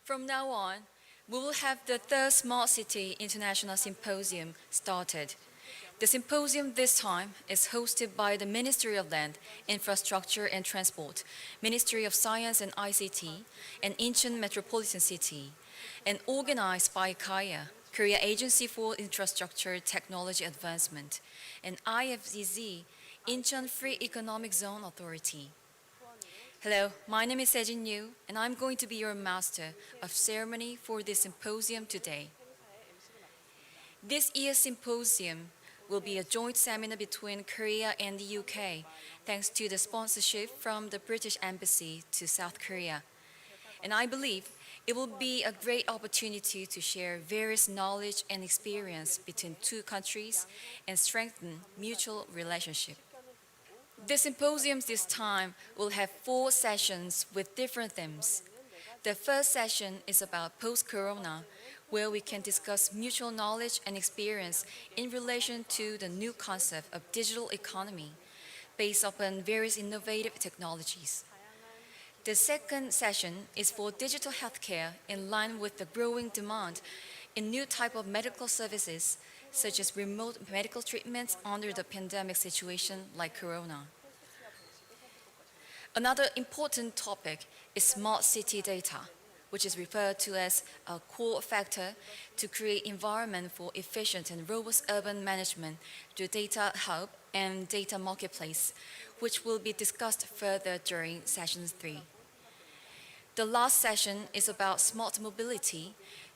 From now on, we will have the third Smart City International Symposium started. The symposium this time is hosted by the Ministry of Land, Infrastructure and Transport, Ministry of Science and ICT, and Incheon Metropolitan City, and organized by KAIA, Korea Agency for Infrastructure Technology Advancement, and IFZZ, Incheon Free Economic Zone Authority. Hello, my name is Sejin Yu, and I'm going to be your master of ceremony for this symposium today. This year's symposium will be a joint seminar between Korea and the UK, thanks to the sponsorship from the British Embassy to South Korea. And I believe it will be a great opportunity to share various knowledge and experience between two countries and strengthen mutual relationship. The symposiums this time will have 4 sessions with different themes. The first session is about post-corona, where we can discuss mutual knowledge and experience in relation to the new concept of digital economy based upon various innovative technologies. The second session is for digital healthcare in line with the growing demand in new type of medical services, such as remote medical treatments under the pandemic situation like corona. Another important topic is smart city data, which is referred to as a core factor to create environment for efficient and robust urban management through data hub and data marketplace, which will be discussed further during session 3. The last session is about smart mobility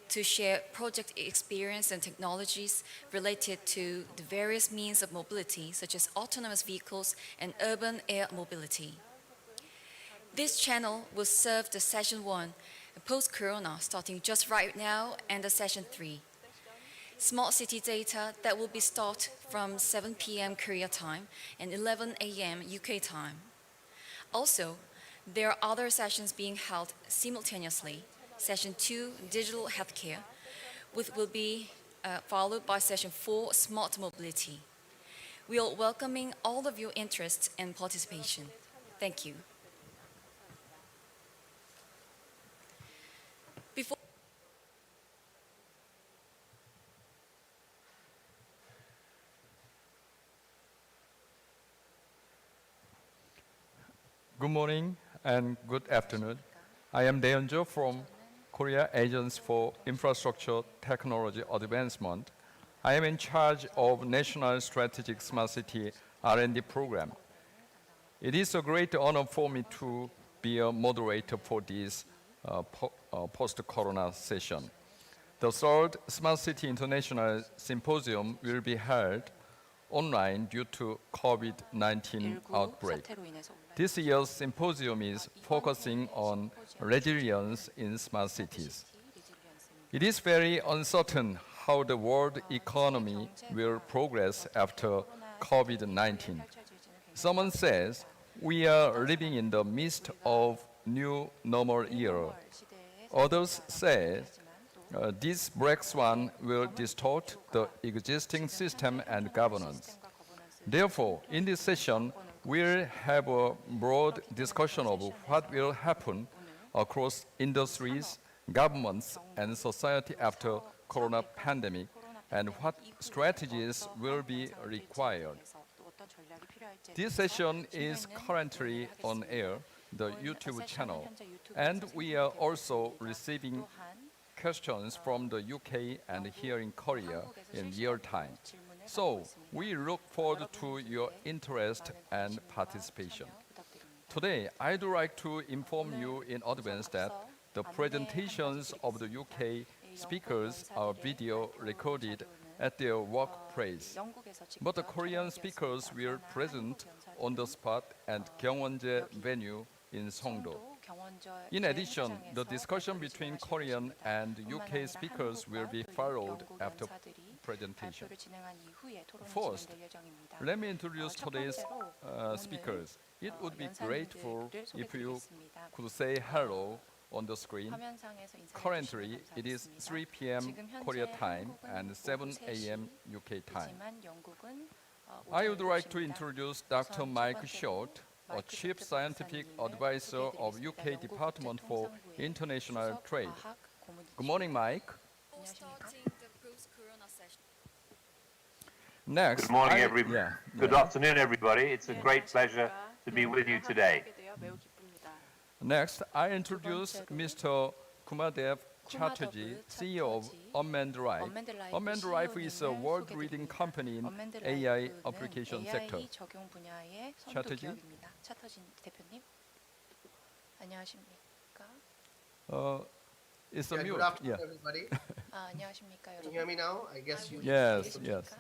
to share project experience and technologies related to the various means of mobility, such as autonomous vehicles and urban air mobility. This channel will serve the session 1, post-corona, starting just right now, and the session 3. Smart city data that will be start from 7 p.m. Korea time and 11 a.m. UK time. Also, there are other sessions being held simultaneously. Session 2, Digital Healthcare, which will be followed by Session 4, Smart Mobility. We are welcoming all of your interest and participation. Thank you. Before Good morning and good afternoon. I am Daeunjo from Korea Agency for Infrastructure Technology Advancement. I am in charge of National Strategic Smart City R&D program. It is a great honor for me to be a moderator for this post-corona session. The third Smart City International Symposium will be held online due to COVID-19 outbreak. This year's symposium is focusing on resilience in smart cities. It is very uncertain how the world economy will progress after COVID-19. Someone says we are living in the midst of new normal era. Others say this black swan will distort the existing system and governance. Therefore, in this session, we'll have a broad discussion of what will happen across industries, governments, and society after corona pandemic, and what strategies will be required. This session is currently on air, the YouTube channel, and we are also receiving questions from the UK and here in Korea in real time. So we look forward to your interest and participation. Today, I'd like to inform you in advance that the presentations of the UK speakers are video recorded at their workplace. But the Korean speakers will present on the spot at Gyeongwonje venue in Songdo. In addition, the discussion between Korean and UK speakers will be followed after presentation. First, let me introduce today's speakers. It would be grateful if you could say hello on the screen. Currently, it is 3 p.m. Korea time and 7 a.m. UK time. I would like to introduce Dr. Mike Short, a Chief Scientific Advisor of UK Department for International Trade. Good morning, Mike. Starting the post-corona session. Next, Good morning, Good afternoon, everybody. It's a great pleasure to be with you today. Next, I introduce Mr. Kumadev Chatterjee, CEO of Unmanned Life. Unmanned Life is a world-leading company in AI application sector. 적용 분야의 선도 차터지? 기업입니다. 차터진 대표님, 안녕하십니까? It's a Yeah, mute. good afternoon, Yeah. everybody. 안녕하십니까, Can you 여러분? hear me now? I guess you. Yes. Yes.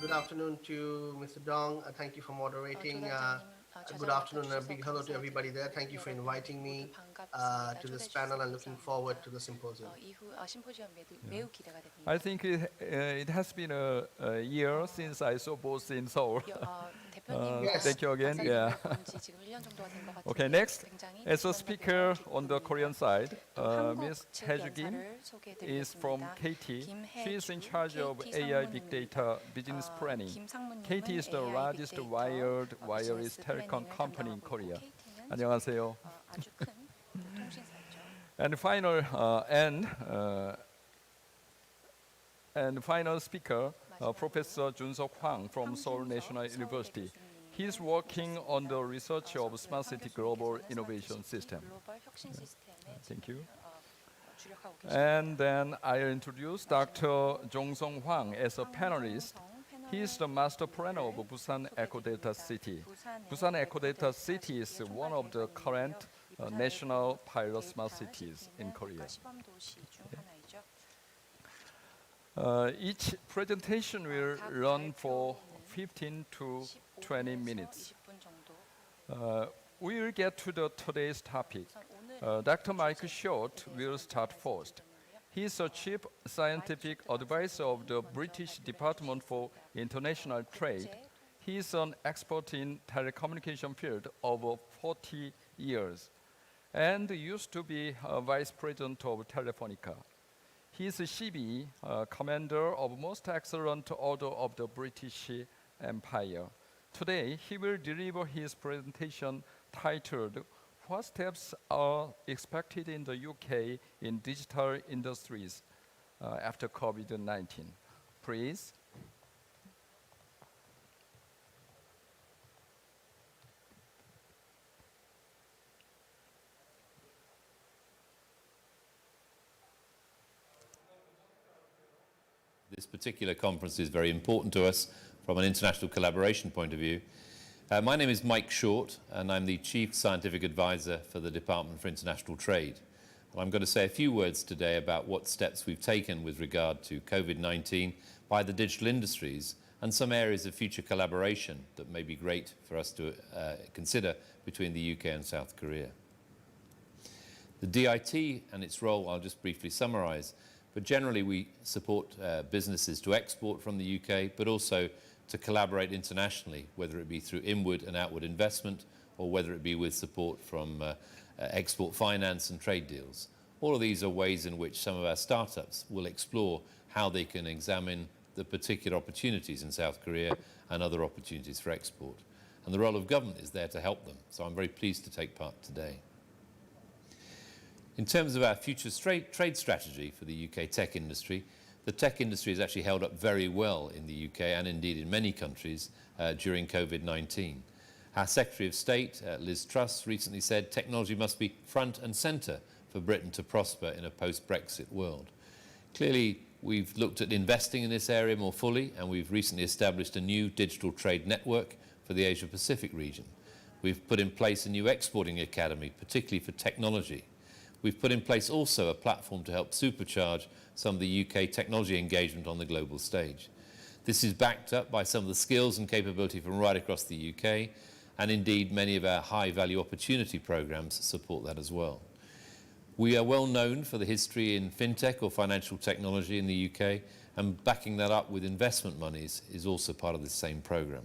Good afternoon to Mr. Dong. Thank you for moderating. 조사장님, Good afternoon and a big hello to everybody there. Thank you for inviting me to this panel and looking forward to the symposium. 이후 심포지엄 매우 기대가 됩니다. I think it has been a year since I saw both in Seoul. 대표님, Yes. Thank you again. Yeah. 지금 1년 정도가 된 것 같은데 Okay, next, 굉장히 as a 지난번보다 speaker 기쁜 on the Korean side, Ms. 한국 측 Hae Kim 연사를 is from 소개해드리겠습니다. KT. 김혜주, She is in charge of KT AI Big 상무님입니다. Data business planning. 김상무님은 KT is the AI largest 빅데이터 wired wireless 비즈니스 telecom 플래닝을 company in 담당하고 Korea. 있고 KT는 안녕하세요. 아주 큰 통신사죠. And final speaker, Professor Jun-seok Hwang from Seoul National University. He's working on the research of Smart City Global Innovation System. 글로벌 혁신 시스템에 Thank you. 주력하고 계십니다. And then I'll introduce Dr. Jong-sung Hwang as a panelist. He is the master planner of Busan Ecodata City. Busan Ecodata City is one of the current national pilot smart cities in Korea. 시범 도시 중 하나이죠. Each presentation will run for 15 to 20 minutes. 20분 정도. We will get to today's topic. Dr. Mike Short will start first. He is a chief scientific advisor of the British Department for International Trade. He is an expert in telecommunication field over 40 years and used to be vice president of Telefonica. He is a CB, commander of Most Excellent Order of the British Empire. Today, he will deliver his presentation titled What Steps Are Expected in the UK in Digital Industries After COVID-19. Please. This particular conference is very important to us from an international collaboration point of view. My name is Mike Short, and I'm the Chief Scientific Advisor for the Department for International Trade. And I'm going to say a few words today about what steps we've taken with regard to COVID-19 by the digital industries and some areas of future collaboration that may be great for us to consider between the UK and South Korea. The DIT and its role I'll just briefly summarize, but generally we support businesses to export from the UK, but also to collaborate internationally, whether it be through inward and outward investment, or whether it be with support from export finance and trade deals. All of these are ways in which some of our startups will explore how they can examine the particular opportunities in South Korea and other opportunities for export. And the role of government is there to help them, so I'm very pleased to take part today. In terms of our future trade strategy for the UK tech industry, the tech industry has actually held up very well in the UK and indeed in many countries during COVID-19. Our Secretary of State, Liz Truss, recently said technology must be front and centre for Britain to prosper in a post-Brexit world. Clearly, we've looked at investing in this area more fully, and we've recently established a new digital trade network for the Asia-Pacific region. We've put in place a new exporting academy, particularly for technology. We've put in place also a platform to help supercharge some of the UK technology engagement on the global stage. This is backed up by some of the skills and capability from right across the UK, and indeed many of our high-value opportunity programs support that as well. We are well known for the history in fintech or financial technology in the UK, and backing that up with investment monies is also part of the same program.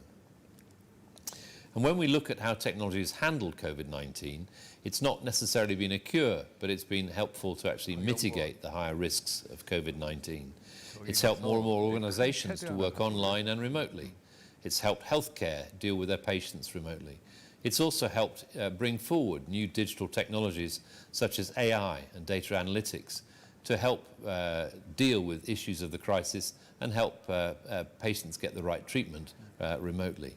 And when we look at how technology has handled COVID-19, it's not necessarily been a cure, but it's been helpful to actually mitigate the higher risks of COVID-19. It's helped more and more organizations to work online and remotely. It's helped healthcare deal with their patients remotely. It's also helped bring forward new digital technologies such as AI and data analytics to help deal with issues of the crisis and help patients get the right treatment remotely.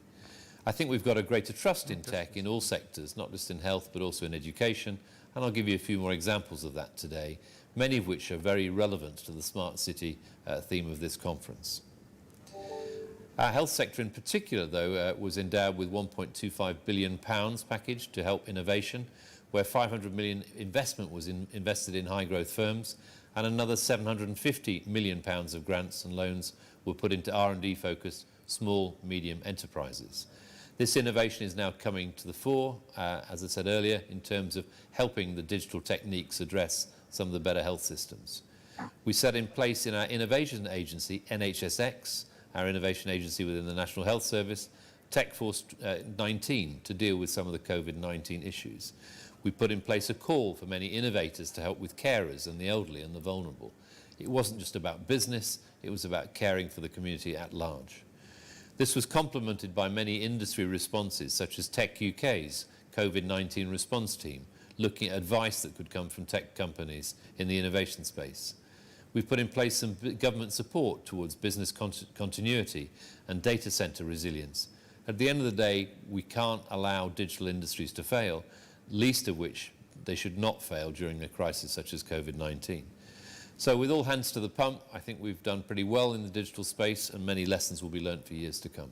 I think we've got a greater trust in tech in all sectors, not just in health, but also in education. And I'll give you a few more examples of that today, many of which are very relevant to the smart city theme of this conference. Our health sector in particular, though, was endowed with £1.25 billion package to help innovation, where 500 million investment was invested in high growth firms, and another 750 million pounds of grants and loans were put into R&D focused small, medium enterprises. This innovation is now coming to the fore, as I said earlier, in terms of helping the digital techniques address some of the better health systems. We set in place in our innovation agency, NHSX, our innovation agency within the National Health Service, TechForce 19 to deal with some of the COVID-19 issues. We put in place a call for many innovators to help with carers and the elderly and the vulnerable. It wasn't just about business, it was about caring for the community at large. This was complemented by many industry responses, such as Tech UK's COVID-19 response team, looking at advice that could come from tech companies in the innovation space. We've put in place some government support towards business continuity and data centre resilience. At the end of the day, we can't allow digital industries to fail, least of which they should not fail during a crisis such as COVID-19. So with all hands to the pump, I think we've done pretty well in the digital space, and many lessons will be learnt for years to come.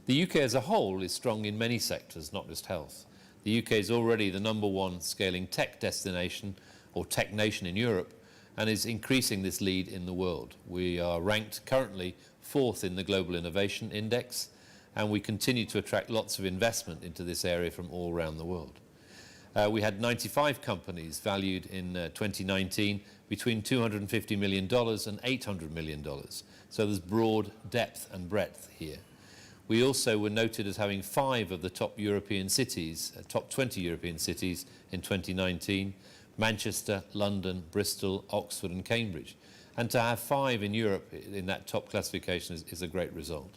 The UK as a whole is strong in many sectors, not just health. The UK is already the #1 scaling tech destination or tech nation in Europe, and is increasing this lead in the world. We are ranked currently 4th in the Global Innovation Index, and we continue to attract lots of investment into this area from all around the world. We had 95 companies valued in 2019 between $250 million and $800 million. So there's broad depth and breadth here. We also were noted as having 5 of the top European cities, top 20 European cities in 2019, Manchester, London, Bristol, Oxford and Cambridge. And to have 5 in Europe in that top classification is a great result.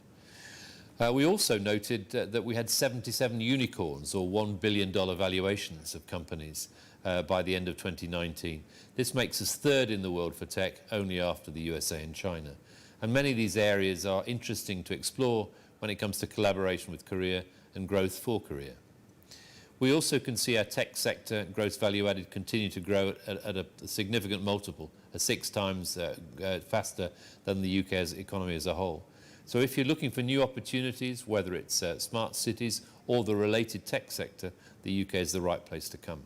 We also noted that we had 77 unicorns, or $1 billion valuations of companies by the end of 2019. This makes us 3rd in the world for tech, only after the USA and China. And many of these areas are interesting to explore when it comes to collaboration with Korea and growth for Korea. We also can see our tech sector gross value added continue to grow at a significant multiple, 6 times faster than the UK's economy as a whole. So if you're looking for new opportunities, whether it's smart cities or the related tech sector, the UK is the right place to come.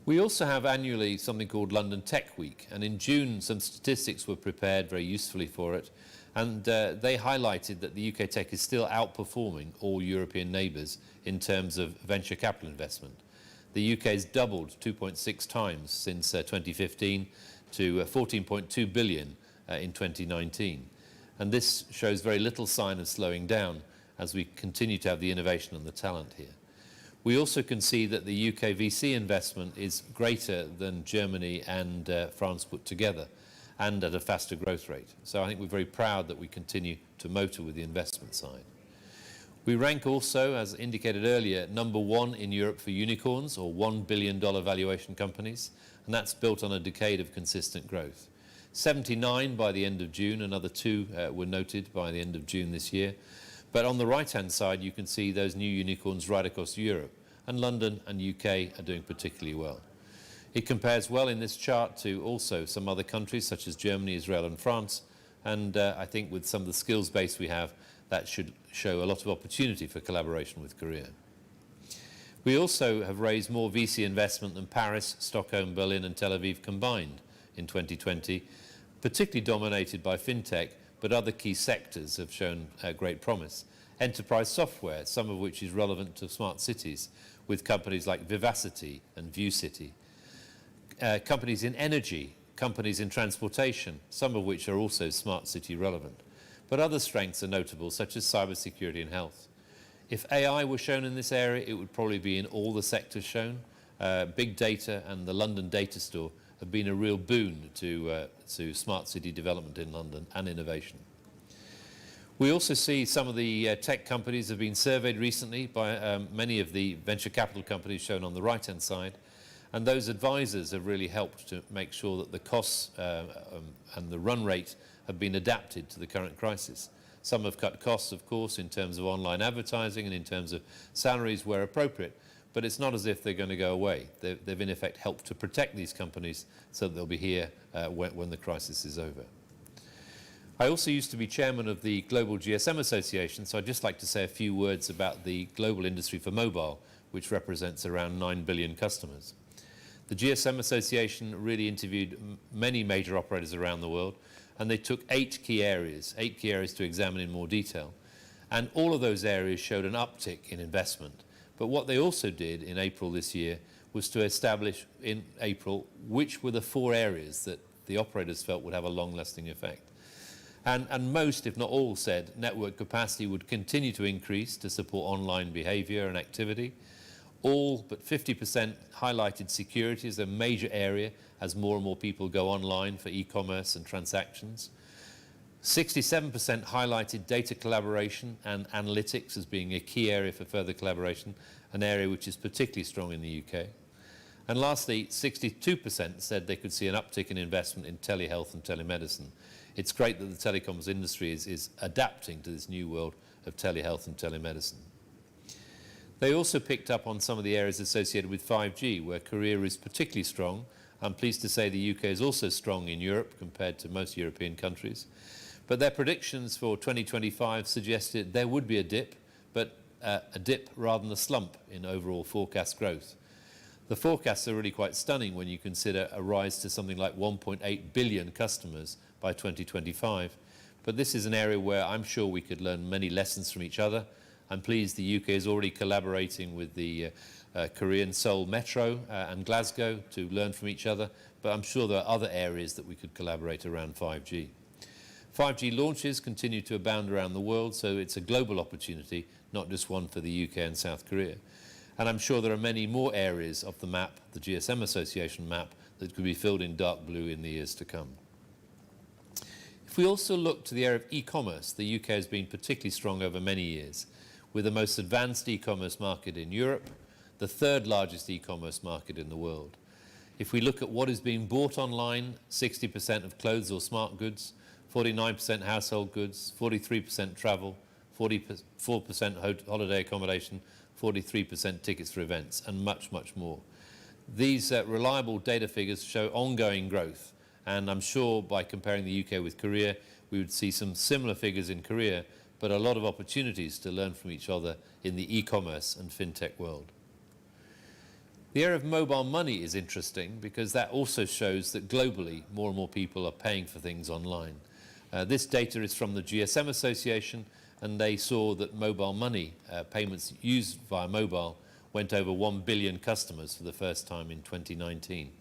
We also have annually something called London Tech Week, and in June some statistics were prepared very usefully for it, and they highlighted that the UK tech is still outperforming all European neighbours in terms of venture capital investment. The UK has doubled 2.6 times since 2015 to 14.2 billion in 2019. And this shows very little sign of slowing down as we continue to have the innovation and the talent here. We also can see that the UK VC investment is greater than Germany and France put together, and at a faster growth rate. So I think we're very proud that we continue to motor with the investment side. We rank also, as indicated earlier, #1 in Europe for unicorns, or $1 billion valuation companies, and that's built on a decade of consistent growth. 79 by the end of June, another 2 were noted by the end of June this year. But on the right-hand side, you can see those new unicorns right across Europe, and London and UK are doing particularly well. It compares well in this chart to also some other countries, such as Germany, Israel and France, and I think with some of the skills base we have, that should show a lot of opportunity for collaboration with Korea. We also have raised more VC investment than Paris, Stockholm, Berlin and Tel Aviv combined in 2020, particularly dominated by fintech, but other key sectors have shown great promise. Enterprise software, some of which is relevant to smart cities, with companies like Vivacity and ViewCity. Companies in energy, companies in transportation, some of which are also smart city relevant. But other strengths are notable, such as cybersecurity and health. If AI were shown in this area, it would probably be in all the sectors shown. Big data and the London data store have been a real boon to smart city development in London and innovation. We also see some of the tech companies have been surveyed recently by many of the venture capital companies shown on the right-hand side. And those advisors have really helped to make sure that the costs and the run rate have been adapted to the current crisis. Some have cut costs, of course, in terms of online advertising and in terms of salaries where appropriate, but it's not as if they're going to go away. They've in effect helped to protect these companies so that they'll be here when the crisis is over. I also used to be chairman of the Global GSM Association, so I'd just like to say a few words about the global industry for mobile, which represents around 9 billion customers. The GSM Association really interviewed many major operators around the world, and they took 8 key areas to examine in more detail. And all of those areas showed an uptick in investment. But what they also did in April this year was to establish in April which were the 4 areas that the operators felt would have a long-lasting effect. And most, if not all, said network capacity would continue to increase to support online behavior and activity. All but 50% highlighted security as a major area as more and more people go online for e-commerce and transactions. 67% highlighted data collaboration and analytics as being a key area for further collaboration, an area which is particularly strong in the UK. And lastly, 62% said they could see an uptick in investment in telehealth and telemedicine. It's great that the telecoms industry is adapting to this new world of telehealth and telemedicine. They also picked up on some of the areas associated with 5G, where Korea is particularly strong. I'm pleased to say the UK is also strong in Europe compared to most European countries. But their predictions for 2025 suggested there would be a dip, but a dip rather than a slump in overall forecast growth. The forecasts are really quite stunning when you consider a rise to something like 1.8 billion customers by 2025. But this is an area where I'm sure we could learn many lessons from each other. I'm pleased the UK is already collaborating with the Korean Seoul Metro and Glasgow to learn from each other, but I'm sure there are other areas that we could collaborate around 5G. 5G launches continue to abound around the world, so it's a global opportunity, not just one for the UK and South Korea. And I'm sure there are many more areas of the map, the GSM Association map, that could be filled in dark blue in the years to come. If we also look to the area of e-commerce, the UK has been particularly strong over many years, with the most advanced e-commerce market in Europe, the 3rd largest e-commerce market in the world. If we look at what is being bought online, 60% of clothes or smart goods, 49% household goods, 43% travel, 44% holiday accommodation, 43% tickets for events, and much, much more. These reliable data figures show ongoing growth, and I'm sure by comparing the UK with Korea, we would see some similar figures in Korea, but a lot of opportunities to learn from each other in the e-commerce and fintech world. The area of mobile money is interesting because that also shows that globally more and more people are paying for things online. This data is from the GSM Association, and they saw that mobile money payments used via mobile went over 1 billion customers for the first time in 2019.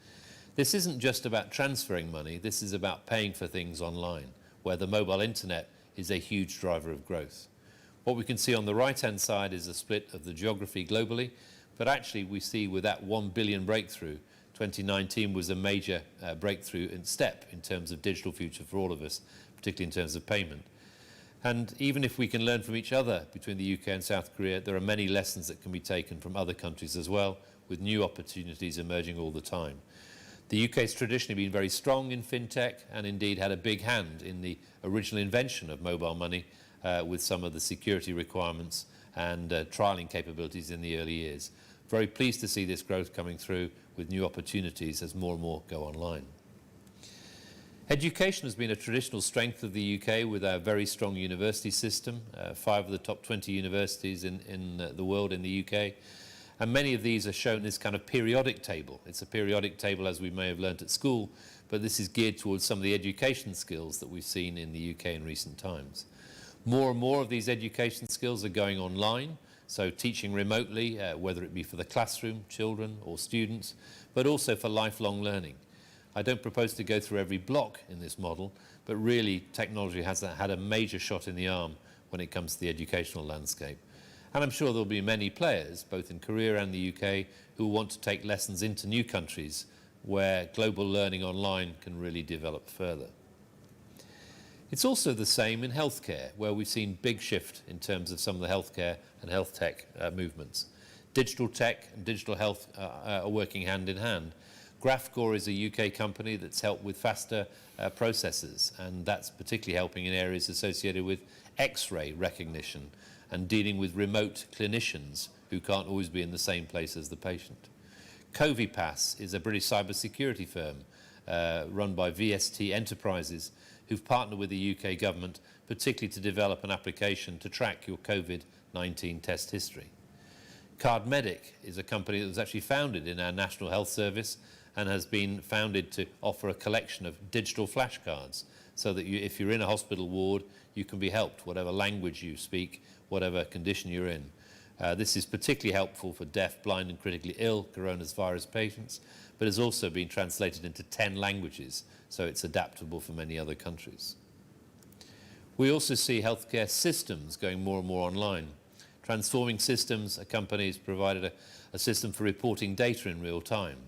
This isn't just about transferring money, this is about paying for things online, where the mobile internet is a huge driver of growth. What we can see on the right-hand side is a split of the geography globally, but actually we see with that 1 billion breakthrough, 2019 was a major breakthrough and step in terms of digital future for all of us, particularly in terms of payment. And even if we can learn from each other between the UK and South Korea, there are many lessons that can be taken from other countries as well, with new opportunities emerging all the time. The UK has traditionally been very strong in fintech and indeed had a big hand in the original invention of mobile money with some of the security requirements and trialling capabilities in the early years. Very pleased to see this growth coming through with new opportunities as more and more go online. Education has been a traditional strength of the UK with our very strong university system, 5 of the top 20 universities in the world in the UK. And many of these are shown in this kind of periodic table. It's a periodic table as we may have learnt at school, but this is geared towards some of the education skills that we've seen in the UK in recent times. More and more of these education skills are going online, so teaching remotely, whether it be for the classroom, children or students, but also for lifelong learning. I don't propose to go through every block in this model, but really technology has had a major shot in the arm when it comes to the educational landscape. And I'm sure there'll be many players, both in Korea and the UK, who want to take lessons into new countries where global learning online can really develop further. It's also the same in healthcare, where we've seen big shift in terms of some of the healthcare and health tech movements. Digital tech and digital health are working hand in hand. Graphcore is a UK company that's helped with faster processes, and that's particularly helping in areas associated with X-ray recognition and dealing with remote clinicians who can't always be in the same place as the patient. Covipass is a British cybersecurity firm run by VST Enterprises, who've partnered with the UK government, particularly to develop an application to track your COVID-19 test history. Cardmedic is a company that was actually founded in our National Health Service and has been founded to offer a collection of digital flashcards so that if you're in a hospital ward, you can be helped, whatever language you speak, whatever condition you're in. This is particularly helpful for deaf, blind and critically ill coronavirus patients, but has also been translated into 10 languages, so it's adaptable for many other countries. We also see healthcare systems going more and more online. Transforming Systems, a company, has provided a system for reporting data in real time.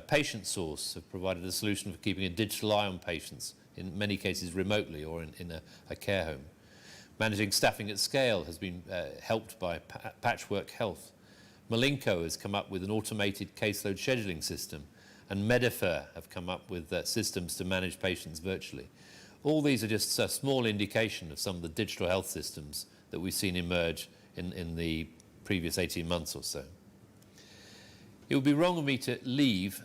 Patient Source have provided a solution for keeping a digital eye on patients, in many cases remotely or in a care home. Managing staffing at scale has been helped by Patchwork Health. Malinko has come up with an automated caseload scheduling system, and Medifer have come up with systems to manage patients virtually. All these are just a small indication of some of the digital health systems that we've seen emerge in the previous 18 months or so. It would be wrong of me to leave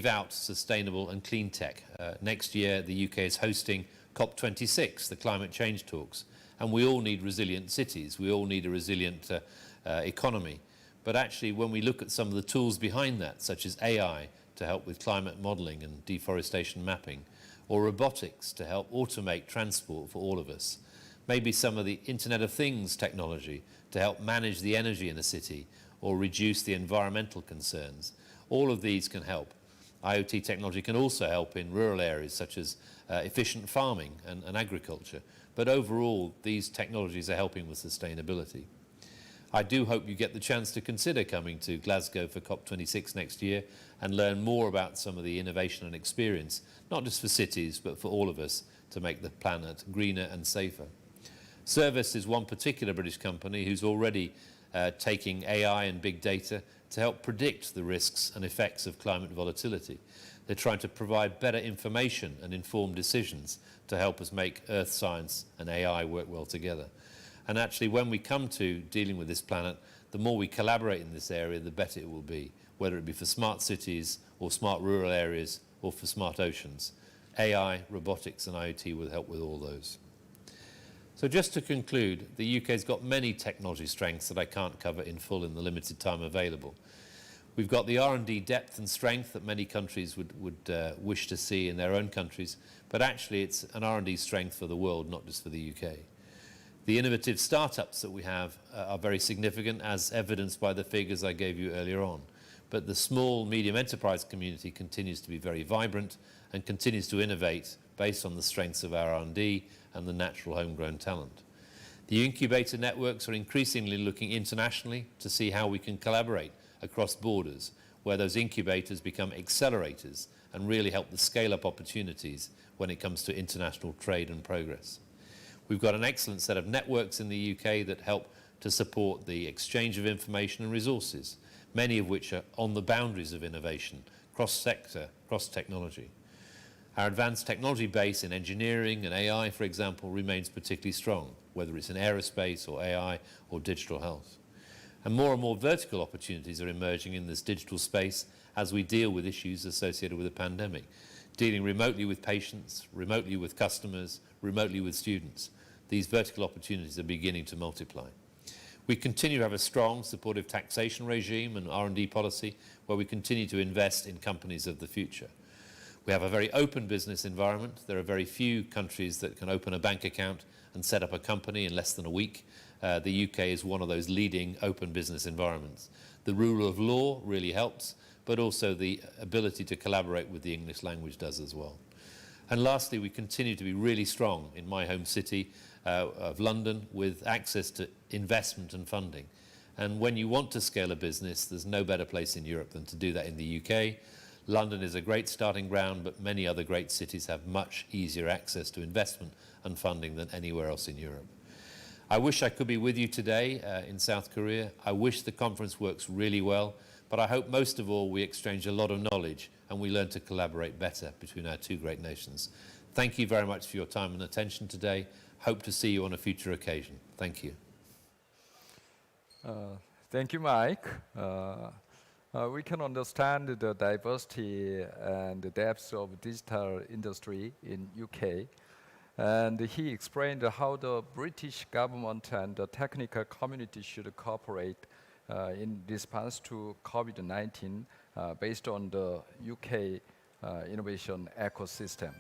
out sustainable and clean tech. Next year, the UK is hosting COP26, the climate change talks, and we all need resilient cities. We all need a resilient economy. But actually, when we look at some of the tools behind that, such as AI to help with climate modelling and deforestation mapping, or robotics to help automate transport for all of us, maybe some of the Internet of Things technology to help manage the energy in a city or reduce the environmental concerns. All of these can help. IoT technology can also help in rural areas such as efficient farming and agriculture. But overall, these technologies are helping with sustainability. I do hope you get the chance to consider coming to Glasgow for COP26 next year and learn more about some of the innovation and experience, not just for cities, but for all of us, to make the planet greener and safer. Service is one particular British company who's already taking AI and big data to help predict the risks and effects of climate volatility. They're trying to provide better information and informed decisions to help us make earth science and AI work well together. And actually, when we come to dealing with this planet, the more we collaborate in this area, the better it will be, whether it be for smart cities or smart rural areas or for smart oceans. AI, robotics and IoT will help with all those. So just to conclude, the UK's got many technology strengths that I can't cover in full in the limited time available. We've got the R&D depth and strength that many countries would wish to see in their own countries, but actually it's an R&D strength for the world, not just for the UK. The innovative startups that we have are very significant, as evidenced by the figures I gave you earlier on. But the small, medium enterprise community continues to be very vibrant and continues to innovate based on the strengths of our R&D and the natural homegrown talent. The incubator networks are increasingly looking internationally to see how we can collaborate across borders, where those incubators become accelerators and really help the scale-up opportunities when it comes to international trade and progress. We've got an excellent set of networks in the UK that help to support the exchange of information and resources, many of which are on the boundaries of innovation, cross-sector, cross-technology. Our advanced technology base in engineering and AI, for example, remains particularly strong, whether it's in aerospace or AI or digital health. And more vertical opportunities are emerging in this digital space as we deal with issues associated with the pandemic, dealing remotely with patients, remotely with customers, remotely with students. These vertical opportunities are beginning to multiply. We continue to have a strong, supportive taxation regime and R&D policy where we continue to invest in companies of the future. We have a very open business environment. There are very few countries that can open a bank account and set up a company in less than a week. The UK is one of those leading open business environments. The rule of law really helps, but also the ability to collaborate with the English language does as well. And lastly, we continue to be really strong in my home city of London with access to investment and funding. And when you want to scale a business, there's no better place in Europe than to do that in the UK. London is a great starting ground, but many other great cities have much easier access to investment and funding than anywhere else in Europe. I wish I could be with you today in South Korea. I wish the conference works really well, but I hope most of all we exchange a lot of knowledge and we learn to collaborate better between our two great nations. Thank you very much for your time and attention today. Hope to see you on a future occasion. Thank you. Thank you, Mike. We can understand the diversity and the depth of digital industry in UK. And he explained how the British government and the technical community should cooperate in response to COVID-19 based on the UK innovation ecosystem.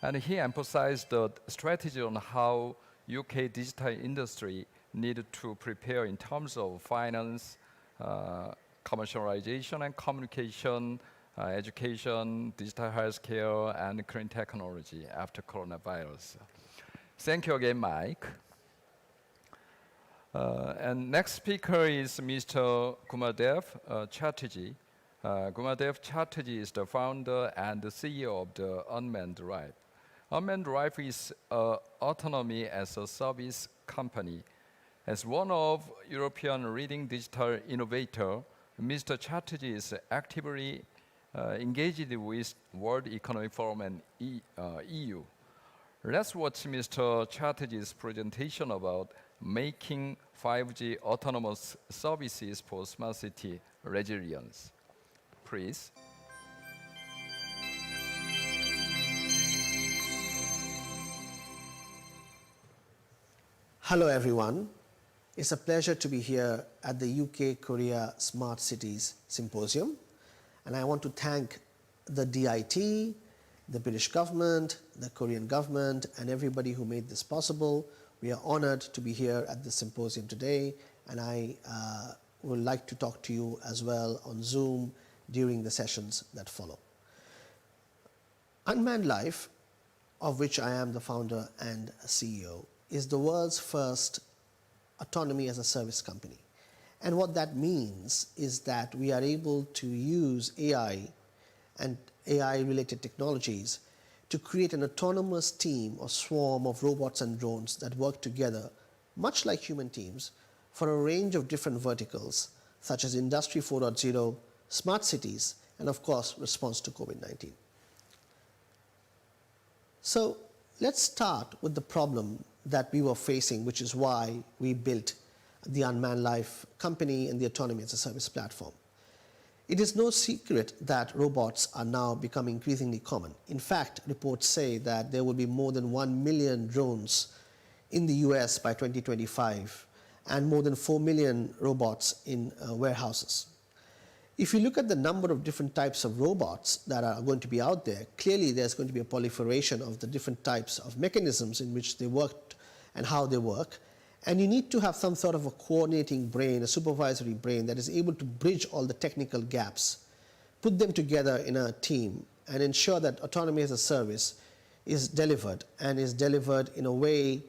And he emphasized the strategy on how UK digital industry needed to prepare in terms of finance, commercialization and communication, education, digital healthcare, and clean technology after coronavirus. Thank you again, Mike. And next speaker is Mr. Gumadev Chatterjee. Gumadev Chatterjee is the founder and the CEO of the Unmanned Drive. Unmanned Drive is an autonomy as a service company. As one of European leading digital innovator, Mr. Chatterjee is actively engaged with World Economic Forum and EU. Let's watch Mr. Chatterjee's presentation about making 5G autonomous services for smart city resilience. Please. Hello everyone. It's a pleasure to be here at the UK Korea Smart Cities Symposium, and I want to thank the DIT, the British government, the Korean government, and everybody who made this possible. We are honored to be here at this symposium today, and I would like to talk to you as well on Zoom during the sessions that follow. Unmanned Life, of which I am the founder and CEO, is the world's first autonomy as a service company. And what that means is that we are able to use AI and AI-related technologies to create an autonomous team or swarm of robots and drones that work together, much like human teams, for a range of different verticals, such as Industry 4.0, smart cities, and of course, response to COVID-19. So let's start with the problem that we were facing, which is why we built the Unmanned Life company and the Autonomy as a Service platform. It is no secret that robots are now becoming increasingly common. In fact, reports say that there will be more than 1 million drones in the US by 2025 and more than 4 million robots in warehouses. If you look at the number of different types of robots that are going to be out there, clearly there's going to be a proliferation of the different types of mechanisms in which they work and how they work. And you need to have some sort of a coordinating brain, a supervisory brain that is able to bridge all the technical gaps, put them together in a team, and ensure that autonomy as a service is delivered and is delivered in a way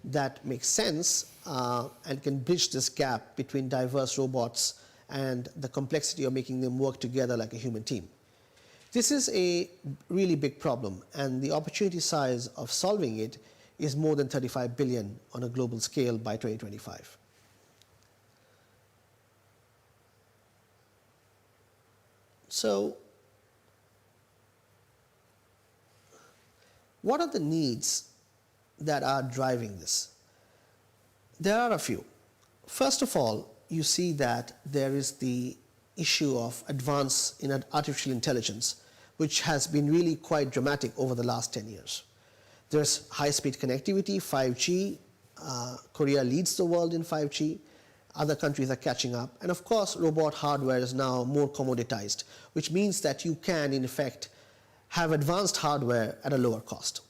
that makes sense and can bridge this gap between diverse robots and the complexity of making them work together like a human team. This is a really big problem, and the opportunity size of solving it is more than 35 billion on a global scale by 2025. So, what are the needs that are driving this? There are a few. First of all, you see that there is the issue of advance in artificial intelligence, which has been really quite dramatic over the last 10 years. There's high-speed connectivity, 5G. Korea leads the world in 5G. Other countries are catching up. And of course, robot hardware is now more commoditized, which means that you can, in effect, have advanced hardware at a lower cost.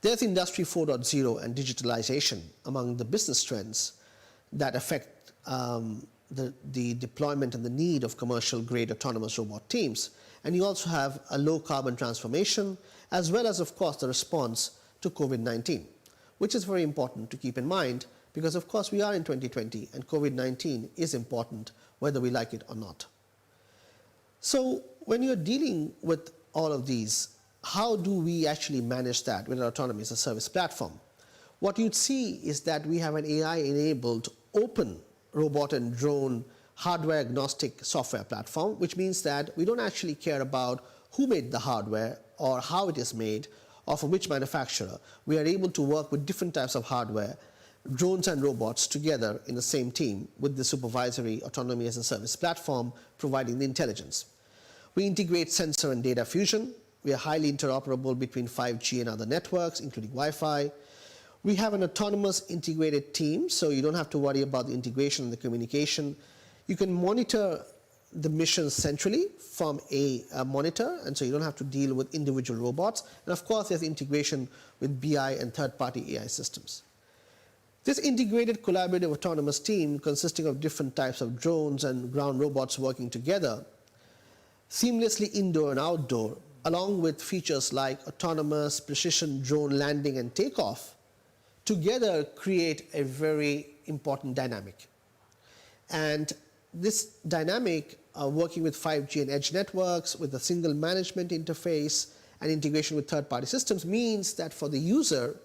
There's Industry 4.0 and digitalization among the business trends that affect the deployment and the need of commercial-grade autonomous robot teams. And you also have a low-carbon transformation, as well as, of course, the response to COVID-19, which is very important to keep in mind because, of course, we are in 2020 and COVID-19 is important whether we like it or not. So when you're dealing with all of these, how do we actually manage that with our autonomy as a service platform? What you'd see is that we have an AI-enabled open robot and drone hardware agnostic software platform, which means that we don't actually care about who made the hardware or how it is made or from which manufacturer. We are able to work with different types of hardware, drones and robots together in the same team with the supervisory autonomy as a service platform providing the intelligence. We integrate sensor and data fusion. We are highly interoperable between 5G and other networks, including Wi-Fi. We have an autonomous integrated team, so you don't have to worry about the integration and the communication. You can monitor the mission centrally from a monitor, and so you don't have to deal with individual robots. And of course, there's integration with BI and third-party AI systems. This integrated collaborative autonomous team consisting of different types of drones and ground robots working together, seamlessly indoor and outdoor, along with features like autonomous precision drone landing and takeoff, together create a very important dynamic. And this dynamic, working with 5G and edge networks, with a single management interface and integration with third-party systems, means that for the user,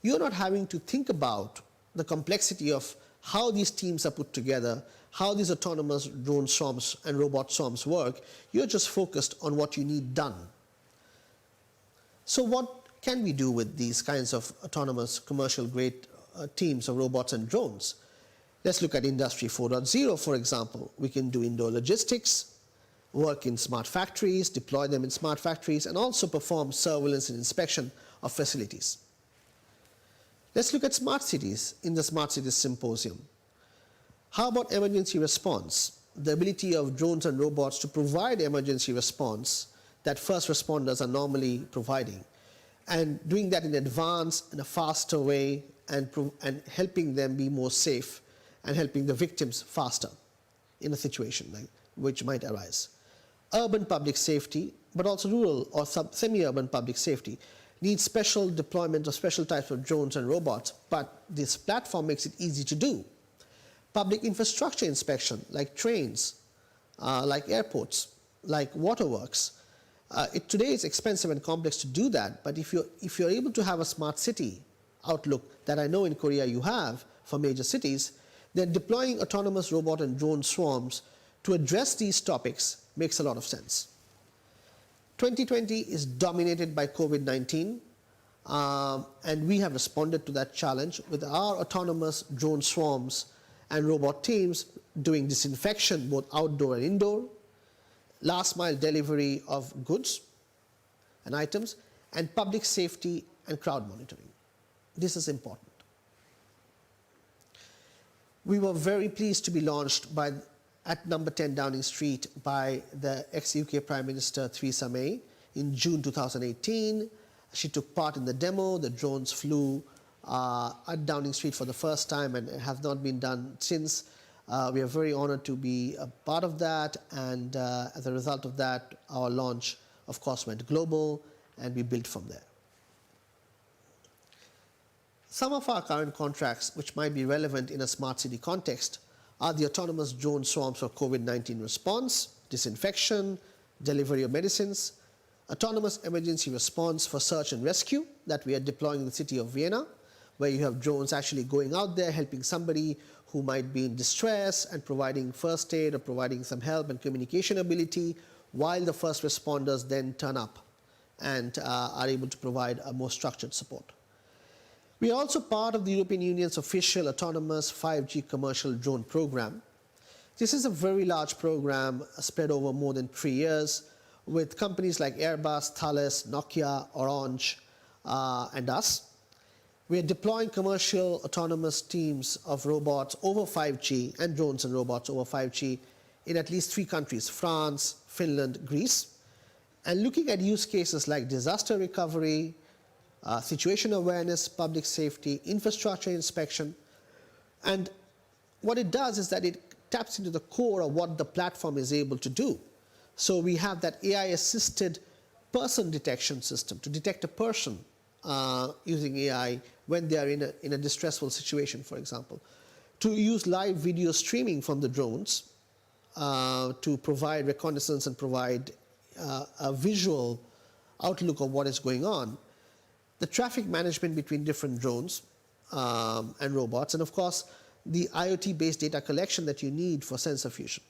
you're not having to think about the complexity of how these teams are put together, how these autonomous drone swarms and robot swarms work. You're just focused on what you need done. So what can we do with these kinds of autonomous commercial-grade teams of robots and drones? Let's look at Industry 4.0, for example. We can do indoor logistics, work in smart factories, deploy them in smart factories, and also perform surveillance and inspection of facilities. Let's look at smart cities in the Smart Cities Symposium. How about emergency response? The ability of drones and robots to provide emergency response that first responders are normally providing, and doing that in advance, in a faster way, and helping them be more safe, and helping the victims faster in a situation which might arise. Urban public safety, but also rural or semi-urban public safety, needs special deployment of special types of drones and robots, but this platform makes it easy to do. Public infrastructure inspection, like trains, like airports, like waterworks. Today it's expensive and complex to do that, but if you're able to have a smart city outlook that I know in Korea you have for major cities, then deploying autonomous robot and drone swarms to address these topics makes a lot of sense. 2020 is dominated by COVID-19, and we have responded to that challenge with our autonomous drone swarms and robot teams doing disinfection both outdoor and indoor, last mile delivery of goods and items, and public safety and crowd monitoring. This is important. We were very pleased to be launched at number 10 Downing Street by the ex-UK Prime Minister Theresa May in June 2018. She took part in the demo. The drones flew at Downing Street for the first time and have not been done since. We are very honored to be a part of that, and as a result of that, our launch, of course, went global, and we built from there. Some of our current contracts, which might be relevant in a smart city context, are the autonomous drone swarms for COVID-19 response, disinfection, delivery of medicines, autonomous emergency response for search and rescue that we are deploying in the city of Vienna, where you have drones actually going out there helping somebody who might be in distress and providing first aid or providing some help and communication ability, while the first responders then turn up and are able to provide a more structured support. We are also part of the European Union's official autonomous 5G commercial drone program. This is a very large program spread over more than 3 years with companies like Airbus, Thales, Nokia, Orange, and us. We are deploying commercial autonomous teams of robots over 5G and drones and robots over 5G in at least 3 countries, France, Finland, Greece, and looking at use cases like disaster recovery, situation awareness, public safety, infrastructure inspection. And what it does is that it taps into the core of what the platform is able to do. So we have that AI-assisted person detection system to detect a person using AI when they are in a distressful situation, for example. To use live video streaming from the drones to provide reconnaissance and provide a visual outlook of what is going on, the traffic management between different drones and robots, and of course, the IoT-based data collection that you need for sensor fusion.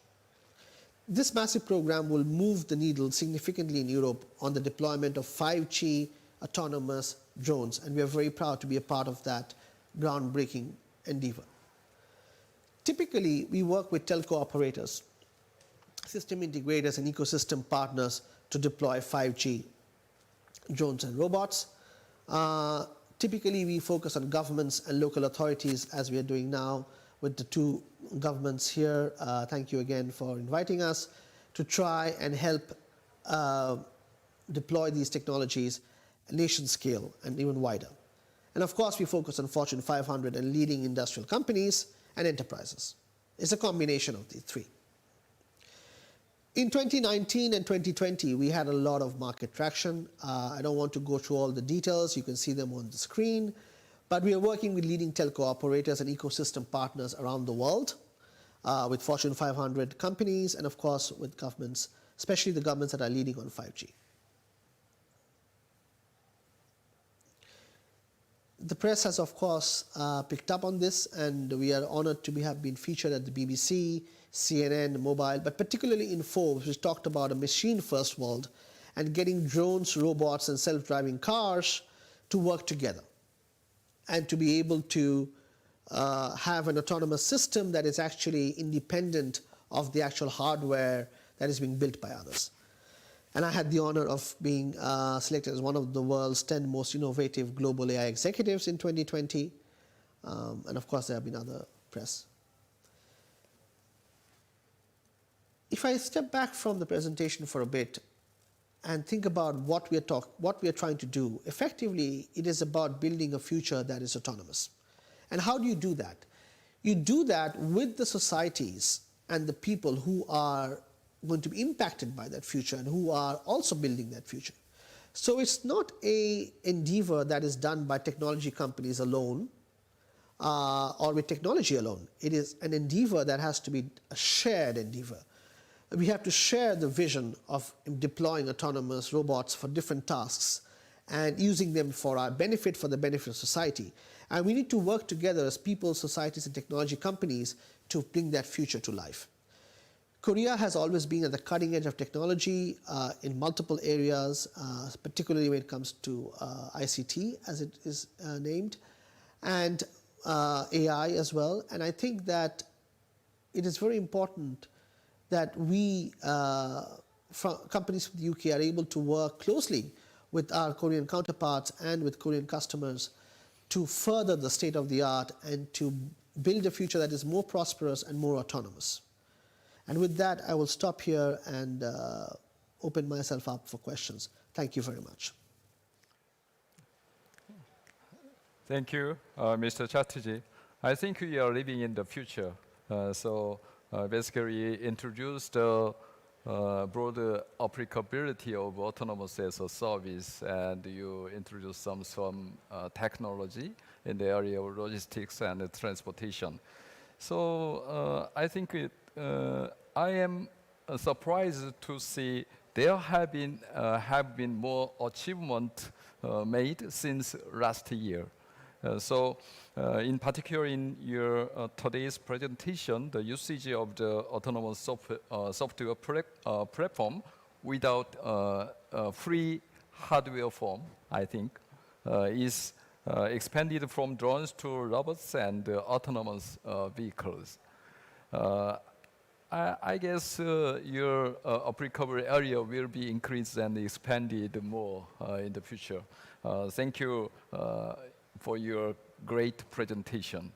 This massive program will move the needle significantly in Europe on the deployment of 5G autonomous drones, and we are very proud to be a part of that groundbreaking endeavor. Typically, we work with telco operators, system integrators, and ecosystem partners to deploy 5G drones and robots. Typically, we focus on governments and local authorities, as we are doing now with the two governments here. Thank you again for inviting us to try and help deploy these technologies at nation scale and even wider. And of course, we focus on Fortune 500 and leading industrial companies and enterprises. It's a combination of these three. In 2019 and 2020, we had a lot of market traction. I don't want to go through all the details. You can see them on the screen. But we are working with leading telco operators and ecosystem partners around the world, with Fortune 500 companies, and of course with governments, especially the governments that are leading on 5G. The press has, of course, picked up on this, and we are honored to have been featured at the BBC, CNN, Mobile, but particularly in Forbes, which talked about a machine-first world and getting drones, robots, and self-driving cars to work together and to be able to have an autonomous system that is actually independent of the actual hardware that is being built by others. And I had the honor of being selected as one of the world's 10 most innovative global AI executives in 2020. And of course, there have been other press. If I step back from the presentation for a bit and think about what we are trying to do, effectively, it is about building a future that is autonomous. And how do you do that? You do that with the societies and the people who are going to be impacted by that future and who are also building that future. So it's not an endeavor that is done by technology companies alone or with technology alone. It is an endeavor that has to be a shared endeavor. We have to share the vision of deploying autonomous robots for different tasks and using them for our benefit, for the benefit of society. And we need to work together as people, societies, and technology companies to bring that future to life. Korea has always been at the cutting edge of technology in multiple areas, particularly when it comes to ICT, as it is named, and AI as well. And I think that it is very important that we, companies from the UK, are able to work closely with our Korean counterparts and with Korean customers to further the state of the art and to build a future that is more prosperous and more autonomous. And with that, I will stop here and open myself up for questions. Thank you very much. Thank you, Mr. Chatterjee. I think we are living in the future. Basically, introduced the broader applicability of autonomous as a service, and you introduced some technology in the area of logistics and transportation. So I think I am surprised to see there have been more achievement made since last year. In particular, in your today's presentation, the usage of the autonomous software platform without free hardware form, I think, is expanded from drones to robots and autonomous vehicles. I guess your applicable area will be increased and expanded more in the future. Thank you for your great presentation.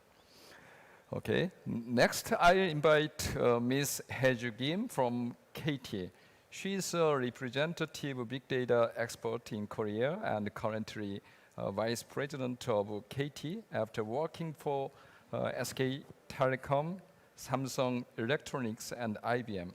Okay, next I invite Ms. Haeju Kim from KT. She is a representative big data expert in Korea and currently vice president of KT after working for SK Telecom, Samsung Electronics, and IBM.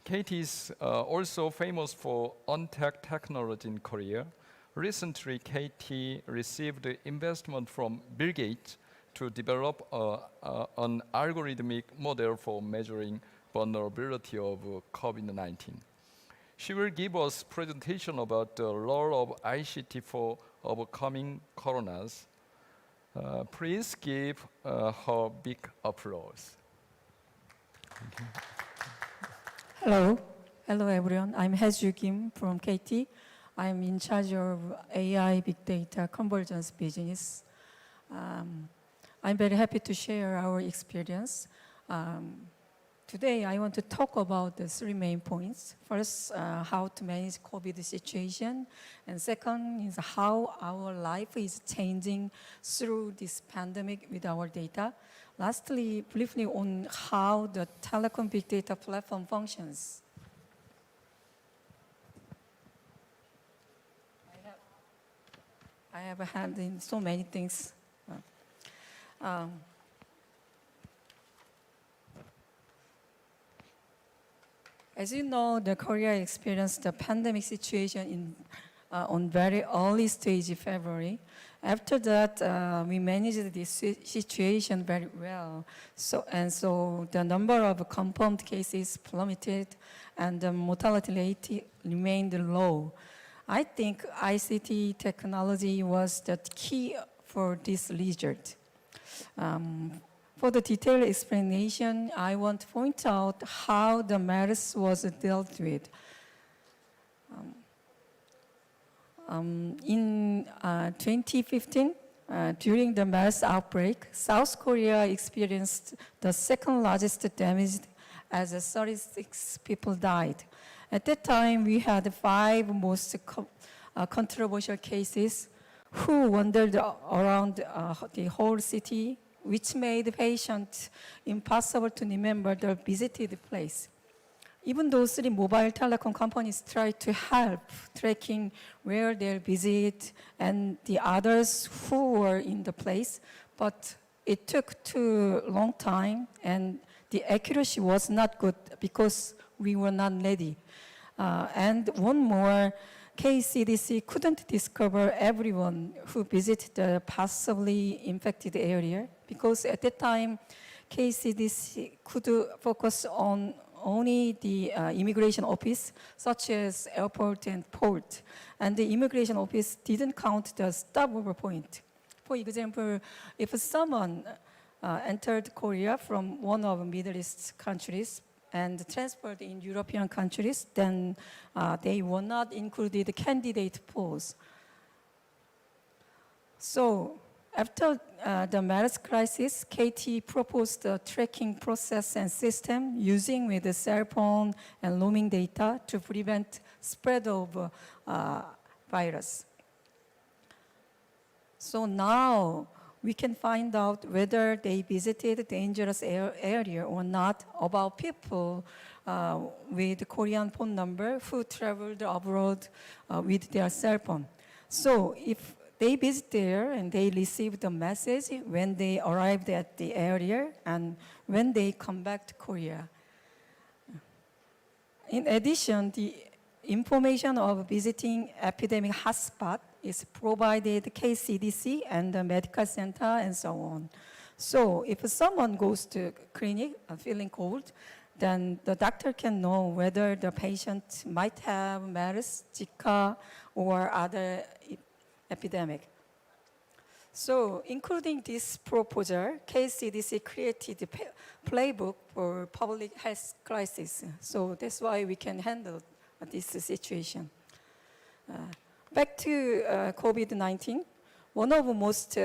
KT is also famous for on-tech technology in Korea. Recently, KT received investment from Bill Gates to develop an algorithmic model for measuring vulnerability of COVID-19. She will give us presentation about the role of ICT for overcoming coronas. Please give her big applause. Hello. Hello, everyone. I'm Haeju Kim from KT. I'm in charge of AI Big Data Convergence business. I'm very happy to share our experience. Today, I want to talk about the three main points. First, how to manage COVID situation. And second is how our life is changing through this pandemic with our data. Lastly, briefly on how the telecom big data platform functions. I have had in so many things. As you know, the Korea experienced the pandemic situation on very early stage in February. After that, we managed this situation very well. So the number of confirmed cases plummeted and the mortality rate remained low. I think ICT technology was the key for this result. For the detailed explanation, I want to point out how the MERS was dealt with. In 2015, during the MERS outbreak, South Korea experienced the second largest damage as 36 people died. At that time, we had 5 most controversial cases who wandered around the whole city, which made patients impossible to remember their visited place. Even though 3 mobile telecom companies tried to help tracking where they visit and the others who were in the place, but it took too long time and the accuracy was not good because we were not ready. And one more, KCDC couldn't discover everyone who visited the possibly infected area because at that time, KCDC could focus on only the immigration office, such as airport and port. And the immigration office didn't count the stopover point. For example, if someone entered Korea from one of Middle East countries and transferred in European countries, then they were not included candidate pools. So after the MERS crisis, KT proposed a tracking process and system using with the cell phone and roaming data to prevent spread of virus. So now we can find out whether they visited dangerous area or not about people with Korean phone number who traveled abroad with their cell phone. So if they visit there and they receive the message when they arrived at the area and when they come back to Korea. In addition, the information of visiting epidemic hotspot is provided KCDC and the medical center and so on. So if someone goes to clinic feeling cold, then the doctor can know whether the patient might have MERS, Zika, or other epidemic. So including this proposal, KCDC created a playbook for public health crisis. So that's why we can handle this situation. Back to COVID-19, one of the most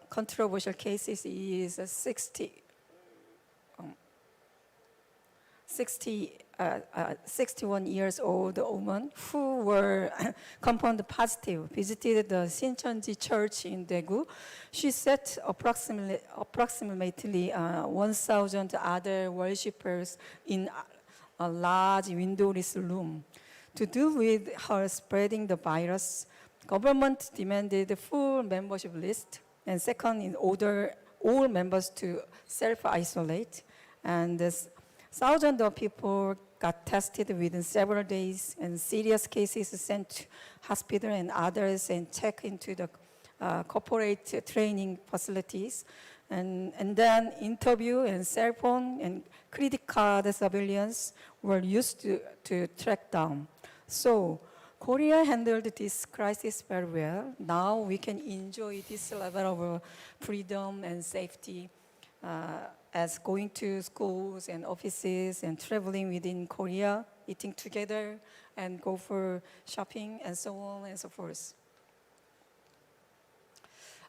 controversial cases is a 61 years old woman who were confirmed positive, visited the Sincheonji Church in Daegu. She set approximately 1,000 other worshippers in a large windowless room. To deal with her spreading the virus, government demanded a full membership list, and second, in order all members to self-isolate, and thousands of people got tested within several days, and serious cases sent to hospital and others and checked into the corporate training facilities. And then interview and cell phone and credit card surveillance were used to track down. So Korea handled this crisis very well. Now we can enjoy this level of freedom and safety as going to schools and offices and traveling within Korea, eating together and go for shopping and so on and so forth.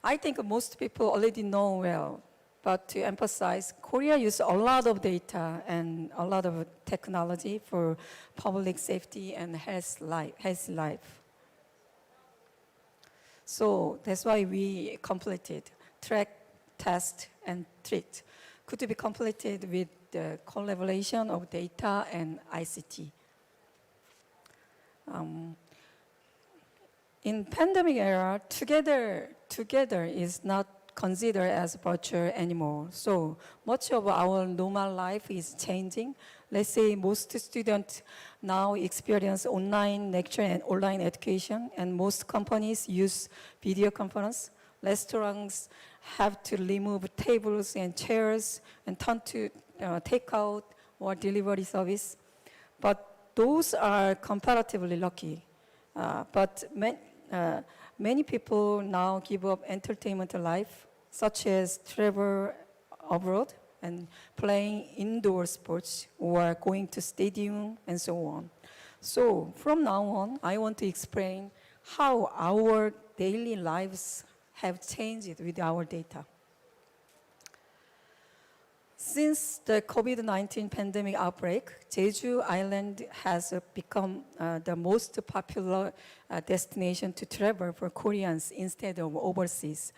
I think most people already know well, but to emphasize, Korea uses a lot of data and a lot of technology for public safety and health life. So that's why we completed track, test, and treat. Could be completed with the collaboration of data and ICT. In pandemic era, together is not considered as virtual anymore. So much of our normal life is changing. Let's say most students now experience online lecture and online education, and most companies use video conference. Restaurants have to remove tables and chairs and turn to takeout or delivery service. But those are comparatively lucky. But many people now give up entertainment life, such as travel abroad and playing indoor sports or going to stadium and so on. So from now on, I want to explain how our daily lives have changed with our data. Since the COVID-19 pandemic outbreak, Jeju Island has become the most popular destination to travel for Koreans instead of overseas.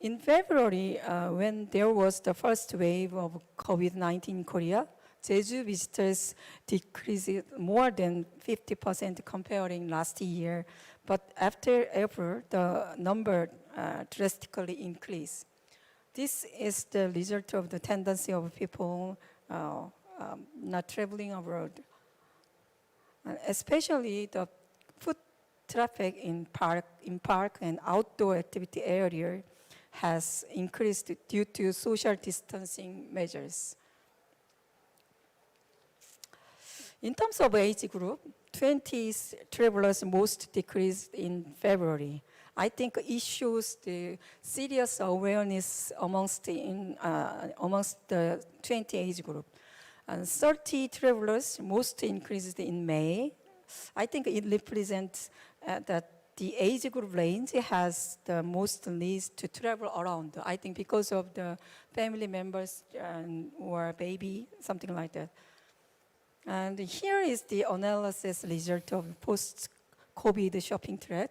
In February, when there was the first wave of COVID-19 in Korea, Jeju visitors decreased more than 50% comparing last year. But after April, the number drastically increased. This is the result of the tendency of people not traveling abroad. Especially the foot traffic in park and outdoor activity area has increased due to social distancing measures. In terms of age group, 20s travelers most decreased in February. I think it shows the serious awareness amongst the 20 age group. And 30 travelers most increased in May. I think it represents that the age group range has the most needs to travel around. I think because of the family members or baby, something like that. And here is the analysis result of post-COVID shopping trend.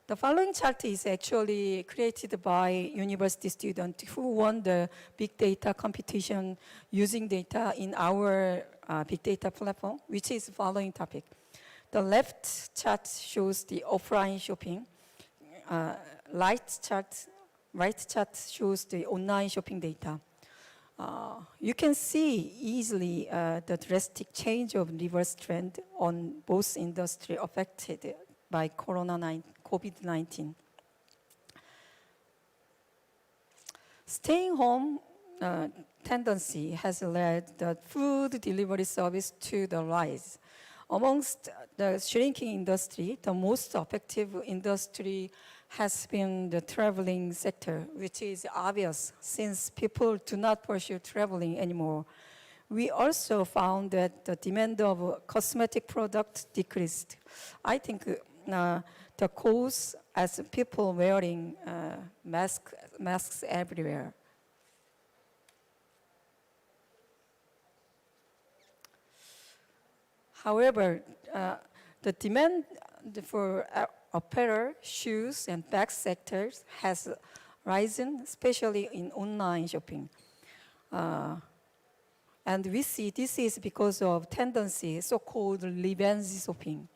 The following chart is actually created by university students who won the big data competition using data in our big data platform, which is the following topic. The left chart shows the offline shopping. Right chart shows the online shopping data. You can see easily the drastic change of reverse trend on both industry affected by COVID-19. Staying home tendency has led the food delivery service to the rise. Amongst the shrinking industry, the most effective industry has been the traveling sector, which is obvious since people do not pursue traveling anymore. We also found that the demand of cosmetic products decreased. I think the cause as people wearing masks everywhere. However, the demand for apparel, shoes, and bag sectors has risen, especially in online shopping. And we see this is because of tendency, so-called revenge shopping.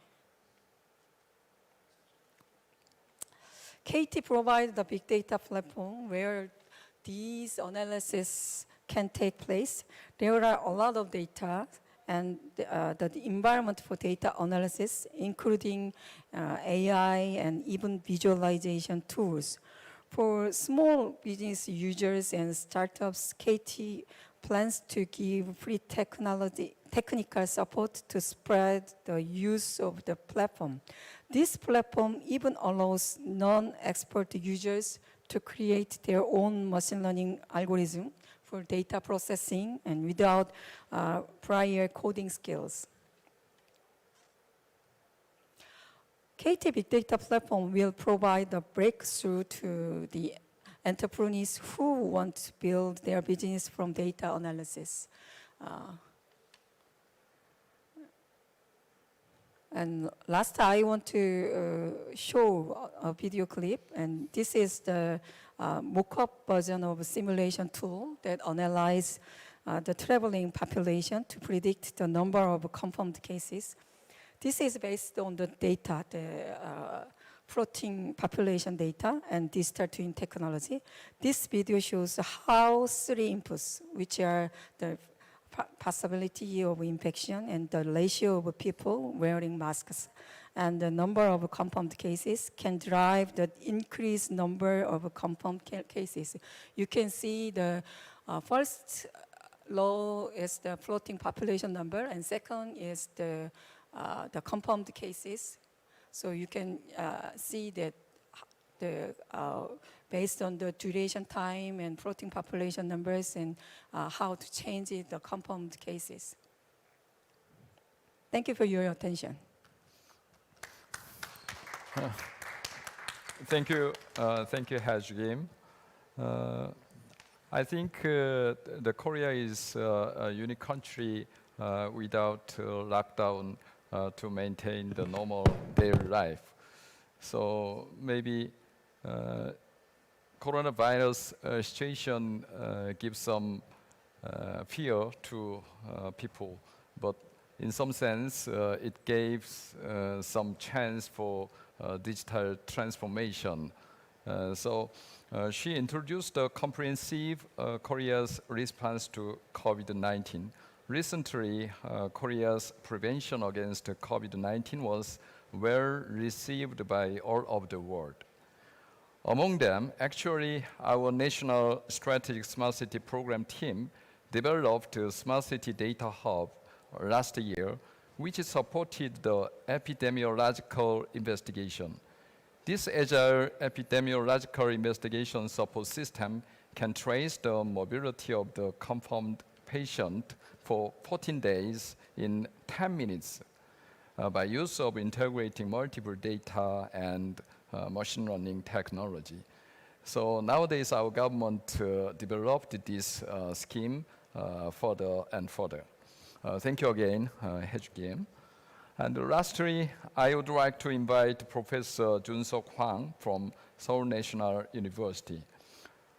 KT provides the big data platform where these analyses can take place. There are a lot of data and the environment for data analysis, including AI and even visualization tools. For small business users and startups, KT plans to give free technical support to spread the use of the platform. This platform even allows non-expert users to create their own machine learning algorithm for data processing and without prior coding skills. KT Big Data Platform will provide a breakthrough to the entrepreneurs who want to build their business from data analysis. And last, I want to show a video clip, and this is the mock-up version of a simulation tool that analyzes the traveling population to predict the number of confirmed cases. This is based on the data, the floating population data and digital twin technology. This video shows how 3 inputs, which are the possibility of infection and the ratio of people wearing masks and the number of confirmed cases, can drive the increased number of confirmed cases. You can see the first row is the floating population number, and second is the confirmed cases. So you can see that based on the duration time and floating population numbers and how to change the confirmed cases. Thank you for your attention. Thank you, Hajim. I think the Korea is a unique country without lockdown to maintain the normal daily life. So maybe coronavirus situation gives some fear to people, but in some sense it gives some chance for digital transformation. So she introduced a comprehensive Korea's response to COVID-19. Recently, Korea's prevention against COVID-19 was well received by all of the world. Among them, actually, our National Strategic Smart City Program team developed a Smart City Data Hub last year, which supported the epidemiological investigation. This agile epidemiological investigation support system can trace the mobility of the confirmed patient for 14 days in 10 minutes by use of integrating multiple data and machine learning technology. So nowadays, our government developed this scheme further and further. Thank you again, Hejugim. And lastly, I would like to invite Professor Jun-Seok Hwang from Seoul National University.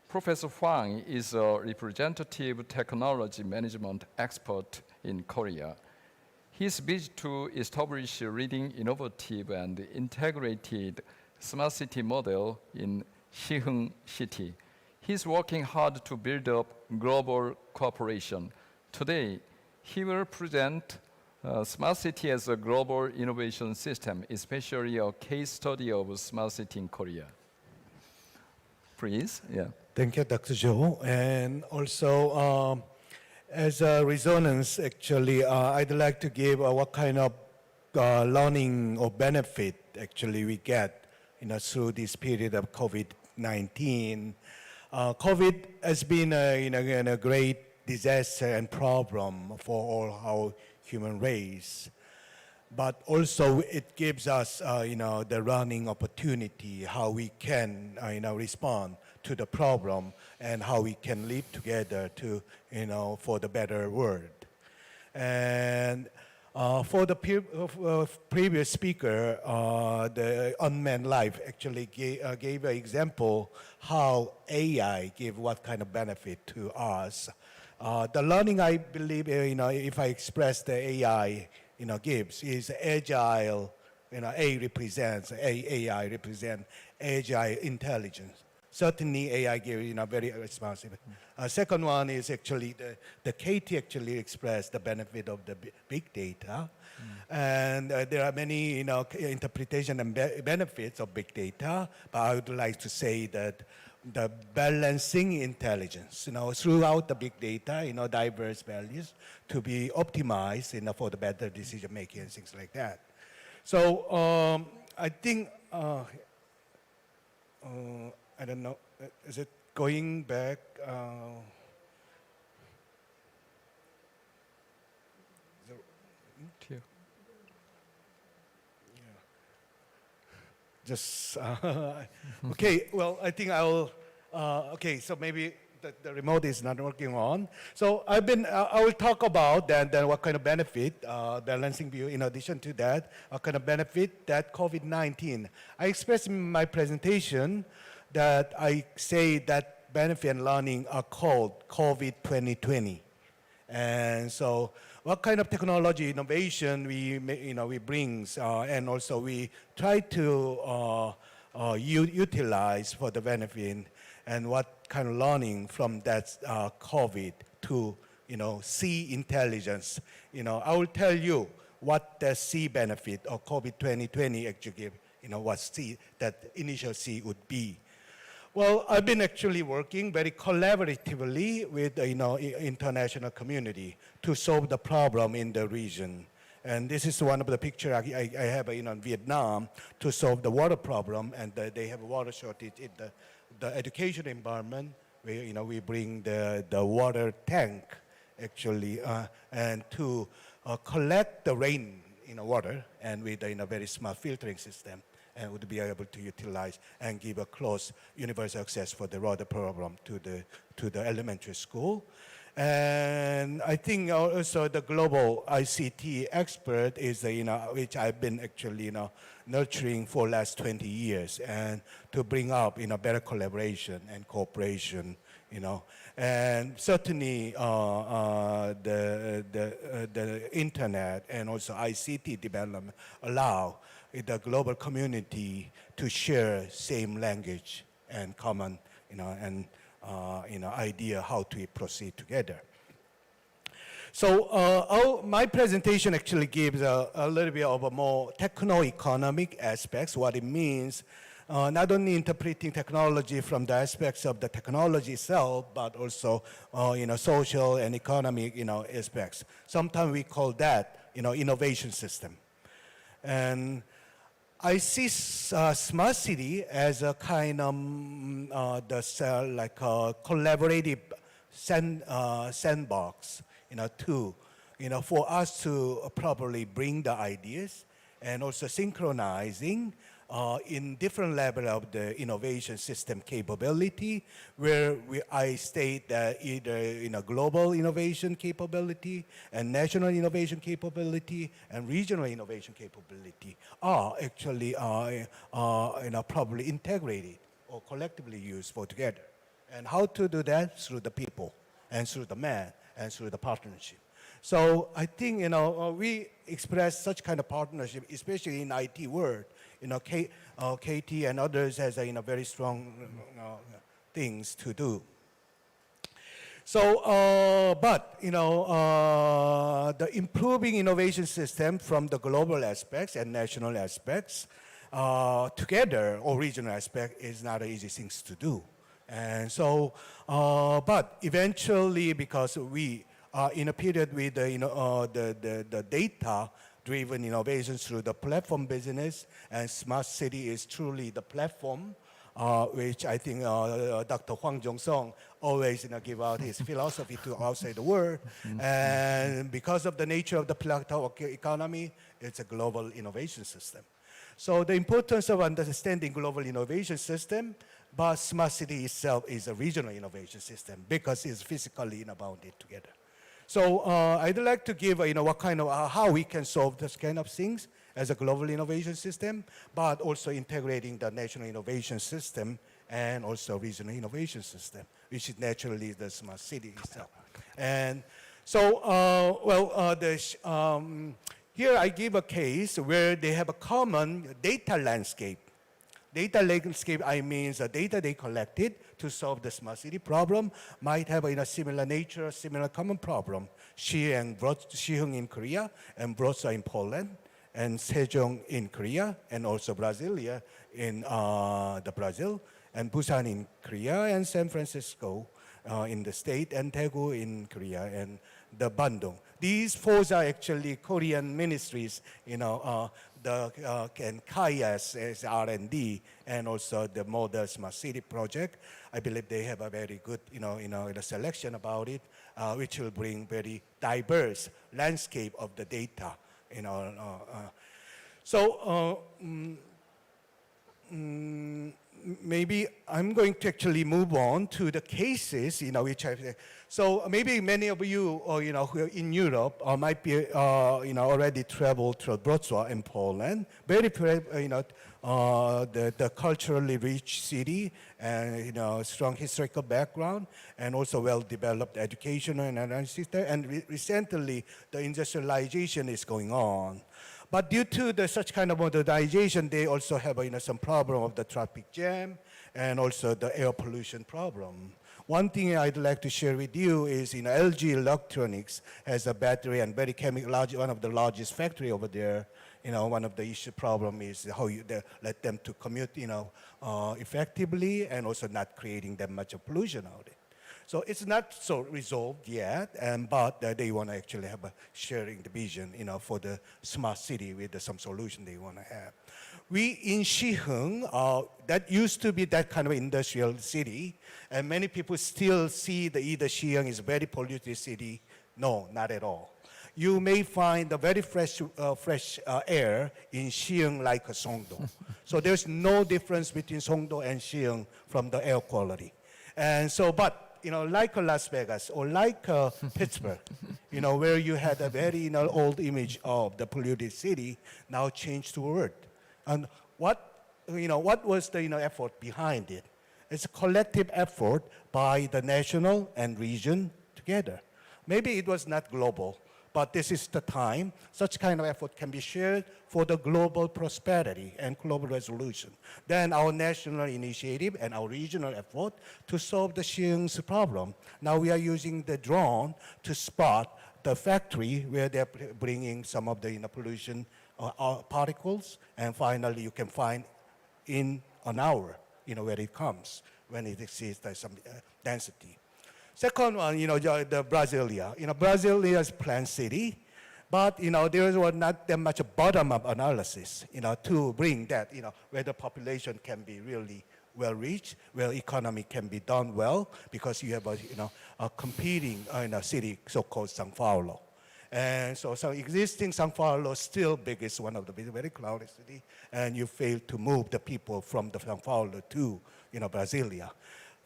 Professor Hwang is a representative technology management expert in Korea. He's busy to establish a leading innovative and integrated smart city model in Siheung City. He's working hard to build up global cooperation. Today, he will present Smart City as a global innovation system, especially a case study of Smart City in Korea. Please, yeah. Thank you, Dr. Jo. And also, as a resonance, actually, I'd like to give what kind of learning or benefit actually we get, through this period of COVID-19. COVID has been a great disaster and problem for all our human race, but also it gives us, the learning opportunity how we can, respond to the problem and how we can live together to, for the better world. And for the previous speaker, the unmanned life actually gave an example how AI give what kind of benefit to us. The learning, I believe, if I express the AI, gives is agile. AI represents agile intelligence. Certainly, AI gives very responsive. Second one is actually the KT actually expressed the benefit of the big data, and there are many interpretation and benefits of big data. But I would like to say that the balancing intelligence, throughout the big data, diverse values to be optimized, for the better decision making and things like that. So I think, I don't know, is it going back? Here. Just, okay, well, I think I'll, okay, so maybe the remote is not working on. So I will talk about then what kind of benefit, balancing view, in addition to that, what kind of benefit that COVID-19. I expressed in my presentation that I say that benefit and learning are called COVID 2020. And so what kind of technology innovation we brings, and also we try to utilize for the benefit, and what kind of learning from that COVID to C intelligence. I will tell you what the C benefit of COVID 2020 actually give, what C, that initial C would be. Well, I've been actually working very collaboratively with the international community to solve the problem in the region. And this is one of the pictures I have in Vietnam to solve the water problem, and they have a water shortage in the education environment. We bring the water tank actually, and to collect the rain water, and with a very smart filtering system, and would be able to utilize and give a close universal access for the water program to the elementary school. And I think also the global ICT expert is, which I've been actually, nurturing for last 20 years, and to bring up, better collaboration and cooperation, and certainly the internet and also ICT development allow the global community to share same language and common, idea how to proceed together. So my presentation actually gives a little bit of a more techno-economic aspects, what it means, not only interpreting technology from the aspects of the technology itself, but also, social and economic, aspects. Sometimes we call that, innovation system. And I see smart city as a kind of like a collaborative sandbox, for us to properly bring the ideas and also synchronizing in different level of the innovation system capability, where I state that either global innovation capability and national innovation capability and regional innovation capability are actually probably integrated or collectively used for together. And how to do that? Through the people and through the man and through the partnership. So I think we express such kind of partnership, especially in IT world. KT and others has very strong things to do. So, but the improving innovation system from the global aspects and national aspects together, or regional aspect, is not an easy thing to do. And so, but eventually, because we are in a period with the data-driven innovation through the platform business, and smart city is truly the platform, which I think Dr. Hwang Jong-song always give out his philosophy to outside the world. And because of the nature of the platform economy, it's a global innovation system. So the importance of understanding global innovation system, but smart city itself is a regional innovation system because it's physically bounded together. So I'd like to give what kind of how we can solve this kind of things as a global innovation system, but also integrating the national innovation system and also regional innovation system, which is naturally the smart city itself. And so, here I give a case where they have a common data landscape. Data landscape, I mean the data they collected to solve the smart city problem might have a similar nature, similar common problem. Siheung in Korea, and Wrocław in Poland, and Sejong in Korea, and also Brasilia in the Brazil, and Busan in Korea, and San Francisco in the state, and Daegu in Korea, and the Bandung. These four are actually Korean ministries, and KAIAS as R&D, and also the Model Smart City project. I believe they have a very good, selection about it, which will bring very diverse landscape of the data, maybe I'm going to actually move on to the cases, which I've. So maybe many of you, who are in Europe, might be, already traveled to Wrocław in Poland. Very, the culturally rich city, and strong historical background, and also well-developed educational and analysis there. And recently, the industrialization is going on. But due to such kind of modernization, they also have some problem of the traffic jam and also the air pollution problem. One thing I'd like to share with you is, LG Electronics has a battery and very one of the largest factory over there. One of the issue problem is how you let them to commute, effectively, and also not creating that much of pollution out there. So it's not so resolved yet, but they want to actually have a sharing the vision, for the smart city with some solution they want to have. We in Siheung, that used to be that kind of industrial city, and many people still see either Siheung is a very polluted city. No, not at all. You may find a very fresh air in Siheung like Songdo. So there's no difference between Songdo and Siheung from the air quality. And so, but like Las Vegas or like Pittsburgh, where you had a very old image of the polluted city, now changed to Earth. And what was the effort behind it? It's a collective effort by the national and region together. Maybe it was not global, but this is the time such kind of effort can be shared for the global prosperity and global resolution. Then our national initiative and our regional effort to solve the Siheung's problem. Now we are using the drone to spot the factory where they're bringing some of the pollution particles, and finally you can find in an hour, where it comes when it exceeds some density. Second one, the Brasilia. Brasilia is planned city, but there was not that much bottom-up analysis, to bring that, where the population can be really well reached, where economy can be done well, because you have a competing city, so-called São Paulo. And so existing São Paulo still biggest, one of the very crowded city, and you fail to move the people from the São Paulo to Brasilia.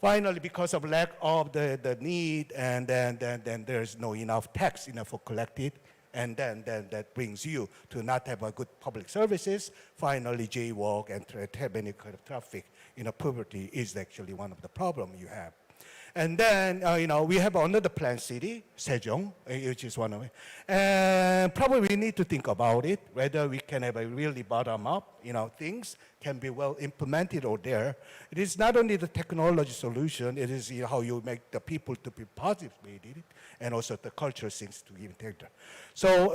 Finally, because of lack of the need, and then there's no enough tax for collected, and then that brings you to not have a good public services. Finally, jaywalk and have any kind of traffic, poverty is actually one of the problems you have. And then, we have another planned city, Sejong, which is one of it. And probably we need to think about it, whether we can have a really bottom-up, things can be well implemented over there. It is not only the technology solution, it is how you make the people to be positive with it, and also the cultural things to give it. So,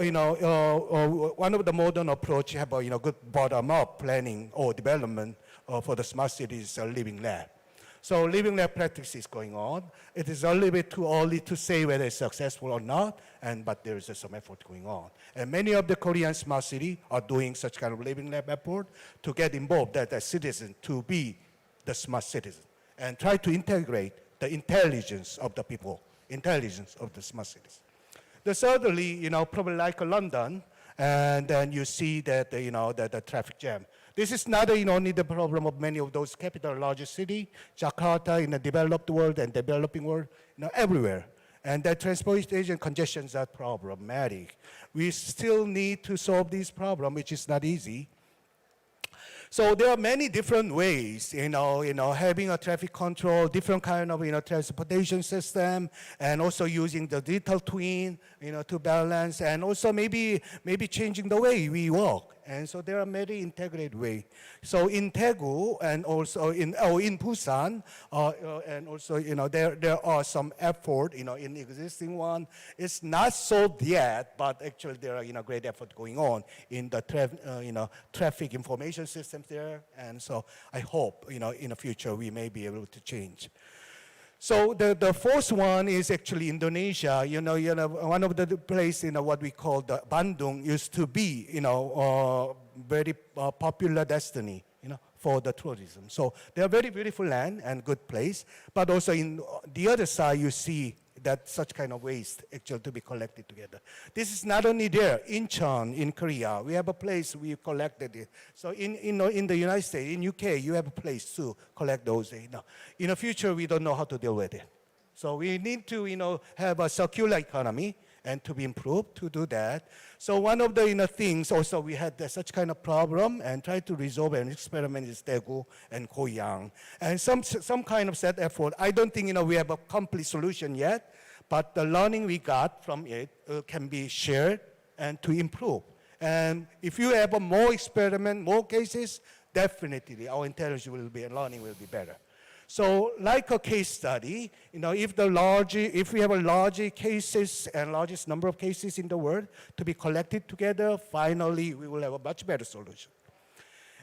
one of the modern approach have a good bottom-up planning or development for the smart cities living lab. So living lab practice is going on. It is a little bit too early to say whether it's successful or not, but there is some effort going on. And many of the Korean smart cities are doing such kind of living lab effort to get involved as a citizen to be the smart citizen and try to integrate the intelligence of the people, intelligence of the smart cities. Thirdly, probably like London, and then you see that, the traffic jam. This is not only the problem of many of those capital largest cities, Jakarta in the developed world and developing world, everywhere. And the transportation congestions are problematic. We still need to solve this problem, which is not easy. So there are many different ways, having a traffic control, different kind of, transportation system, and also using the digital twin, to balance, and also maybe changing the way we walk. And so there are many integrated way. So in Daegu and also in Busan, and also, there are some effort, in existing one. It's not solved yet, but actually there are, great effort going on in the traffic information systems there. And so I hope, in the future we may be able to change. So the fourth one is actually Indonesia. One of the place, what we call the Bandung used to be, very popular destiny, for the tourism. So they are very beautiful land and good place. But also in the other side, you see that such kind of waste actually to be collected together. This is not only there, Incheon in Korea, we have a place we collected it. So in the United States, in UK, you have a place to collect those. In the future, we don't know how to deal with it. So we need to have a circular economy and to be improved to do that. So one of the things also we had such kind of problem and try to resolve and experiment is Daegu and Goyang. And some kind of set effort. I don't think we have a complete solution yet, but the learning we got from it can be shared and to improve. And if you have a more experiment, more cases, definitely our intelligence will be and learning will be better. So like a case study, if we have a large cases and largest number of cases in the world to be collected together, finally we will have a much better solution.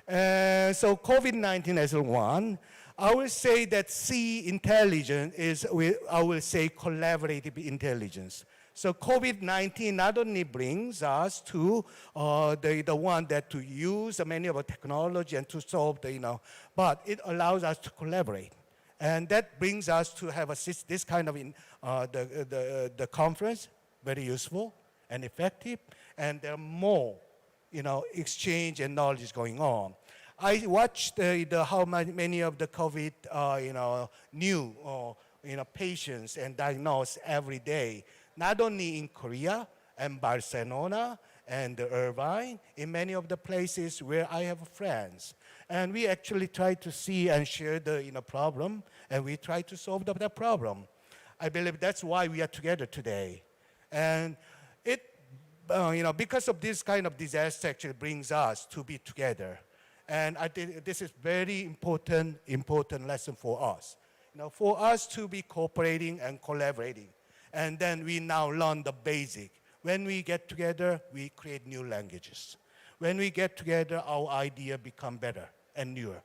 So COVID-19 as one, I will say that C intelligence is, I will say, collaborative intelligence. So COVID-19 not only brings us to the one that to use many of the technology and to solve but it allows us to collaborate. And that brings us to have this kind of the conference, very useful and effective, and there are more, exchange and knowledge is going on. I watched how many of the COVID, new, patients and diagnosed every day, not only in Korea and Barcelona and Irvine, in many of the places where I have friends. And we actually try to see and share the problem, and we try to solve the problem. I believe that's why we are together today. And it, because of this kind of disaster actually brings us to be together. And I think this is very important lesson for us. For us to be cooperating and collaborating. And then we now learn the basic. When we get together, we create new languages. When we get together, our idea become better and newer.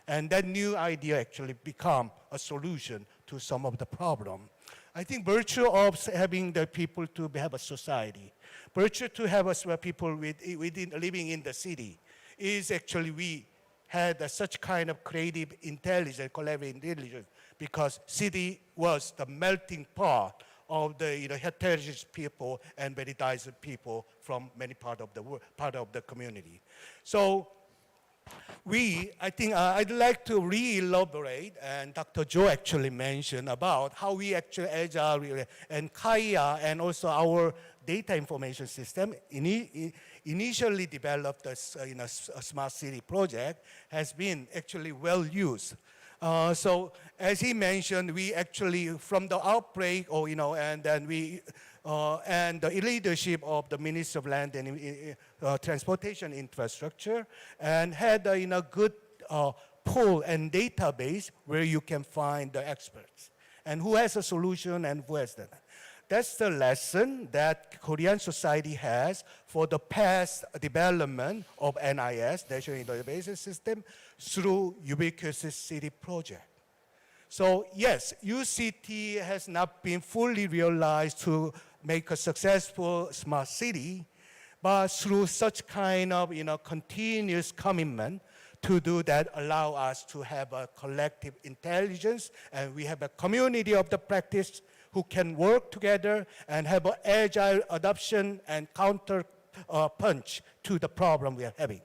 And that new idea actually become a solution to some of the problem. I think virtue of having the people to have a society, virtue to have us people living in the city, is actually we had such kind of creative intelligence, collaborative intelligence, because city was the melting pot of the heterogeneous people and very diverse people from many part of the world, part of the community. So I think I'd like to re-elaborate, and Dr. Joe actually mentioned about how we actually Agile and Kaya and also our data information system initially developed as a smart city project has been actually well used. So as he mentioned, we actually from the outbreak, and then we and the leadership of the Ministry of Land and Transportation Infrastructure, and had a good pool and database where you can find the experts and who has a solution and who has that. That's the lesson that Korean society has for the past development of NIS, National Database System, through Ubiquitous City Project. So yes, UCT has not been fully realized to make a successful smart city, but through such kind of continuous commitment to do that allow us to have a collective intelligence, and we have a community of the practice who can work together and have an agile adoption and counter punch to the problem we are having.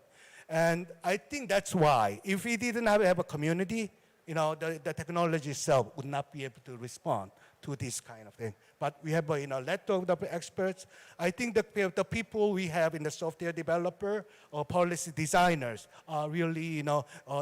And I think that's why, if we didn't have a community, the technology itself would not be able to respond to this kind of thing. But we have a lot of the experts. I think the people we have in the software developer or policy designers are really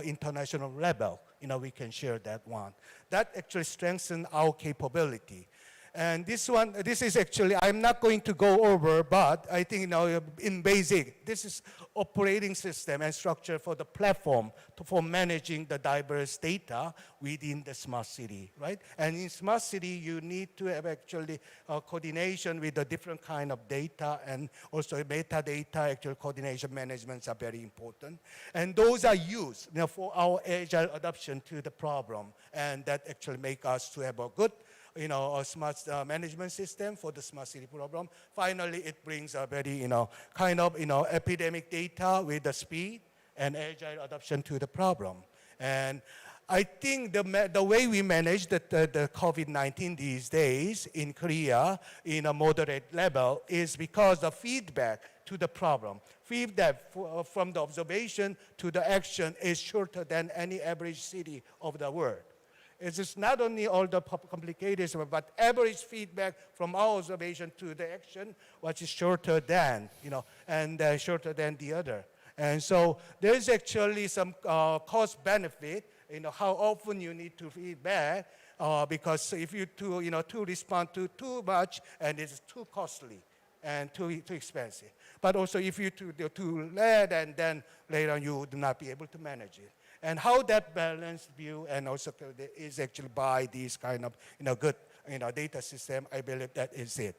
international level. We can share that one. That actually strengthens our capability. And this is actually, I'm not going to go over, but I think, in basic, this is operating system and structure for the platform for managing the diverse data within the smart city, right? And in smart city, you need to have actually coordination with the different kind of data, and also metadata, actual coordination managements are very important. And those are used for our agile adoption to the problem, and that actually make us to have a good a smart management system for the smart city problem. Finally, it brings a very, epidemic data with the speed and agile adoption to the problem. And I think the way we manage the COVID-19 these days in Korea in a moderate level is because the feedback to the problem. Feedback from the observation to the action is shorter than any average city of the world. It's just not only all the complicated, but average feedback from our observation to the action, which is shorter than, and shorter than the other. And so there's actually some cost benefit, how often you need to feedback, because if you to respond to too much, and it's too costly and too expensive. But also if you too late, and then later on you would not be able to manage it. And how that balanced view and also is actually by these kind of good data system, I believe that is it.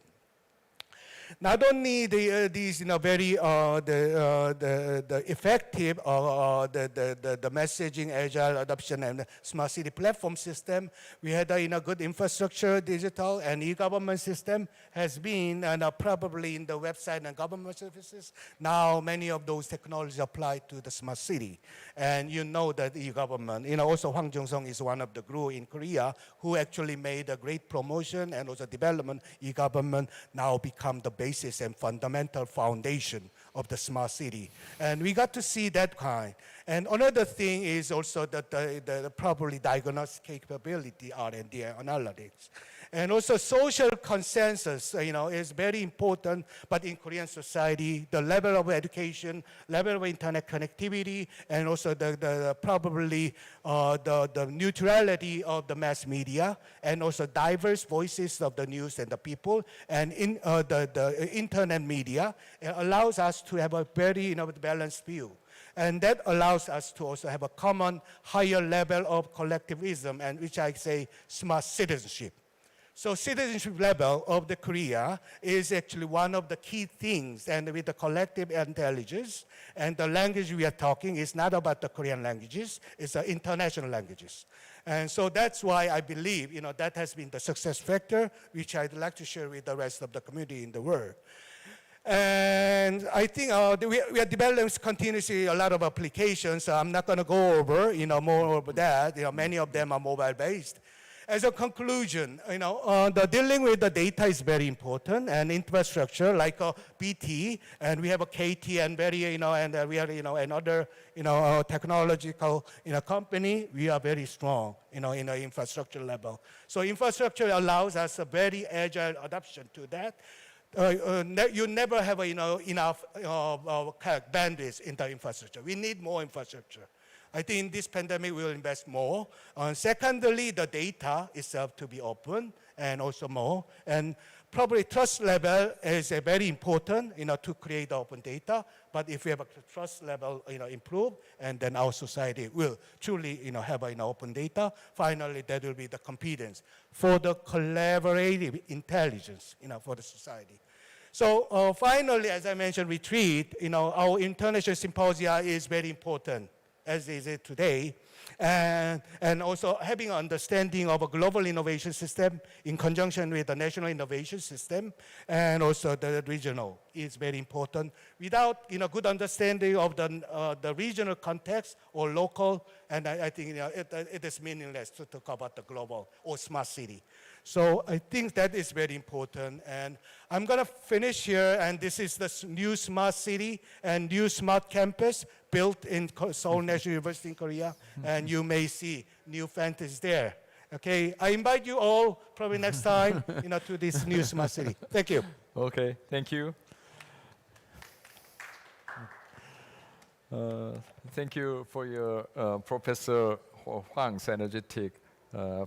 Not only these very the effective the messaging agile adoption and smart city platform system, we had a good infrastructure, digital and e-government system has been probably in the website and government services. Now many of those technologies apply to the smart city, and that e-government. Also Hwang Jung-sung is one of the guru in Korea who actually made a great promotion and also development. E-government now become the basis and fundamental foundation of the smart city. And we got to see that kind. And another thing is also that the properly diagnostic capability, R&D analytics. And also social consensus, is very important, but in Korean society, the level of education, level of internet connectivity, and also the probably the neutrality of the mass media, and also diverse voices of the news and the people, and in the internet media allows us to have a very balanced view. And that allows us to also have a common higher level of collectivism, and which I say smart citizenship. So citizenship level of the Korea is actually one of the key things, and with the collective intelligence and the language we are talking is not about the Korean languages, it's the international languages. And so that's why I believe, that has been the success factor, which I'd like to share with the rest of the community in the world. And I think we are developing continuously a lot of applications. So I'm not going to go over, more over that. Many of them are mobile-based. As a conclusion, the dealing with the data is very important, and infrastructure like BT, and we have a KT, and and we are another technological company. We are very strong in the infrastructure level. So infrastructure allows us a very agile adoption to that. You never have enough bandwidth in the infrastructure. We need more infrastructure. I think in this pandemic we will invest more. Secondly, the data itself to be open and also more. And probably trust level is very important, to create open data. But if we have a trust level, improve, and then our society will truly, have open data. Finally, that will be the competence for the collaborative intelligence, for the society. So finally, as I mentioned, retreat, our international symposia is very important, as is it today, and also having an understanding of a global innovation system in conjunction with the national innovation system, and also the regional is very important. Without good understanding of the regional context or local, and I think it is meaningless to talk about the global or smart city. So I think that is very important. And I'm going to finish here. And this is the new smart city and new smart campus built in Seoul National University in Korea. And you may see new fantasies there. Okay, I invite you all probably next time to this new smart city. Thank you. Okay, thank you. Thank you for your Professor Hwang's energetic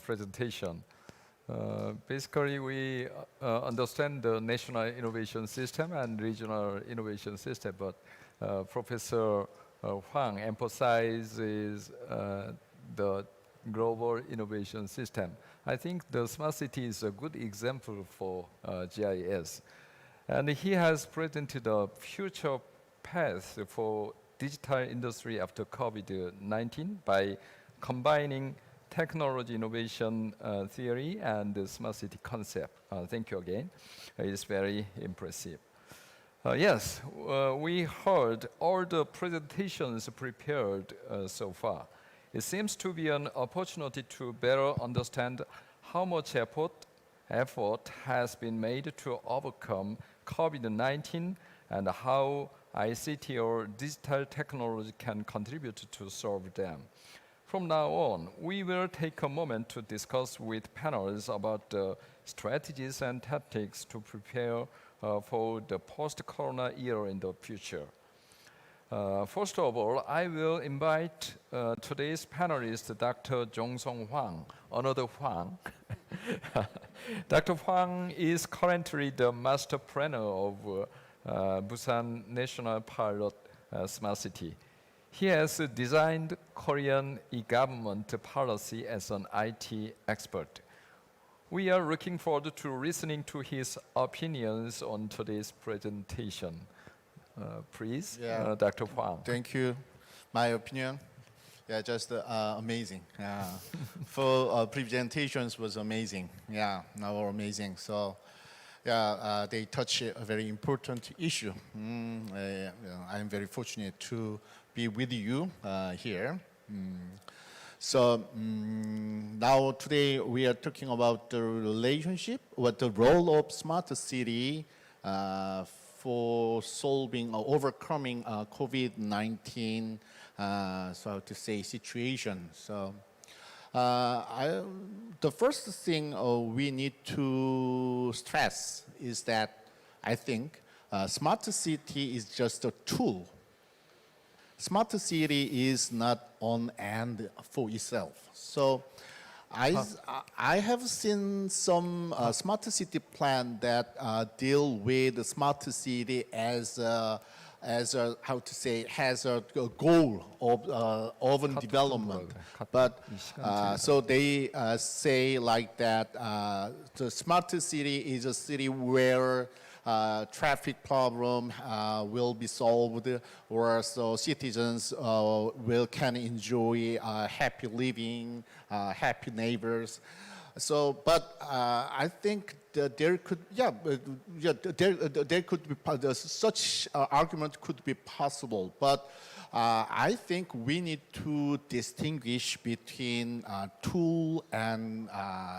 presentation. Basically, we understand the national innovation system and regional innovation system, but Professor Huang emphasizes the global innovation system. I think the smart city is a good example for GIS. And he has presented a future path for digital industry after COVID-19 by combining technology innovation theory and the smart city concept. Thank you again. It's very impressive. Yes, we heard all the presentations prepared so far. It seems to be an opportunity to better understand how much effort has been made to overcome COVID-19 and how ICT or digital technology can contribute to solve them. From now on, we will take a moment to discuss with panelists about the strategies and tactics to prepare for the post-corona era in the future. First of all, I will invite today's panelist, Dr. Jong-sung Hwang, another Hwang. Dr. Hwang is currently the master planner of Busan National Pilot Smart City. He has designed Korean e-government policy as an IT expert. We are looking forward to listening to his opinions on today's presentation. Please, Dr. Hwang. Thank you. My opinion, just amazing. For presentations was amazing. Now amazing. So, they touch a very important issue. I'm very fortunate to be with you here. So now today we are talking about the relationship, what the role of smart city for solving or overcoming COVID-19, so to say, situation. So the first thing we need to stress is that I think smart city is just a tool. Smart city is not on end for itself. So I have seen some smart city plan that deal with the smart city as a, how to say, has a goal of urban development. But so they say like that the smart city is a city where traffic problem will be solved, or so citizens can enjoy happy living, happy neighbors. So, but I think that there could, there could be such argument could be possible, but I think we need to distinguish between tool and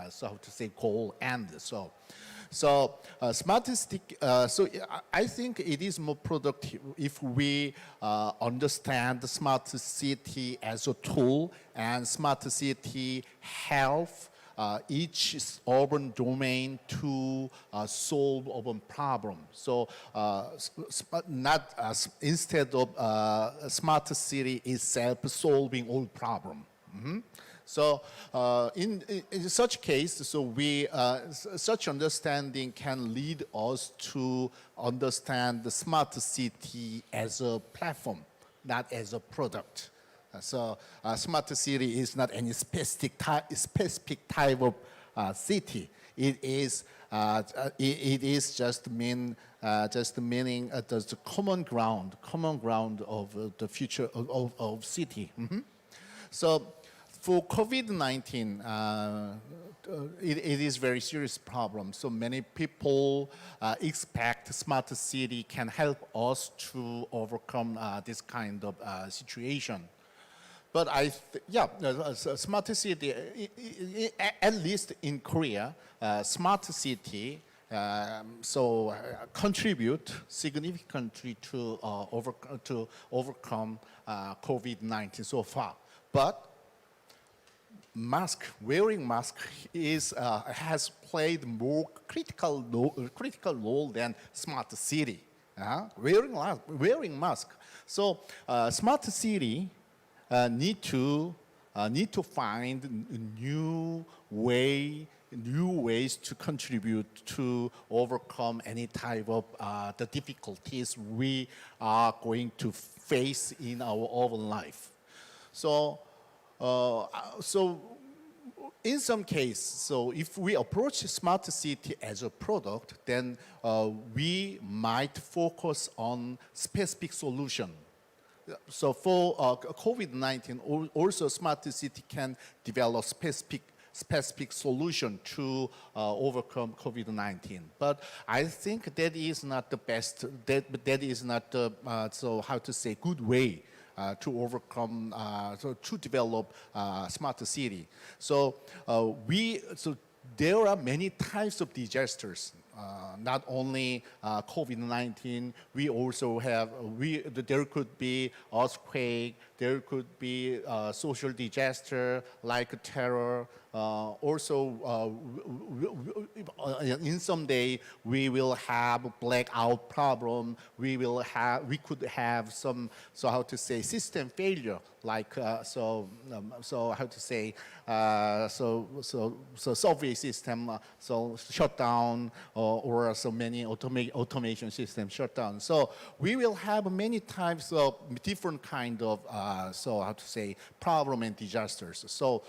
so how to say goal and so. So smart city, so I think it is more productive if we understand the smart city as a tool and smart city help each urban domain to solve urban problem. So not instead of smart city itself solving all problem. So in such case, so we such understanding can lead us to understand the smart city as a platform, not as a product. So smart city is not any specific type of city. It is just meaning the common ground of the future of city. So for COVID-19, it is very serious problem. So many people expect smart city can help us to overcome this kind of situation. But smart city, at least in Korea, smart city contribute significantly to overcome COVID-19 so far. But wearing mask has played more critical role than smart city. Wearing mask. So smart city need to find new way always to contribute to overcome any type of the difficulties we are going to face in our own life. So, in some cases, so if we approach smart city as a product, then we might focus on specific solution. So for COVID-19, also smart city can develop specific solution to overcome COVID-19. But I think that is not the best. That is not the good way to overcome, to develop smart city. So there are many types of disasters. Not only COVID-19, we also have, there could be earthquake, there could be social disaster like terror. Also, in some day, we will have blackout problem. We could have some, system failure, like, subway system, shut down, or so many automation systems shut down. So we will have many types of different kind of, problem and disasters. So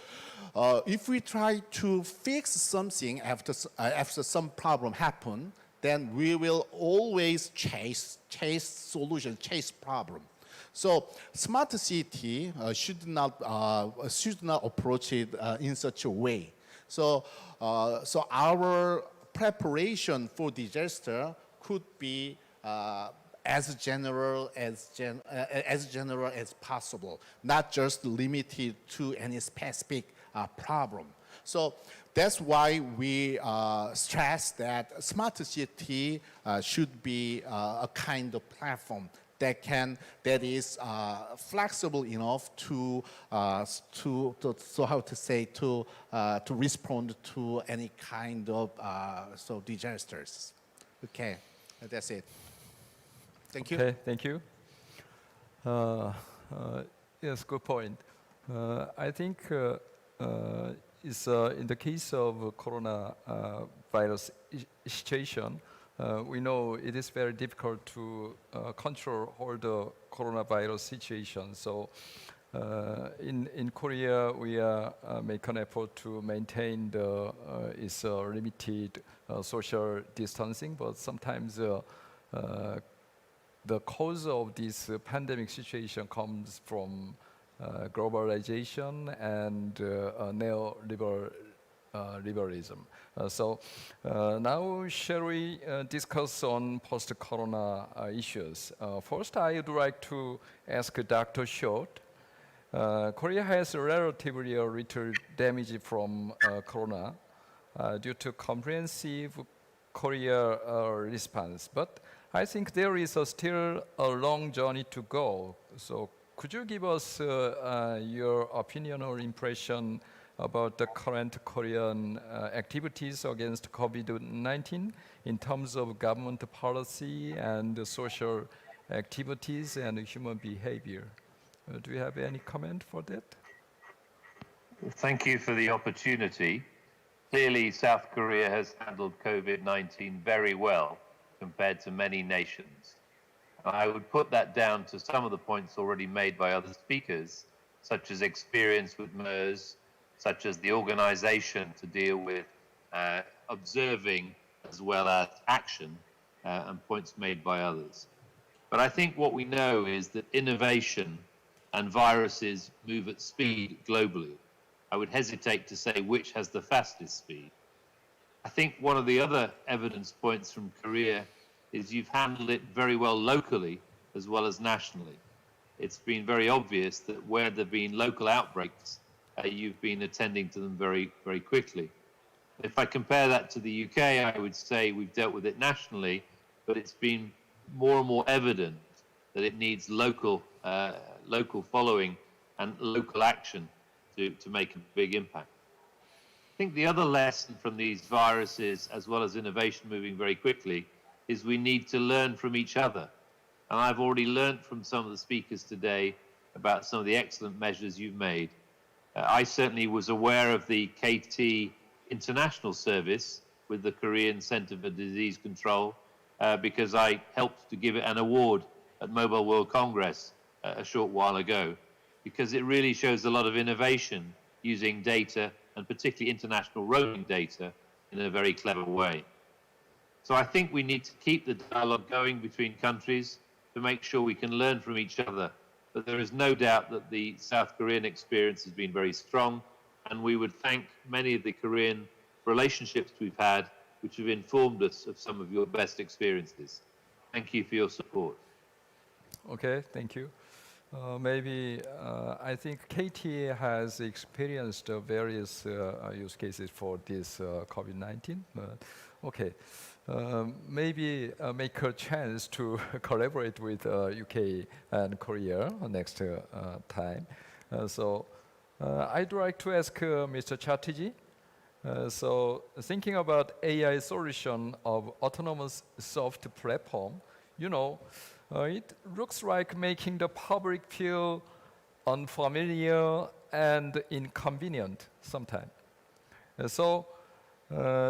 if we try to fix something after some problem happen, then we will always chase solution, chase problem. So smart city should not approach it in such a way. So our preparation for disaster could be as general as possible, not just limited to any specific problem. So that's why we stress that smart city should be a kind of platform that is flexible enough to respond to any kind of disasters. Okay, that's it. Thank you. Okay, thank you. Yes, good point. I think it's in the case of coronavirus situation, we know it is very difficult to control all the coronavirus situation. So in Korea, we make an effort to maintain its limited social distancing, but sometimes the cause of this pandemic situation comes from globalization and neoliberalism. So now shall we discuss on post-corona issues? First, I would like to ask Dr. Short. Korea has relatively little damage from corona due to comprehensive Korea response, but I think there is still a long journey to go. So could you give us your opinion or impression about the current Korean activities against COVID-19 in terms of government policy and social activities and human behavior? Do you have any comment for that? Thank you for the opportunity. Clearly, South Korea has handled COVID-19 very well compared to many nations. I would put that down to some of the points already made by other speakers, such as experience with MERS, such as the organization to deal with observing as well as action, and points made by others. But I think what we know is that innovation and viruses move at speed globally. I would hesitate to say which has the fastest speed. I think one of the other evidence points from Korea is you've handled it very well locally as well as nationally. It's been very obvious that where there have been local outbreaks, you've been attending to them very, very quickly. If I compare that to the UK, I would say we've dealt with it nationally, but it's been more and more evident that it needs local following and local action to make a big impact. I think the other lesson from these viruses, as well as innovation moving very quickly, is we need to learn from each other. And I've already learned from some of the speakers today about some of the excellent measures you've made. I certainly was aware of the KT International Service with the Korean Center for Disease Control because I helped to give it an award at Mobile World Congress a short while ago, because it really shows a lot of innovation using data, and particularly international roaming data, in a very clever way. So I think we need to keep the dialogue going between countries to make sure we can learn from each other. But there is no doubt that the South Korean experience has been very strong, and we would thank many of the Korean relationships we've had, which have informed us of some of your best experiences. Thank you for your support. Okay, thank you. Maybe I think Katie has experienced various use cases for this COVID-19. Okay, maybe make a chance to collaborate with UK and Korea next time. I'd like to ask Mr. Chatterjee. So thinking about AI solution of autonomous soft platform, it looks like making the public feel unfamiliar and inconvenient sometimes.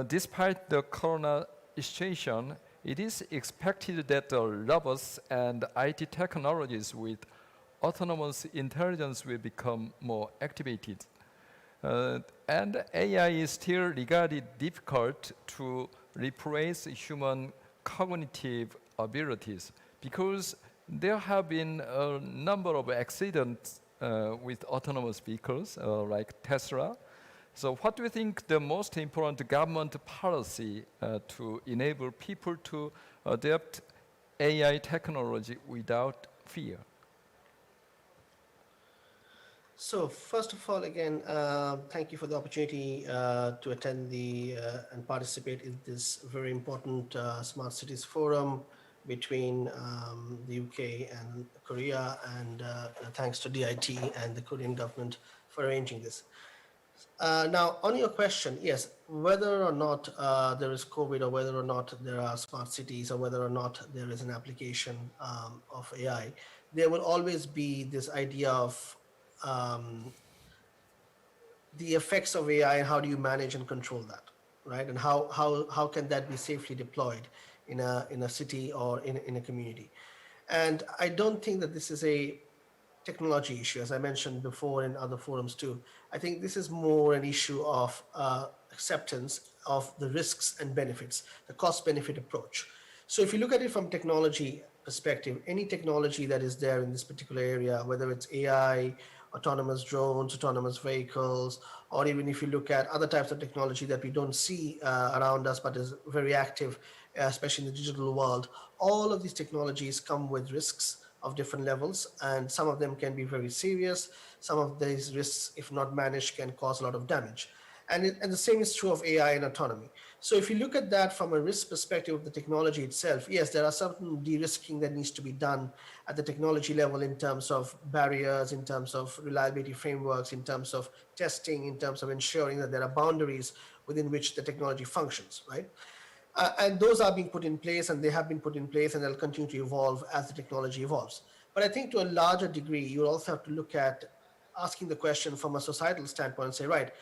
Despite the corona situation, it is expected that the robots and IT technologies with autonomous intelligence will become more activated. And AI is still regarded difficult to replace human cognitive abilities, because there have been a number of accidents with autonomous vehicles like Tesla. So what do you think the most important government policy to enable people to adopt AI technology without fear? So first of all, again, thank you for the opportunity to attend and participate in this very important Smart Cities Forum between the UK and Korea, and thanks to DIT and the Korean government for arranging this. Now, on your question, yes, whether or not there is COVID, or whether or not there are smart cities, or whether or not there is an application of AI, there will always be this idea of the effects of AI and how do you manage and control that, right? And how can that be safely deployed in a city or in a community? And I don't think that this is a technology issue, as I mentioned before in other forums too. I think this is more an issue of acceptance of the risks and benefits, the cost-benefit approach. So if you look at it from technology perspective, any technology that is there in this particular area, whether it's AI, autonomous drones, autonomous vehicles, or even if you look at other types of technology that we don't see around us but is very active, especially in the digital world, all of these technologies come with risks of different levels, and some of them can be very serious. Some of these risks, if not managed, can cause a lot of damage. And the same is true of AI and autonomy. So if you look at that from a risk perspective of the technology itself, yes, there are certain de-risking that needs to be done at the technology level in terms of barriers, in terms of reliability frameworks, in terms of testing, in terms of ensuring that there are boundaries within which the technology functions, right? And those are being put in place, and they have been put in place, and they'll continue to evolve as the technology evolves. But I think to a larger degree, you also have to look at asking the question from a societal standpoint and say, right,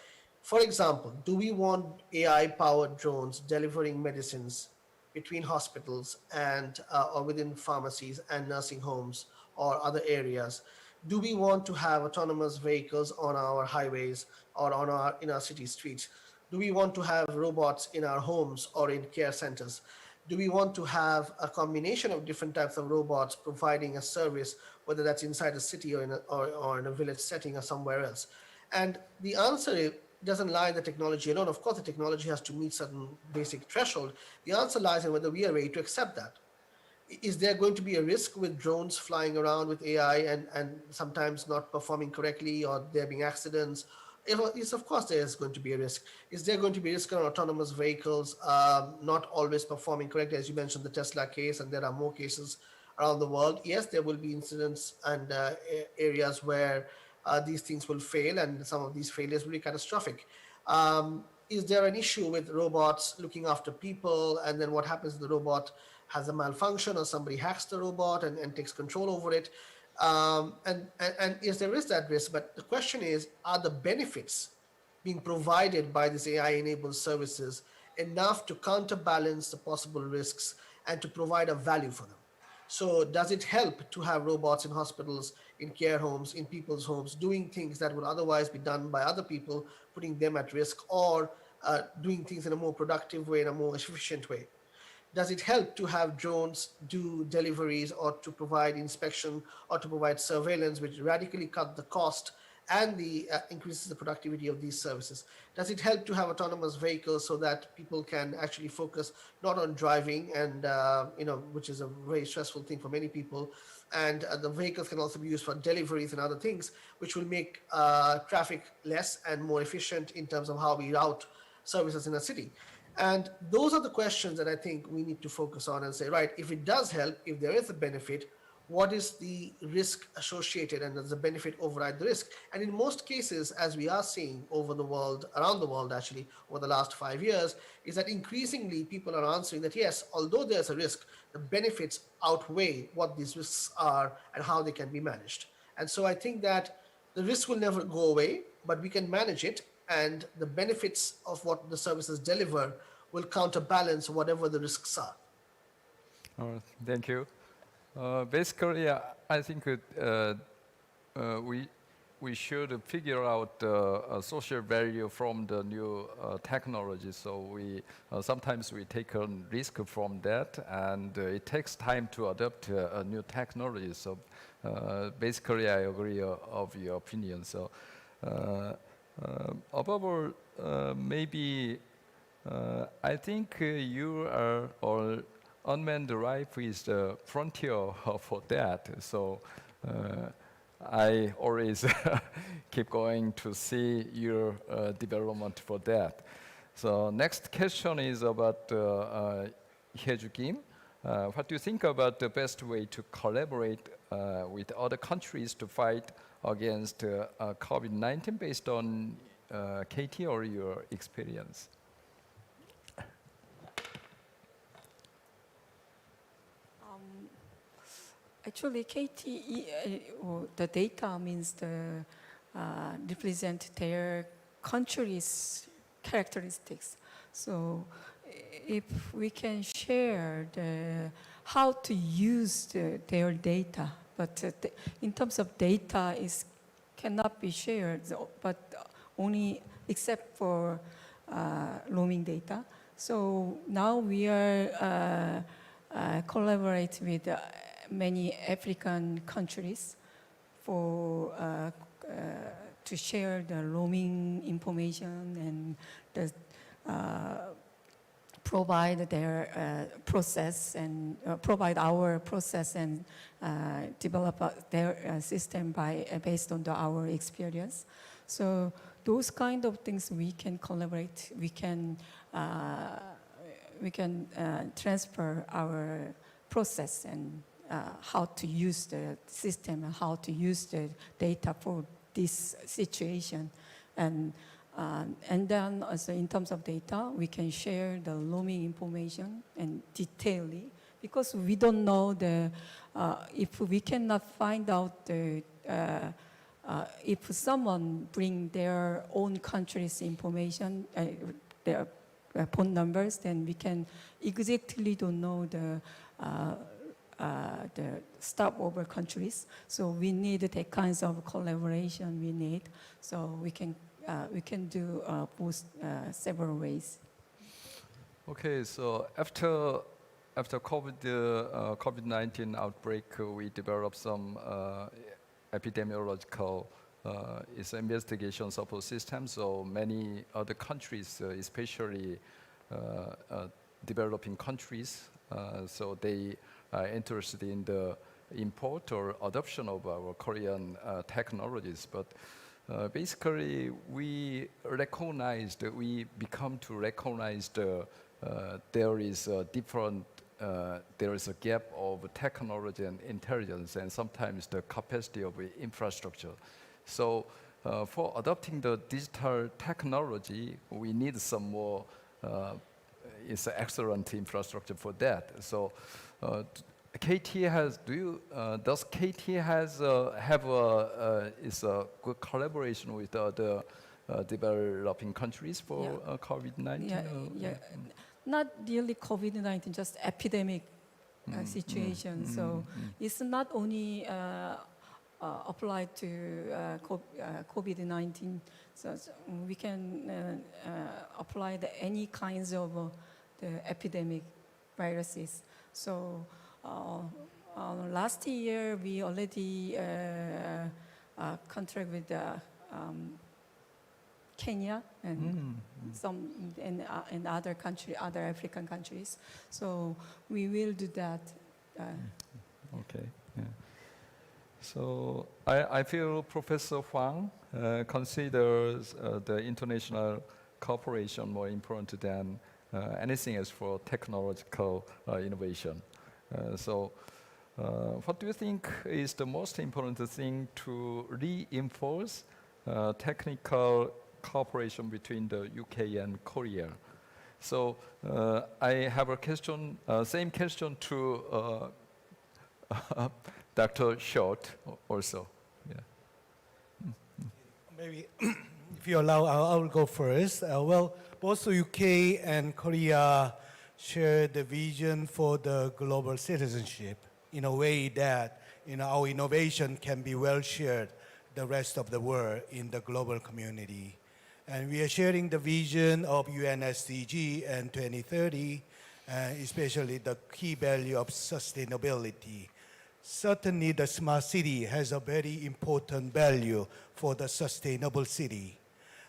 for example, do we want AI-powered drones delivering medicines between hospitals and or within pharmacies and nursing homes or other areas? Do we want to have autonomous vehicles on our highways or in our city streets? Do we want to have robots in our homes or in care centers? Do we want to have a combination of different types of robots providing a service, whether that's inside a city or in a village setting or somewhere else? And the answer doesn't lie in the technology alone. Of course, the technology has to meet certain basic threshold. The answer lies in whether we are ready to accept that. Is there going to be a risk with drones flying around with AI and sometimes not performing correctly, or there being accidents? Yes, of course there is going to be a risk. Is there going to be a risk on autonomous vehicles not always performing correctly? As you mentioned, the Tesla case, and there are more cases around the world. Yes, there will be incidents and areas where these things will fail, and some of these failures will be catastrophic. Is there an issue with robots looking after people, and then what happens if the robot has a malfunction or somebody hacks the robot and takes control over it? And yes, there is that risk, but the question is, are the benefits being provided by these AI-enabled services enough to counterbalance the possible risks and to provide a value for them. So does it help to have robots in hospitals, in care homes, in people's homes, doing things that would otherwise be done by other people, putting them at risk, or doing things in a more productive way, in a more efficient way? Does it help to have drones do deliveries or to provide inspection or to provide surveillance, which radically cut the cost and the increases the productivity of these services? Does it help to have autonomous vehicles so that people can actually focus not on driving and which is a very stressful thing for many people, and the vehicles can also be used for deliveries and other things, which will make traffic less and more efficient in terms of how we route services in a city? And those are the questions that I think we need to focus on and say, right, if it does help, if there is a benefit, what is the risk associated, and does the benefit override the risk? And in most cases, as we are seeing over the world, around the world actually, over the last 5 years, is that increasingly people are answering that yes, although there's a risk, the benefits outweigh what these risks are and how they can be managed. And so I think that the risk will never go away, but we can manage it, and the benefits of what the services deliver will counterbalance whatever the risks are. Thank you. Basically, I think we should figure out a social value from the new technology. So we sometimes we take a risk from that, and it takes time to adopt a new technology. So basically, I agree of your opinion. So above all, maybe I think you are all unmanned life is the frontier for that. So I always keep going to see your development for that. So next question is about Hyeju Kim. What do you think about the best way to collaborate with other countries to fight against COVID-19 based on KT or your experience? Actually, the data means the represent their country's characteristics. So if we can share how to use their data, but in terms of data, it cannot be shared, but only except for roaming data. So now we are collaborate with many African countries for to share the roaming information and provide their process and provide our process and develop their system based on our experience. So those kind of things we can collaborate. We can transfer our process and how to use the system and how to use the data for this situation. And then also in terms of data, we can share the roaming information and detailedly, because we don't know if we cannot find out if someone bring their own country's information, their phone numbers, then we can exactly don't know the stopover countries. So we need the kinds of collaboration we need. So we can do both several ways. Okay, so after COVID-19 outbreak, we developed some epidemiological investigation support systems. So many other countries, especially developing countries, so they are interested in the import or adoption of our Korean technologies. But basically, we become to recognize there is a gap of technology and intelligence, and sometimes the capacity of infrastructure. So for adopting the digital technology, we need some more it's excellent infrastructure for that. So does KT have a good collaboration with other developing countries for Yeah. COVID-19? Yeah. Not really COVID-19, just epidemic situation. So it's not only applied to COVID-19. So we can apply any kinds of the epidemic viruses. So last year we already contract with Kenya and some in other country, other African countries. So we will do that. Okay. Yeah. So I feel Professor Huang considers the international cooperation more important than anything else for technological innovation. So what do you think is the most important thing to reinforce technical cooperation between the UK and Korea? So I have a question, same question to Dr. Short also. Yeah. Maybe if you allow, I'll go first. Well, both the UK and Korea share the vision for the global citizenship in a way that our innovation can be well shared the rest of the world in the global community. And we are sharing the vision of UN SDG and 2030, especially the key value of sustainability. Certainly, the smart city has a very important value for the sustainable city.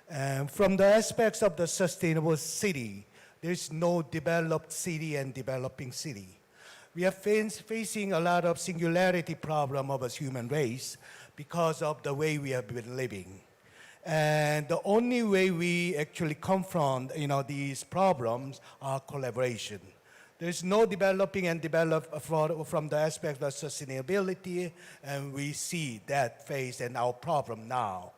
And from the aspects of the sustainable city, there's no developed city and developing city. We are facing a lot of singularity problem of a human race because of the way we have been living. And the only way we actually confront these problems are collaboration. There's no developing and develop from the aspect of sustainability, and we see that phase and our problem now.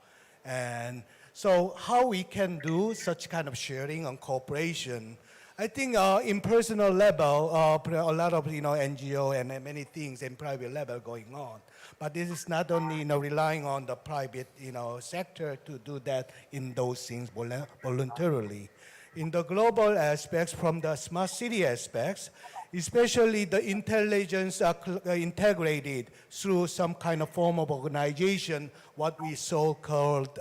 And so how we can do such kind of sharing and cooperation, I think in personal level, a lot of NGO and many things in private level going on. But this is not only relying on the private sector to do that in those things voluntarily. In the global aspects, from the smart city aspects, especially the intelligence are integrated through some kind of form of organization, what we so-called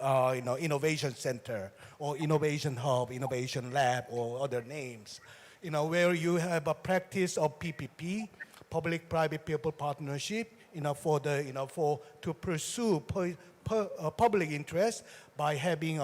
innovation center or innovation hub, innovation lab, or other names, where you have a practice of PPP, public-private people partnership, to pursue public interest by having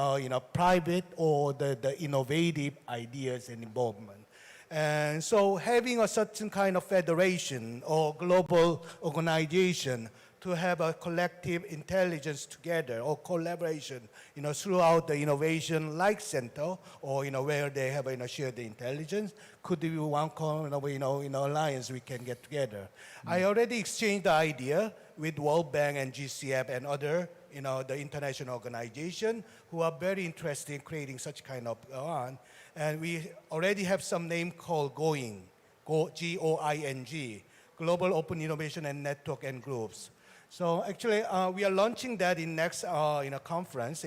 private or the innovative ideas and involvement. And so having a certain kind of federation or global organization to have a collective intelligence together or collaboration, throughout the innovation like center or where they have shared the intelligence, could be one kind of alliance we can get together. I already exchanged the idea with World Bank and GCF and other the international organization who are very interested in creating such kind of one. And we already have some name called GOING, G-O-I-N-G, Global Open Innovation and Network and Groups. So actually, we are launching that in next conference,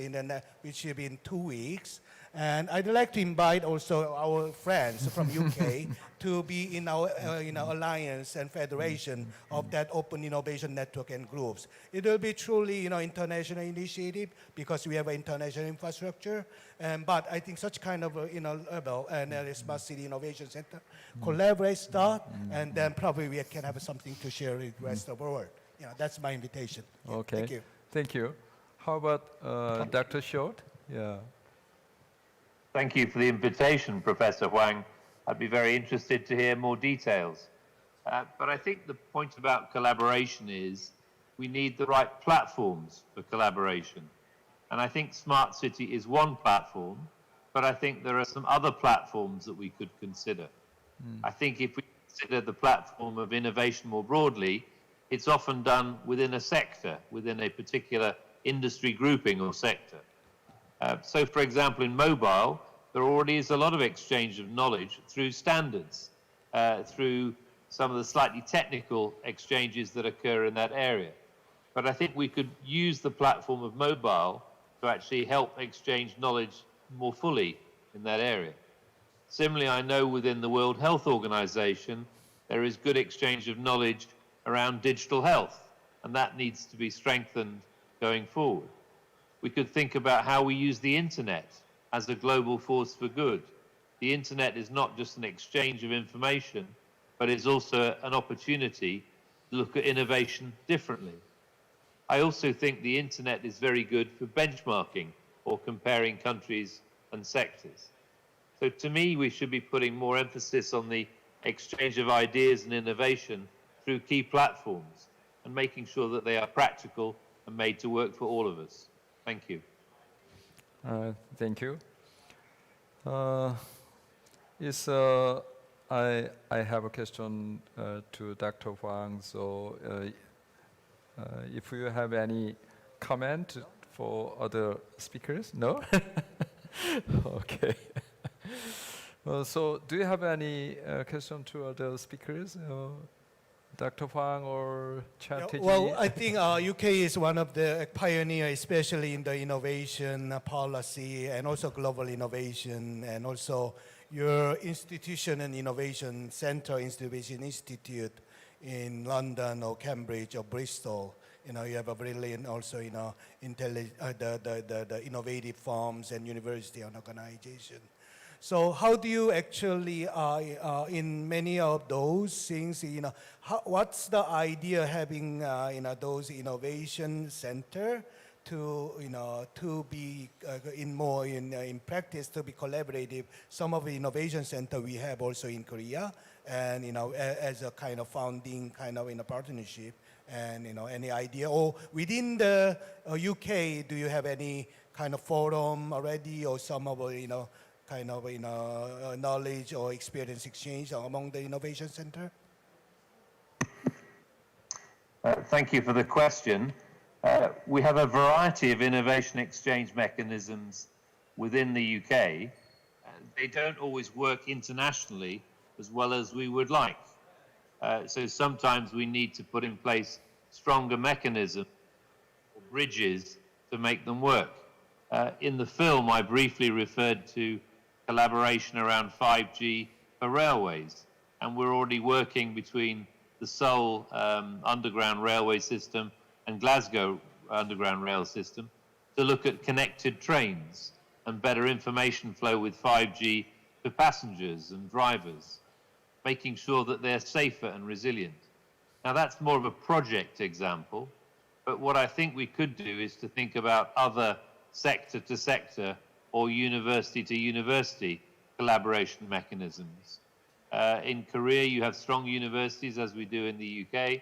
which will be in 2 weeks. And I'd like to invite also our friends from UK to be in our alliance and federation of that open innovation network and groups. It will be truly international initiative because we have an international infrastructure. But I think such kind of level and Smart City Innovation Center collaborate, start, and then probably we can have something to share with the rest of the world. That's my invitation. Okay. Thank you. Thank you. How about Dr. Short? Yeah. Thank you for the invitation, Professor Huang. I'd be very interested to hear more details. But I think the point about collaboration is we need the right platforms for collaboration. And I think Smart City is one platform, but I think there are some other platforms that we could consider. I think if we consider the platform of innovation more broadly, it's often done within a sector, within a particular industry grouping or sector. So, for example, in mobile, there already is a lot of exchange of knowledge through standards, through some of the slightly technical exchanges that occur in that area. But I think we could use the platform of mobile to actually help exchange knowledge more fully in that area. Similarly, I know within the World Health Organization, there is good exchange of knowledge around digital health, and that needs to be strengthened going forward. We could think about how we use the internet as a global force for good. The internet is not just an exchange of information, but it's also an opportunity to look at innovation differently. I also think the internet is very good for benchmarking or comparing countries and sectors. So to me, we should be putting more emphasis on the exchange of ideas and innovation through key platforms and making sure that they are practical and made to work for all of us. Thank you. Thank you. I have a question to Dr. Huang. So, if you have any comment for other speakers, no? Okay. So, do you have any question to other speakers, Dr. Huang or Chatterjee? Well, I think UK is one of the pioneers, especially in the innovation policy and also global innovation, and also your institution and innovation center, Innovation Institute in London or Cambridge or Bristol. You know, you have a brilliant also, you know, the innovative firms and university and organization. So how do you actually, in many of those things, you know, what's the idea having, you know, those innovation center to, you know, to be in practice, to be collaborative? Some of the innovation center we have also in Korea, and, you know, as a kind of founding kind of in a partnership, and, you know, any idea, or within the UK, do you have any kind of forum already, or some of, you know, kind of, you know, knowledge or experience exchange among the innovation center? Thank you for the question. We have a variety of innovation exchange mechanisms within the UK. They don't always work internationally as well as we would like. So sometimes we need to put in place stronger mechanisms or bridges to make them work. In the film, I briefly referred to collaboration around 5G for railways, and we're already working between the Seoul underground railway system and Glasgow underground rail system to look at connected trains and better information flow with 5G for passengers and drivers, making sure that they're safer and resilient. Now that's more of a project example, but what I think we could do is to think about other sector to sector or university to university collaboration mechanisms. In Korea, you have strong universities, as we do in the UK.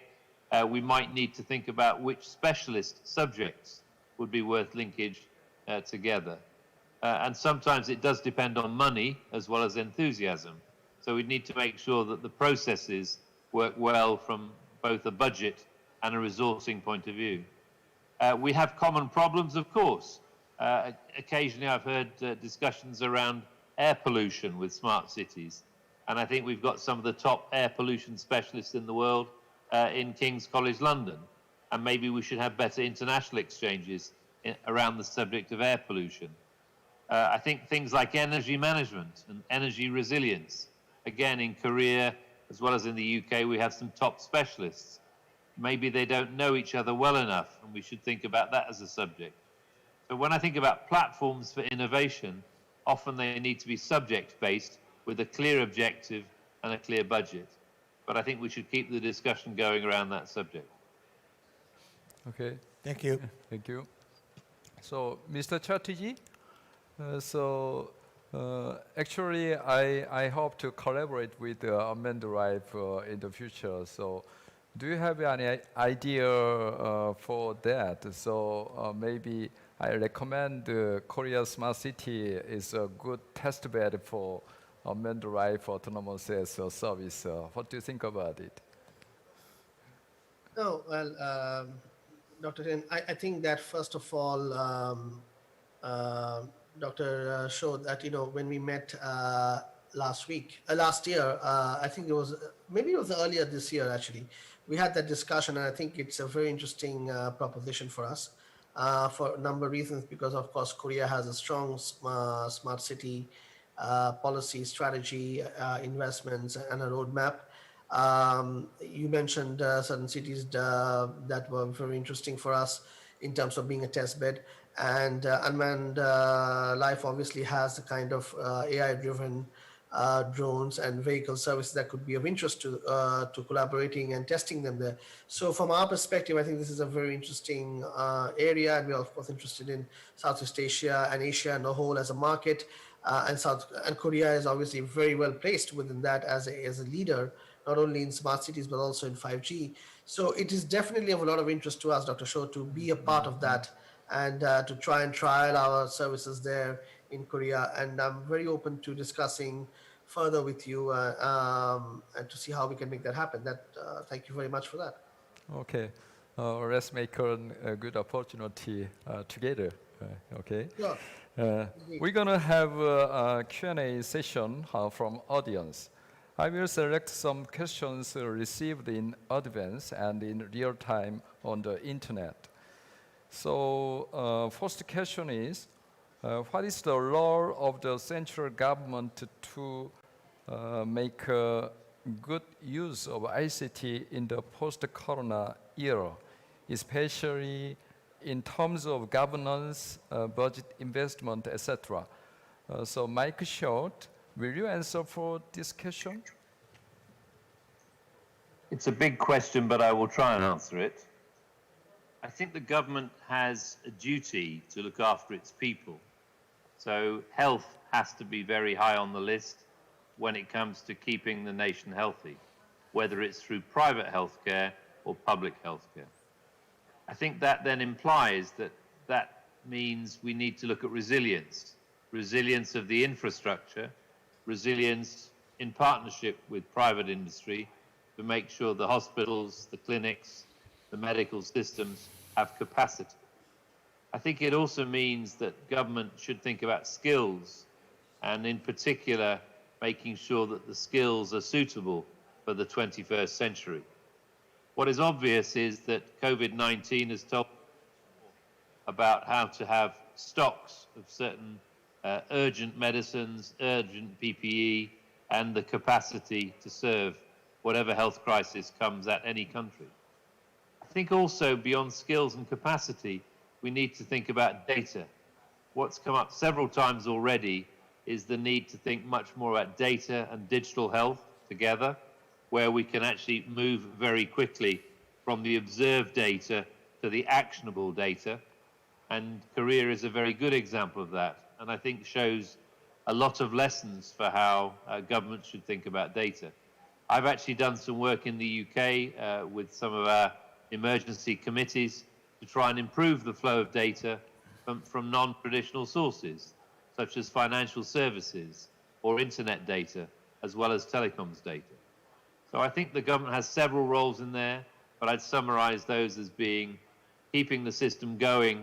We might need to think about which specialist subjects would be worth linkage together. And sometimes it does depend on money as well as enthusiasm. So we need to make sure that the processes work well from both a budget and a resourcing point of view. We have common problems, of course. Occasionally I've heard discussions around air pollution with smart cities. And I think we've got some of the top air pollution specialists in the world in King's College London. And maybe we should have better international exchanges around the subject of air pollution. I think things like energy management and energy resilience. Again, in Korea, as well as in the UK, we have some top specialists. Maybe they don't know each other well enough, and we should think about that as a subject. So when I think about platforms for innovation, often they need to be subject-based with a clear objective and a clear budget. But I think we should keep the discussion going around that subject. Okay. Thank you. Thank you. So, Mr. Chatterjee, actually, I hope to collaborate with Amanda Rife in the future. So, do you have any idea for that? So, maybe I recommend Korea Smart City is a good test bed for Amanda Rife autonomous service. What do you think about it? No, well, Dr. Tin, I think that first of all, Dr. showed that, you know, when we met last year, I think it was, maybe it was earlier this year actually, we had that discussion, and I think it's a very interesting proposition for us. for a number of reasons, because of course Korea has a strong smart city policy, strategy, investments, and a roadmap. You mentioned certain cities that were very interesting for us in terms of being a test bed, and unmanned life obviously has the kind of AI-driven drones and vehicle services that could be of interest to collaborating and testing them there. So from our perspective, I think this is a very interesting area, and we're of course interested in Southeast Asia and Asia and the whole as a market. And Korea is obviously very well placed within that as a leader, not only in smart cities but also in 5G. So it is definitely of a lot of interest to us, Dr. Shah, to be a part of that and to try and trial our services there in Korea. And I'm very open to discussing further with you and to see how we can make that happen. Thank you very much for that. Okay, let's make a good opportunity together. Okay. Sure. We're gonna have a Q&A session from audience. I will select some questions received in advance and in real time on the internet. So, first question is, what is the role of the central government to make good use of ICT in the post-corona era, especially in terms of governance, budget investment, etc.? So Mike Short, will you answer for this question? It's a big question, but I will try and answer it. I think the government has a duty to look after its people. So health has to be very high on the list when it comes to keeping the nation healthy, whether it's through private healthcare or public healthcare. I think that then implies that means we need to look at resilience of the infrastructure, resilience in partnership with private industry to make sure the hospitals, the clinics, the medical systems have capacity. I think it also means that government should think about skills, and in particular, making sure that the skills are suitable for the 21st century. What is obvious is that COVID-19 has told about how to have stocks of certain urgent medicines, urgent PPE, and the capacity to serve whatever health crisis comes at any country. I think also beyond skills and capacity, we need to think about data. What's come up several times already is the need to think much more about data and digital health together, where we can actually move very quickly from the observed data to the actionable data. And Korea is a very good example of that, and I think shows a lot of lessons for how government should think about data. I've actually done some work in the UK with some of our emergency committees to try and improve the flow of data from non-traditional sources, such as financial services or internet data, as well as telecoms data. So I think the government has several roles in there, but I'd summarize those as being keeping the system going,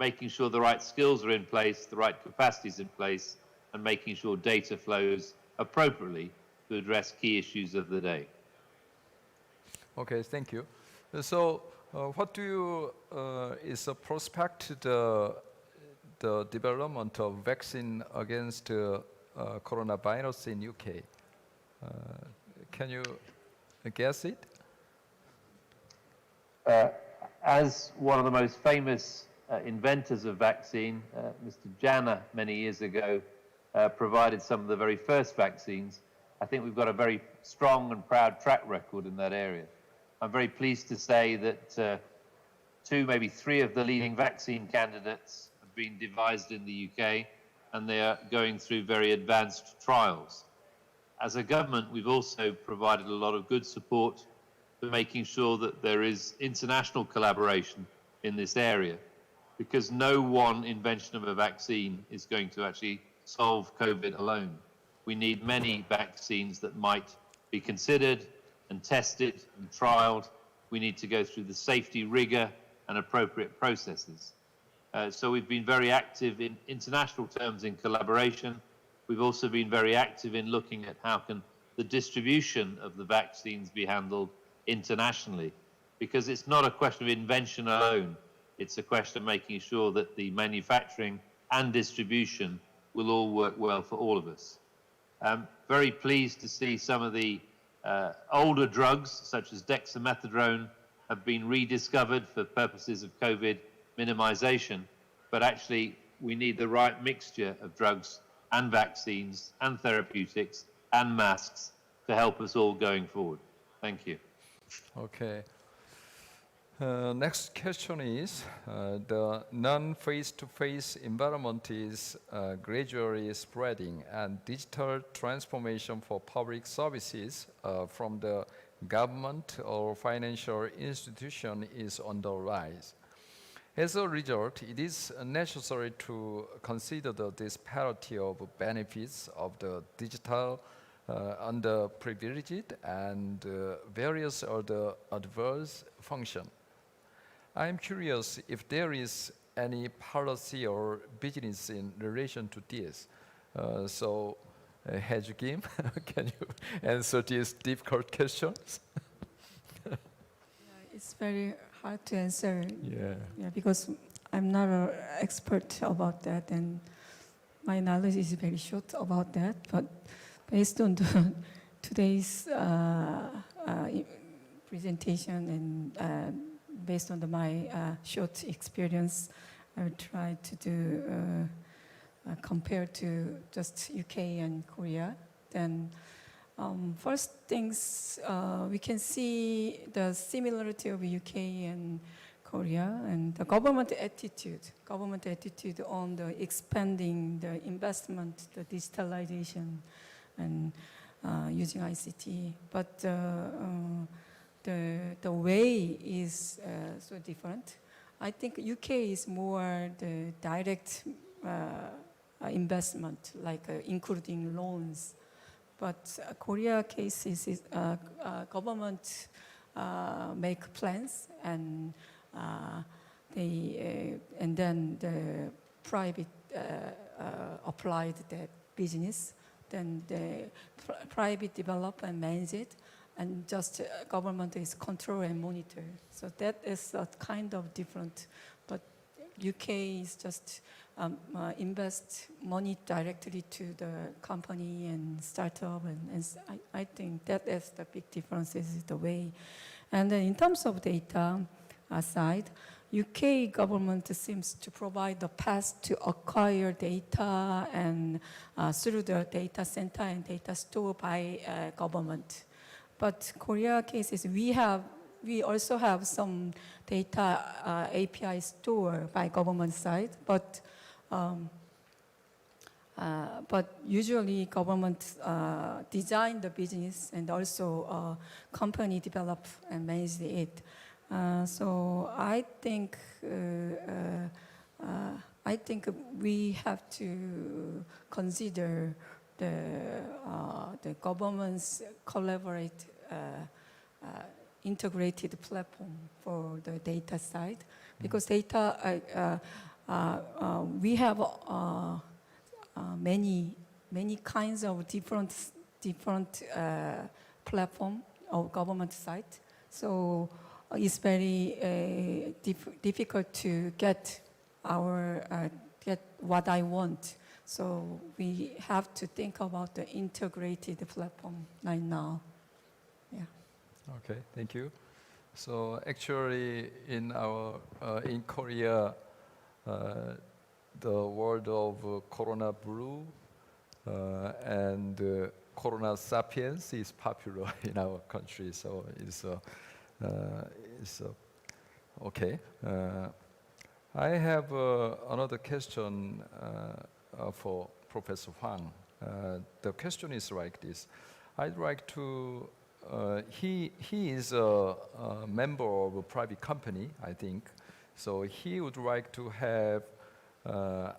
making sure the right skills are in place, the right capacities in place, and making sure data flows appropriately to address key issues of the day. Okay, thank you. So, what do you is a prospect to the development of vaccine against coronavirus in UK? Can you guess it? As one of the most famous inventors of vaccine, Mr. Janner, many years ago, provided some of the very first vaccines. I think we've got a very strong and proud track record in that area. I'm very pleased to say that 2, maybe 3 of the leading vaccine candidates have been devised in the UK, and they are going through very advanced trials. As a government, we've also provided a lot of good support to making sure that there is international collaboration in this area, because no one invention of a vaccine is going to actually solve COVID alone. We need many vaccines that might be considered and tested and trialed. We need to go through the safety rigor and appropriate processes. So we've been very active in international terms in collaboration. We've also been very active in looking at how can the distribution of the vaccines be handled internationally, because it's not a question of invention alone. It's a question of making sure that the manufacturing and distribution will all work well for all of us. Very pleased to see some of the older drugs, such as dexamethasone, have been rediscovered for purposes of COVID minimization. But actually, we need the right mixture of drugs and vaccines and therapeutics and masks to help us all going forward. Thank you. Okay. Next question is, the non-face-to-face environment is gradually spreading, and digital transformation for public services from the government or financial institution is on the rise. As a result, it is necessary to consider the disparity of benefits of the digital underprivileged and various other adverse functions. I am curious if there is any policy or business in relation to this. Hej Kim, can you answer these difficult questions? It's very hard to answer. Yeah. Because I'm not an expert about that, and my knowledge is very short about that. But based on today's presentation and based on my short experience, I will try to do compare to just UK and Korea. Then first things, we can see the similarity of UK and Korea and the government attitude on the expanding the investment, the digitalization, and using ICT. But the way is so different. I think UK is more the direct investment, like including loans. But Korea cases is government make plans and and then the private applied that business. Then the private develop and manage it, and just government is control and monitor. So that is a kind of different. But UK is just invest money directly to the company and startup, and I think that is the big difference is the way. And then in terms of data side, UK government seems to provide the path to acquire data and through the data center and data store by government. But Korea cases, we also have some data API store by government side, but usually government design the business and also company develop and manage it. So I think we have to consider the government's collaborate integrated platform for the data side, because data we have many kinds of different platform of government side. So it's very difficult to get what I want. So we have to think about the integrated platform right now. Yeah. Okay, thank you. So actually, in Korea, the word of Corona Blue and Corona Sapiens is popular in our country. So it's okay. I have another question for Professor Hwang. The question is like this. I'd like to, he is a member of a private company, I think. So he would like to have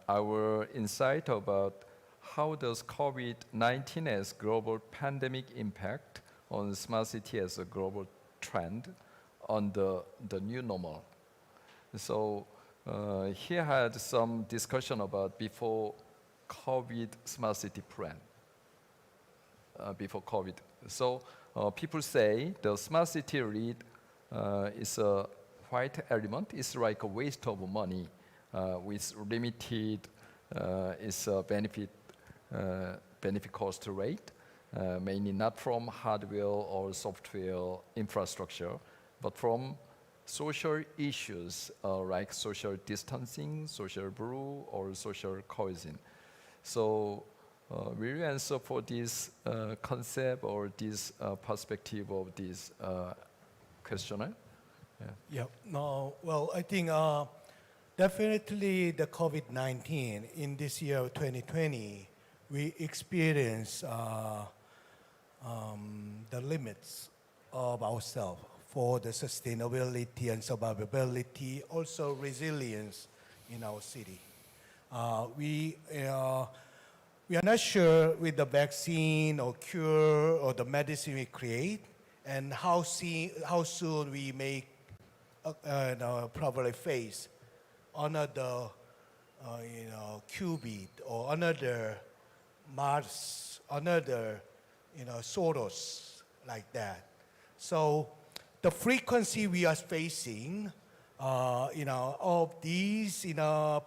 our insight about how does COVID-19 as global pandemic impact on smart city as a global trend on the new normal. So he had some discussion about before COVID smart city plan, before COVID. So people say the smart city lead is a white element is like a waste of money with limited benefit cost rate, mainly not from hardware or software infrastructure, but from social issues like social distancing, social blue, or social cohesion. So will you answer for this concept or this perspective of this questionnaire? Yeah. No. Well, I think definitely the COVID-19 in this year of 2020, we experienced the limits of ourselves for the sustainability and survivability, also resilience in our city. We are not sure with the vaccine or cure or the medicine we create and how soon we may probably face another COVID or another Mars, another Soros like that. So the frequency we are facing, of these,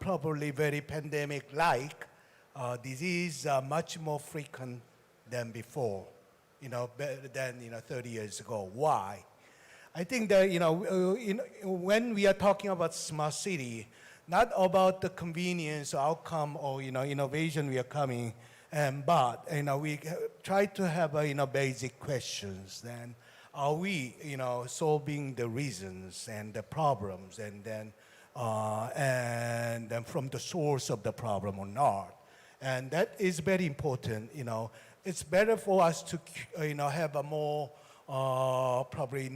probably very pandemic-like disease are much more frequent than before, than 30 years ago. Why? I think that when we are talking about smart city, not about the convenience, outcome, or innovation we are coming, but we try to have basic questions. Then, are we solving the reasons and the problems, and then from the source of the problem or not? And that is very important. It's better for us to have a more probably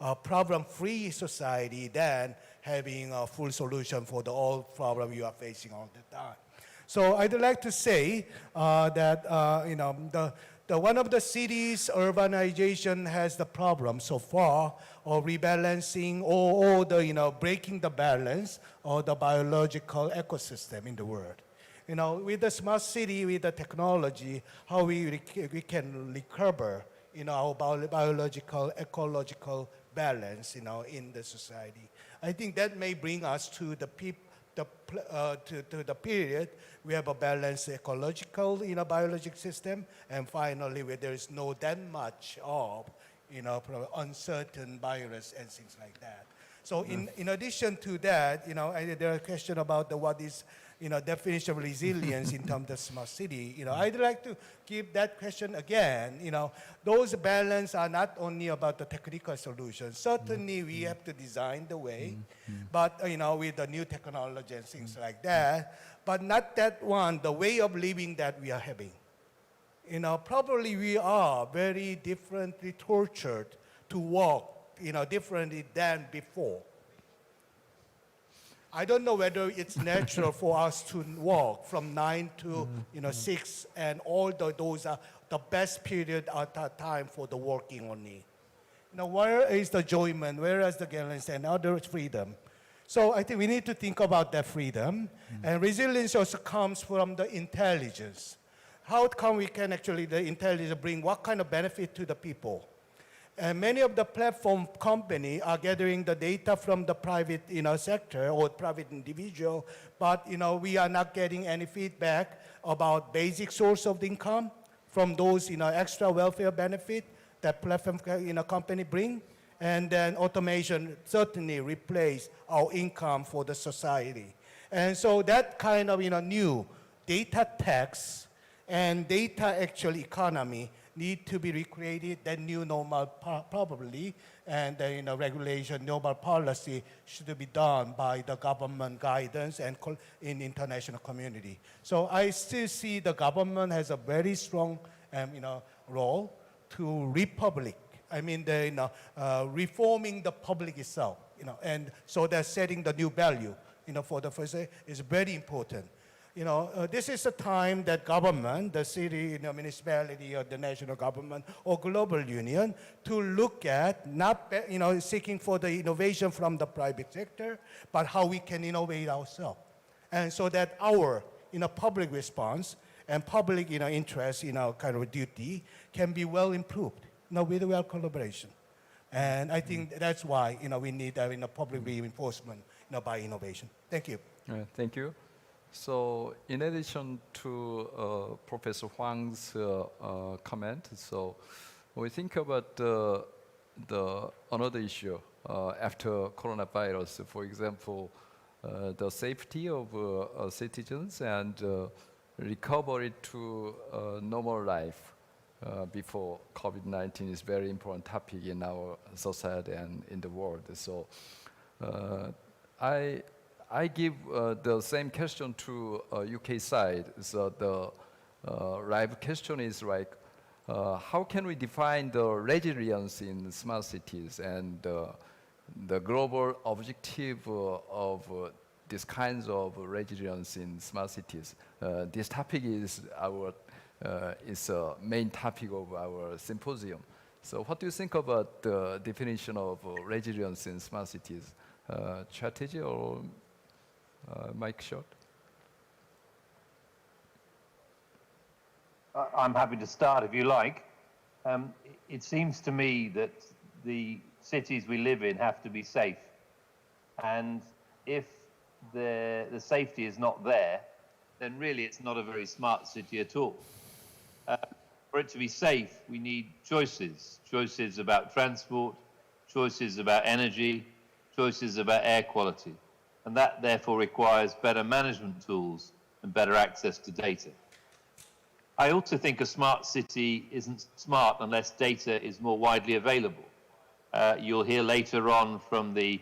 a problem-free society than having a full solution for the all problem you are facing all the time. So I'd like to say that the one of the cities urbanization has the problem so far of rebalancing or the breaking the balance of the biological ecosystem in the world. With the smart city, with the technology, how we can recover our biological, ecological balance in the society. I think that may bring us to the period we have a balanced ecological biological system, and finally where there is no that much of uncertain virus and things like that. So in addition to that, there are questions about what is definition of resilience in terms of smart city. I'd like to give that question again. Those balance are not only about the technical solutions. Certainly, we have to design the way, but with the new technology and things like that. But not that one, the way of living that we are having. Probably we are very differently tortured to walk, differently than before. I don't know whether it's natural for us to walk from 9 to 6, and all those are the best period at that time for the working only. Where is the enjoyment? Where is the balance and other freedom? So I think we need to think about that freedom. And resilience also comes from the intelligence. How come we can actually, the intelligence bring what kind of benefit to the people? And many of the platform companies are gathering the data from the private sector or private individual, but we are not getting any feedback about basic source of the income from those extra welfare benefit that platform company bring. And then automation certainly replace our income for the society. And so that kind of new data tax and data actual economy need to be recreated, that new normal probably, and the regulation, normal policy should be done by the government guidance and in international community. So I still see the government has a very strong role to republic. I mean, reforming the public itself, and so they're setting the new value, for the first is very important. This is a time that government, the city, municipality, or the national government, or global union, to look at not, seeking for the innovation from the private sector, but how we can innovate ourselves, and so that our, public response and public, interest, kind of duty can be well improved, with well collaboration. And I think that's why we need public reinforcement by innovation. Thank you. Thank you. So, in addition to Professor Huang's comment, so when we think about the another issue after coronavirus, for example, the safety of citizens and recovery to normal life before COVID-19 is very important topic in our society and in the world. So, I give the same question to UK side. So the live question is like, how can we define the resilience in smart cities and the global objective of these kinds of resilience in smart cities? This topic is a main topic of our symposium. So what do you think about the definition of resilience in smart cities? Strategy or Mike Short? I'm happy to start if you like. It seems to me that the cities we live in have to be safe. And if the safety is not there, then really it's not a very smart city at all. For it to be safe, we need choices. Choices about transport, choices about energy, choices about air quality. And that therefore requires better management tools and better access to data. I also think a smart city isn't smart unless data is more widely available. You'll hear later on from the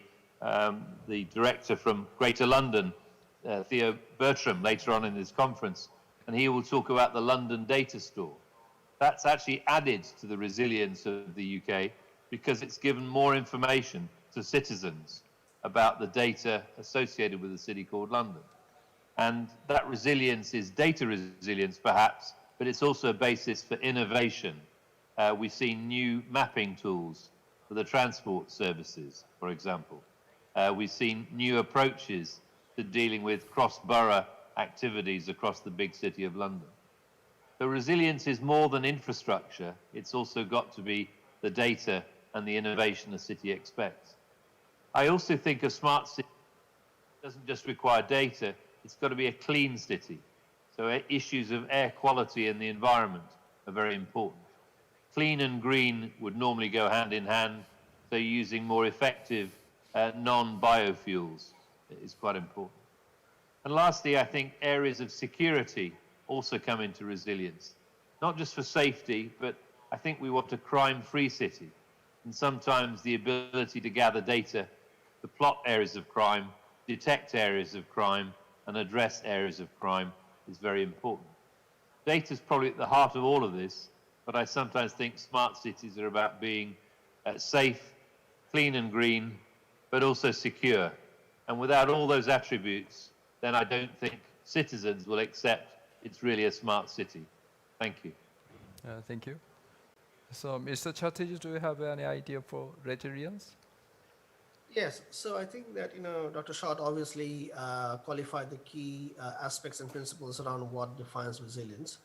director from Greater London, Theo Bertram, later on in this conference, and he will talk about the London Data Store. That's actually added to the resilience of the UK because it's given more information to citizens about the data associated with a city called London. And that resilience is data resilience, perhaps, but it's also a basis for innovation. We've seen new mapping tools for the transport services, for example. We've seen new approaches to dealing with cross-borough activities across the big city of London. So resilience is more than infrastructure. It's also got to be the data and the innovation a city expects. I also think a smart city doesn't just require data, it's got to be a clean city. So issues of air quality and the environment are very important. Clean and green would normally go hand in hand, so using more effective non-biofuels is quite important. And lastly, I think areas of security also come into resilience, not just for safety, but I think we want a crime-free city. And sometimes the ability to gather data to plot areas of crime, detect areas of crime, and address areas of crime is very important. Data is probably at the heart of all of this, but I sometimes think smart cities are about being safe, clean and green, but also secure. And without all those attributes, then I don't think citizens will accept it's really a smart city. Thank you. Thank you. So, Mr. Chatterjee, do you have any idea for resilience? Yes, so I think that Dr. Short obviously qualified the key aspects and principles around what defines resilience.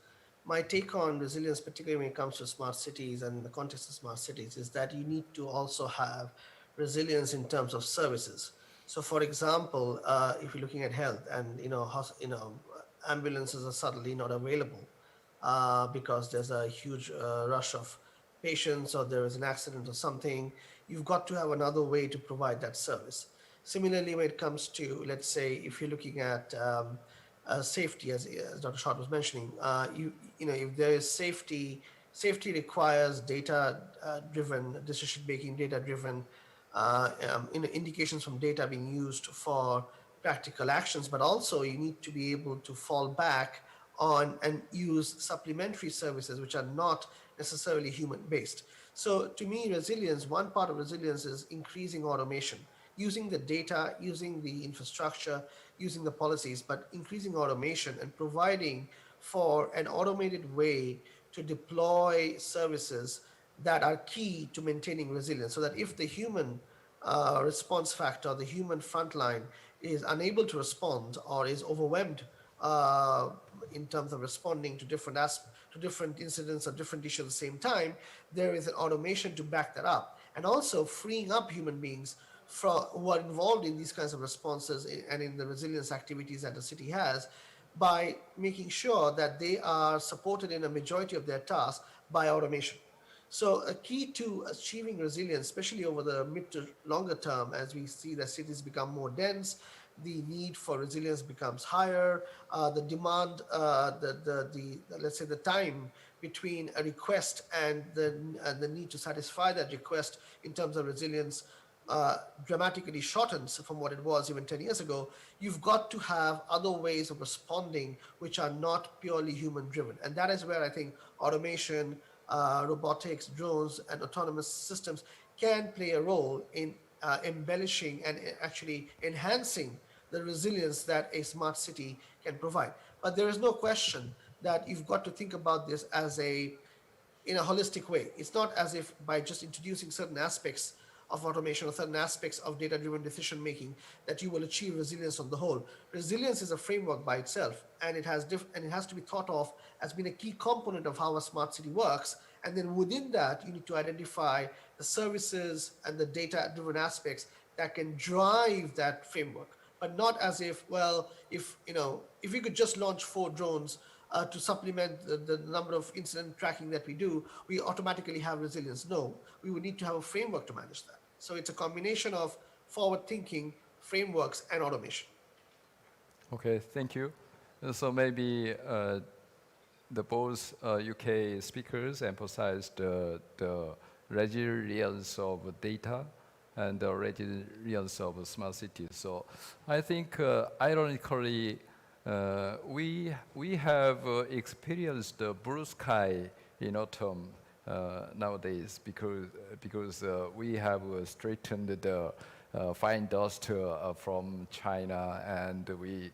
My take on resilience, particularly when it comes to smart cities and in the context of smart cities, is that you need to also have resilience in terms of services. So, for example, if you're looking at health and ambulances are suddenly not available because there's a huge rush of patients or there is an accident or something, you've got to have another way to provide that service. Similarly, when it comes to, let's say, if you're looking at safety, as Dr. Short was mentioning, if there is safety requires data-driven decision-making, data-driven indications from data being used for practical actions, but also you need to be able to fall back on and use supplementary services which are not necessarily human-based. So to me, resilience, one part of resilience is increasing automation, using the data, using the infrastructure, using the policies, but increasing automation and providing for an automated way to deploy services that are key to maintaining resilience, so that if the human response factor, the human frontline is unable to respond or is overwhelmed in terms of responding to to different incidents or different issues at the same time, there is an automation to back that up. And also freeing up human beings who are involved in these kinds of responses and in the resilience activities that the city has, by making sure that they are supported in a majority of their tasks by automation. So a key to achieving resilience, especially over the mid to longer term, as we see that cities become more dense, the need for resilience becomes higher, the demand, let's say the time between a request and the need to satisfy that request in terms of resilience dramatically shortens from what it was even 10 years ago. You've got to have other ways of responding which are not purely human driven. And that is where I think automation, robotics, drones, and autonomous systems can play a role in embellishing and actually enhancing the resilience that a smart city can provide. But there is no question that you've got to think about this in a holistic way. It's not as if by just introducing certain aspects of automation or certain aspects of data-driven decision making that you will achieve resilience on the whole. Resilience is a framework by itself, and it has to be thought of as being a key component of how a smart city works. And then within that, you need to identify the services and the data-driven aspects that can drive that framework, but not as if, well, if we could just launch 4 drones to supplement the number of incident tracking that we do, we automatically have resilience. No, we would need to have a framework to manage that. So it's a combination of forward thinking, frameworks, and automation. Okay, thank you. So maybe the both UK speakers emphasized the resilience of data and the resilience of smart cities. So I think, ironically, we have experienced the blue sky in autumn nowadays because we have straightened the fine dust from China, and we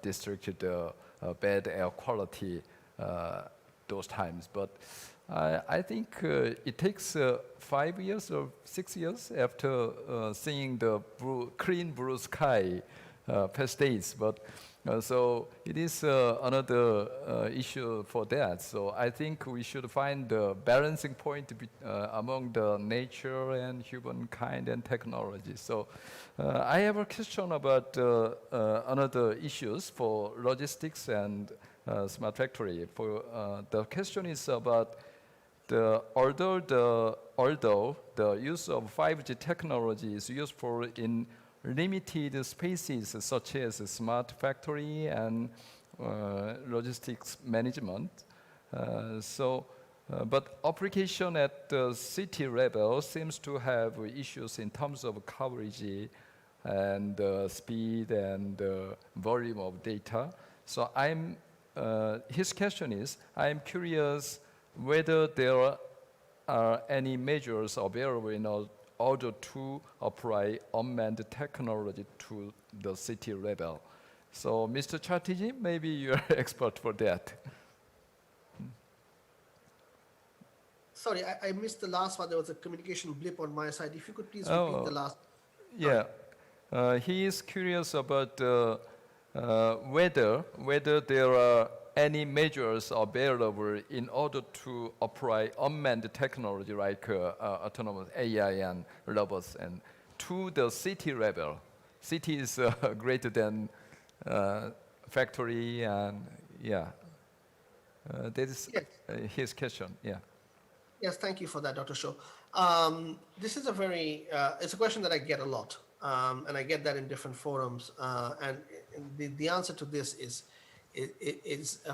districted the bad air quality those times. But I think it takes 5 years or 6 years after seeing the clean blue sky past days. But so it is another issue for that. So I think we should find the balancing point among the nature and humankind and technology. So I have a question about another issues for logistics and smart factory. The question is about although the use of 5G technology is useful in limited spaces such as smart factory and logistics management. But application at the city level seems to have issues in terms of coverage and speed and volume of data. So his question is, I'm curious whether there are any measures available in order to apply unmanned technology to the city level. So, Mr. Chatterjee, maybe you're expert for that. Sorry, I missed the last one. There was a communication blip on my side. If you could please repeat the last. Yeah, he is curious about whether there are any measures available in order to apply unmanned technology like autonomous AI and robots and to the city level. City is greater than factory, and that is his question. Yeah. Yes, thank you for that, Dr. Shaw. This is it's a question that I get a lot, and I get that in different forums. And the answer to this is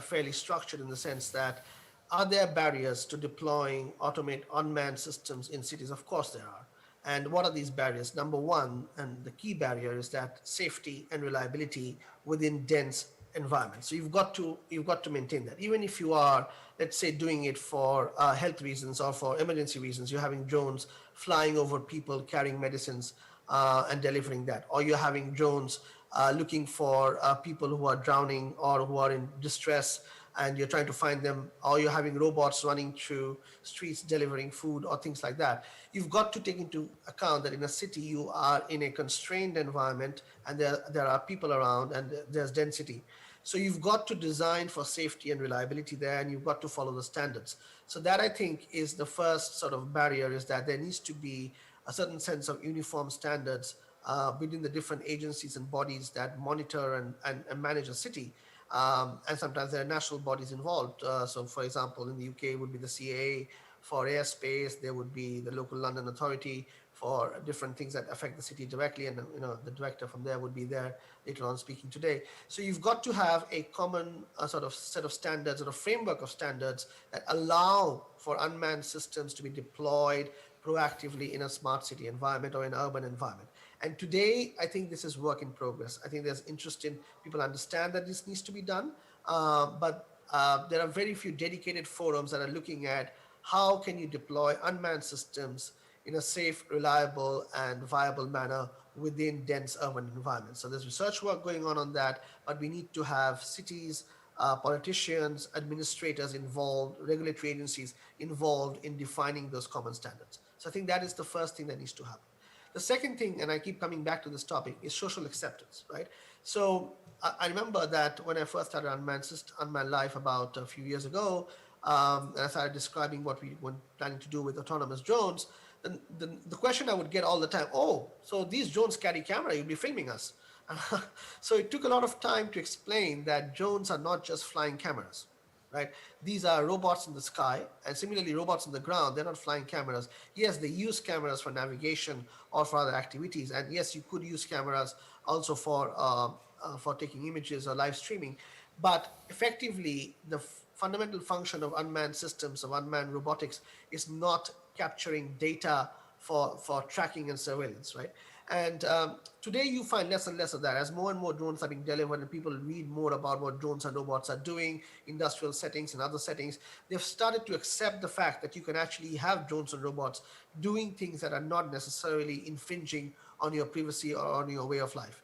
fairly structured in the sense that, are there barriers to deploying unmanned systems in cities? Of course there are. And what are these barriers? Number one, and the key barrier, is that safety and reliability within dense environments. So you've got to maintain that. Even if you are, let's say, doing it for health reasons or for emergency reasons, you're having drones flying over people carrying medicines and delivering that, or you're having drones looking for people who are drowning or who are in distress and you're trying to find them, or you're having robots running through streets delivering food or things like that. You've got to take into account that in a city you are in a constrained environment and there are people around and there's density. So you've got to design for safety and reliability there, and you've got to follow the standards. So that, I think, is the first sort of barrier, is that there needs to be a certain sense of uniform standards within the different agencies and bodies that monitor and manage a city. And sometimes there are national bodies involved. So for example, in the UK it would be the CAA for airspace, there would be the local London authority for different things that affect the city directly, and the director from there would be there later on speaking today. So you've got to have a common sort of set of standards or a framework of standards that allow for unmanned systems to be deployed proactively in a smart city environment or an urban environment. And today, I think this is work in progress. I think there's interest in people understand that this needs to be done, but there are very few dedicated forums that are looking at how can you deploy unmanned systems in a safe, reliable, and viable manner within dense urban environments. So there's research work going on that, but we need to have cities, politicians, administrators involved, regulatory agencies involved in defining those common standards. So I think that is the first thing that needs to happen. The second thing, and I keep coming back to this topic, is social acceptance, right? So I remember that when I first started Unmanned Life about a few years ago, and I started describing what we were planning to do with autonomous drones, then the question I would get all the time, oh, so these drones carry camera, you'll be filming us. So it took a lot of time to explain that drones are not just flying cameras, right? These are robots in the sky, and similarly robots on the ground, they're not flying cameras. Yes, they use cameras for navigation or for other activities, and yes, you could use cameras also for taking images or live streaming, but effectively the fundamental function of unmanned systems, of unmanned robotics, is not capturing data for tracking and surveillance, right? And today you find less and less of that as more and more drones are being delivered and people read more about what drones and robots are doing, industrial settings and other settings. They've started to accept the fact that you can actually have drones and robots doing things that are not necessarily infringing on your privacy or on your way of life.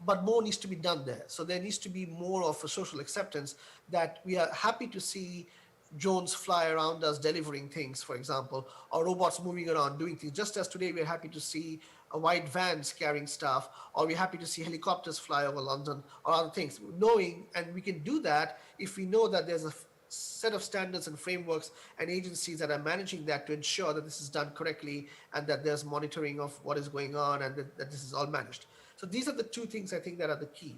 But more needs to be done there. So there needs to be more of a social acceptance that we are happy to see drones fly around us delivering things, for example, or robots moving around doing things. Just as today we're happy to see white vans carrying stuff, or we're happy to see helicopters fly over London or other things, knowing, and we can do that if we know that there's a set of standards and frameworks and agencies that are managing that to ensure that this is done correctly and that there's monitoring of what is going on and that this is all managed. So these are the two things I think that are the key.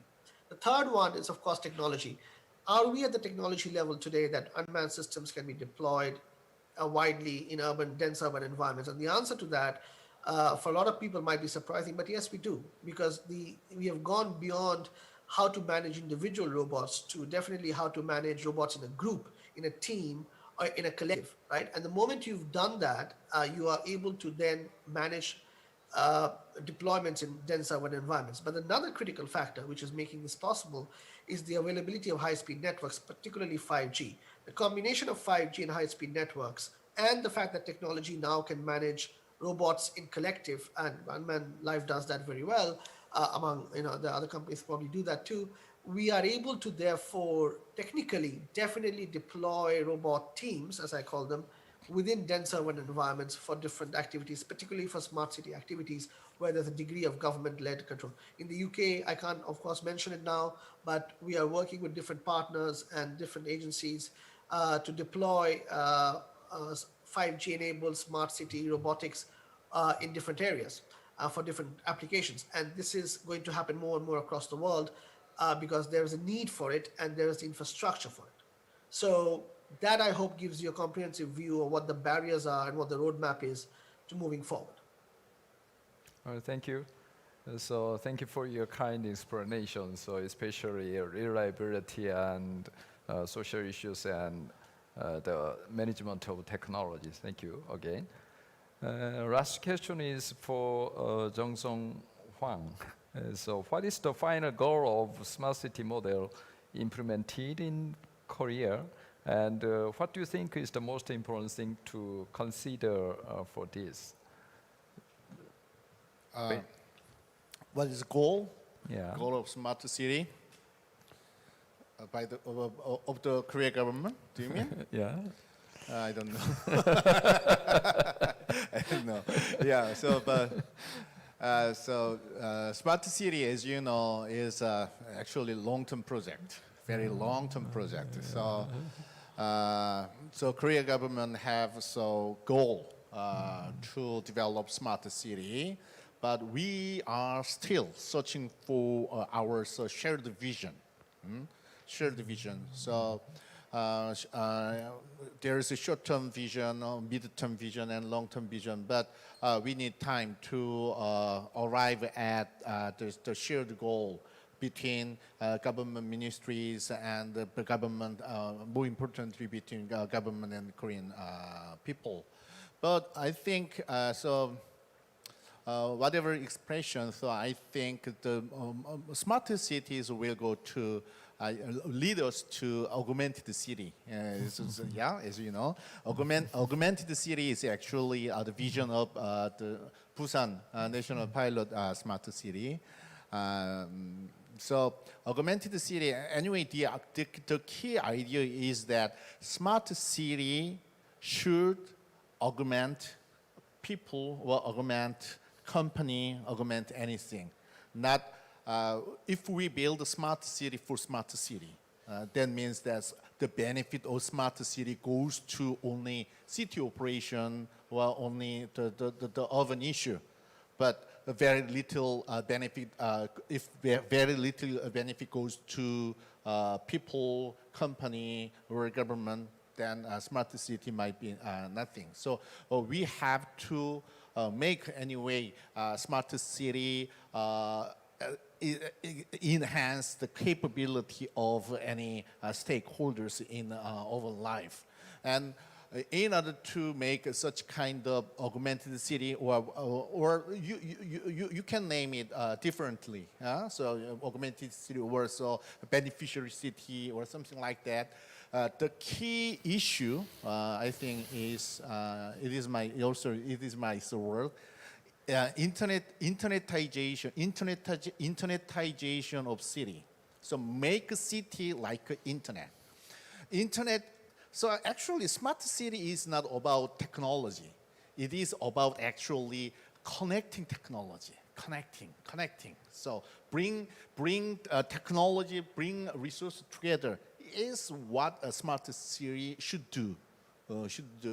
The third one is, of course, technology. Are we at the technology level today that unmanned systems can be deployed widely in dense urban environments? And the answer to that, for a lot of people, might be surprising, but yes, we do, because we have gone beyond how to manage individual robots to definitely how to manage robots in a group, in a team, or in a collective, right? And the moment you've done that, you are able to then manage deployments in dense urban environments. But another critical factor which is making this possible is the availability of high-speed networks, particularly 5G. The combination of 5G and high-speed networks and the fact that technology now can manage robots in collective, and Unmanned Life does that very well, among the other companies probably do that too, we are able to therefore technically definitely deploy robot teams, as I call them, within dense urban environments for different activities, particularly for smart city activities where there's a degree of government-led control. In the UK, I can't, of course, mention it now, but we are working with different partners and different agencies to deploy 5G-enabled smart city robotics in different areas for different applications. And this is going to happen more and more across the world because there is a need for it and there is the infrastructure for it. So that, I hope, gives you a comprehensive view of what the barriers are and what the roadmap is to moving forward. All right, thank you. So thank you for your kind explanation, so especially reliability and social issues and the management of technologies. Thank you again. Last question is for Jung-Sung Hwang. So what is the final goal of smart city model implemented in Korea? And what do you think is the most important thing to consider for this? What is the goal? Yeah. Goal of smart city of the Korea government? Do you mean? Yeah. I don't know. I don't know. Yeah. So, but Smart city, as you know, is actually long-term project, very long-term project. So Korea government have goal to develop smart city, but we are still searching for our shared vision. Shared vision. There is a short-term vision, mid-term vision, and long-term vision, but we need time to arrive at the shared goal between government ministries and the government, more importantly, between government and Korean people. But I think, whatever expression, so I think the smarter cities will go to lead us to augmented city. Yeah, as you know, augmented city is actually the vision of the Busan National Pilot Smart City. So augmented city, anyway, the key idea is that smart city should augment people or augment company, augment anything. Not if we build a smart city for smart city, that means that the benefit of smart city goes to only city operation or only the urban issue. But very little benefit, if very little benefit goes to people, company, or government, then a smart city might be nothing. So we have to make anyway smart city enhance the capability of any stakeholders in our life. And in order to make such kind of augmented city, or you can name it differently. So augmented city or so beneficiary city or something like that. The key issue, I think, is it is my word. Internetization of city. So make a city like internet. So actually, smart city is not about technology. It is about actually connecting technology, connecting. So bring technology, bring resources together is what a smart city should do.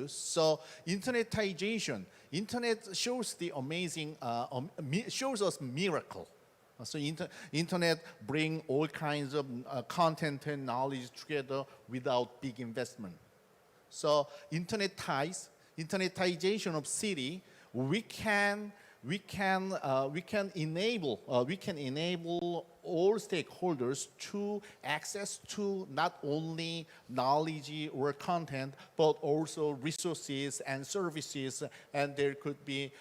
So internetization. Internet shows the amazing, shows us miracle. So internet bring all kinds of content and knowledge together without big investment. So internetization of city, we can enable all stakeholders to access to not only knowledge or content, but also resources and services, and there could be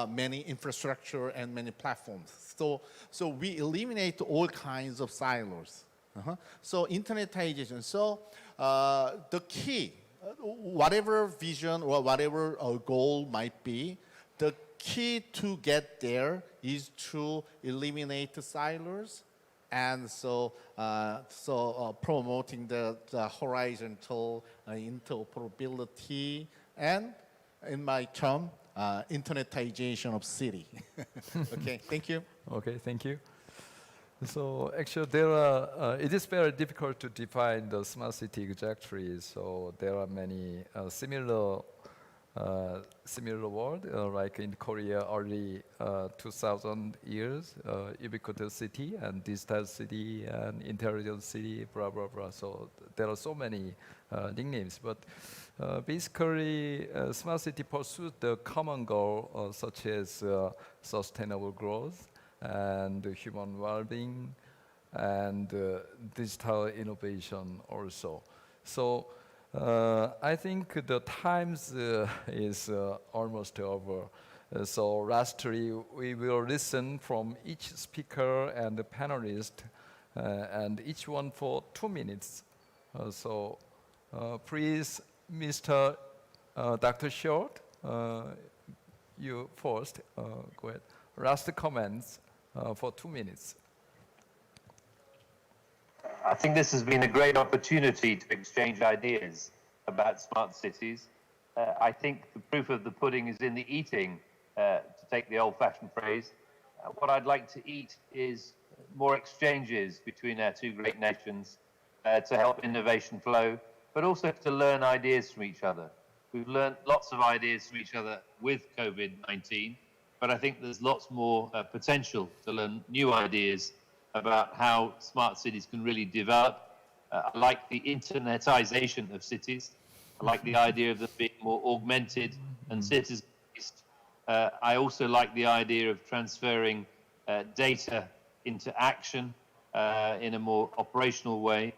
many infrastructure and many platforms. So we eliminate all kinds of silos. So internetization. So the key, whatever vision or whatever goal might be, the key to get there is to eliminate the silos, and promoting the horizontal interoperability, and in my term, internetization of city. Okay, thank you. Okay, thank you. So actually, it is very difficult to define the smart city exactly. So there are many similar world, like in Korea, early 2000 years, ubiquitous city and digital city and intelligent city, blah, blah, blah. So there are so many nicknames, but basically, smart city pursues the common goal, such as sustainable growth and human well-being and digital innovation also. So I think the times is almost over. So lastly, we will listen from each speaker and the panelist, and each one for 2 minutes. So please, Mr. Dr. Short, you first. Go ahead. Last comments for 2 minutes. I think this has been a great opportunity to exchange ideas about smart cities. I think the proof of the pudding is in the eating, to take the old-fashioned phrase. what I'd like to eat is more exchanges between our two great nations to help innovation flow, but also to learn ideas from each other. We've learned lots of ideas from each other with COVID-19, but I think there's lots more potential to learn new ideas about how smart cities can really develop. I like the internetization of cities. I like the idea of them being more augmented and citizen-based. I also like the idea of transferring data into action in a more operational way.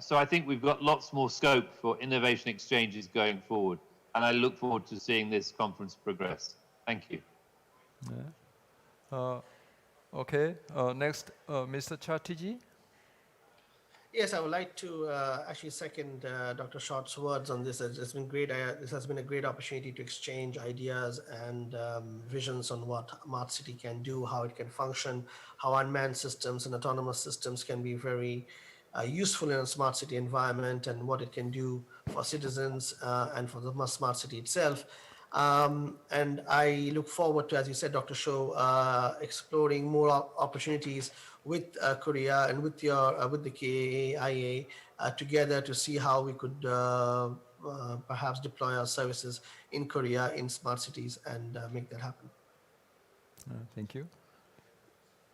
So I think we've got lots more scope for innovation exchanges going forward, and I look forward to seeing this conference progress. Thank you. Okay, next, Mr. Chatterjee. Yes, I would like to actually second Dr. Short's words on this. It's been great. This has been a great opportunity to exchange ideas and visions on what smart city can do, how it can function, how unmanned systems and autonomous systems can be very useful in a smart city environment, and what it can do for citizens and for the smart city itself. And I look forward to, as you said, Dr. Shah, exploring more opportunities with Korea and with with the KAIA together to see how we could perhaps deploy our services in Korea in smart cities and make that happen. Thank you.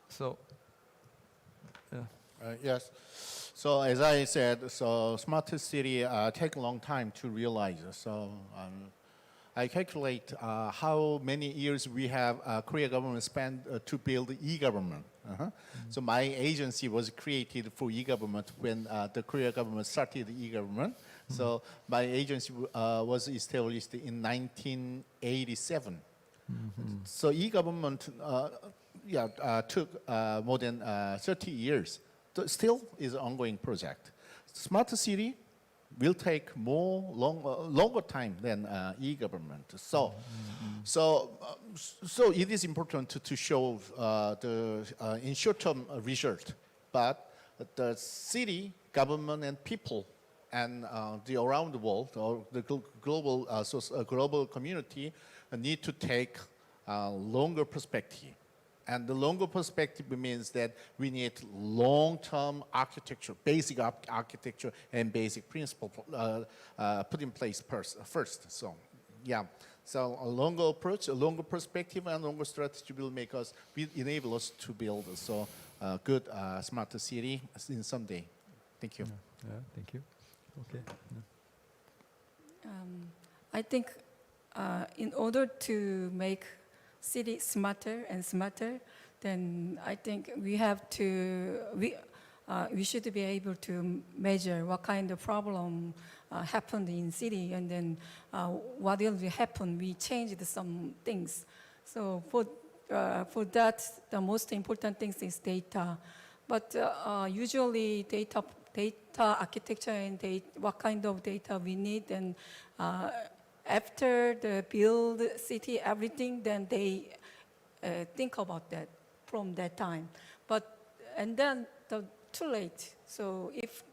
So, Yes. So as I said, so smart city take a long time to realize. So I calculate how many years we have Korea government spent to build e-government. So my agency was created for e-government when the Korea government started e-government. So my agency was established in 1987. So e-government took more than 30 years. Still is an ongoing project. Smart city will take longer time than e-government. So it is important to show in short-term result, but the city, government, and people, and the around the world or the global community need to take longer perspective. And the longer perspective means that we need long-term architecture, basic architecture, and basic principle put in place first. So, yeah. So a longer approach, a longer perspective, and longer strategy will enable us to build a good smarter city in someday. Thank you. Thank you. Okay. I think in order to make city smarter and smarter, then I think we should be able to measure what kind of problem happened in city, and then what will happen. We changed some things. So for that, the most important thing is data. But usually data architecture and what kind of data we need, and after the build city, everything, then they think about that from that time. And then too late. So if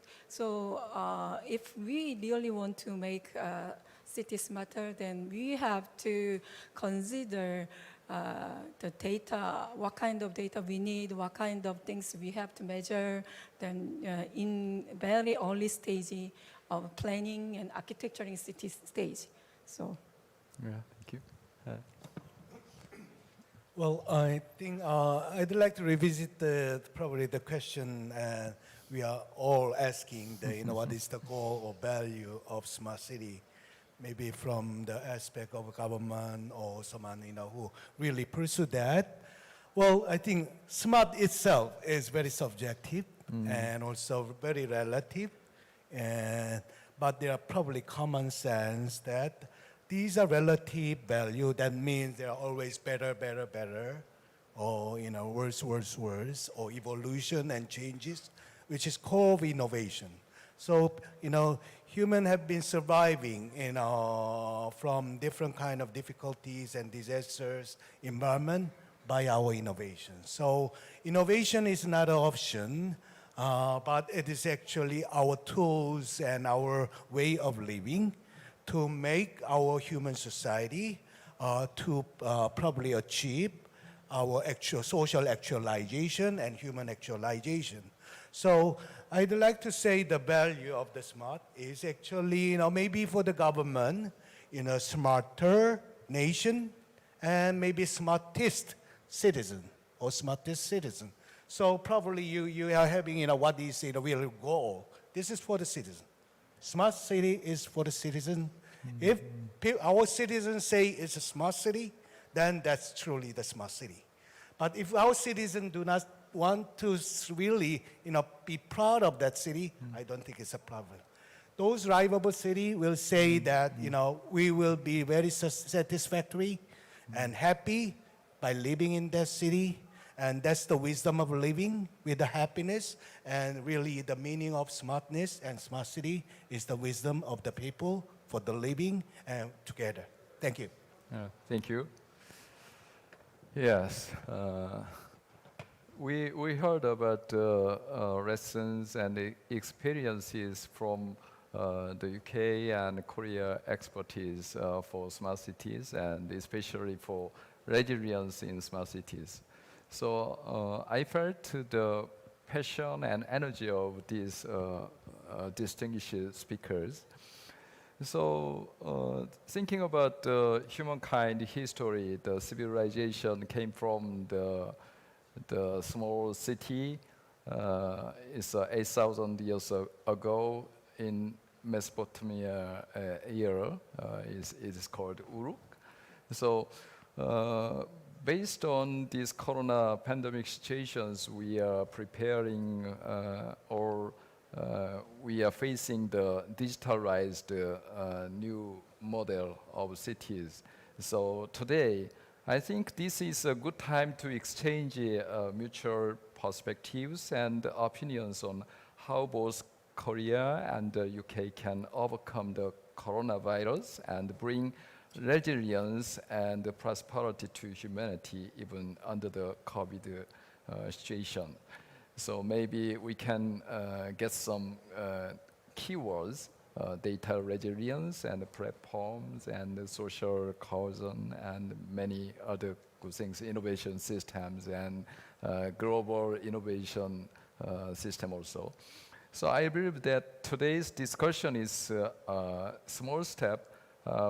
we really want to make cities smarter, then we have to consider the data, what kind of data we need, what kind of things we have to measure, then in very early stage of planning and architecturing city stage. So, Thank you. Well, I think I'd like to revisit probably the question we are all asking, what is the goal or value of smart city? Maybe from the aspect of government or someone who really pursue that. Well, I think smart itself is very subjective and also very relative. But there are probably common sense that these are relative value. That means they are always better, better, better, or worse, worse, worse, or evolution and changes, which is core of innovation. So humans have been surviving from different kind of difficulties and disasters environment by our innovation. So innovation is not an option, but it is actually our tools and our way of living to make our human society to probably achieve our actual social actualization and human actualization. So I'd like to say the value of the smart is actually, maybe for the government, smarter nation and maybe smartest citizen or smartest citizen. So probably you are having, what is the real goal. This is for the citizen. Smart city is for the citizen. If our citizens say it's a smart city, then that's truly the smart city. But if our citizens do not want to really, be proud of that city, I don't think it's a problem. Those drivable city will say that, we will be very satisfactory and happy by living in that city. And that's the wisdom of living with the happiness. And really the meaning of smartness and smart city is the wisdom of the people for the living and together. Thank you. Thank you. Yes. We heard about lessons and experiences from the UK and Korea expertise for smart cities and especially for resilience in smart cities. So I felt the passion and energy of these distinguished speakers. So thinking about humankind history, the civilization came from the small city. It's 8,000 years ago in Mesopotamia era. It is called Uruk. So based on these corona pandemic situations, we are preparing or we are facing the digitalized new model of cities. So today, I think this is a good time to exchange mutual perspectives and opinions on how both Korea and the UK can overcome the coronavirus and bring resilience and prosperity to humanity even under the COVID situation. So maybe we can get some keywords, data resilience and platforms and social cohesion and many other good things, innovation systems and global innovation system also. So I believe that today's discussion is a small step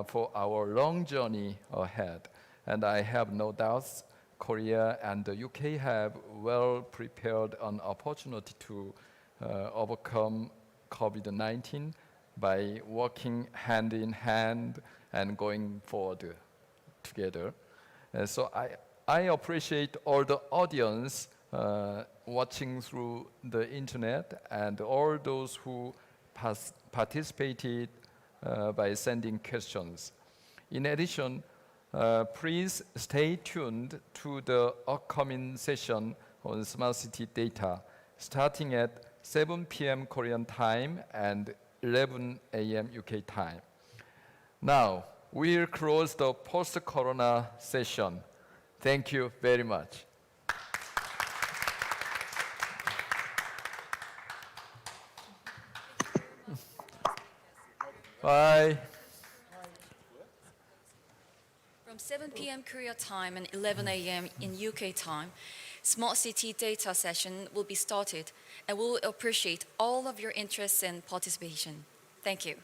for our long journey ahead. And I have no doubts Korea and the UK have well prepared an opportunity to overcome COVID-19 by working hand in hand and going forward together. So I appreciate all the audience watching through the internet and all those who participated by sending questions. In addition, please stay tuned to the upcoming session on smart city data, starting at 7 p.m. Korean time and 11 a.m. UK time. Now, we'll close the post-corona session. Thank you very much. Bye. From 7 p.m. Korea time and 11 a.m. in UK time, Smart City Data session will be started, and we'll appreciate all of your interest and participation. Thank you.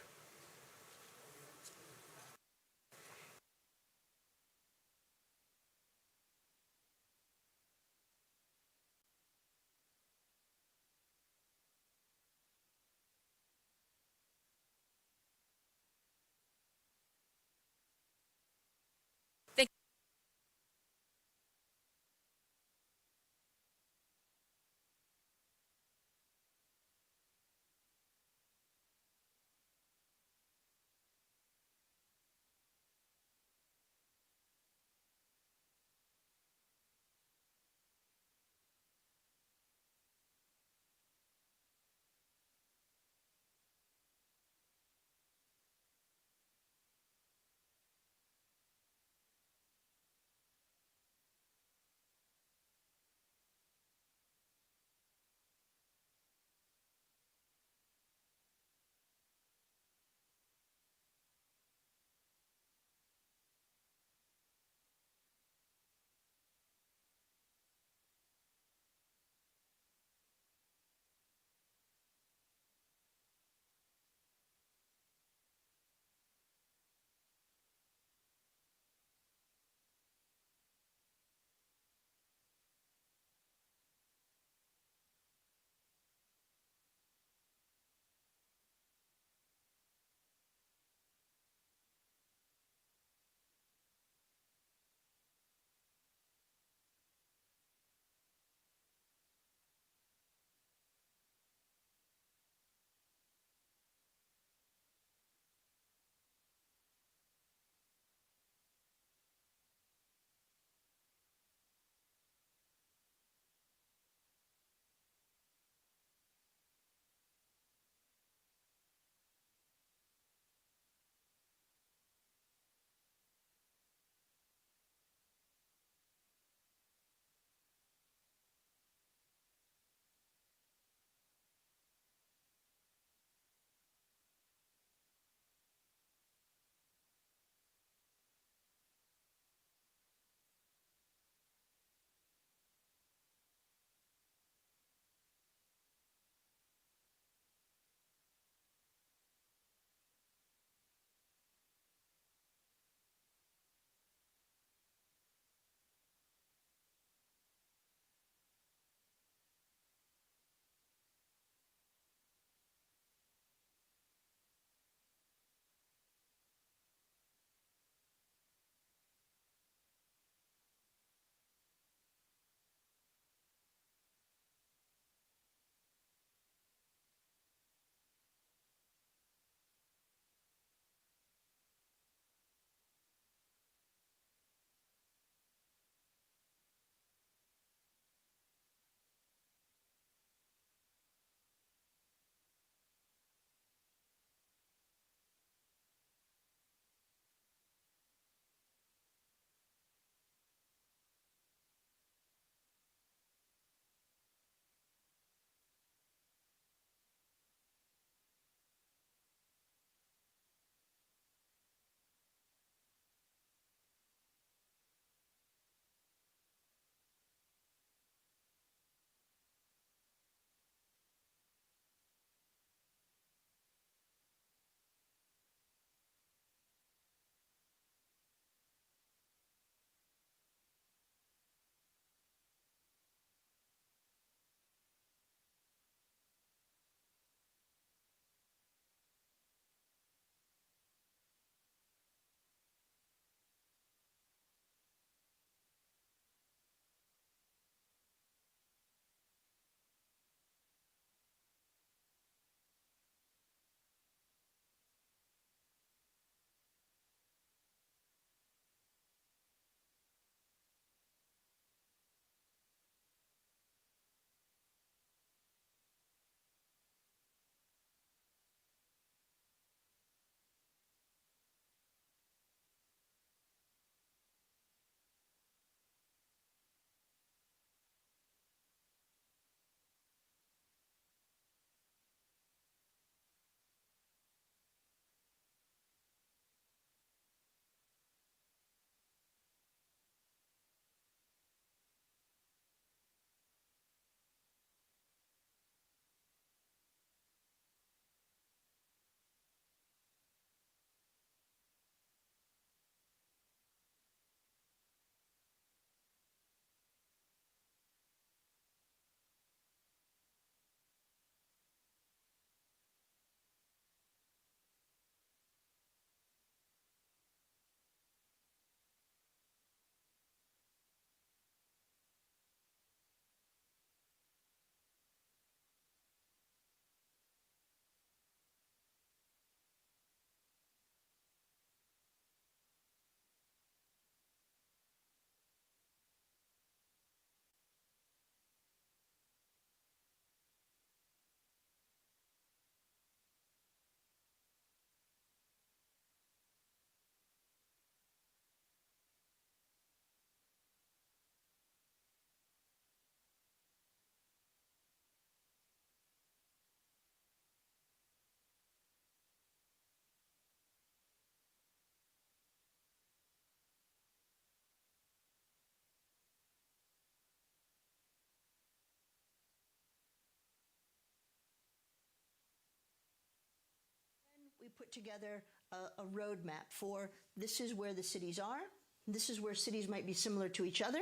put together a roadmap for this is where the cities are, this is where cities might be similar to each other,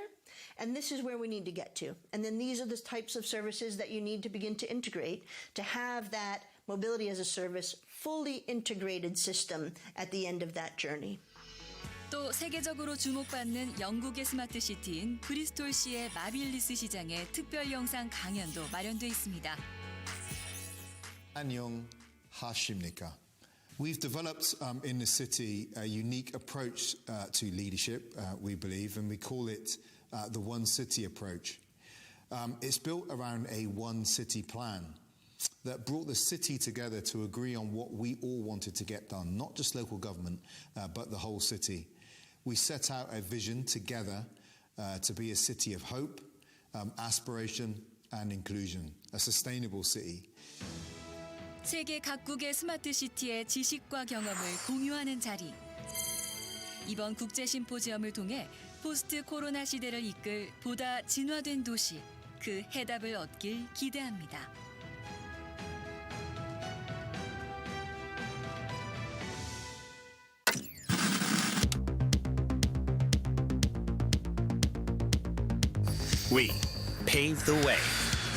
and this is where we need to get to. And then these are the types of services that you need to begin to integrate to have that mobility as a service fully integrated system at the end of that journey. 또 세계적으로 주목받는 영국의 스마트 시티인 브리스톨시의 마빌리스 시장에 특별 영상 강연도 마련돼 있습니다. 안녕 하십니까? We've developed in the city a unique approach to leadership, we believe, and we call it the One City approach. It's built around a One City plan that brought the city together to agree on what we all wanted to get done, not just local government, but the whole city. We set out a vision together to be a city of hope, aspiration and inclusion, a sustainable city. 세계 각국의 스마트 시티의 지식과 경험을 공유하는 자리. 이번 국제 심포지엄을 통해 포스트 코로나 시대를 이끌 보다 진화된 도시, 그 해답을 얻길 기대합니다. We paved the way.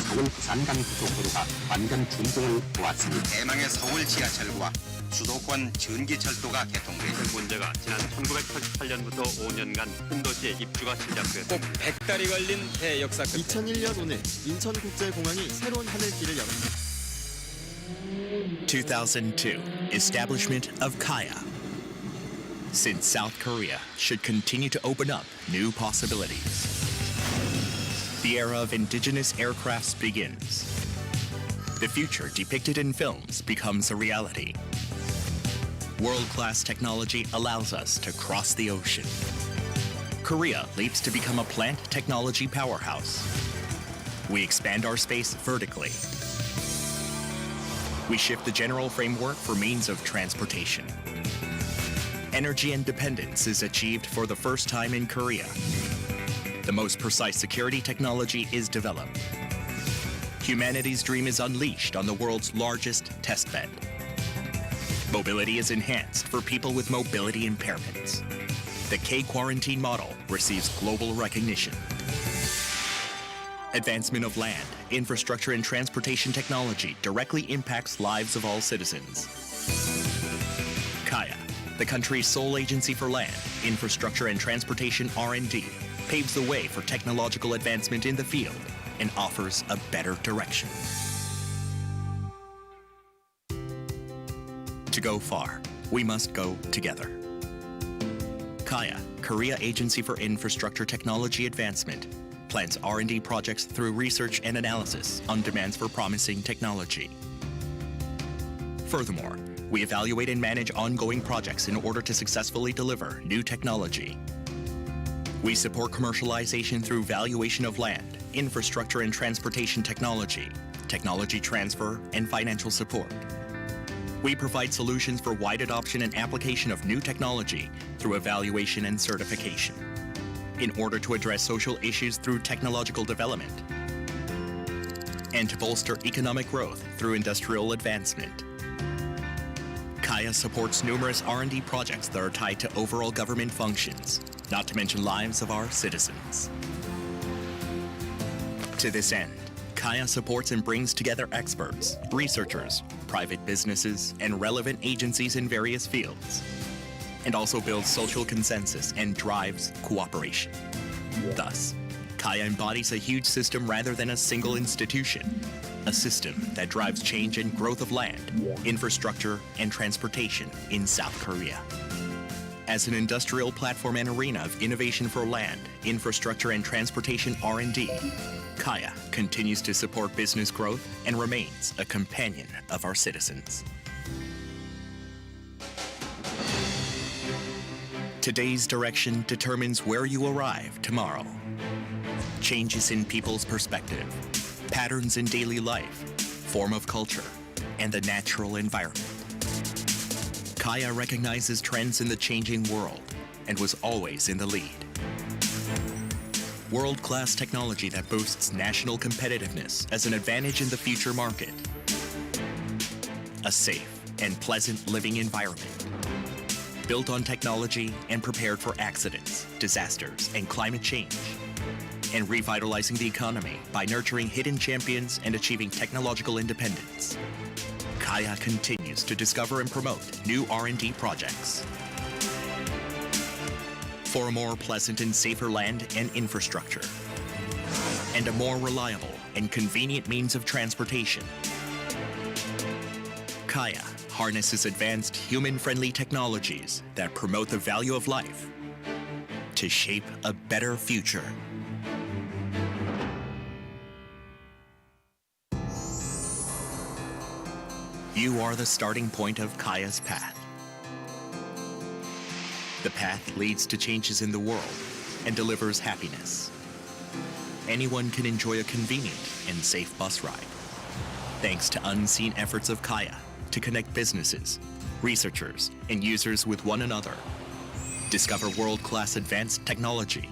서울 부산 간 고속도로가 완전 준공을 도왔습니다. 대망의 서울 지하철과 수도권 전기철도가 개통된 문제가 지난 1988년부터 5년간 큰 도시의 입주가 시작됐습니다. 꼭 100달이 걸린 대역사 끝에 2001년 오늘 인천국제공항이 새로운 하늘길을 열었습니다. 2002, establishment of Kaya. Since South Korea should continue to open up new possibilities. The era of indigenous aircrafts begins. The future depicted in films becomes a reality. World-class technology allows us to cross the ocean. Korea leaps to become a plant technology powerhouse. We expand our space vertically. We shift the general framework for means of transportation. Energy independence is achieved for the first time in Korea. The most precise security technology is developed. Humanity's dream is unleashed on the world's largest testbed. Mobility is enhanced for people with mobility impairments. The K-quarantine model receives global recognition. Advancement of land, infrastructure, and transportation technology directly impacts lives of all citizens. Kaya, the country's sole agency for land, infrastructure, and transportation R&D, paves the way for technological advancement in the field and offers a better direction. To go far, we must go together. Kaya, Korea Agency for Infrastructure Technology Advancement, plans R&D projects through research and analysis on demands for promising technology. Furthermore, we evaluate and manage ongoing projects in order to successfully deliver new technology. We support commercialization through valuation of land, infrastructure and transportation technology, technology transfer, and financial support. We provide solutions for wide adoption and application of new technology through evaluation and certification. In order to address social issues through technological development, and to bolster economic growth through industrial advancement. Kaya supports numerous R&D projects that are tied to overall government functions, not to mention lives of our citizens. To this end, Kaya supports and brings together experts, researchers, private businesses, and relevant agencies in various fields, and also builds social consensus and drives cooperation. Thus, Kaya embodies a huge system rather than a single institution, a system that drives change and growth of land, infrastructure, and transportation in South Korea. As an industrial platform and arena of innovation for land, infrastructure, and transportation R&D, Kaya continues to support business growth and remains a companion of our citizens. Today's direction determines where you arrive tomorrow. Changes in people's perspective, patterns in daily life, form of culture, and the natural environment. Kaya recognizes trends in the changing world and was always in the lead. World-class technology that boosts national competitiveness as an advantage in the future market. A safe, and pleasant living environment. Built on technology and prepared for accidents, disasters, and climate change. And revitalizing the economy by nurturing hidden champions and achieving technological independence. Kaya continues to discover and promote new R&D projects. For a more pleasant and safer land and infrastructure. And a more reliable and convenient means of transportation. Kaya harnesses advanced human-friendly technologies that promote the value of life to shape a better future. You are the starting point of Kaya's path. The path leads to changes in the world and delivers happiness. Anyone can enjoy a convenient and safe bus ride, thanks to unseen efforts of Kaya to connect businesses, researchers, and users with one another. Discover world-class advanced technology,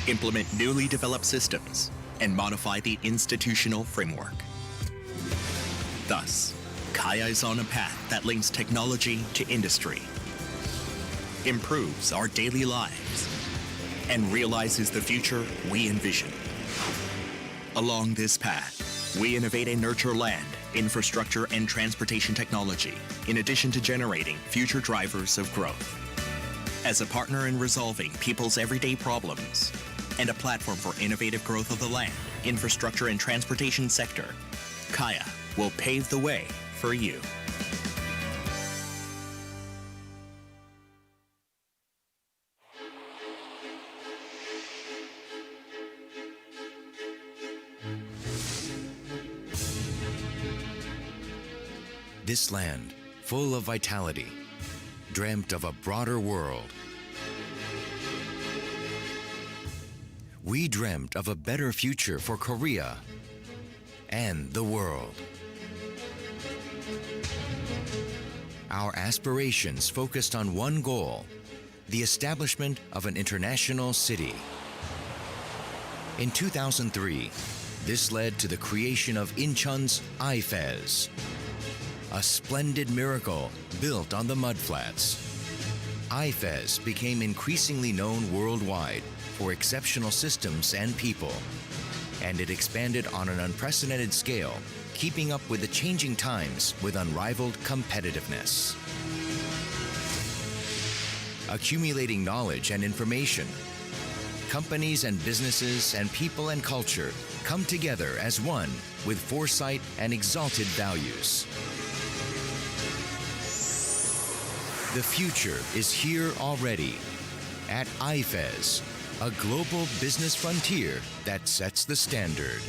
implement newly developed systems, and modify the institutional framework. Thus, Kaya is on a path that links technology to industry, improves our daily lives, and realizes the future we envision. Along this path, we innovate and nurture land, infrastructure, and transportation technology, in addition to generating future drivers of growth. As a partner in resolving people's everyday problems and a platform for innovative growth of the land, infrastructure, and transportation sector, Kaya will pave the way for you. This land, full of vitality, dreamt of a broader world. We dreamt of a better future for Korea and the world. Our aspirations focused on one goal, the establishment of an international city. In 2003, this led to the creation of Incheon's IFES, a splendid miracle built on the mudflats. IFES became increasingly known worldwide for exceptional systems and people, and it expanded on an unprecedented scale, keeping up with the changing times with unrivaled competitiveness. Accumulating knowledge and information, companies and businesses and people and culture come together as one with foresight and exalted values. The future is here already at IFES, a global business frontier that sets the standard.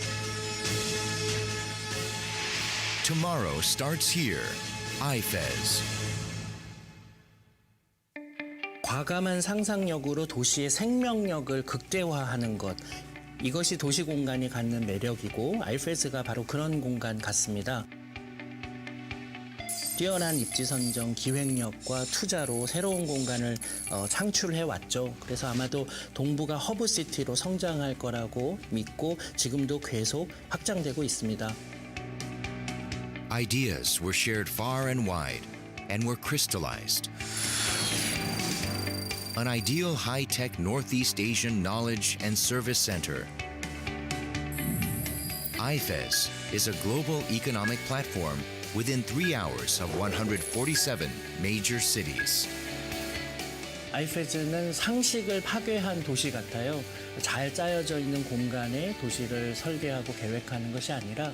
Tomorrow starts here. IFES. 과감한 상상력으로 도시의 생명력을 극대화하는 것. 이것이 도시 공간이 갖는 매력이고 IFES가 바로 그런 공간 같습니다. 뛰어난 입지 선정, 기획력과 투자로 새로운 공간을 창출해 왔죠. 그래서 아마도 동부가 허브시티로 성장할 거라고 믿고 지금도 계속 확장되고 있습니다. Ideas were shared far and wide and were crystallized. An ideal high-tech Northeast Asian knowledge and service center. IFES is a global economic platform within 3 hours of 147 major cities. IFES는 상식을 파괴한 도시 같아요. 잘 짜여져 있는 공간에 도시를 설계하고 계획하는 것이 아니라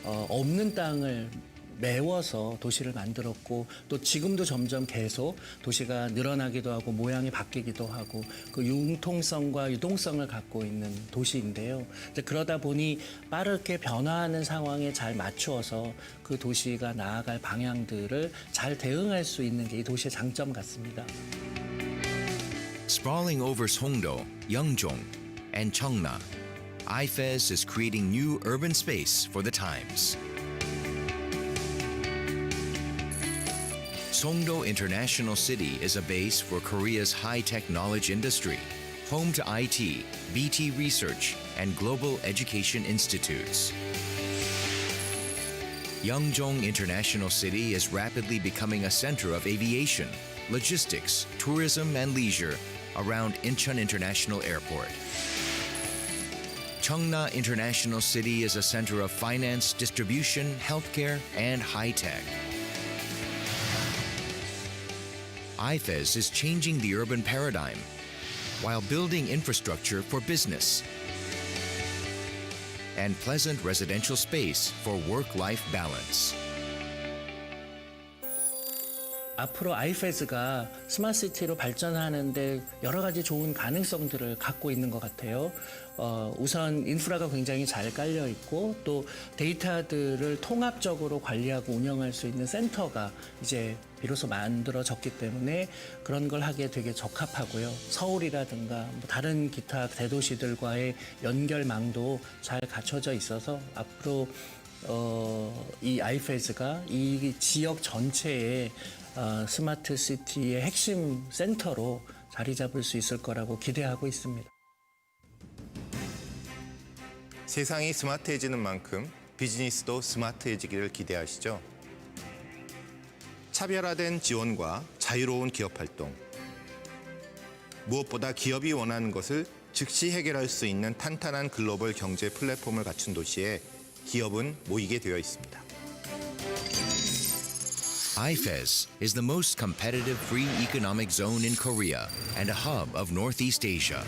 없는 땅을 메워서 도시를 만들었고 또 지금도 점점 계속 도시가 늘어나기도 하고 모양이 바뀌기도 하고 그 융통성과 유동성을 갖고 있는 도시인데요. 그러다 보니 빠르게 변화하는 상황에 잘 맞추어서 그 도시가 나아갈 방향들을 잘 대응할 수 있는 게 이 도시의 장점 같습니다. Sprawling over Songdo, Yeongjong, and Cheongna, IFES is creating new urban space for the times. Songdo International City is a base for Korea's high-tech knowledge industry, home to IT, BT Research, and global education institutes. Yeongjong International City is rapidly becoming a center of aviation, logistics, tourism, and leisure around Incheon International Airport. Cheongna International City is a center of finance, distribution, healthcare, and high-tech. IFES is changing the urban paradigm while building infrastructure for business and pleasant residential space for work-life balance. 앞으로 아이페즈가 스마트시티로 발전하는데 여러 가지 좋은 가능성들을 갖고 있는 것 같아요. 우선 인프라가 굉장히 잘 깔려 있고 또 데이터들을 통합적으로 관리하고 운영할 수 있는 센터가 이제 비로소 만들어졌기 때문에 그런 걸 하기에 되게 적합하고요. 서울이라든가 뭐 다른 기타 대도시들과의 연결망도 잘 갖춰져 있어서 앞으로 이 아이페즈가 이 지역 전체에 스마트 시티의 핵심 센터로 자리 잡을 수 있을 거라고 기대하고 있습니다. 세상이 스마트해지는 만큼 비즈니스도 스마트해지기를 기대하시죠. 차별화된 지원과 자유로운 기업 활동, 무엇보다 기업이 원하는 것을 즉시 해결할 수 있는 탄탄한 글로벌 경제 플랫폼을 갖춘 도시에 기업은 모이게 되어 있습니다. IFES is the most competitive free economic zone in Korea and a hub of Northeast Asia.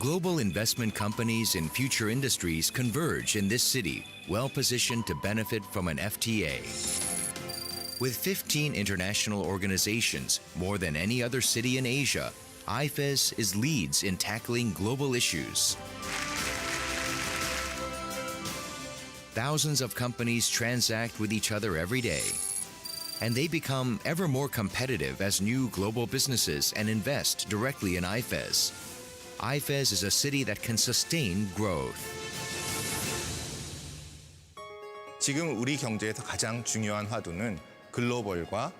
Global investment companies in future industries converge in this city, well positioned to benefit from an FTA. With 15 international organizations, more than any other city in Asia, IFES leads in tackling global issues. Thousands of companies transact with each other every day, and they become ever more competitive as new global businesses and invest directly in IFES. IFES is a city that can sustain growth. 지금 우리 경제에서 가장 중요한 화두는 글로벌과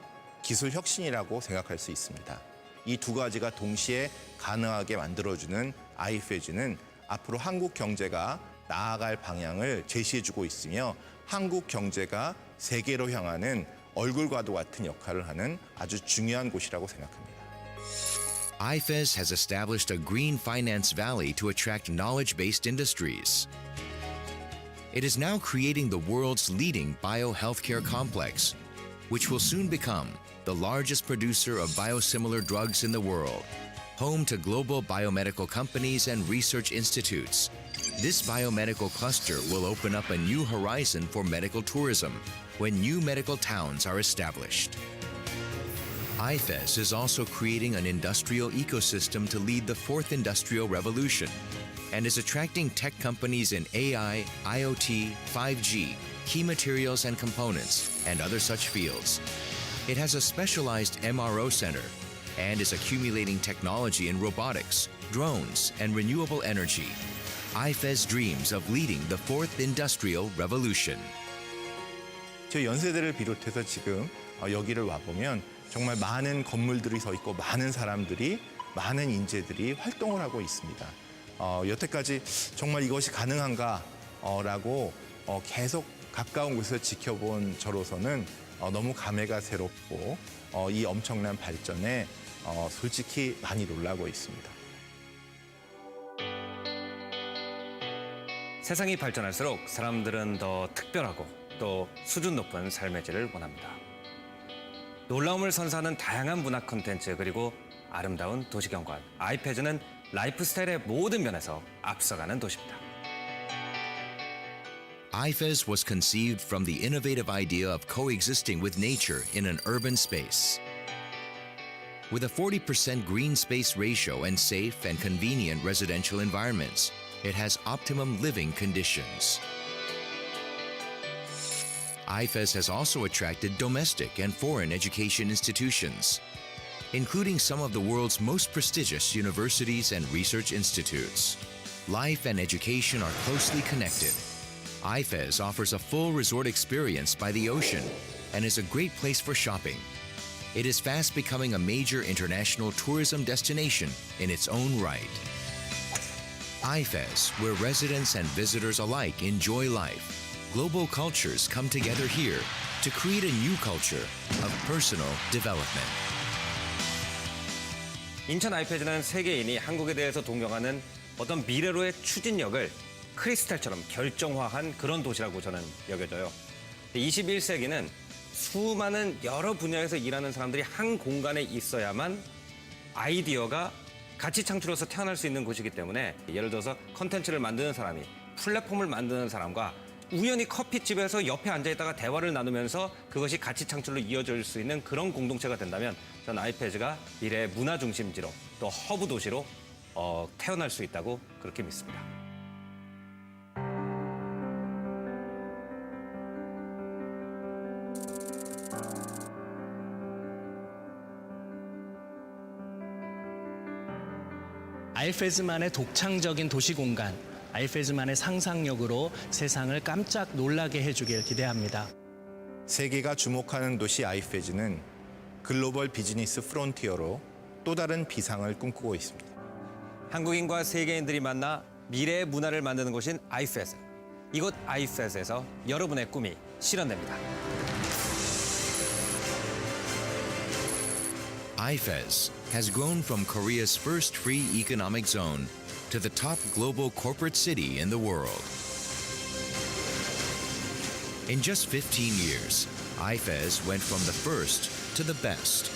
기술 혁신이라고 생각할 수 있습니다. 이 두 가지가 동시에 가능하게 만들어주는 IFES는 앞으로 한국 경제가 나아갈 방향을 제시해주고 있으며 한국 경제가 세계로 향하는 얼굴과도 같은 역할을 하는 아주 중요한 곳이라고 생각합니다. IFES has established a green finance valley to attract knowledge-based industries. It is now creating the world's leading biohealthcare complex, which will soon become the largest producer of biosimilar drugs in the world, home to global biomedical companies and research institutes. This biomedical cluster will open up a new horizon for medical tourism when new medical towns are established. IFES is also creating an industrial ecosystem to lead the fourth industrial revolution and is attracting tech companies in AI, IoT, 5G, key materials and components, and other such fields. It has a specialized MRO center and is accumulating technology in robotics, drones, and renewable energy. IFES dreams of leading the fourth industrial revolution. 저희 연세대를 비롯해서 지금 여기를 와보면 정말 많은 건물들이 서 있고 많은 사람들이, 많은 인재들이 활동을 하고 있습니다. 여태까지 정말 이것이 가능한가라고 계속 가까운 곳에서 지켜본 저로서는 너무 감회가 새롭고 이 엄청난 발전에 솔직히 많이 놀라고 있습니다. 세상이 발전할수록 사람들은 더 특별하고 또 수준 높은 삶의 질을 원합니다. 놀라움을 선사하는 다양한 문화 콘텐츠 그리고 아름다운 도시경관. IFES는 라이프 스타일의 모든 면에서 앞서가는 도시입니다. IFES was conceived from the innovative idea of coexisting with nature in an urban space. With a 40% green space ratio and safe and convenient residential environments, it has optimum living conditions. IFES has also attracted domestic and foreign education institutions, including some of the world's most prestigious universities and research institutes. Life and education are closely connected. IFES offers a full resort experience by the ocean and is a great place for shopping. It is fast becoming a major international tourism destination in its own right. IFES, where residents and visitors alike enjoy life. Global cultures come together here to create a new culture of personal development. 인천 아이패즈는 세계인이 한국에 대해서 동경하는 어떤 미래로의 추진력을 크리스탈처럼 결정화한 그런 도시라고 저는 여겨져요. 21세기는 수많은 여러 분야에서 일하는 사람들이 한 공간에 있어야만 아이디어가 가치 창출로서 태어날 수 있는 곳이기 때문에 예를 들어서 컨텐츠를 만드는 사람이 플랫폼을 만드는 사람과 우연히 커피집에서 옆에 앉아있다가 대화를 나누면서 그것이 가치 창출로 이어질 수 있는 그런 공동체가 된다면 저는 아이패즈가 미래의 문화 중심지로 또 허브 도시로 태어날 수 있다고 그렇게 믿습니다. 아이패즈만의 독창적인 도시 공간, 아이패즈만의 상상력으로 세상을 깜짝 놀라게 해주길 기대합니다. 세계가 주목하는 도시 아이패즈는 글로벌 비즈니스 프론티어로 또 다른 비상을 꿈꾸고 있습니다. 한국인과 세계인들이 만나 미래의 문화를 만드는 곳인 아이패즈. 이곳 아이패즈에서 여러분의 꿈이 실현됩니다. IFES has grown from Korea's first free economic zone to the top global corporate city in the world. In just 15 years, IFES went from the first to the best.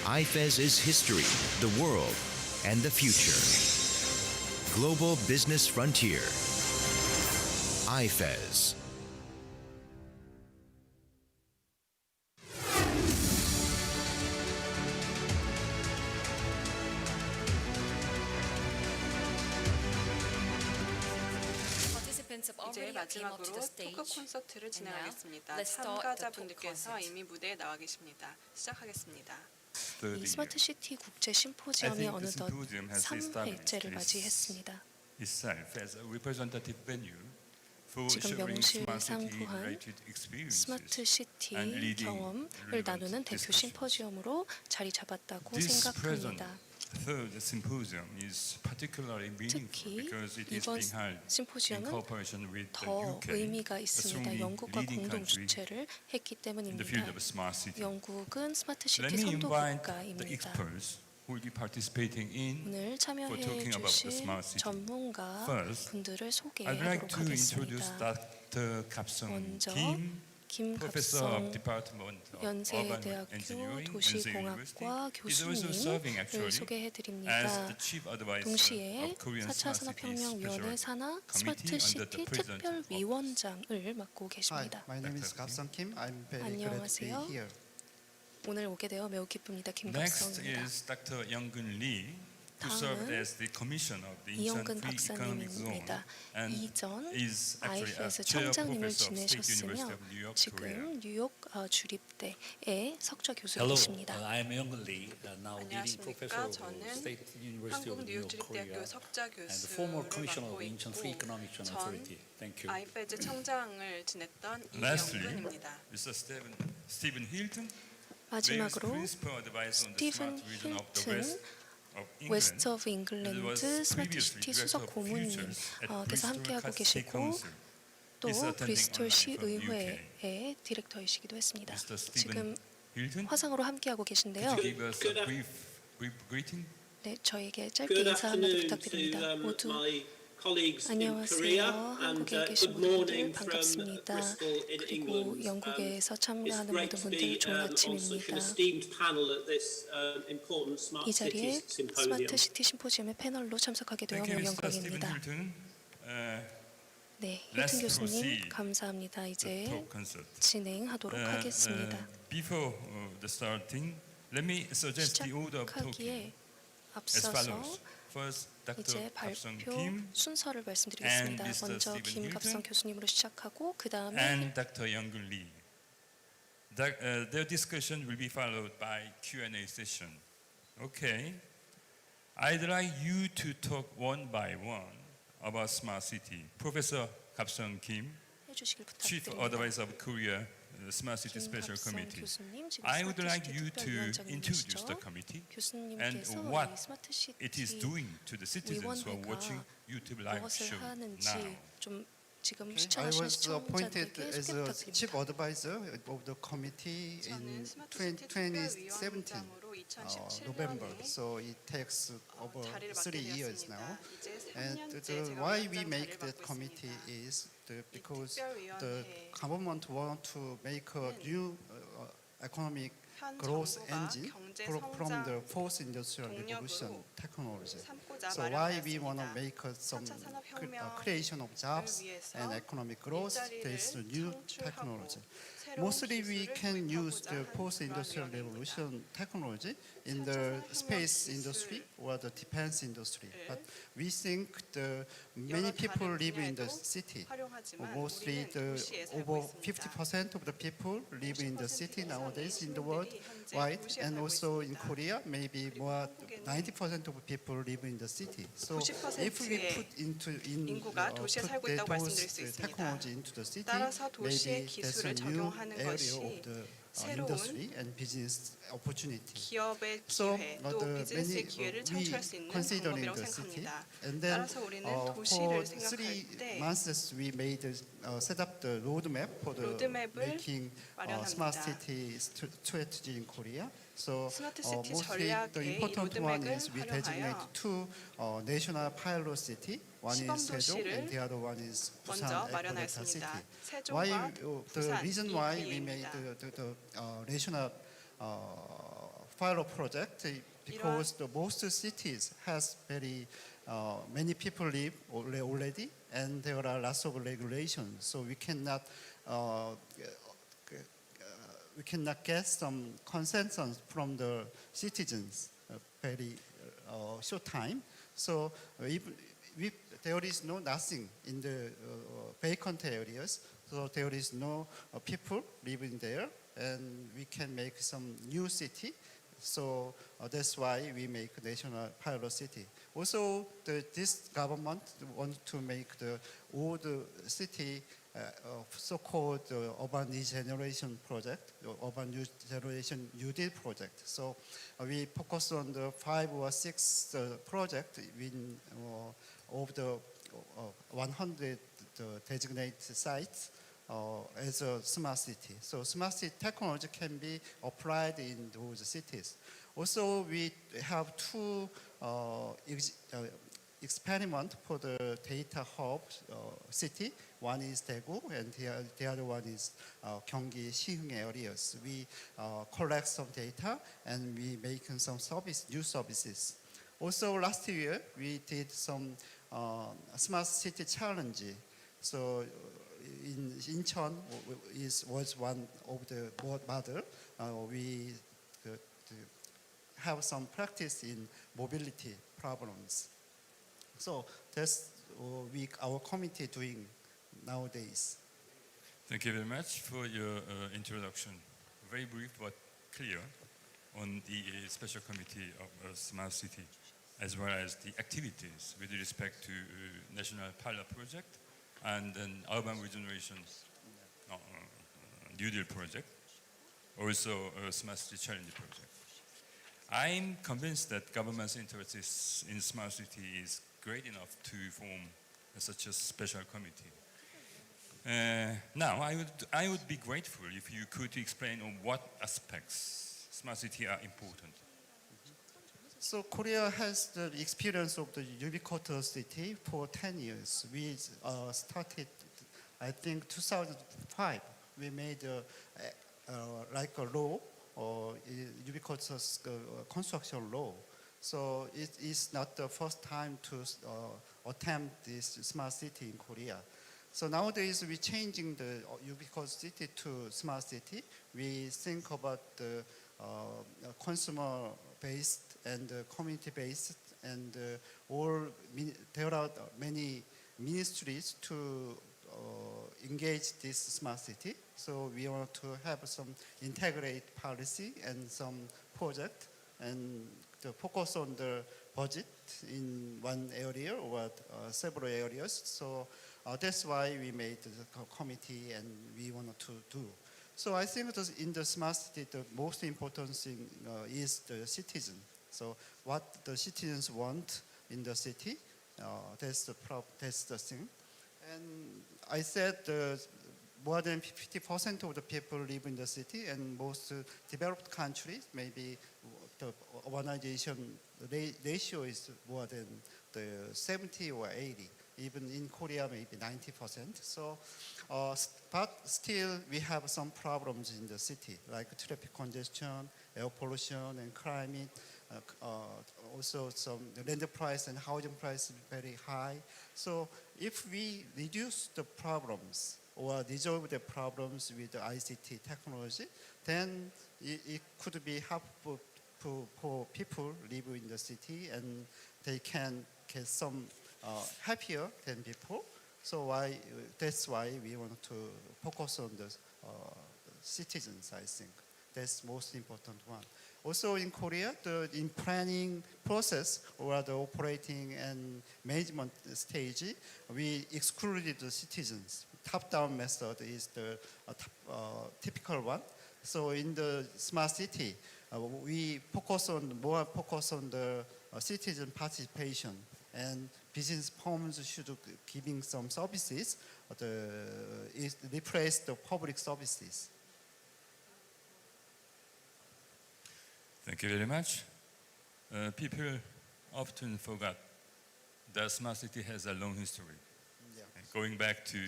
IFES is history, the world, and the future. Global Business Frontier. IFES. 이제 마지막으로 토크 콘서트를 진행하겠습니다. 참가자분들께서 이미 무대에 나와 계십니다. 시작하겠습니다. 이 스마트 시티 국제 심포지엄이 어느덧 3회째를 맞이했습니다. 지금 명실 상부한 스마트 시티 경험을 나누는 대표 심포지엄으로 자리 잡았다고 생각합니다. 특히 이번 심포지엄은 더 의미가 있습니다. 영국과 공동 주최를 했기 때문입니다. 영국은 스마트 시티 선도 국가입니다. 오늘 참여해 주실 전문가 분들을 소개하도록 하겠습니다. 먼저 김갑성 연세대학교 도시공학과 교수님을 소개해드립니다. 동시에 4차 산업혁명위원회 산하 스마트시티 특별위원장을 맡고 계십니다. 안녕하세요. 오늘 오게 되어 매우 기쁩니다. 김갑성입니다. 다음은 이영근 박사님입니다. 이전 IFES 청장님을 지내셨으며 지금 뉴욕 주립대의 석좌 교수이십니다. 안녕하십니까. 저는 한국 뉴욕 주립대학교 석좌 교수를 맡고 있고 전 IFES 청장을 지냈던 이영근입니다. 마지막으로 스티븐 힐튼 웨스트 오브 잉글랜드 스마트 시티 수석 고문님께서 함께하고 계시고 또 브리스톨 시의회의 디렉터이시기도 했습니다. 지금 화상으로 함께하고 계신데요. 네, 저에게 짧게 인사 한마디 부탁드립니다. 모두 안녕하세요. 한국에 계신 분들 반갑습니다. 그리고 영국에서 참가하는 모든 분들 좋은 아침입니다. 이 자리에 스마트 시티 심포지엄의 패널로 참석하게 되어 매우 영광입니다. 네, 힐튼 교수님 감사합니다. 이제 진행하도록 하겠습니다. 시작하기에 앞서서 이제 발표 순서를 말씀드리겠습니다. 먼저 김갑성 교수님으로 시작하고 그 다음에 Their discussion will be followed by Q&A session. Okay. I'd like you to talk one by one about smart city. Professor Kapsung Kim, Chief Advisor of Korea Smart City Special 김갑선 Committee. 교수님, 지금 I would 스마트 like 시티 you to introduce 특별위원장님이시죠? the committee and 교수님께서 what 이 스마트 it is 시티 doing to the citizens who are watching 위원회가 YouTube live 무엇을 show 하는지 now. 좀 지금 I 시청하시는 was appointed 시청자들에게 as 소개 a chief 부탁드립니다. advisor of the committee in 저는 스마트 시티 2017 특별위원장으로 2017년에 November. So it takes over 자리를 3 맡게 years 되었습니다. now. 이제 And 3년째 제가 why we 위원장 make 자리를 that 맡고 committee 있습니다. is because 특별위원회 the government want to make a new economic 현 growth 정부가 engine 경제 from the 성장 fourth industrial revolution 동력으로 technology. 삼고자 So why we 마련하였습니다. want to make some 4차 산업혁명을 creation of jobs 위해서 and economic growth based on new 창출하고 technology. 새로운 Mostly we 기술을 can use 도입하고자 the 하는 post-industrial 그러한 revolution technology in 4차 the 산업혁명 space industry or the defense industry. But we think the many 여러 people 다른 live in the 분야에도 city. 활용하지만 Mostly 우리는 the 도시에 살고 over 있습니다. 50% of the people live in the city nowadays in the world 현재 wide, 도시에 and 살고 also in 있습니다. Korea, maybe more 90% of people live in the city. So if we 90%의 put 인구가 도시에 살고 put 있다고 말씀드릴 수 those 있습니다. technology into the city, 따라서 도시의 maybe that's a 기술을 new 적용하는 area 것이 of the 새로운 industry and business opportunity. 기업의 So 기회 또 비즈니스의 기회를 창출할 수 있는 considering 방법이라고 the city, 생각합니다. and then 따라서 우리는 for 도시를 3 생각할 때 months we made set up the roadmap for the 로드맵을 making smart 마련합니다. city strategy in Korea. So 스마트 시티 mostly the 전략의 이 important one 로드맵을 is we designate 활용하여 2 national pilot city. One is 시범 Seoul 도시를 and the other one is 먼저 Busan Eco-Data City. 마련하였습니다. Why 세종과 the 부산 reason 이 why we made 기회입니다. the national pilot project because the most cities has very many people live already and there are lots of regulations, so we cannot get some consensus from the citizens very short time. So if there is nothing in the vacant areas, so there is no people living there, and we can make some new city. So that's why we make national pilot city. Also, this government wants to make the old city so-called urban regeneration project, the urban regeneration New Deal project. So we focus on the 5 or 6 projects in of the 100 designated sites as a smart city. So smart city technology can be applied in those cities. Also, we have 2 experiments for the data hub city. One is Daegu, and the other one is Gyeonggi, Siheung areas. We collect some data and we make some new services. Also, last year we did some smart city challenge. So in Incheon was one of the model. We have some practice in mobility problems. So that's our committee doing nowadays. Thank you very much for your introduction. Very brief but clear on the Special Committee of Smart City, as well as the activities with respect to National Pilot Project and then Urban Regeneration New Deal Project, also a Smart City Challenge Project. I'm convinced that government's interest in Smart City is great enough to form such a special committee. Now, I would be grateful if you could explain on what aspects smart city are important. So Korea has the experience of the ubiquitous city for 10 years. We started, I think, 2005. We made like a law, ubiquitous construction law. So it is not the first time to attempt this smart city in Korea. So nowadays we're changing the ubiquitous city to smart city. We think about the consumer-based and community-based, and there are many ministries to engage this smart city. So we want to have some integrated policy and some project, and to focus on the budget in one area or several areas. So that's why we made the committee and we wanted to do. So I think in the smart city, the most important thing is the citizen. So what the citizens want in the city, that's the thing. And I said more than 50% of the people live in the city, and most developed countries, maybe the urbanization ratio is more than the 70 or 80. Even in Korea, maybe 90%. So, but still, we have some problems in the city, like traffic congestion, air pollution, and climate. Also, some land price and housing price is very high. So, if we reduce the problems or resolve the problems with the ICT technology, then it could be helpful for people live in the city, and they can get some happier than before. So that's why we want to focus on the citizens, I think. That's most important one. Also in Korea, in planning process or the operating and management stage, we excluded the citizens. Top-down method is the typical one. So in the smart city, we more focus on the citizen participation, and business firms should giving some services, replace the public services. Thank you very much. People often forget that smart city has a long history. Yeah. Going back to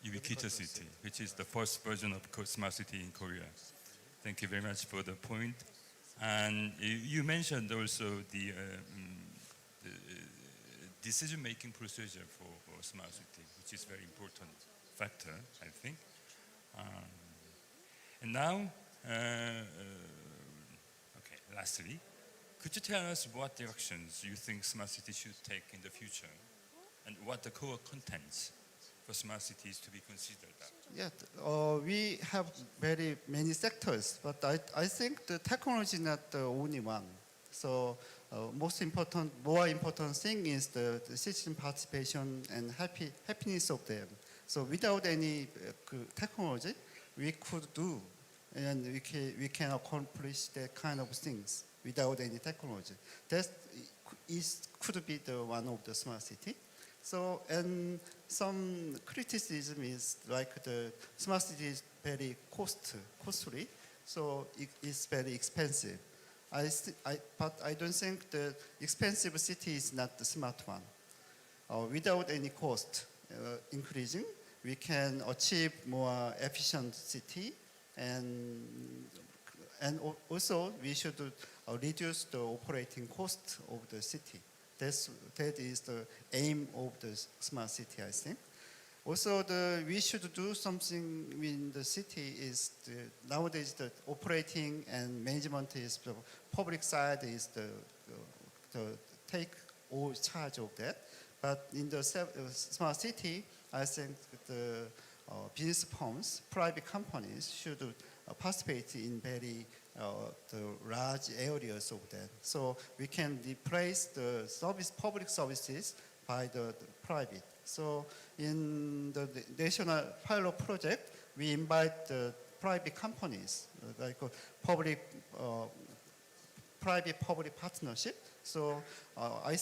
ubiquitous city, which is the first version of smart city in Korea. Thank you very much for the point. And you mentioned also the decision-making procedure for smart city, which is very important factor, I think. And now, lastly, could you tell us what directions you think smart city should take in the future, and what the core contents for smart cities to be considered? Yeah, we have very many sectors, but I think the technology is not the only one. So more important thing is the citizen participation and happiness of them. So without any technology, we could do, and we can accomplish that kind of things without any technology. That could be the one of the smart city. So, and some criticism is like the smart city is very costly, so it's very expensive. But I don't think the expensive city is not the smart one. Without any cost increasing, we can achieve more efficient city, and also we should reduce the operating cost of the city. That is the aim of the smart city, I think. Also, we should do something in the city. Nowadays the operating and management is the public side is the take all charge of that. But in the smart city, I think the business firms, private companies should participate in very the large areas of that. So we can replace the public services by the private. So in the national pilot project, we invite the private companies, like private-public partnership. So I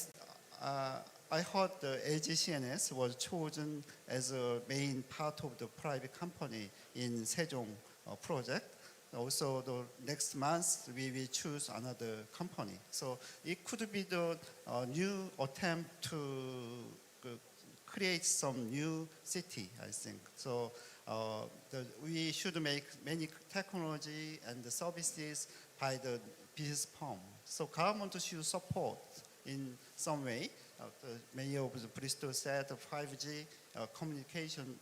heard the AGCNS was chosen as a main part of the private company in Sejong project. Also, the next month we will choose another company. So it could be the new attempt to create some new city, I think. So we should make many technology and the services by the business firm. So government should support in some way. The mayor of Bristol said 5G communication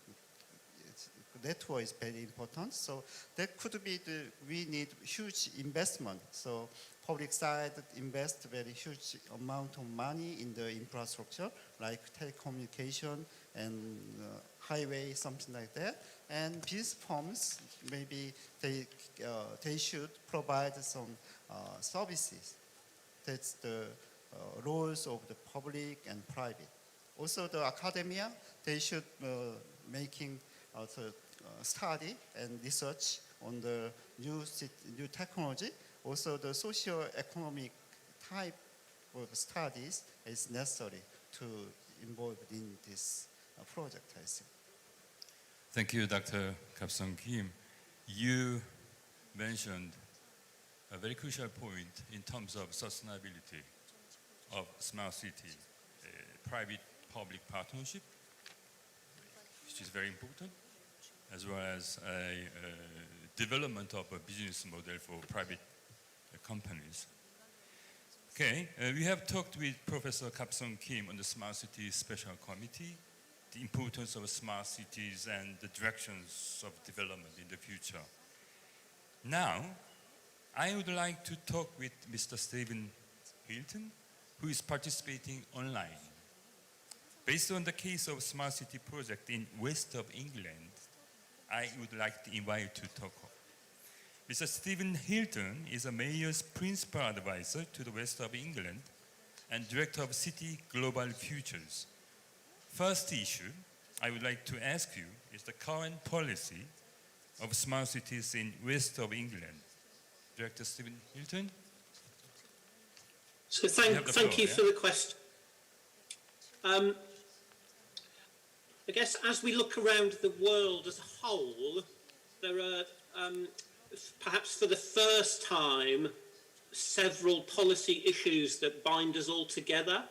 network is very important. So that could be we need huge investment. So public side invest very huge amount of money in the infrastructure, like telecommunication and highway, something like that. And business firms, maybe they should provide some services. That's the roles of the public and private. Also the academia, they should making study and research on the new technology. Also, the socio-economic type of studies is necessary to involve in this project, I think. Thank you, Dr. Kapsong Kim. You mentioned a very crucial point in terms of sustainability of smart city, private-public partnership, which is very important, as well as a development of a business model for private companies. Okay, we have talked with Professor Kapsong Kim on the Smart City Special Committee, the importance of smart cities and the directions of development in the future. Now, I would like to talk with Mr. Stephen Hilton, who is participating online. Based on the case of Smart City project in west of England, I would like to invite you to talk. Mr. Stephen Hilton is a mayor's principal advisor to the west of England and director of City Global Futures. First issue I would like to ask you is the current policy of smart cities in west of England. Director Stephen Hilton. So thank you for the question. I guess as we look around the world as a whole, there are perhaps for the first time several policy issues that bind us all together.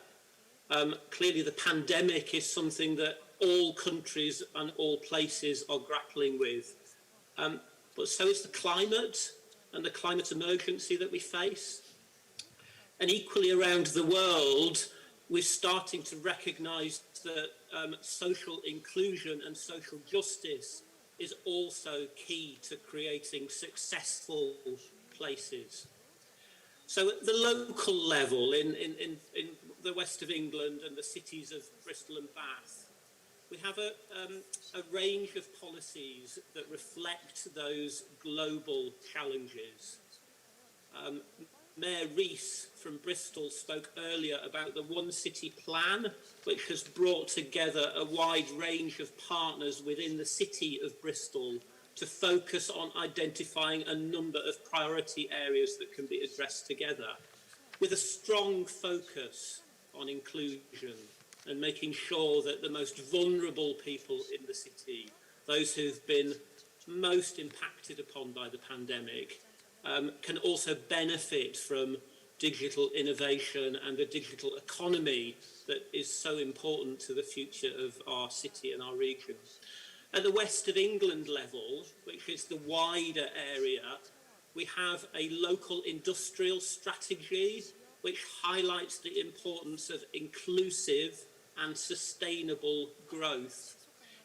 Clearly the pandemic is something that all countries and all places are grappling with. But so is the climate and the climate emergency that we face. And equally around the world, we're starting to recognise that social inclusion and social justice is also key to creating successful places. So at the local level, in the west of England and the cities of Bristol and Bath, we have a range of policies that reflect those global challenges. Mayor Rees from Bristol spoke earlier about the One City Plan, which has brought together a wide range of partners within the city of Bristol to focus on identifying a number of priority areas that can be addressed together, with a strong focus on inclusion and making sure that the most vulnerable people in the city, those who've been most impacted upon by the pandemic, can also benefit from digital innovation and the digital economy that is so important to the future of our city and our region. At the West of England level, which is the wider area, we have a local industrial strategy which highlights the importance of inclusive and sustainable growth.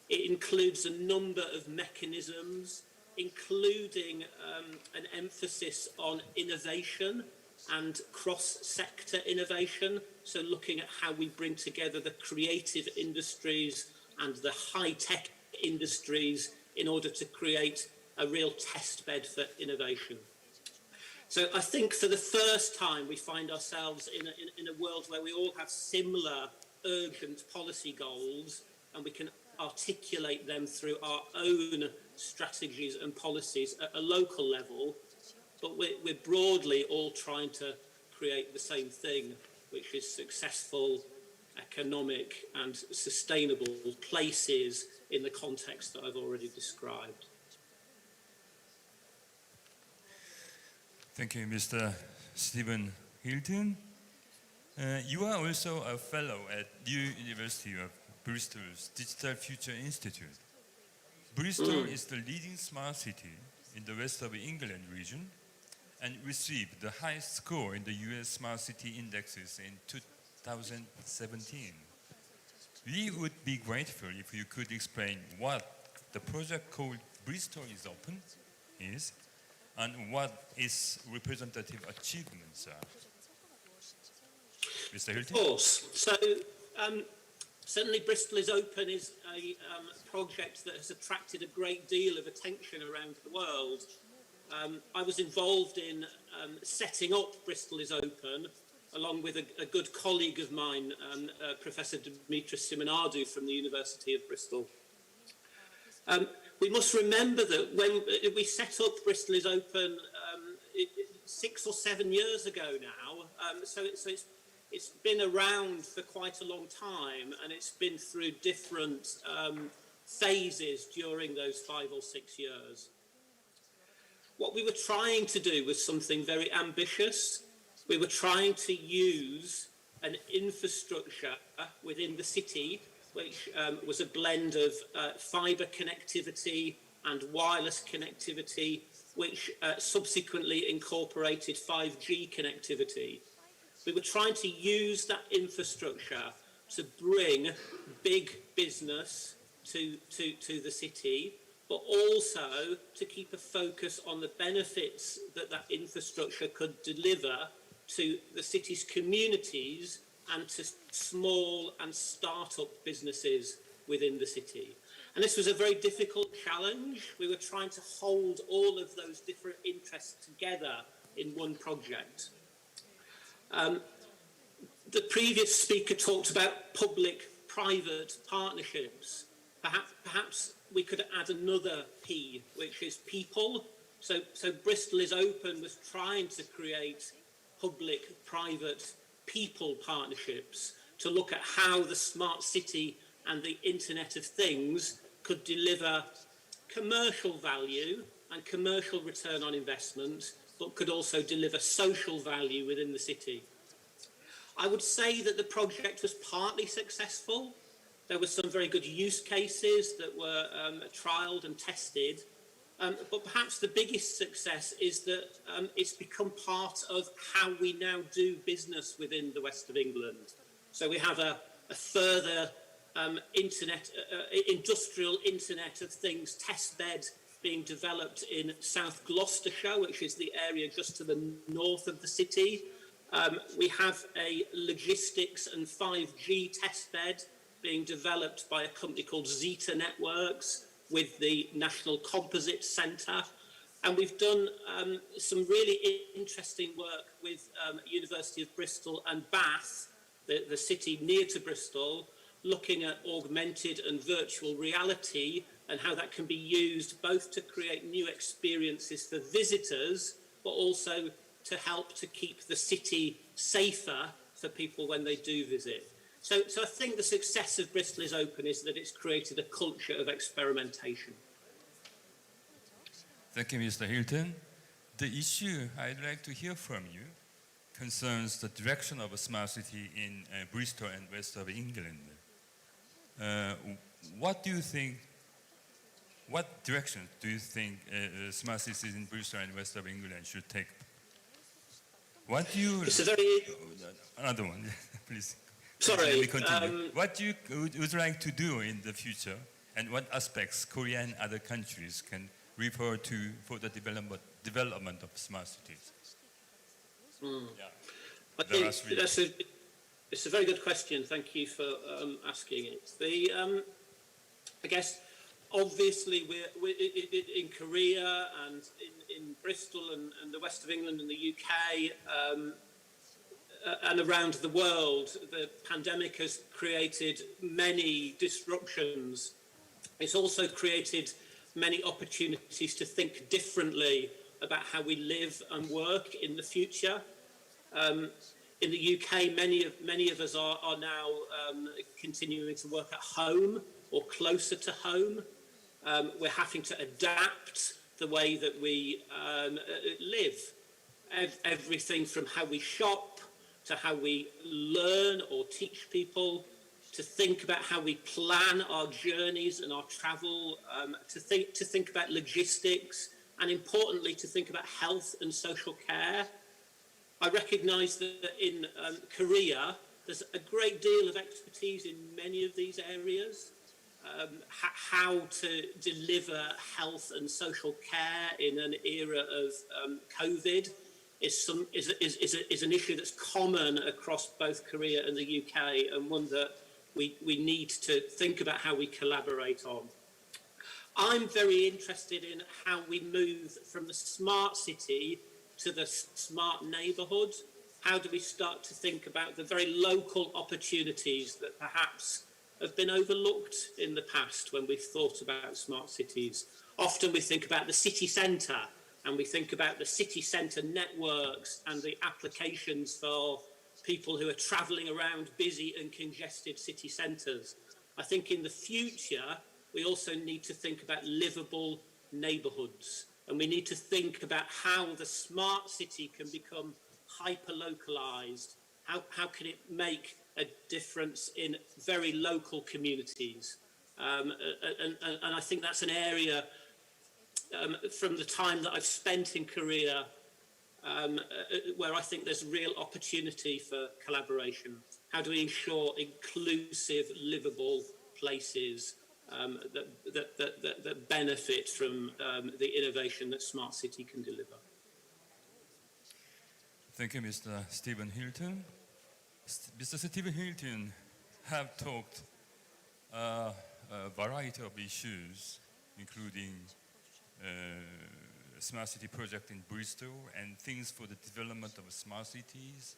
It includes a number of mechanisms, including an emphasis on innovation and cross-sector innovation, so looking at how we bring together the creative industries and the high-tech industries in order to create a real test bed for innovation. So I think for the first time we find ourselves in a world where we all have similar urgent policy goals, and we can articulate them through our own strategies and policies at a local level, but we're broadly all trying to create the same thing, which is successful, economic and sustainable places in the context that I've already described. Thank you, Mr. Stephen Hilton. You are also a fellow at New University of Bristol's Digital Future Institute. Bristol is the leading smart city in the west of England region and received the highest score in the US Smart City Indexes in 2017. We would be grateful if you could explain what the project called Bristol is Open is and what its representative achievements are. Mr. Hilton? Of course. So, certainly Bristol is Open is a project that has attracted a great deal of attention around the world. I was involved in setting up Bristol is Open, along with a good colleague of mine, Professor Dimitris Simonardou from the University of Bristol. we must remember that when we set up Bristol is Open 6 or 7 years ago now, so it's been around for quite a long time, and it's been through different phases during those 5 or 6 years. What we were trying to do was something very ambitious. We were trying to use an infrastructure within the city, which was a blend of fibre connectivity and wireless connectivity, which subsequently incorporated 5G connectivity. We were trying to use that infrastructure to bring big business to the city, but also to keep a focus on the benefits that that infrastructure could deliver to the city's communities and to small and start-up businesses within the city. And this was a very difficult challenge. We were trying to hold all of those different interests together in one project. The previous speaker talked about public-private partnerships. Perhaps we could add another P, which is people. So Bristol is Open was trying to create public-private people partnerships to look at how the smart city and the Internet of Things could deliver commercial value and commercial return on investment, but could also deliver social value within the city. I would say that the project was partly successful. There were some very good use cases that were trialled and tested. But perhaps the biggest success is that it's become part of how we now do business within the West of England. So we have a further industrial Internet of Things test bed being developed in South Gloucestershire, which is the area just to the north of the city. We have a logistics and 5G test bed being developed by a company called Zeta Networks with the National Composites Centre. And we've done some really interesting work with University of Bristol and Bath, the city near to Bristol, looking at augmented and virtual reality and how that can be used both to create new experiences for visitors, but also to help to keep the city safer for people when they do visit. So I think the success of Bristol is Open is that it's created a culture of experimentation. Thank you, Mr. Hilton. The issue I'd like to hear from you concerns the direction of a smart city in Bristol and west of England. What direction do you think smart cities in Bristol and west of England should take? What do you... It's a very... Another one, please. Sorry. Let me continue. What do you would like to do in the future, and what aspects Korea and other countries can refer to for the development of smart cities? Yeah. I think it's a very good question. Thank you for asking it. I guess obviously we're in Korea and in Bristol and the west of England and the UK and around the world, the pandemic has created many disruptions. It's also created many opportunities to think differently about how we live and work in the future. In the UK, many of us are now continuing to work at home or closer to home. We're having to adapt the way that we live. Everything from how we shop to how we learn or teach people, to think about how we plan our journeys and our travel, to think about logistics, and importantly, to think about health and social care. I recognise that in Korea, there's a great deal of expertise in many of these areas. How to deliver health and social care in an era of COVID is an issue that's common across both Korea and the UK, and one that we need to think about how we collaborate on. I'm very interested in how we move from the smart city to the smart neighbourhood. How do we start to think about the very local opportunities that perhaps have been overlooked in the past when we've thought about smart cities. Often we think about the city centre and we think about the city centre networks and the applications for people who are travelling around busy and congested city centres. I think in the future, we also need to think about livable neighbourhoods, and we need to think about how the smart city can become hyper-localised. How can it make a difference in very local communities? And I think that's an area from the time that I've spent in Korea where I think there's real opportunity for collaboration. How do we ensure inclusive, livable places that benefit from the innovation that Smart City can deliver? Thank you, Mr. Stephen Hilton. Mr. Stephen Hilton have talked a variety of issues, including smart city project in Bristol and things for the development of smart cities,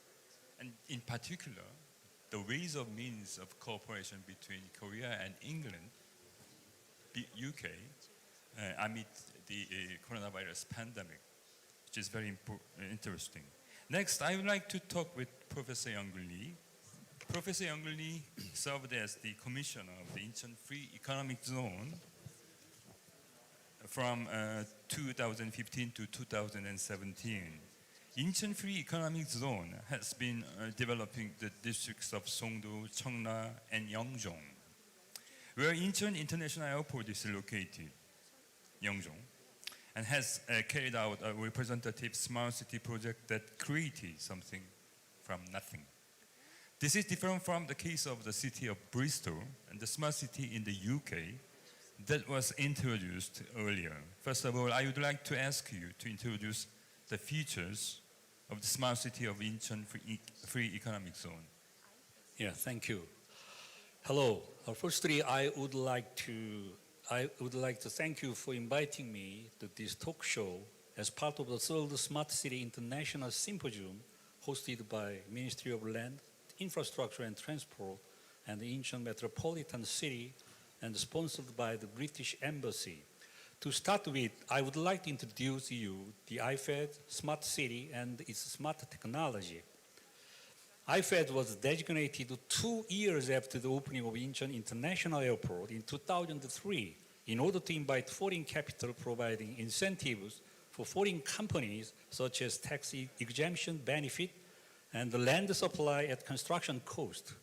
and in particular, the ways of means of cooperation between Korea and England, UK, amid the coronavirus pandemic, which is very interesting. Next, I would like to talk with Professor Young-Gun Lee. Professor Young-Gun Lee served as the commissioner of the Incheon Free Economic Zone from 2015 to 2017. Incheon Free Economic Zone has been developing the districts of Songdo, Cheongna, and Yeongjong, where Incheon International Airport is located, Yeongjong, and has carried out a representative smart city project that created something from nothing. This is different from the case of the city of Bristol and the smart city in the UK that was introduced earlier. First of all, I would like to ask you to introduce the features of the smart city of Incheon Free Economic Zone. Yeah, thank you. Hello. Firstly, I would like to thank you for inviting me to this talk show as part of the third Smart City International Symposium hosted by Ministry of Land, Infrastructure and Transport and the Incheon Metropolitan City and sponsored by the British Embassy. To start with, I would like to introduce you the IFED Smart City and its smart technology. IFED was designated 2 years after the opening of Incheon International Airport in 2003 in order to invite foreign capital, providing incentives for foreign companies such as tax exemption benefit and the land supply at construction cost.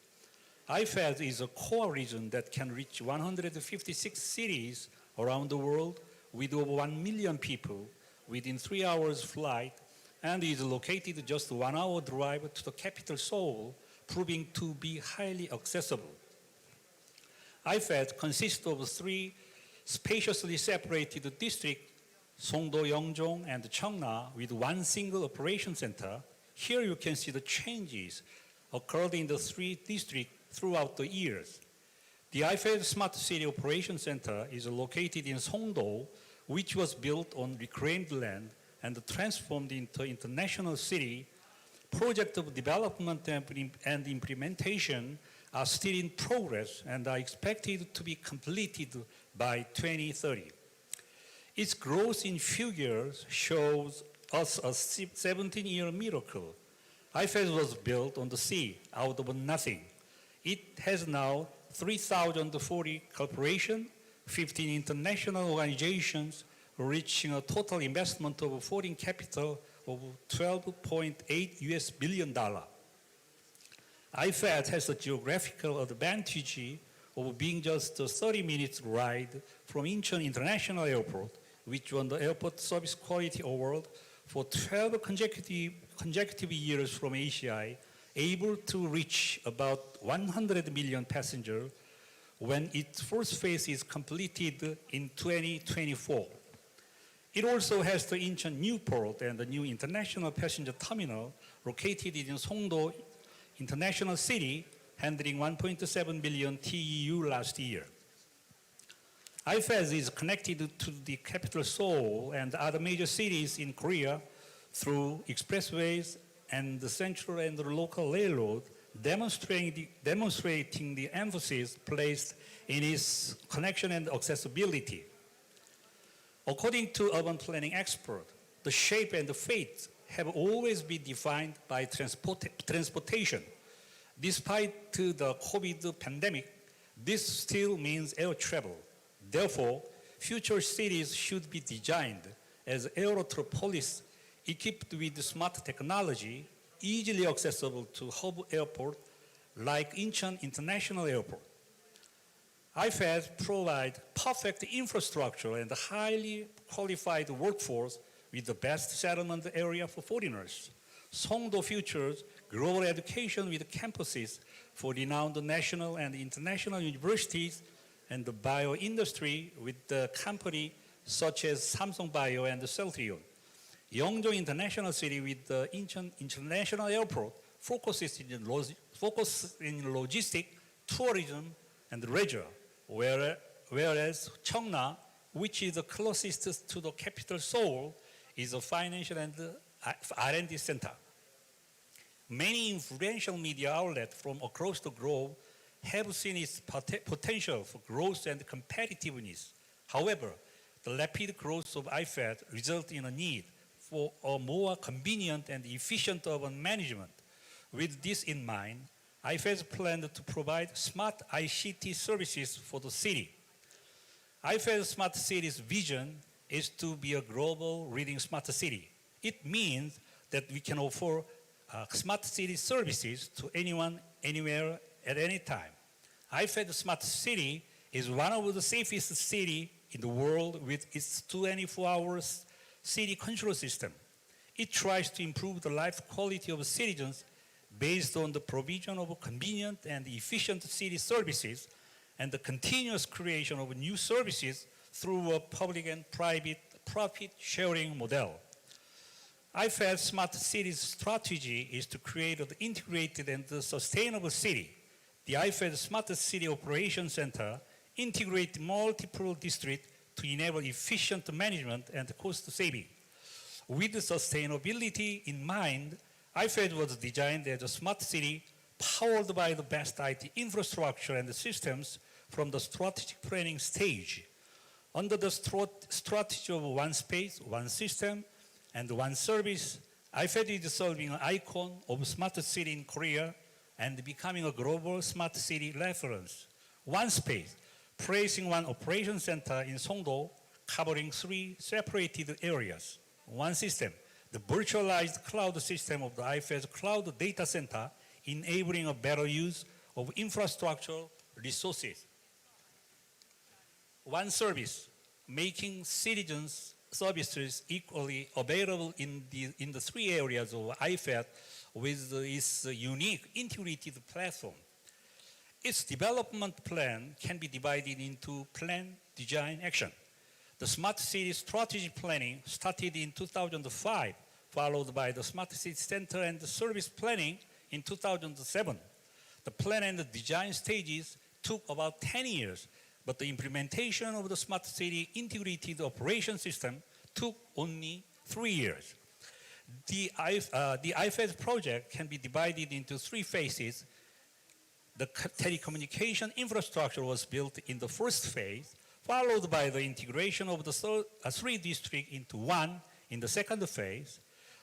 IFED is a core region that can reach 156 cities around the world with over 1 million people within 3 hours flight and is located just 1 hour drive to the capital Seoul, proving to be highly accessible. IFED consists of 3 spaciously separated districts, Songdo, Yeongjong, and Cheongna, with 1 single operation center. Here you can see the changes occurred in the 3 districts throughout the years. The IFED Smart City Operation Center is located in Songdo, which was built on reclaimed land and transformed into international city. Project of development and implementation are still in progress and are expected to be completed by 2030. Its growth in figures shows us a 17-year miracle. IFED was built on the sea out of nothing. It has now 3,040 corporations, 15 international organizations, reaching a total investment of foreign capital of $12.8 billion. IFED has a geographical advantage of being just a 30 minutes ride from Incheon International Airport, which won the Airport Service Quality Award for 12 consecutive years from ACI, able to reach about 100 million passengers when its first phase is completed in 2024. It also has the Incheon New Port and the new international passenger terminal located in Songdo International City, handling 1.7 billion TEU last year. IFED is connected to the capital Seoul and other major cities in Korea through expressways and the central and the local railroad demonstrating the emphasis placed in its connection and accessibility. According to urban planning experts, the shape and the fate have always been defined by transportation. Despite the COVID pandemic, this still means air travel. Therefore, future cities should be designed as aerotropolis equipped with smart technology, easily accessible to hub airport like Incheon International Airport. IFAS provide perfect infrastructure and a highly qualified workforce with the best settlement area for foreigners. Songdo features global education with campuses for renowned national and international universities and the bio industry with the company such as Samsung Bio and Celltrion. Yeongjo International City with the Incheon International Airport focuses in logistics, tourism, and leisure, whereas Cheongna, which is the closest to the capital Seoul, is a financial and R&D center. Many influential media outlets from across the globe have seen its potential for growth and competitiveness. However, the rapid growth of IFAD results in a need for a more convenient and efficient urban management. With this in mind, IFAD planned to provide smart ICT services for the city. IFAD Smart City's vision is to be a global leading smart city. It means that we can offer smart city services to anyone, anywhere, at any time. IFAD Smart City is one of the safest cities in the world with its 24-hour city control system. It tries to improve the life quality of citizens based on the provision of convenient and efficient city services and the continuous creation of new services through a public and private profit-sharing model. IFAD Smart City's strategy is to create an integrated and sustainable city. The IFAD Smart City Operations Center integrates multiple districts to enable efficient management and cost saving. With sustainability in mind, IFAD was designed as a smart city powered by the best IT infrastructure and systems from the strategic planning stage. Under the strategy of one space, one system, and one service, IFAD is serving an icon of smart city in Korea and becoming a global smart city reference. One space, placing one operation center in Songdo, covering 3 separated areas. One system, the virtualized cloud system of the IFAD Cloud Data Center, enabling a better use of infrastructure resources. One service, making citizens' services equally available in the 3 areas of IFAD with its unique integrated platform. Its development plan can be divided into plan, design, action. The Smart City Strategy Planning started in 2005, followed by the Smart City Center and Service Planning in 2007. The plan and the design stages took about 10 years, but the implementation of the Smart City Integrated Operation System took only 3 years. The IFAD project can be divided into 3 phases. The telecommunication infrastructure was built in the first phase, followed by the integration of the 3 districts into one in the second phase.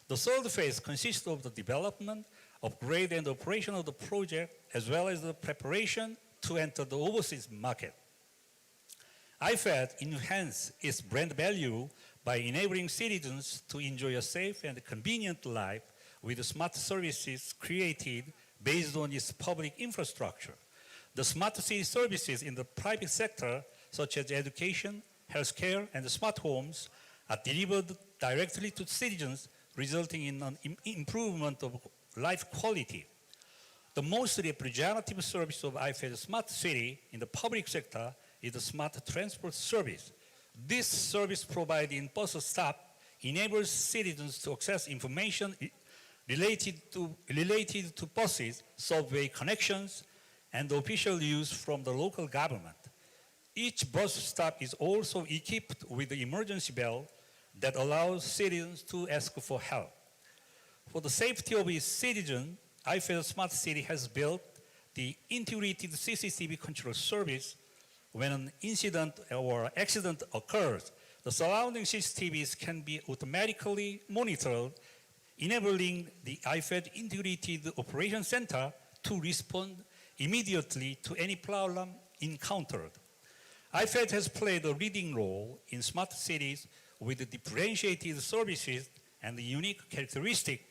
The third phase consists of the development, upgrade, and operation of the project, as well as the preparation to enter the overseas market. IFAD enhanced its brand value by enabling citizens to enjoy a safe and convenient life with smart services created based on its public infrastructure. The smart city services in the private sector, such as education, healthcare, and smart homes, are delivered directly to citizens, resulting in an improvement of life quality. The most representative service of IFAD Smart City in the public sector is the smart transport service. This service provided in bus stop enables citizens to access information related to buses, subway connections, and official use from the local government. Each bus stop is also equipped with the emergency bell that allows citizens to ask for help. For the safety of its citizens, IFED Smart City has built the integrated CCTV control service. When an incident or accident occurs, the surrounding CCTVs can be automatically monitored, enabling the IFED Integrated Operation Center to respond immediately to any problem encountered. IFED has played a leading role in smart cities with differentiated services and unique characteristics.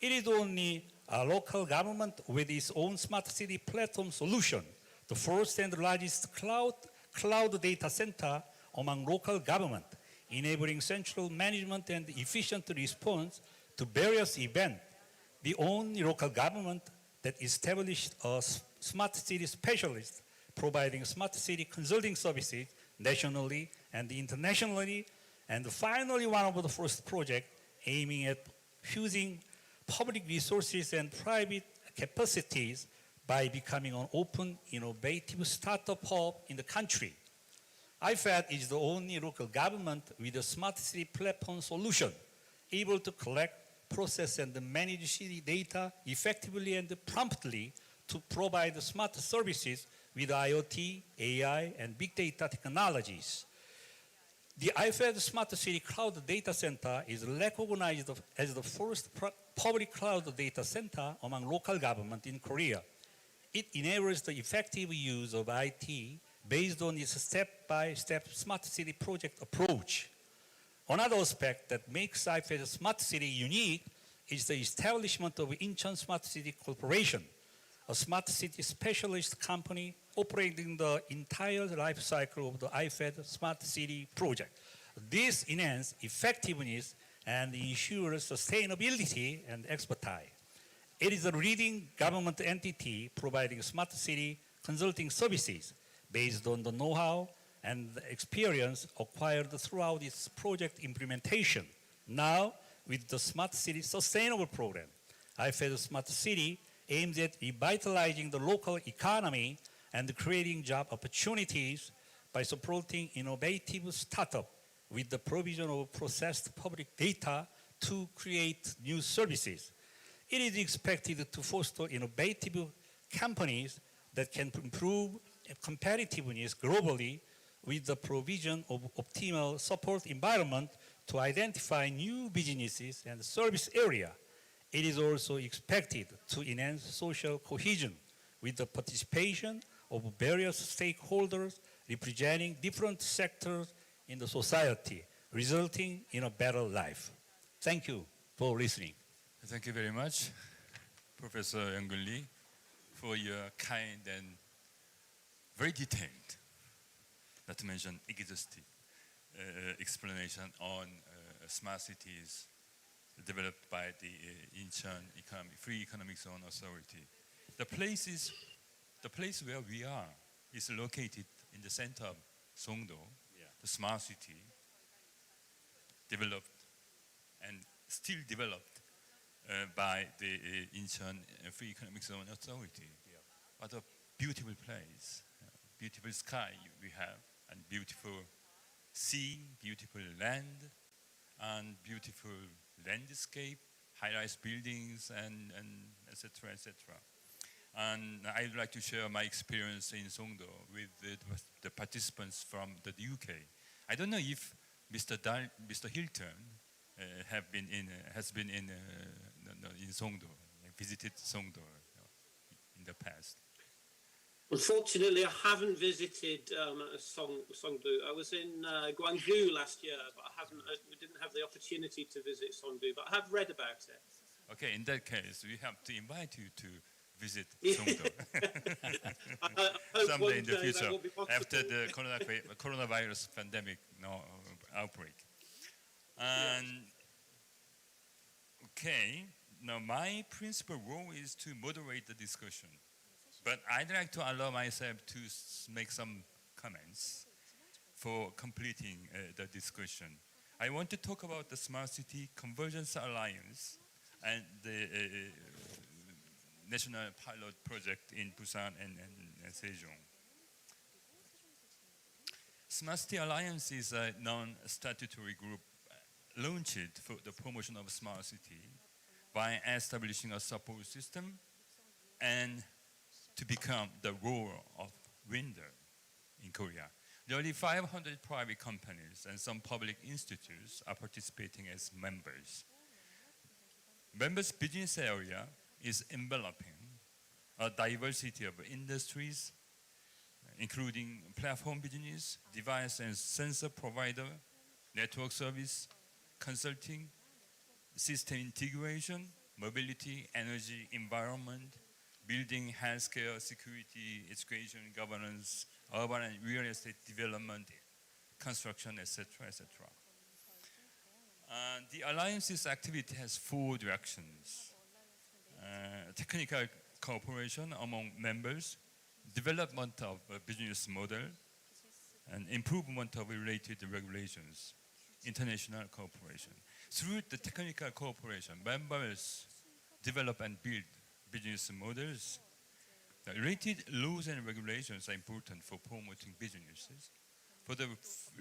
It is only a local government with its own smart city platform solution, the first and largest cloud data center among local government, enabling central management and efficient response to various events. The only local government that established a smart city specialist providing smart city consulting services nationally and internationally, and finally one of the first projects aiming at fusing public resources and private capacities by becoming an open, innovative startup hub in the country. IFED is the only local government with a smart city platform solution, able to collect, process, and manage city data effectively and promptly to provide smart services with IoT, AI, and big data technologies. The IFED Smart City Cloud Data Center is recognized as the first public cloud data center among local government in Korea. It enables the effective use of IT based on its step-by-step smart city project approach. Another aspect that makes IFED Smart City unique is the establishment of Incheon Smart City Corporation, a smart city specialist company operating the entire life cycle of the IFED Smart City project. This enhances effectiveness and ensures sustainability and expertise. It is a leading government entity providing smart city consulting services based on the know-how and the experience acquired throughout its project implementation. Now, with the Smart City Sustainable Program, IFED Smart City aims at revitalizing the local economy and creating job opportunities by supporting innovative startups with the provision of processed public data to create new services. It is expected to foster innovative companies that can improve competitiveness globally with the provision of optimal support environment to identify new businesses and service areas. It is also expected to enhance social cohesion with the participation of various stakeholders representing different sectors in the society, resulting in a better life. Thank you for listening. Thank you very much, Professor Young-Gun Lee, for your kind and very detailed, not to mention exhaustive, explanation on smart cities developed by the Incheon Free Economic Zone Authority. The place where we are is located in the center of Songdo, the smart city, developed and still developed by the Incheon Free Economic Zone Authority. What a beautiful place, beautiful sky we have, and beautiful sea, beautiful land, and beautiful landscape, high-rise buildings, and etc., etc. And I'd like to share my experience in Songdo with the participants from the UK. I don't know if Mr. Hilton has been in Songdo, visited Songdo in the past. Unfortunately, I haven't visited Songdo. I was in Gwangju last year, but we didn't have the opportunity to visit Songdo, but I have read about it. Okay, in that case, we have to invite you to visit Songdo someday in the future, after the coronavirus pandemic outbreak. And okay, now my principal role is to moderate the discussion. But I'd like to allow myself to make some comments for completing the discussion. I want to talk about the Smart City Convergence Alliance and the national pilot project in Busan and Sejong. Smart City Alliance is a non-statutory group launched for the promotion of smart city by establishing a support system and to become the role of winner in Korea. Nearly 500 private companies and some public institutes are participating as members. Members' business area is enveloping a diversity of industries, including platform business, device and sensor provider, network service, consulting, system integration, mobility, energy, environment, building, healthcare, security, education, governance, urban and real estate development, construction, etc., etc. The Alliance's activity has four directions. Technical cooperation among members, development of a business model, and improvement of related regulations, international cooperation. Through the technical cooperation, members develop and build business models. The related laws and regulations are important for promoting businesses, for the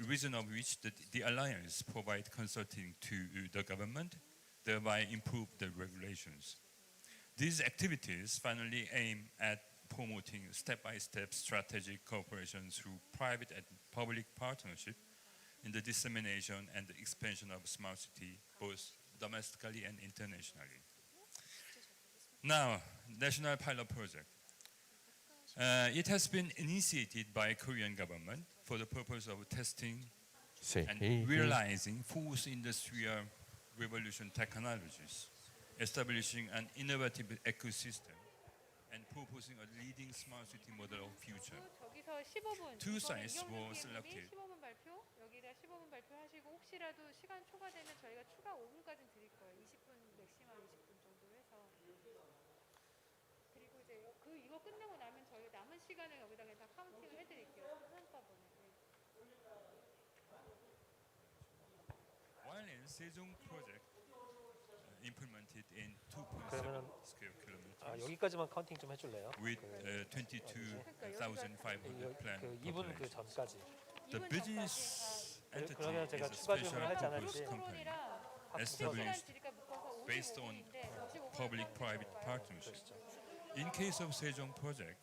reason of which the Alliance provides consulting to the government, thereby improve the regulations. These activities finally aim at promoting step-by-step strategic cooperation through private and public partnership in the dissemination and the expansion of smart city, both domestically and internationally. Now, national pilot project. It has been initiated by Korean government for the purpose of testing and realizing fourth industrial revolution technologies, establishing an innovative ecosystem, and proposing a leading smart city model of future. 저기서 15분. Two sites 이경준 were PM님이 selected. 15분 발표, 여기다 15분 발표하시고 혹시라도 시간 초과되면 저희가 추가 5분까지 드릴 거예요. 20분 맥시멈 20분 정도 해서. 그리고 이제 이거 끝나고 나면 저희가 남은 시간을 여기다가 다 카운팅을 해드릴게요. 한꺼번에. While in Sejong project implemented in 2.7 square kilometers 여기까지만 카운팅 좀 해줄래요? with 22,500 planned 그 2분 그 전까지. The business entity 그러면 is 제가 a 추가 special 질문을 하지 purpose 않았지. company established based on public-private partnership. In case of Sejong project,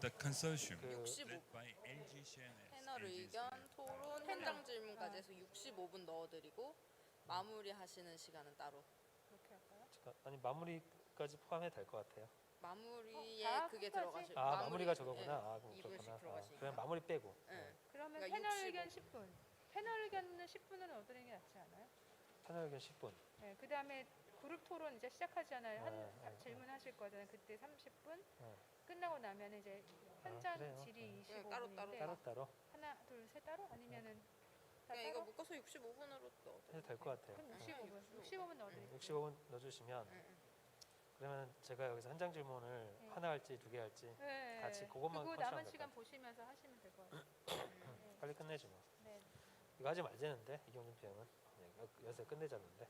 the consortium led by LG CNS 패널 의견, 토론, 현장 질문까지 해서 65분 넣어드리고 마무리하시는 시간은 따로. 그렇게 할까요? 아니 마무리까지 포함해도 될 것 같아요. 마무리에 그게 들어가실. 마무리가 저거구나. 아, 그럼 2분씩 그렇구나. 들어가시니까. 그럼 마무리 빼고. 그러면 그러니까 패널 65. 의견 10분. 패널 의견은 10분은 얻으는 게 낫지 않아요? 패널 의견 10분. 네, 그 다음에 그룹 토론 이제 시작하잖아요. 네. 질문하실 거잖아요. 그때 30분. 끝나고 나면 이제 현장 그래요. 질의 25분인데 따로. 하나, 둘, 셋 따로? 아니면은 다 그냥 따로? 이거 묶어서 65분으로 넣어도 해도 될 것 같아요. 그럼 65분 넣어드릴게요. 65분 넣어주시면 그러면 제가 여기서 한 장 질문을 하나 할지 두 개 할지 네. 같이 그것만 그리고 컨트롤하면 남은 될 시간 것 보시면서 하시면 될 것 같아요. 같아요. 빨리 끝내지 뭐. 네. 이거 하지 말자는데 이경준 PM은 여기서 끝내자는데.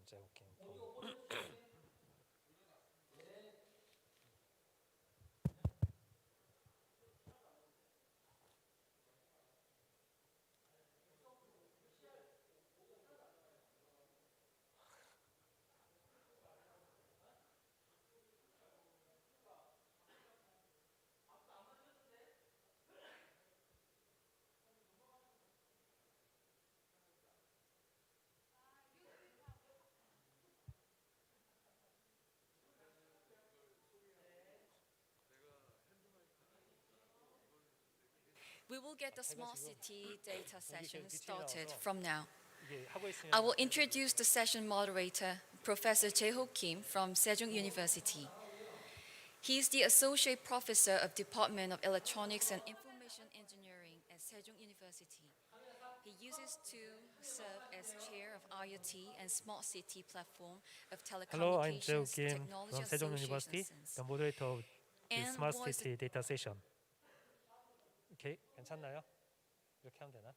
Joe Kim from We will get the smart city data session 계속 started 뒤틀려서 from now. 이게 하고 있으면 I will 계속 introduce the session moderator, Professor Jae-ho Kim from Sejong University. He is the Associate Professor of Department of Electronics and Information Engineering at Sejong University. He uses to serve as chair of IoT and Smart City platform of Hello, I'm Joe Telecommunications Kim Technology from Sejong Association University, since. the moderator of the And Smart was City Data Session. 오케이, 괜찮나요? 이렇게 하면 되나?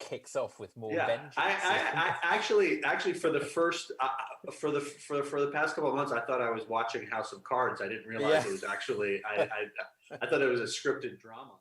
kicks off with more Yeah, vengeance. I actually for the first for the past couple of months, I thought I was watching House of Cards. I didn't realize it was actually I thought it was a scripted drama.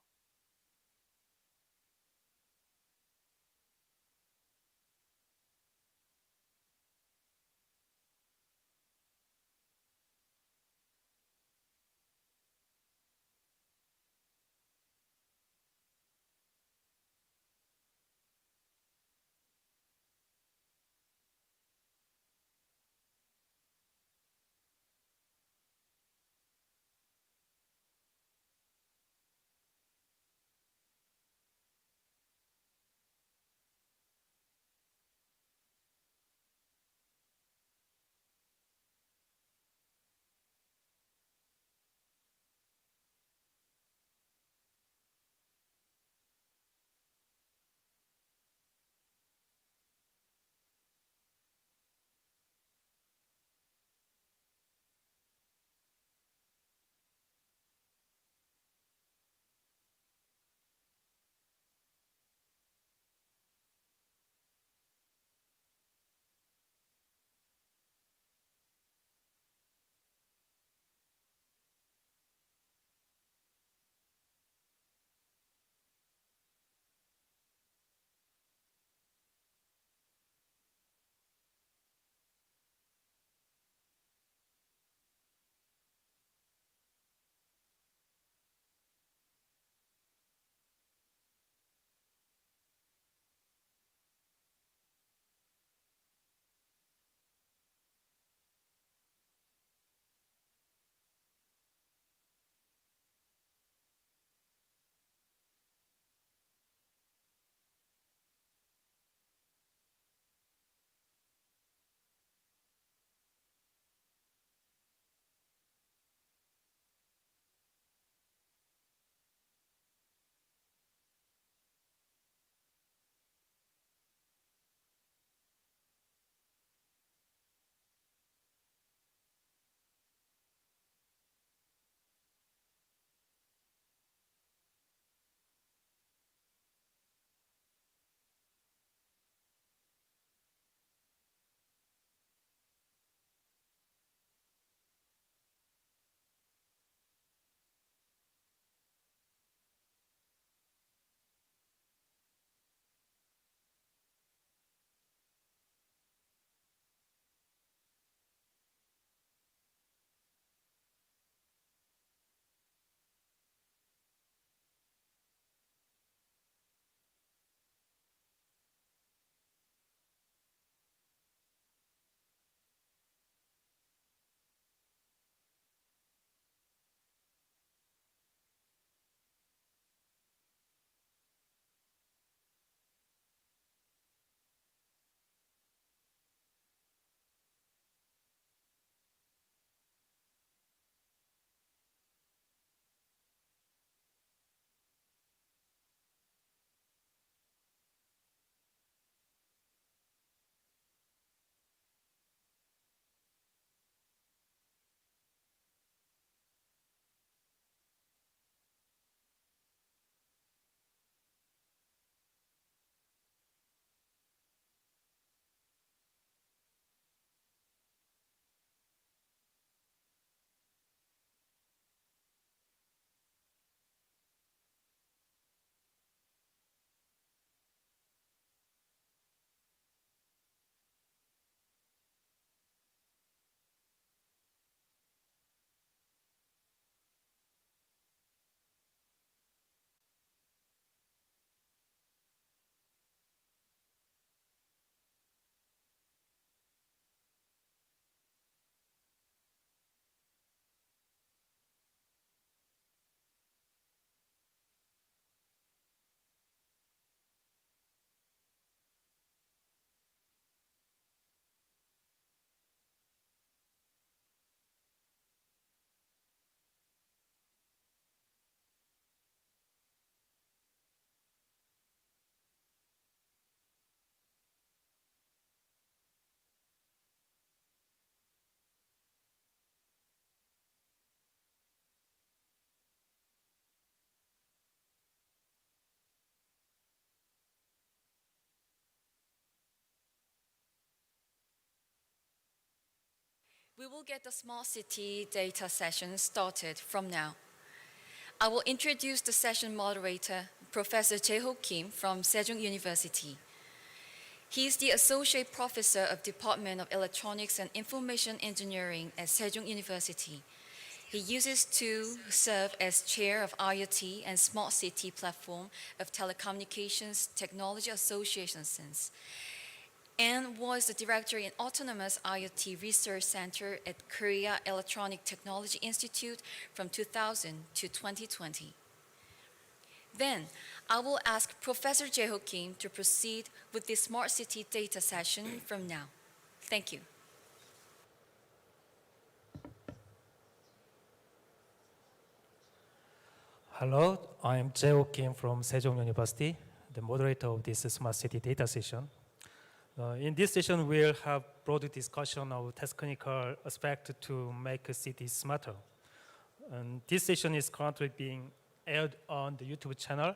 We will get the smart city data session started from now. I will introduce the session moderator, Professor Jae-ho Kim from Sejong University. He is the Associate Professor of Department of Electronics and Information Engineering at Sejong University. He uses to serve as Chair of IoT and Smart City Platform of Telecommunications Technology Association since, and was the Director in Autonomous IoT Research Center at Korea Electronic Technology Institute from 2000 to 2020. Then, I will ask Professor Jae-ho Kim to proceed with the Smart City data session from now. Thank you. Hello, I'm Jae-ho Kim from Sejong University, the moderator of this Smart City data session. In this session, we'll have broad discussion of technical aspects to make a city smarter. And this session is currently being aired on the YouTube channel,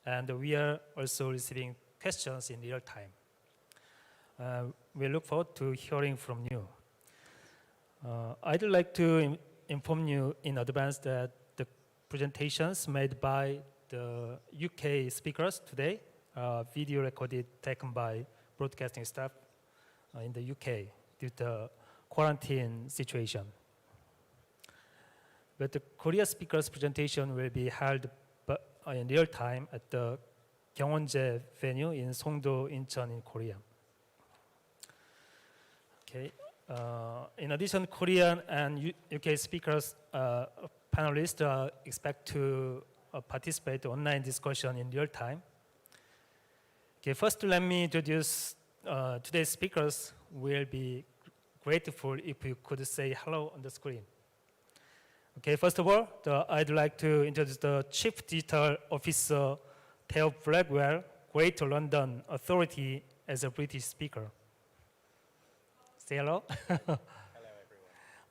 and we are also receiving questions in real time. We look forward to hearing from you. I'd like to inform you in advance that the presentations made by the UK speakers today are video recorded taken by broadcasting staff in the UK due to the quarantine situation. But the Korea speakers presentation will be held in real time at the Gyeongwonje venue in Songdo, Incheon in Korea. Okay. In addition, Korean and UK speakers, panelists are expect to participate online discussion in real time. Okay, first let me introduce today's speakers. We'll be grateful if you could say hello on the screen. Okay, first of all, I'd like to introduce the Chief Digital Officer, Theo Blackwell, Greater London Authority, as a British speaker. Say hello. Hello,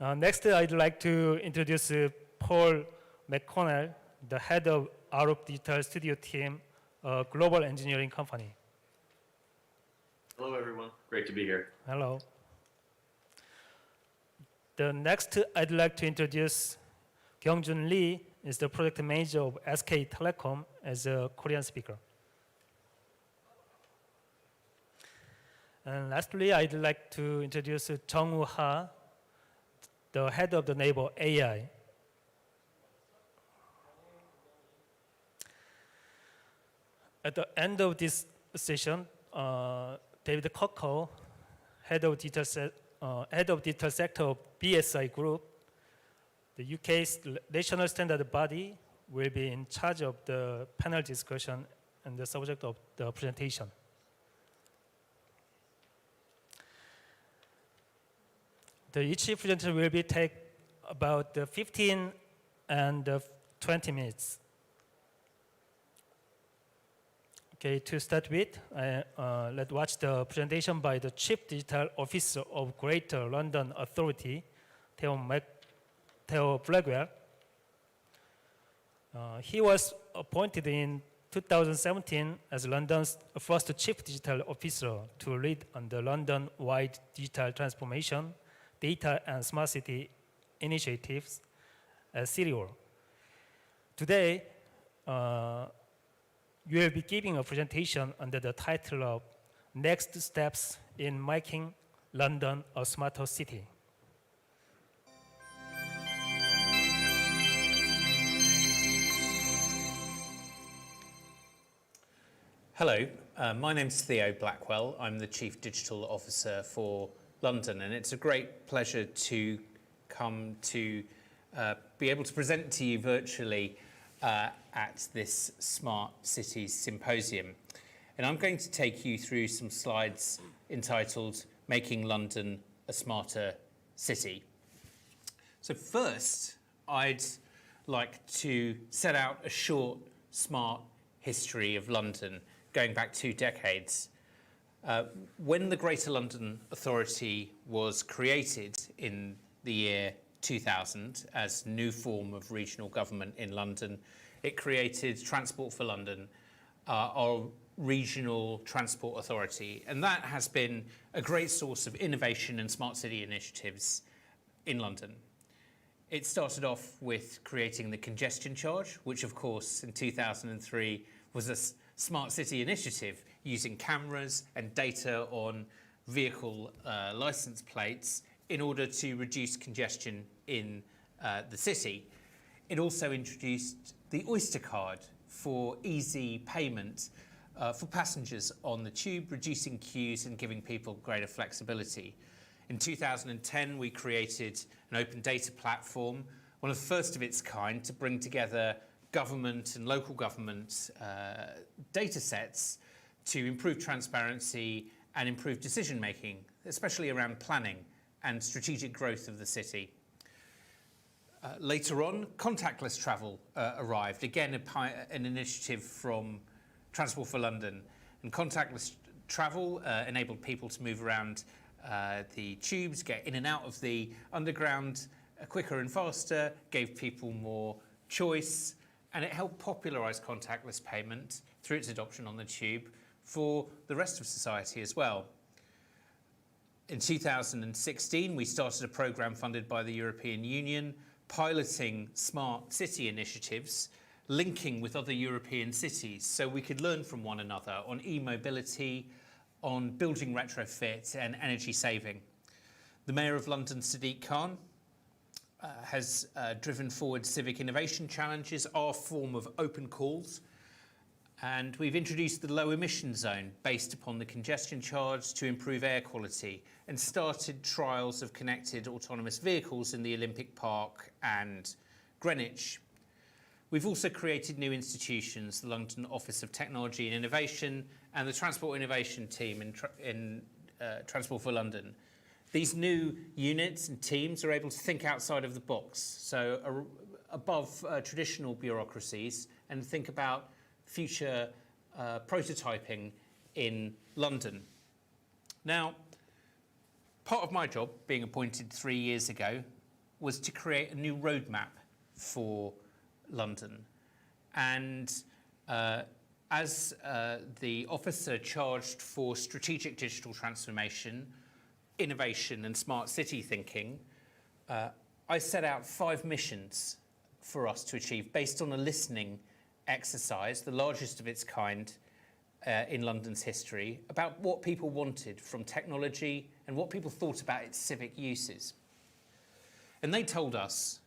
everyone. Next, I'd like to introduce Paul McConnell, the head of Arup Digital Studio Team, a global engineering company. Hello, everyone. Great to be here. Hello. The next, I'd like to introduce Kyung-Jun Lee, is the project manager of SK Telecom, as a Korean speaker. And lastly, I'd like to introduce Jung-woo Ha, the head of the Naver AI. At the end of this session, David Coco, head of digital sector of BSI Group, the UK's national standard body, will be in charge of the panel discussion and the subject of the presentation. Each presenter will be take about 15 and 20 minutes. Okay, to start with, let's watch the presentation by the Chief Digital Officer of Greater London Authority, Theo Blackwell. He was appointed in 2017 as London's first Chief Digital Officer to lead on the London-wide digital transformation, data and smart city initiatives at City Hall. Today, you will be giving a presentation under the title of Next Steps in Making London a Smarter City. Hello, my name's Theo Blackwell. I'm the Chief Digital Officer for London, and it's a great pleasure to come to be able to present to you virtually at this Smart Cities Symposium. And I'm going to take you through some slides entitled Making London a Smarter City. So first, I'd like to set out a short, smart history of London going back 2 decades. When the Greater London Authority was created in the year 2000 as a new form of regional government in London, it created Transport for London, our regional transport authority, and that has been a great source of innovation and smart city initiatives in London. It started off with creating the congestion charge, which of course in 2003 was a smart city initiative using cameras and data on vehicle license plates in order to reduce congestion in the city. It also introduced the Oyster card for easy payment for passengers on the tube, reducing queues and giving people greater flexibility. In 2010, we created an open data platform, one of the first of its kind to bring together government and local government data sets to improve transparency and improve decision making, especially around planning and strategic growth of the city. Later on, contactless travel arrived, again an initiative from Transport for London. And contactless travel enabled people to move around the tubes, get in and out of the underground quicker and faster, gave people more choice, and it helped popularise contactless payment through its adoption on the tube for the rest of society as well. In 2016, we started a programme funded by the European Union, piloting smart city initiatives, linking with other European cities so we could learn from one another on e-mobility, on building retrofit and energy saving. The Mayor of London, Sadiq Khan, has driven forward civic innovation challenges, our form of open calls, and we've introduced the low emission zone based upon the congestion charge to improve air quality and started trials of connected autonomous vehicles in the Olympic Park and Greenwich. We've also created new institutions, the London Office of Technology and Innovation and the Transport Innovation Team in Transport for London. These new units and teams are able to think outside of the box, so above traditional bureaucracies, and think about future prototyping in London. Now, part of my job, being appointed 3 years ago, was to create a new roadmap for London. And as the officer charged for strategic digital transformation, innovation and smart city thinking, I set out 5 missions for us to achieve based on a listening exercise, the largest of its kind in London's history, about what people wanted from technology and what people thought about its civic uses. And they told us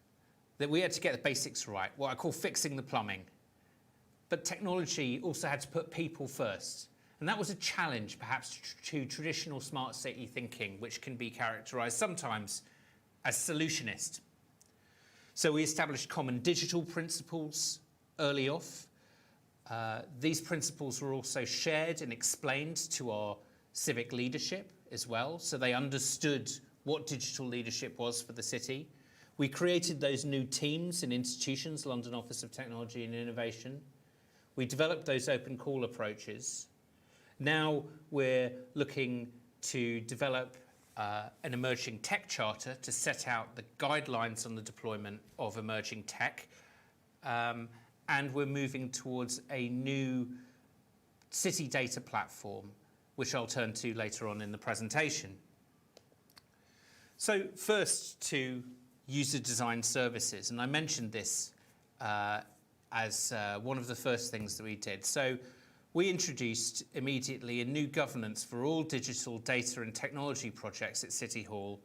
that we had to get the basics right, what I call fixing the plumbing. But technology also had to put people first. And that was a challenge, perhaps, to traditional smart city thinking, which can be characterised sometimes as solutionist. So we established common digital principles early off. These principles were also shared and explained to our civic leadership as well, so they understood what digital leadership was for the city. We created those new teams and institutions, London Office of Technology and Innovation. We developed those open call approaches. Now we're looking to develop an emerging tech charter to set out the guidelines on the deployment of emerging tech. And we're moving towards a new city data platform, which I'll turn to later on in the presentation. So first to user design services, and I mentioned this as one of the first things that we did. So we introduced immediately a new governance for all digital data and technology projects at City Hall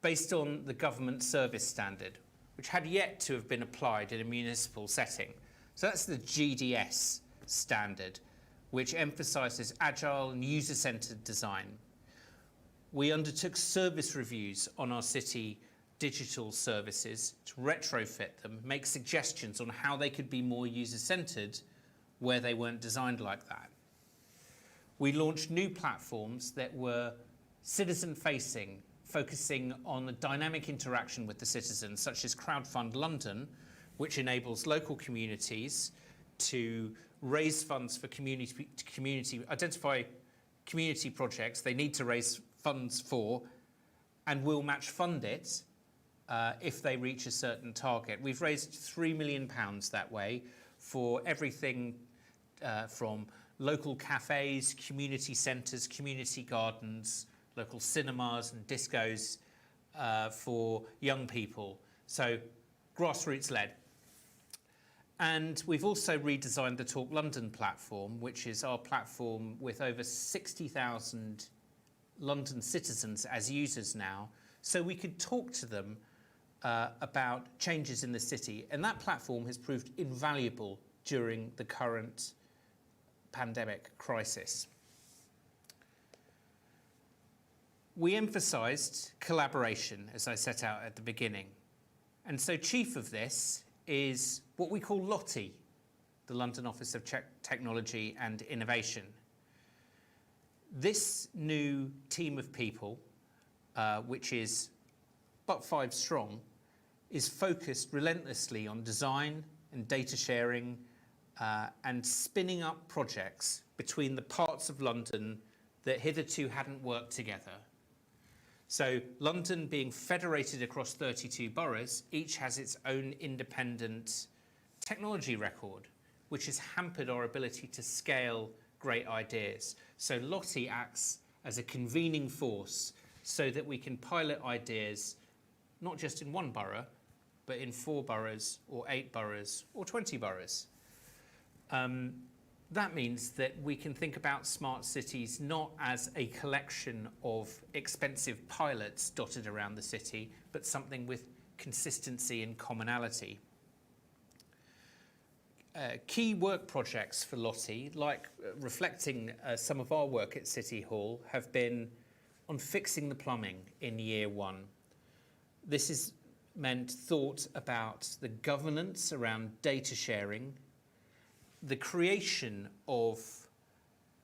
based on the government service standard, which had yet to have been applied in a municipal setting. So that's the GDS standard, which emphasises agile and user-centred design. We undertook service reviews on our city digital services to retrofit them, make suggestions on how they could be more user-centred where they weren't designed like that. We launched new platforms that were citizen-facing, focusing on the dynamic interaction with the citizens, such as Crowdfund London, which enables local communities to raise funds for identify community projects they need to raise funds for, and will match fund it if they reach a certain target. We've raised £3 million that way for everything from local cafes, community centres, community gardens, local cinemas and discos for young people. So grassroots led. And we've also redesigned the Talk London platform, which is our platform with over 60,000 London citizens as users now, so we could talk to them about changes in the city. And that platform has proved invaluable during the current pandemic crisis. We emphasised collaboration, as I set out at the beginning. And so chief of this is what we call LOTI, the London Office of Technology and Innovation. This new team of people, which is but 5 strong, is focused relentlessly on design and data sharing and spinning up projects between the parts of London that hitherto hadn't worked together. So London being federated across 32 boroughs, each has its own independent technology record, which has hampered our ability to scale great ideas. So LOTI acts as a convening force so that we can pilot ideas not just in 1 borough, but in 4 boroughs or 8 boroughs or 20 boroughs. That means that we can think about smart cities not as a collection of expensive pilots dotted around the city, but something with consistency and commonality. Key work projects for LOTI, like reflecting some of our work at City Hall, have been on fixing the plumbing in year 1. This has meant thought about the governance around data sharing, the creation of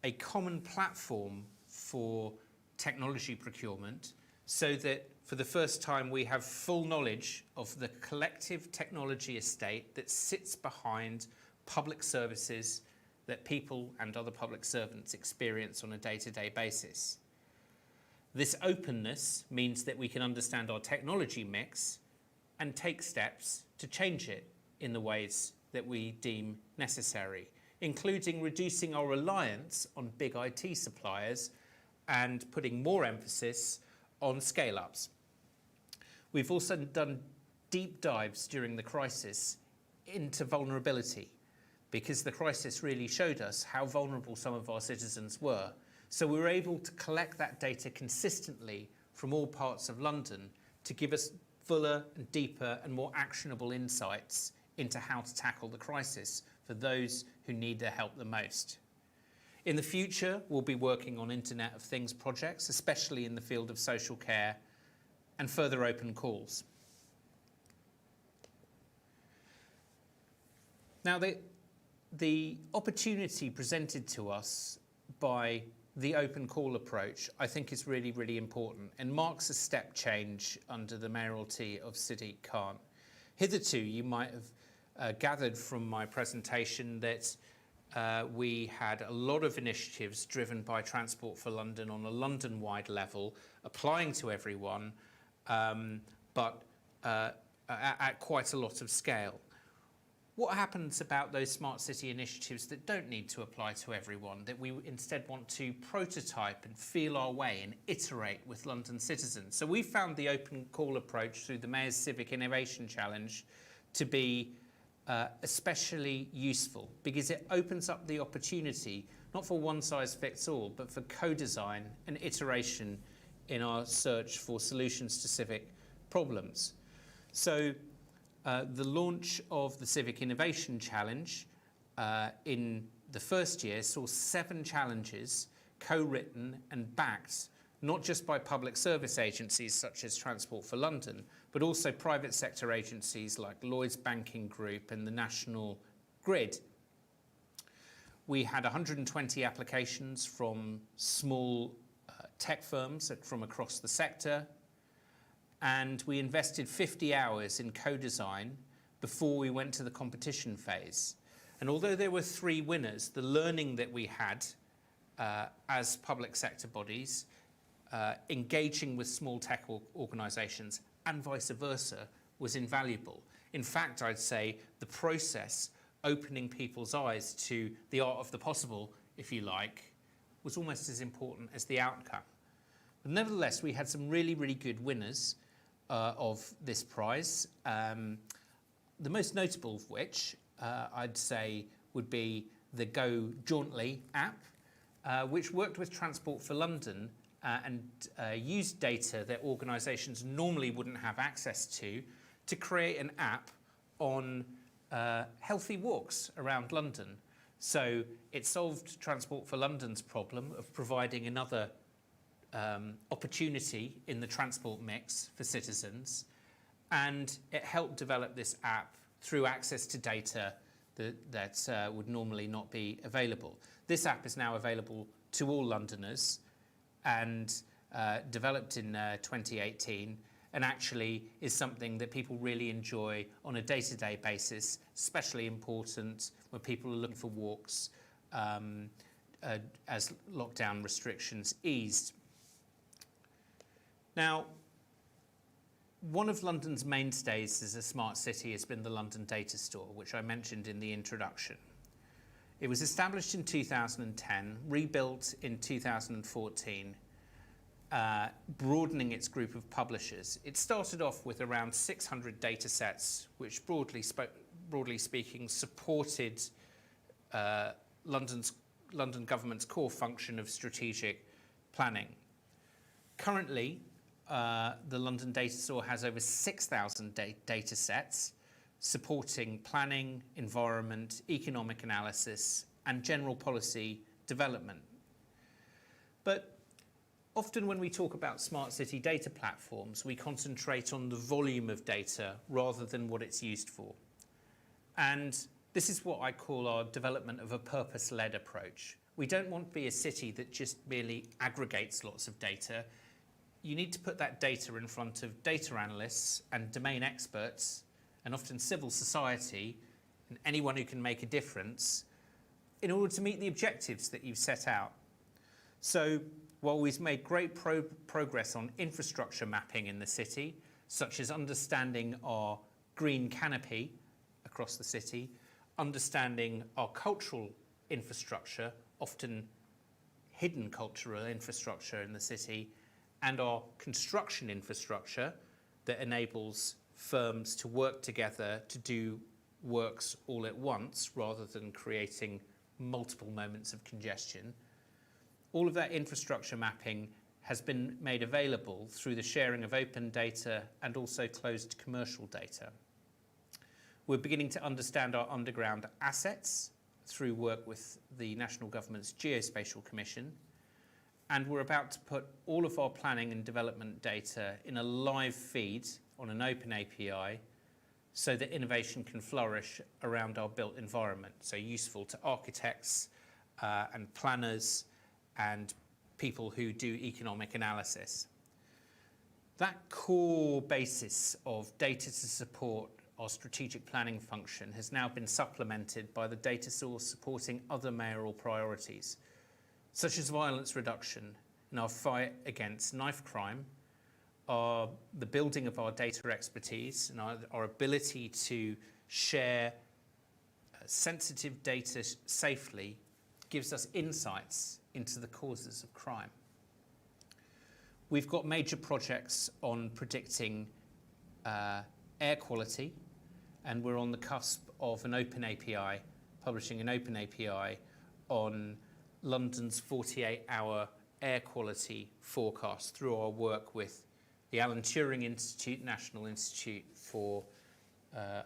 a common platform for technology procurement, so that for the first time we have full knowledge of the collective technology estate that sits behind public services that people and other public servants experience on a day-to-day basis. This openness means that we can understand our technology mix and take steps to change it in the ways that we deem necessary, including reducing our reliance on big IT suppliers and putting more emphasis on scale-ups. We've also done deep dives during the crisis into vulnerability, because the crisis really showed us how vulnerable some of our citizens were. So we were able to collect that data consistently from all parts of London to give us fuller and deeper and more actionable insights into how to tackle the crisis for those who need their help the most. In the future, we'll be working on Internet of Things projects, especially in the field of social care, and further open calls. Now, the opportunity presented to us by the open call approach, I think, is really, really important and marks a step change under the mayoralty of Sadiq Khan. Hitherto, you might have gathered from my presentation that we had a lot of initiatives driven by Transport for London on a London-wide level, applying to everyone, but at quite a lot of scale. What happens about those smart city initiatives that don't need to apply to everyone, that we instead want to prototype and feel our way and iterate with London citizens? So we found the open call approach through the Mayor's Civic Innovation Challenge to be especially useful, because it opens up the opportunity, not for one size fits all, but for co-design and iteration in our search for solutions to civic problems. So the launch of the Civic Innovation Challenge in the first year saw 7 challenges co-written and backed, not just by public service agencies such as Transport for London, but also private sector agencies like Lloyds Banking Group and the National Grid. We had 120 applications from small tech firms from across the sector, and we invested 50 hours in co-design before we went to the competition phase. And although there were 3 winners, the learning that we had as public sector bodies, engaging with small tech organisations and vice versa, was invaluable. In fact, I'd say the process opening people's eyes to the art of the possible if you like, was almost as important as the outcome. But nevertheless, we had some really, really good winners of this prize. The most notable of which, I'd say, would be the Go Jauntly app, which worked with Transport for London and used data that organisations normally wouldn't have access to create an app on healthy walks around London. So it solved Transport for London's problem of providing another opportunity in the transport mix for citizens, and it helped develop this app through access to data that would normally not be available. This app is now available to all Londoners and developed in 2018, and actually is something that people really enjoy on a day-to-day basis, especially important when people are looking for walks as lockdown restrictions eased. Now, one of London's mainstays as a smart city has been the London Data Store, which I mentioned in the introduction. It was established in 2010, rebuilt in 2014, broadening its group of publishers. It started off with around 600 data sets, which broadly speaking supported London government's core function of strategic planning. Currently, the London Data Store has over 6,000 data sets supporting planning, environment, economic analysis, and general policy development. But often when we talk about smart city data platforms, we concentrate on the volume of data rather than what it's used for. And this is what I call our development of a purpose-led approach. We don't want to be a city that just merely aggregates lots of data. You need to put that data in front of data analysts and domain experts, and often civil society, and anyone who can make a difference, in order to meet the objectives that you've set out. So while we've made great progress on infrastructure mapping in the city, such as understanding our green canopy across the city, understanding our cultural infrastructure, often hidden cultural infrastructure in the city, and our construction infrastructure that enables firms to work together to do works all at once rather than creating multiple moments of congestion. All of that infrastructure mapping has been made available through the sharing of open data and also closed commercial data. We're beginning to understand our underground assets through work with the National Government's Geospatial Commission, and we're about to put all of our planning and development data in a live feed on an open API so that innovation can flourish around our built environment, so useful to architects and planners and people who do economic analysis. That core basis of data to support our strategic planning function has now been supplemented by the data source supporting other mayoral priorities, such as violence reduction in our fight against knife crime, the building of our data expertise and our ability to share sensitive data safely gives us insights into the causes of crime. We've got major projects on predicting air quality, and we're on the cusp of an open API, publishing an open API on London's 48-hour air quality forecast through our work with the Alan Turing Institute, National Institute for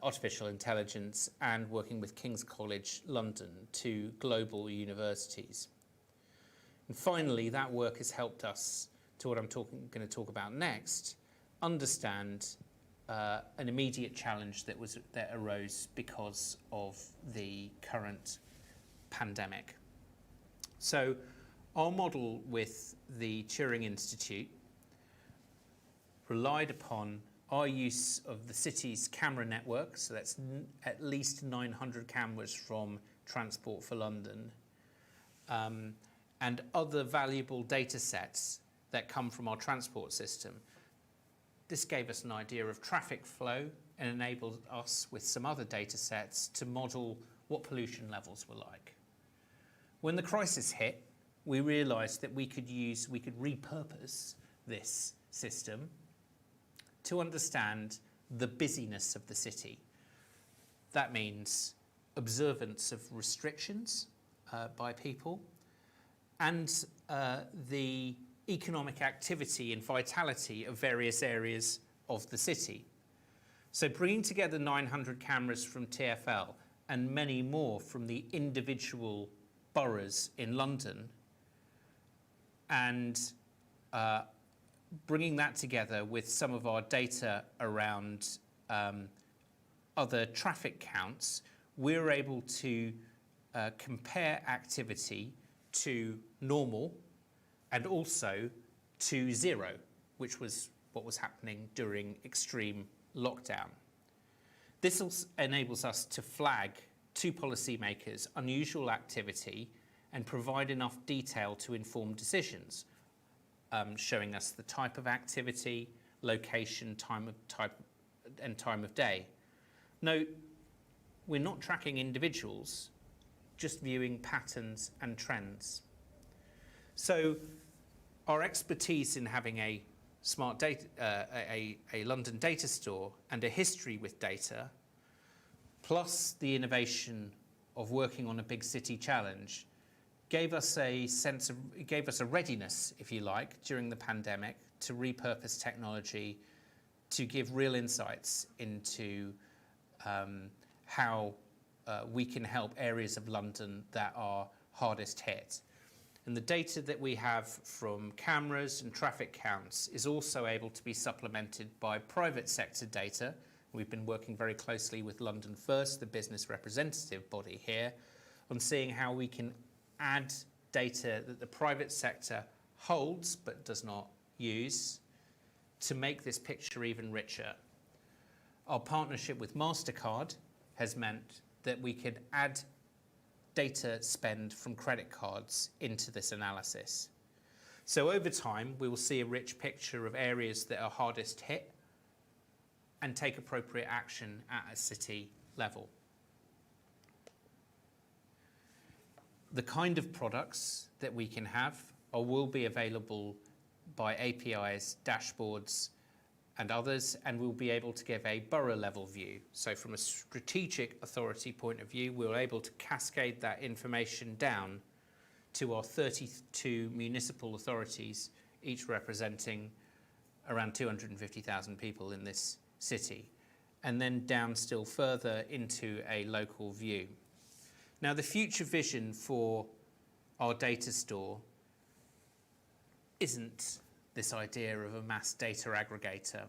Artificial Intelligence, and working with King's College London, two global universities. And finally, that work has helped us, to what I'm going to talk about next, understand an immediate challenge that arose because of the current pandemic. So our model with the Turing Institute relied upon our use of the city's camera network, so that's at least 900 cameras from Transport for London, and other valuable data sets that come from our transport system. This gave us an idea of traffic flow and enabled us, with some other data sets, to model what pollution levels were like. When the crisis hit, we realized that we could repurpose this system to understand the busyness of the city. That means observance of restrictions by people and the economic activity and vitality of various areas of the city. So bringing together 900 cameras from TfL and many more from the individual boroughs in London and bringing that together with some of our data around other traffic counts, we're able to compare activity to normal and also to zero, which was what was happening during extreme lockdown. This enables us to flag to policymakers unusual activity and provide enough detail to inform decisions, showing us the type of activity, location, time of day. Note, we're not tracking individuals, just viewing patterns and trends. So our expertise in having a smart data, a London data store and a history with data, plus the innovation of working on a big city challenge, gave us a readiness, if you like, during the pandemic to repurpose technology to give real insights into how we can help areas of London that are hardest hit. And the data that we have from cameras and traffic counts is also able to be supplemented by private sector data. We've been working very closely with London First, the business representative body here, on seeing how we can add data that the private sector holds but does not use to make this picture even richer. Our partnership with MasterCard has meant that we could add data spend from credit cards into this analysis. So over time, we will see a rich picture of areas that are hardest hit and take appropriate action at a city level. The kind of products that we can have or will be available by APIs, dashboards, and others, and we'll be able to give a borough level view. So from a strategic authority point of view, we're able to cascade that information down to our 32 municipal authorities, each representing around 250,000 people in this city, and then down still further into a local view. Now, the future vision for our data store isn't this idea of a mass data aggregator.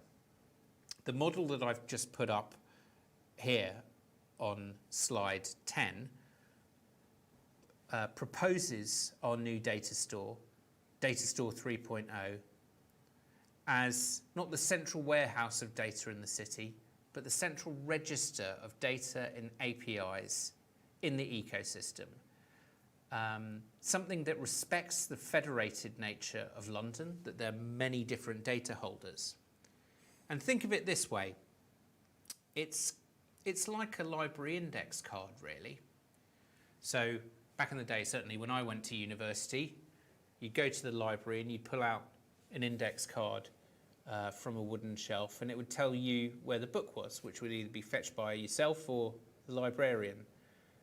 The model that I've just put up here on slide 10 proposes our new data store 3.0, as not the central warehouse of data in the city, but the central register of data and APIs in the ecosystem. Something that respects the federated nature of London, that there are many different data holders. And think of it this way, it's like a library index card, really. So back in the day, certainly when I went to university, you'd go to the library and you'd pull out an index card from a wooden shelf, and it would tell you where the book was, which would either be fetched by yourself or the librarian.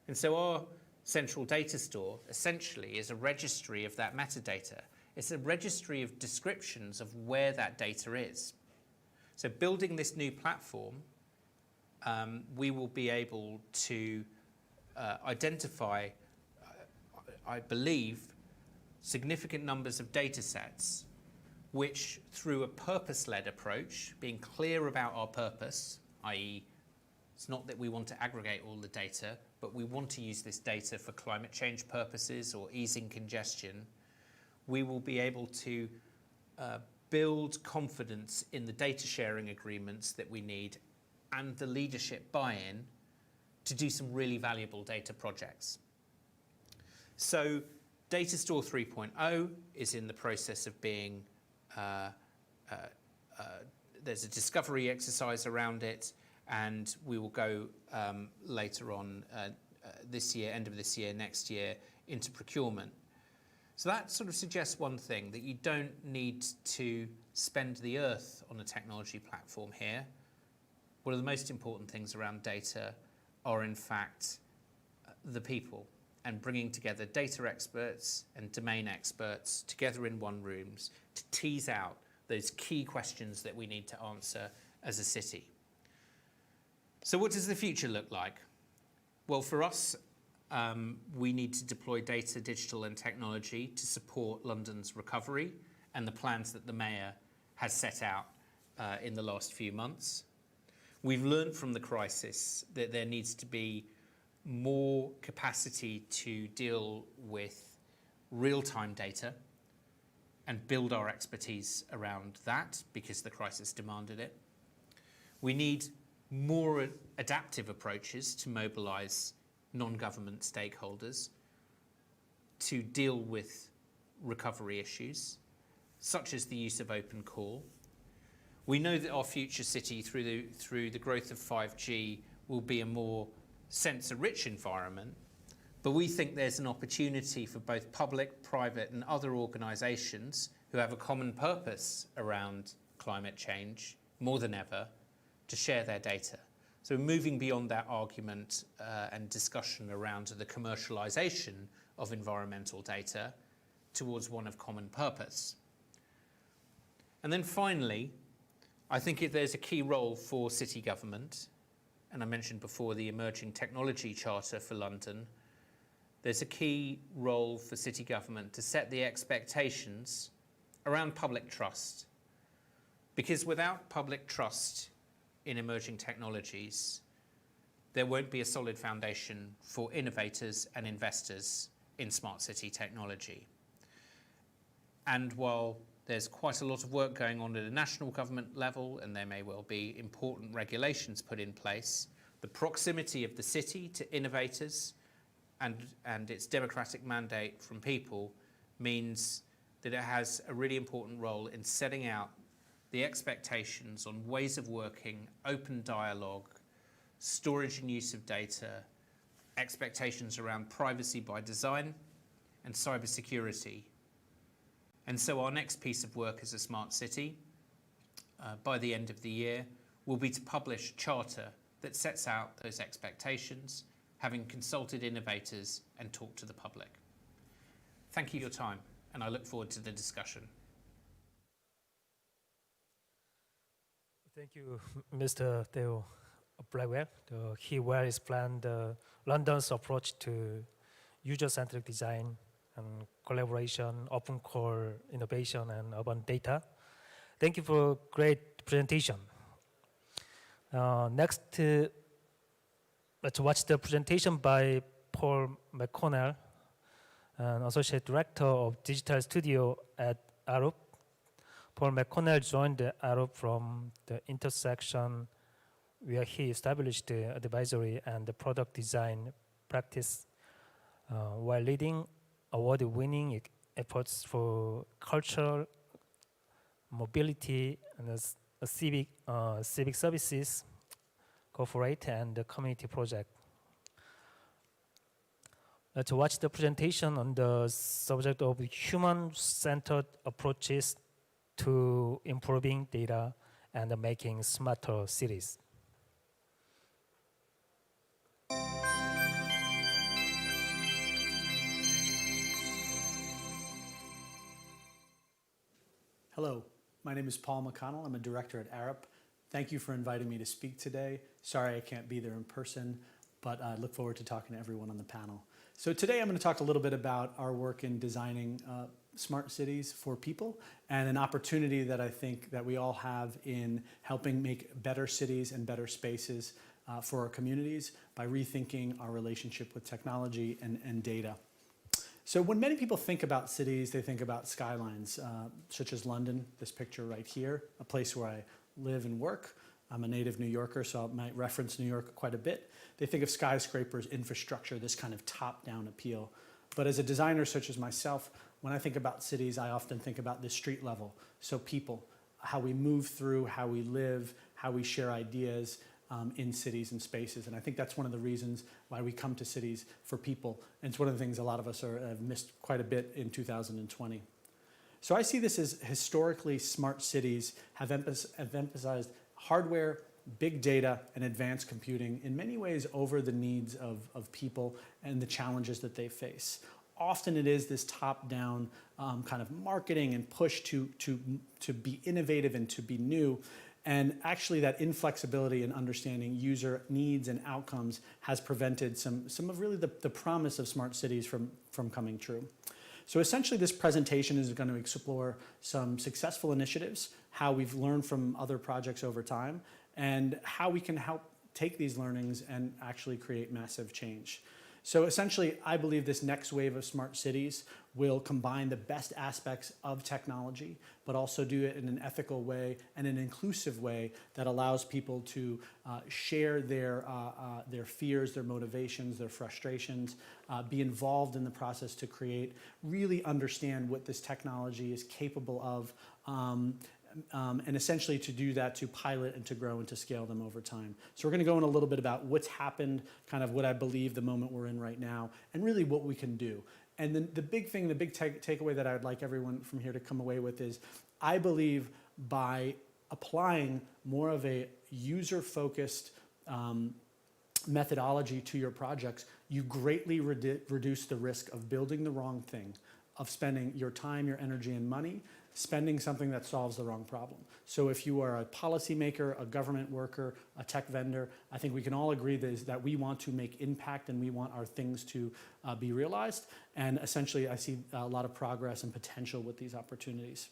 And so our central data store essentially is a registry of that metadata. It's a registry of descriptions of where that data is. So building this new platform, we will be able to identify, I believe, significant numbers of data sets, which through a purpose-led approach, being clear about our purpose, i.e. it's not that we want to aggregate all the data, but we want to use this data for climate change purposes or easing congestion, we will be able to build confidence in the data sharing agreements that we need and the leadership buy-in to do some really valuable data projects. So Data Store 3.0 is in the process of being, there's a discovery exercise around it, and we will go later on this year, end of this year, next year, into procurement. So that sort of suggests one thing, that you don't need to spend the earth on a technology platform here. One of the most important things around data are, in fact, the people, and bringing together data experts and domain experts together in one room to tease out those key questions that we need to answer as a city. So what does the future look like? Well, for us, we need to deploy data, digital and technology to support London's recovery and the plans that the Mayor has set out in the last few months. We've learned from the crisis that there needs to be more capacity to deal with real-time data and build our expertise around that because the crisis demanded it. We need more adaptive approaches to mobilize non-government stakeholders to deal with recovery issues, such as the use of open call. We know that our future city, through the growth of 5G, will be a more sensor-rich environment, but we think there's an opportunity for both public, private and other organisations who have a common purpose around climate change, more than ever, to share their data. So moving beyond that argument and discussion around the commercialisation of environmental data towards one of common purpose. And then finally, I think there's a key role for city government, and I mentioned before the Emerging Technology Charter for London. There's a key role for city government to set the expectations around public trust, because without public trust in emerging technologies, there won't be a solid foundation for innovators and investors in smart city technology. And while there's quite a lot of work going on at a national government level, and there may well be important regulations put in place, the proximity of the city to innovators and its democratic mandate from people means that it has a really important role in setting out the expectations on ways of working, open dialogue, storage and use of data, expectations around privacy by design, and cybersecurity. And so our next piece of work as a smart city, by the end of the year, will be to publish a charter that sets out those expectations, having consulted innovators and talked to the public. Thank you for your time, and I look forward to the discussion. Thank you, Mr. Theo Blackwell. He well explained London's approach to user-centric design and collaboration, open core innovation, and urban data. Thank you for a great presentation. Next, let's watch the presentation by Paul McConnell, an Associate Director of Digital Studio at Arup. Paul McConnell joined Arup from the intersection where he established the advisory and the product design practice while leading award-winning efforts for cultural mobility and civic services, corporate and community project. Let's watch the presentation on the subject of human-centered approaches to improving data and making smarter cities. Hello, my name is Paul McConnell. I'm a director at Arup. Thank you for inviting me to speak today. Sorry I can't be there in person, but I look forward to talking to everyone on the panel. So today I'm going to talk a little bit about our work in designing smart cities for people and an opportunity that I think that we all have in helping make better cities and better spaces for our communities by rethinking our relationship with technology and data. So when many people think about cities, they think about skylines, such as London, this picture right here, a place where I live and work. I'm a native New Yorker, so I might reference New York quite a bit. They think of skyscrapers, infrastructure, this kind of top-down appeal. But as a designer such as myself, when I think about cities, I often think about the street level. So people, how we move through, how we live, how we share ideas, in cities and spaces. And I think that's one of the reasons why we come to cities for people. And it's one of the things a lot of us have missed quite a bit in 2020. So I see this as historically smart cities have emphasized hardware, big data, and advanced computing in many ways over the needs of people and the challenges that they face. Often it is this top-down kind of marketing and push to be innovative and to be new. And actually that inflexibility in understanding user needs and outcomes has prevented some of really the promise of smart cities from coming true. So essentially this presentation is going to explore some successful initiatives, how we've learned from other projects over time, and how we can help take these learnings and actually create massive change. So essentially, I believe this next wave of smart cities will combine the best aspects of technology, but also do it in an ethical way and an inclusive way that allows people to share their fears, their motivations, their frustrations, be involved in the process to create, really understand what this technology is capable of, and essentially to do that, to pilot and to grow and to scale them over time. So we're going to go in a little bit about what's happened, kind of what I believe the moment we're in right now, and really what we can do. And then the big thing, the big takeaway that I would like everyone from here to come away with is, I believe by applying more of a user-focused methodology to your projects, you greatly reduce the risk of building the wrong thing, of spending your time, your energy, and money spending something that solves the wrong problem. So if you are a policymaker, a government worker, a tech vendor, I think we can all agree that we want to make impact and we want our things to be realized. And essentially, I see a lot of progress and potential with these opportunities.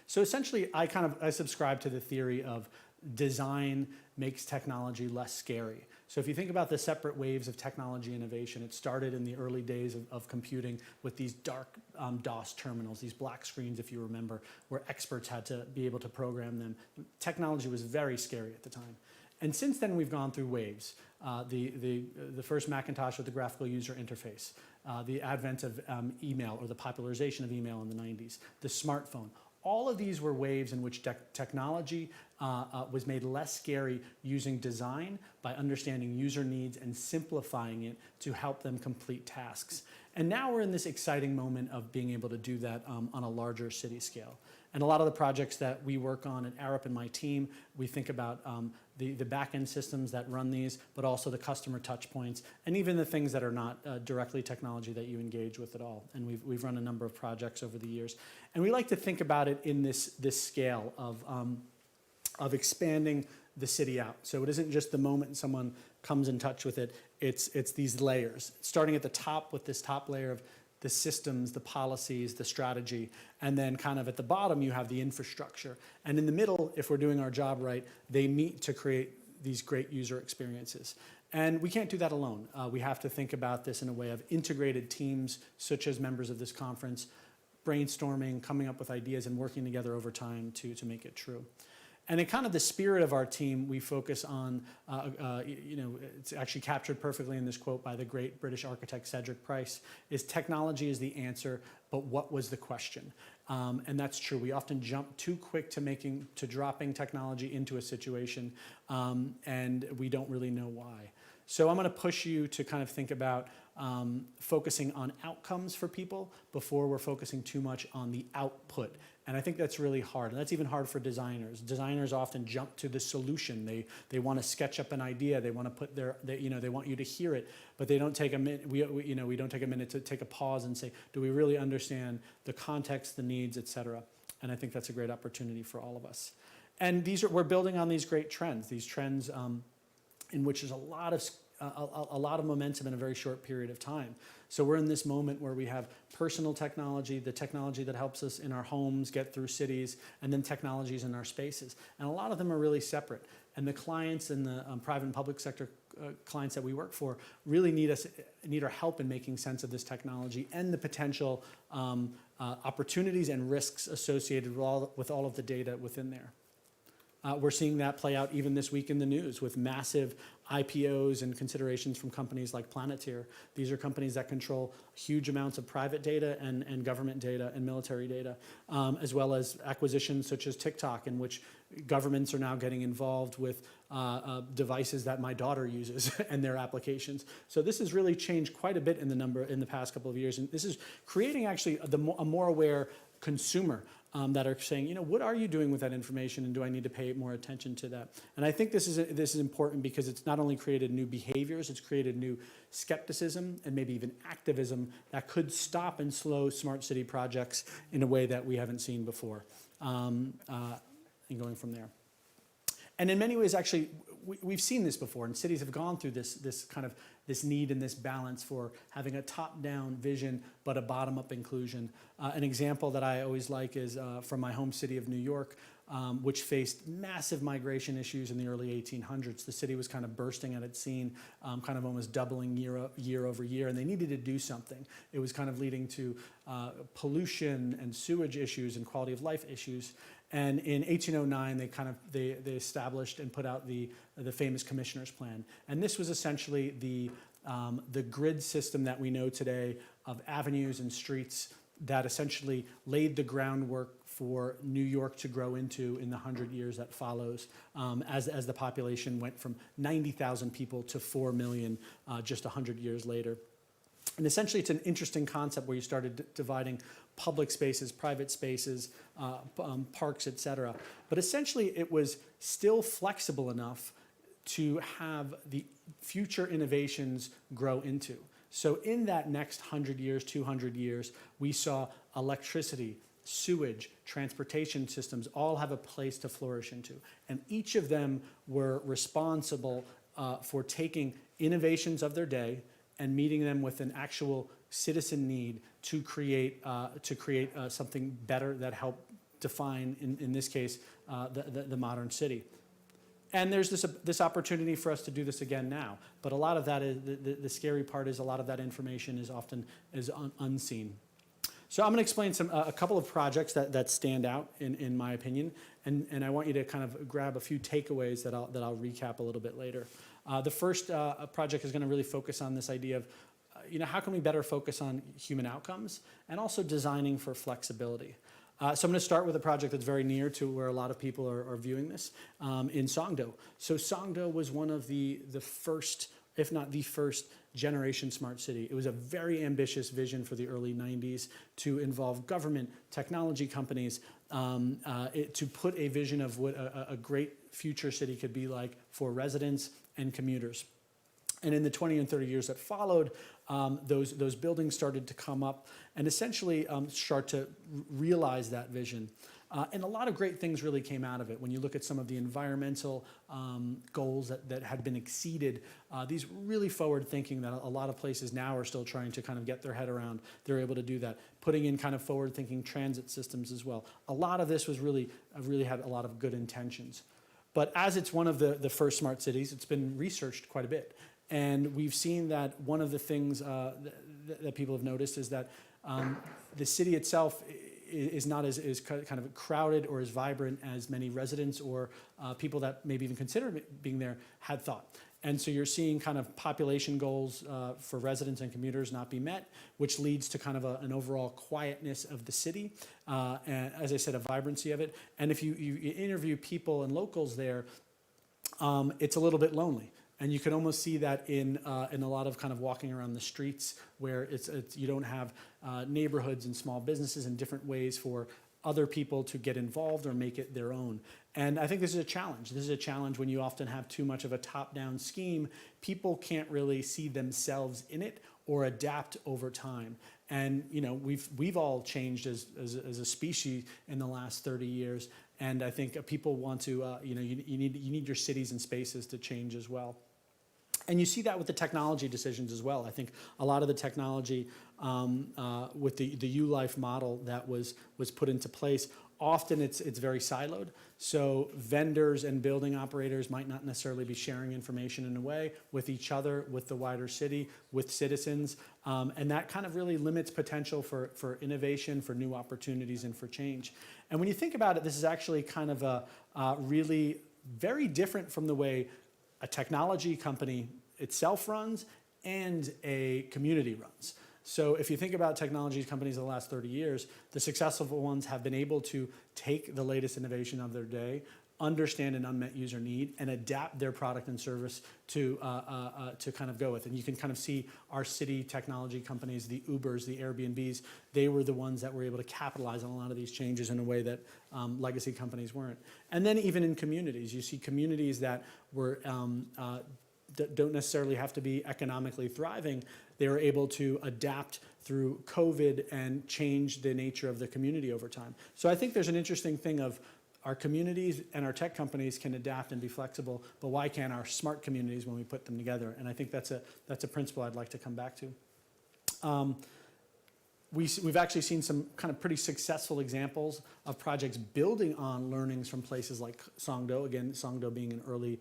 So essentially, I subscribe to the theory of design makes technology less scary. So if you think about the separate waves of technology innovation, it started in the early days of computing with these dark DOS terminals, these black screens, if you remember, where experts had to be able to program them. Technology was very scary at the time. And since then, we've gone through waves. The first Macintosh with the graphical user interface, the advent of email, or the popularization of email in the 90s, the smartphone. All of these were waves in which technology was made less scary using design by understanding user needs and simplifying it to help them complete tasks. And now we're in this exciting moment of being able to do that on a larger city scale. And a lot of the projects that we work on at Arup and my team, we think about the back-end systems that run these, but also the customer touch points, and even the things that are not directly technology that you engage with at all. And we've run a number of projects over the years. And we like to think about it in this scale of expanding the city out. So it isn't just the moment someone comes in touch with it, it's these layers. Starting at the top with this top layer of the systems, the policies, the strategy, and then kind of at the bottom you have the infrastructure. And in the middle, if we're doing our job right, they meet to create these great user experiences. And we can't do that alone. We have to think about this in a way of integrated teams, such as members of this conference, brainstorming, coming up with ideas, and working together over time to make it true. And in kind of the spirit of our team, we focus on, it's actually captured perfectly in this quote by the great British architect Cedric Price, is technology is the answer, but what was the question? And that's true. We often jump too quick to dropping technology into a situation, and we don't really know why. So I'm going to push you to kind of think about focusing on outcomes for people before we're focusing too much on the output. And I think that's really hard. And that's even hard for designers. Designers often jump to the solution. They want to sketch up an idea. They want to put they want you to hear it, but they don't take a minute. We don't take a minute to take a pause and say, do we really understand the context, the needs, et cetera? And I think that's a great opportunity for all of us. And we're building on these great trends. These trends in which there's a lot of momentum in a very short period of time. So we're in this moment where we have personal technology, the technology that helps us in our homes get through cities, and then technologies in our spaces. And a lot of them are really separate. And the clients in the private and public sector clients that we work for really need our help in making sense of this technology and the potential opportunities and risks associated with all of the data within there. We're seeing that play out even this week in the news with massive IPOs and considerations from companies like Planeteer. These are companies that control huge amounts of private data and government data and military data, as well as acquisitions such as TikTok, in which governments are now getting involved with devices that my daughter uses and their applications. So this has really changed quite a bit in the past couple of years, and this is creating actually a more aware consumer that are saying, you know, what are you doing with that information, and do I need to pay more attention to that? And I think this is important because it's not only created new behaviors, it's created new skepticism and maybe even activism that could stop and slow smart city projects in a way that we haven't seen before. And going from there. And in many ways, actually, we've seen this before, and cities have gone through this need and this balance for having a top-down vision but a bottom-up inclusion. An example that I always like is from my home city of New York, which faced massive migration issues in the early 1800s. The city was kind of bursting at its seam, kind of almost doubling year over year, and they needed to do something. It was kind of leading to pollution and sewage issues and quality of life issues. And in 1809, they established and put out the famous Commissioner's Plan. And this was essentially the grid system that we know today of avenues and streets that essentially laid the groundwork for New York to grow into in the 100 years that follows, as the population went from 90,000 people to 4 million just 100 years later. And essentially, it's an interesting concept where you started dividing public spaces, private spaces, parks, et cetera. But essentially, it was still flexible enough to have the future innovations grow into. So in that next 100 years, 200 years, we saw electricity, sewage, transportation systems all have a place to flourish into. And each of them were responsible for taking innovations of their day and meeting them with an actual citizen need to create something better that helped define, in this case, the modern city. And there's this opportunity for us to do this again now. But a lot of that is, the scary part is a lot of that information is often unseen. So I'm going to explain a couple of projects that stand out in my opinion, and I want you to kind of grab a few takeaways that I'll recap a little bit later. The first project is going to really focus on this idea of, how can we better focus on human outcomes and also designing for flexibility. So I'm going to start with a project that's very near to where a lot of people are viewing this, in Songdo. So Songdo was one of the first, if not the first, generation smart city. It was a very ambitious vision for the early 90s to involve government, technology companies, to put a vision of what a great future city could be like for residents and commuters. And in the 20 and 30 years that followed, those buildings started to come up and essentially start to realize that vision. And a lot of great things really came out of it. When you look at some of the environmental goals that had been exceeded, these really forward thinking that a lot of places now are still trying to kind of get their head around, they're able to do that. Putting in kind of forward thinking transit systems as well. A lot of this was really had a lot of good intentions. But as it's one of the first smart cities, it's been researched quite a bit. And we've seen that one of the things that people have noticed is that the city itself is not as kind of crowded or as vibrant as many residents or people that maybe even consider being there had thought. And so you're seeing kind of population goals for residents and commuters not be met, which leads to kind of an overall quietness of the city, and as I said, a vibrancy of it. And if you interview people and locals there, it's a little bit lonely. And you can almost see that in a lot of kind of walking around the streets where you don't have neighborhoods and small businesses and different ways for other people to get involved or make it their own. And I think this is a challenge. This is a challenge when you often have too much of a top-down scheme. People can't really see themselves in it or adapt over time. And we've all changed as a species in the last 30 years. And I think people want to, you need your cities and spaces to change as well. And you see that with the technology decisions as well. I think a lot of the technology with the U-Life model that was put into place, often it's very siloed. So vendors and building operators might not necessarily be sharing information in a way with each other, with the wider city, with citizens. And that kind of really limits potential for innovation, for new opportunities, and for change. And when you think about it, this is actually kind of a really very different from the way a technology company itself runs and a community runs. So if you think about technology companies of the last 30 years, the successful ones have been able to take the latest innovation of their day, understand an unmet user need, and adapt their product and service to kind of go with. And you can kind of see our city technology companies, the Ubers, the Airbnbs, they were the ones that were able to capitalize on a lot of these changes in a way that legacy companies weren't. And then even in communities, you see communities that were don't necessarily have to be economically thriving. They were able to adapt through COVID and change the nature of the community over time. So I think there's an interesting thing of our communities and our tech companies can adapt and be flexible, but why can't our smart communities when we put them together? And I think that's a principle I'd like to come back to. We've actually seen some kind of pretty successful examples of projects building on learnings from places like Songdo, again, Songdo being an early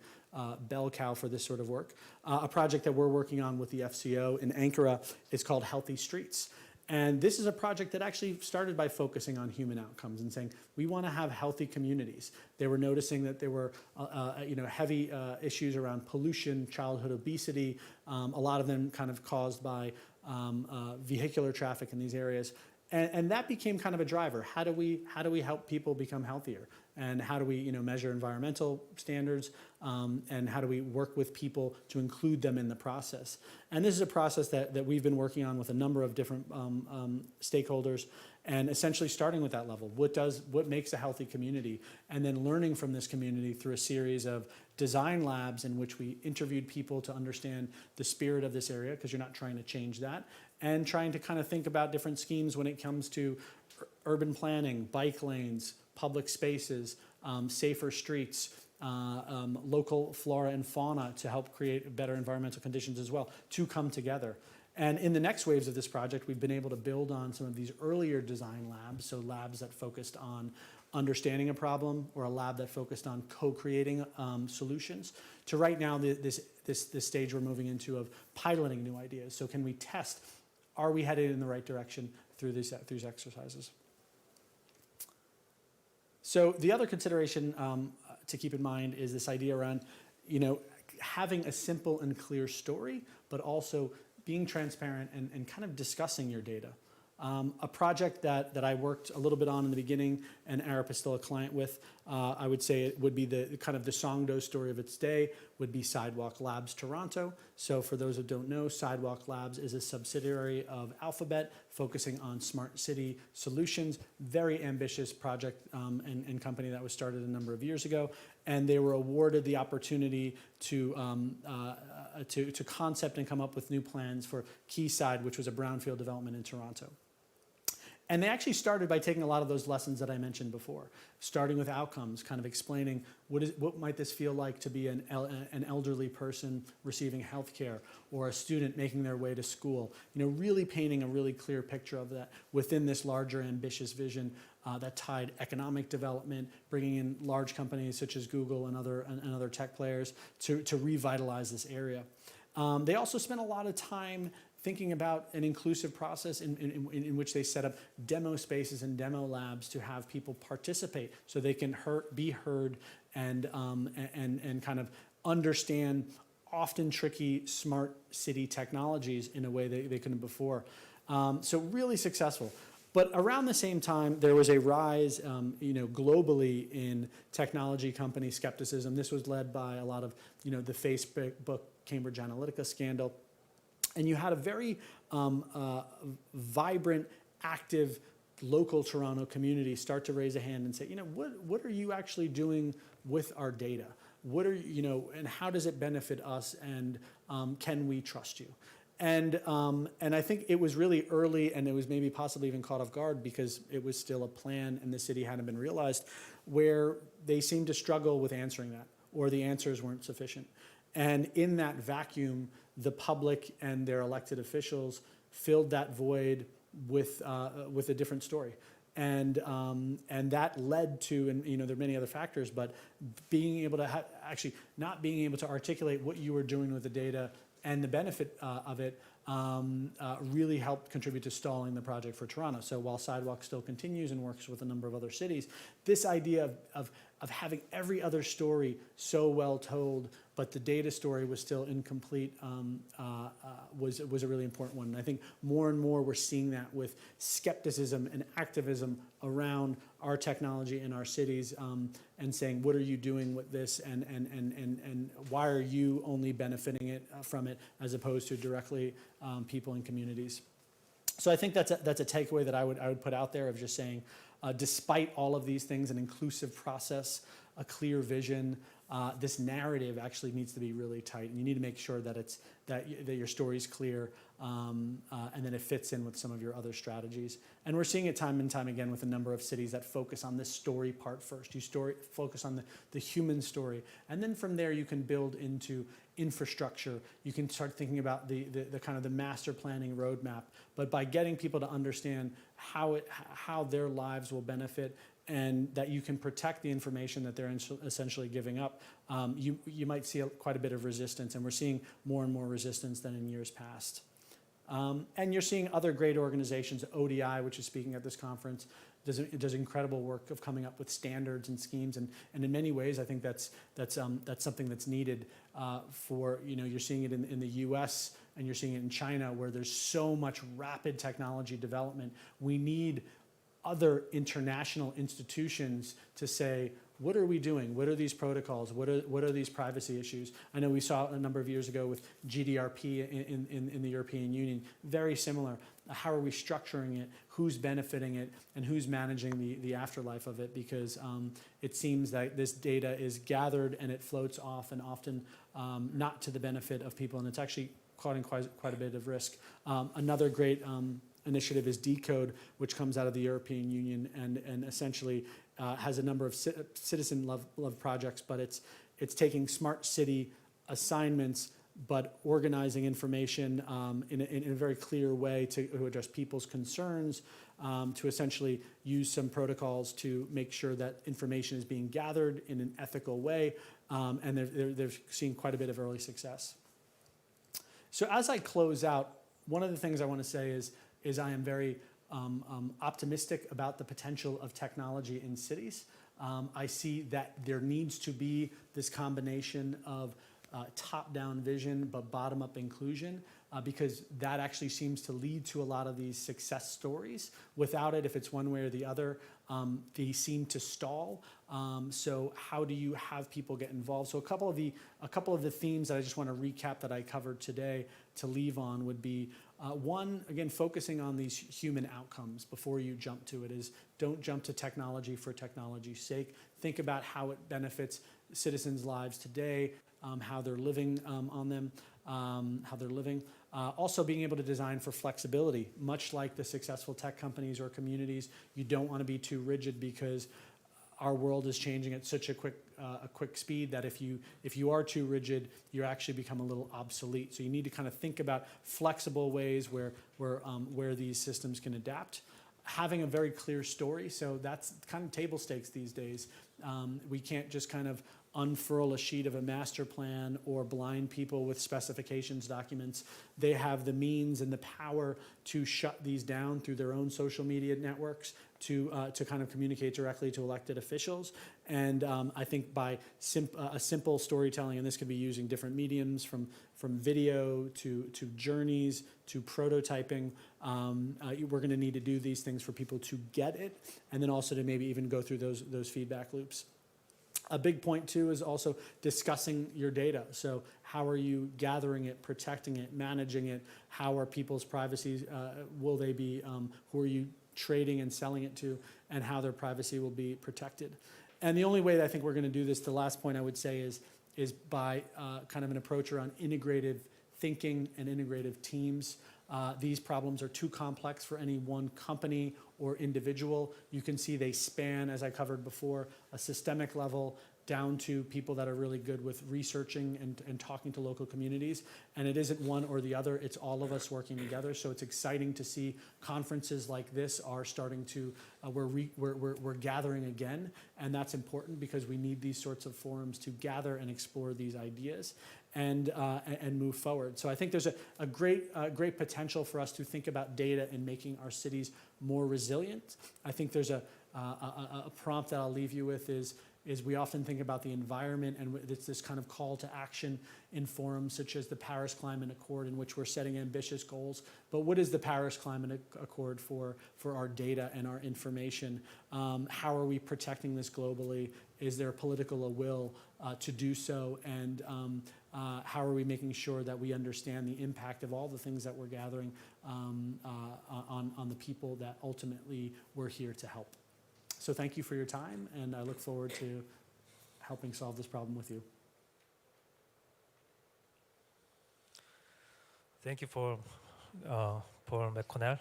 bell cow for this sort of work. A project that we're working on with the FCO in Ankara is called Healthy Streets. And this is a project that actually started by focusing on human outcomes and saying, we want to have healthy communities. They were noticing that there were heavy issues around pollution, childhood obesity, a lot of them kind of caused by vehicular traffic in these areas. And that became kind of a driver. How do we help people become healthier? And how do we measure environmental standards? And how do we work with people to include them in the process? And this is a process that we've been working on with a number of different stakeholders, and essentially starting with that level. What makes a healthy community? And then learning from this community through a series of design labs in which we interviewed people to understand the spirit of this area, because you're not trying to change that, and trying to kind of think about different schemes when it comes to urban planning, bike lanes, public spaces, safer streets, local flora and fauna to help create better environmental conditions as well, to come together. And in the next waves of this project, we've been able to build on some of these earlier design labs, so labs that focused on understanding a problem, or a lab that focused on co-creating solutions, to right now this stage we're moving into of piloting new ideas. So can we test, are we headed in the right direction through these exercises? So the other consideration to keep in mind is this idea around, having a simple and clear story, but also being transparent and kind of discussing your data. A project that I worked a little bit on in the beginning, and Arup is still a client with, I would say it would be the kind of the Songdo story of its day, would be Sidewalk Labs Toronto. So for those who don't know, Sidewalk Labs is a subsidiary of Alphabet, focusing on smart city solutions. Very ambitious project and company that was started a number of years ago. And they were awarded the opportunity to concept and come up with new plans for Quayside, which was a brownfield development in Toronto. And they actually started by taking a lot of those lessons that I mentioned before, starting with outcomes, kind of explaining what might this feel like to be an elderly person receiving health care, or a student making their way to school. Really painting a really clear picture of that within this larger ambitious vision that tied economic development, bringing in large companies such as Google and other tech players to revitalize this area. They also spent a lot of time thinking about an inclusive process in which they set up demo spaces and demo labs to have people participate, so they can be heard and kind of understand often tricky smart city technologies in a way they couldn't before. So really successful. But around the same time, there was a rise, globally in technology company skepticism. This was led by a lot of, the Facebook Cambridge Analytica scandal. And you had a very vibrant, active local Toronto community start to raise a hand and say, what are you actually doing with our data? What are and how does it benefit us? And can we trust you? And I think it was really early, and it was maybe possibly even caught off guard because it was still a plan and the city hadn't been realized, where they seemed to struggle with answering that, or the answers weren't sufficient. And in that vacuum, the public and their elected officials filled that void with a different story. And that led to, and there are many other factors, but being able to actually not being able to articulate what you were doing with the data and the benefit of it really helped contribute to stalling the project for Toronto. So while Sidewalk still continues and works with a number of other cities, this idea of having every other story so well told, but the data story was still incomplete, was a really important one. And I think more and more we're seeing that with skepticism and activism around our technology in our cities, and saying, what are you doing with this, and why are you only benefiting from it as opposed to directly people in communities? So I think that's a takeaway that I would put out there, of just saying, despite all of these things, an inclusive process, a clear vision, this narrative actually needs to be really tight, and you need to make sure that that your story is clear, and then it fits in with some of your other strategies. And we're seeing it time and time again with a number of cities that focus on this story part first. You focus on the human story, and then from there you can build into infrastructure. You can start thinking about the kind of the master planning roadmap. But by getting people to understand how their lives will benefit, and that you can protect the information that they're essentially giving up, you might see quite a bit of resistance, and we're seeing more and more resistance than in years past. And you're seeing other great organizations, ODI, which is speaking at this conference, does incredible work of coming up with standards and schemes, and in many ways, I think that's something that's needed for, you're seeing it in the U.S. and you're seeing it in China, where there's so much rapid technology development. We need other international institutions to say, what are we doing? What are these protocols? What are these privacy issues? I know we saw a number of years ago with GDPR in the European Union, very similar. How are we structuring it? Who's benefiting it? And who's managing the afterlife of it? Because it seems that this data is gathered and it floats off, and often not to the benefit of people, and it's actually causing quite a bit of risk. Another great initiative is Decode, which comes out of the European Union, and essentially has a number of citizen love projects, but it's taking smart city assignments, but organizing information in a very clear way to address people's concerns, to essentially use some protocols to make sure that information is being gathered in an ethical way, and they're seeing quite a bit of early success. So as I close out, one of the things I want to say is I am very optimistic about the potential of technology in cities. I see that there needs to be this combination of top-down vision but bottom-up inclusion, because that actually seems to lead to a lot of these success stories. Without it, if it's one way or the other, they seem to stall. So how do you have people get involved? So a couple of the themes that I just want to recap that I covered today to leave on would be, one, again, focusing on these human outcomes before you jump to it. Is don't jump to technology for technology's sake. Think about how it benefits citizens' lives today, how they're living on them, how they're living. Also being able to design for flexibility, much like the successful tech companies or communities. You don't want to be too rigid, because our world is changing at such a quick speed that if you are too rigid, you actually become a little obsolete. So you need to kind of think about flexible ways where these systems can adapt. Having a very clear story, so that's kind of table stakes these days. We can't just kind of unfurl a sheet of a master plan or blind people with specifications documents. They have the means and the power to shut these down through their own social media networks, to kind of communicate directly to elected officials. And I think by a simple storytelling, and this could be using different mediums from video to journeys to prototyping, we're going to need to do these things for people to get it, and then also to maybe even go through those feedback loops. A big point too is also discussing your data. So how are you gathering it, protecting it, managing it? How are people's privacy, will they be, who are you trading and selling it to, and how their privacy will be protected? And the only way that I think we're going to do this, the last point I would say is by kind of an approach around integrative thinking and integrative teams. These problems are too complex for any one company or individual. You can see they span, as I covered before, a systemic level down to people that are really good with researching and talking to local communities. And it isn't one or the other, it's all of us working together. So it's exciting to see conferences like this are starting to, we're gathering again. And that's important, because we need these sorts of forums to gather and explore these ideas and move forward. So I think there's a great potential for us to think about data in making our cities more resilient. I think there's a prompt that I'll leave you with is is we often think about the environment and it's this kind of call to action in forums such as the Paris Climate Accord, in which we're setting ambitious goals. But what is the Paris Climate Accord for our data and our information? How are we protecting this globally? Is there political will to do so? And how are we making sure that we understand the impact of all the things that we're gathering on the people that ultimately we're here to help? So thank you for your time, and I look forward to helping solve this problem with you. Thank you for Paul McConnell.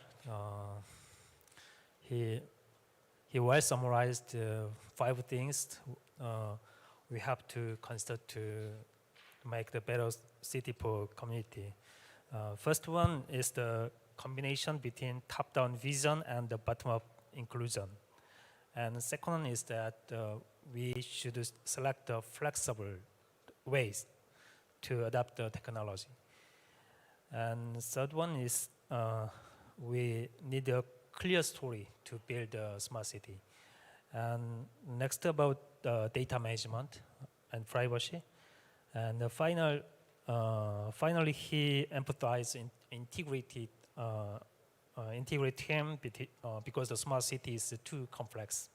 He well summarized 5 things we have to consider to make the better city for community. First one is the combination between top-down vision and the bottom-up inclusion. And the second one is that we should select the flexible ways to adapt the technology. And the third one is we need a clear story to build a smart city. And next about data management and privacy. And finally, he emphasized integrated him because the smart city is too complex.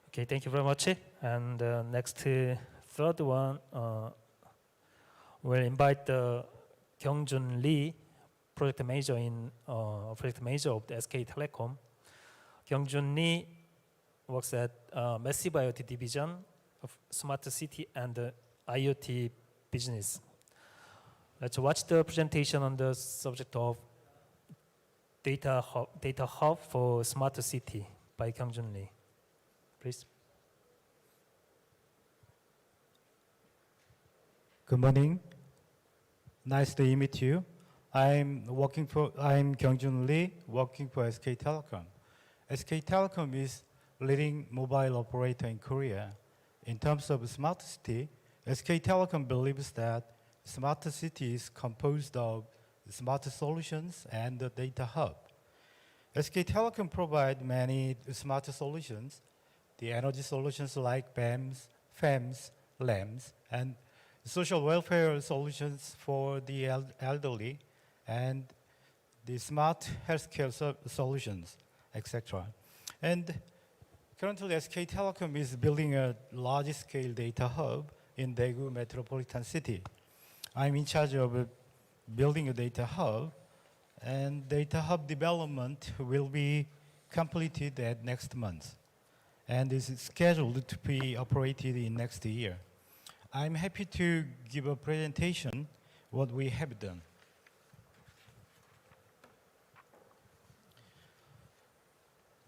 Okay, thank you very much. And next, third one, we'll invite Kyung-Jun Lee, project manager of the SK Telecom. Kyung-Jun Lee works at Massive IoT division of Smart City and IoT business. Let's watch the presentation on the subject of data hub for smart city by Kyung-Jun Lee. Please. Good morning. Nice to meet you. I'm Kyung-Jun Lee, working for SK Telecom. SK Telecom is leading mobile operator in Korea. In terms of smart city, SK Telecom believes that smart city is composed of smart solutions and the data hub. SK Telecom provide many smart solutions, the energy solutions like BEMS, FEMS, LEMS, and social welfare solutions for the elderly, and the smart healthcare solutions, etc. And currently, SK Telecom is building a large-scale data hub in Daegu metropolitan city. I'm in charge of building a data hub, and data hub development will be completed at next month, and is scheduled to be operated in next year. I'm happy to give a presentation what we have done.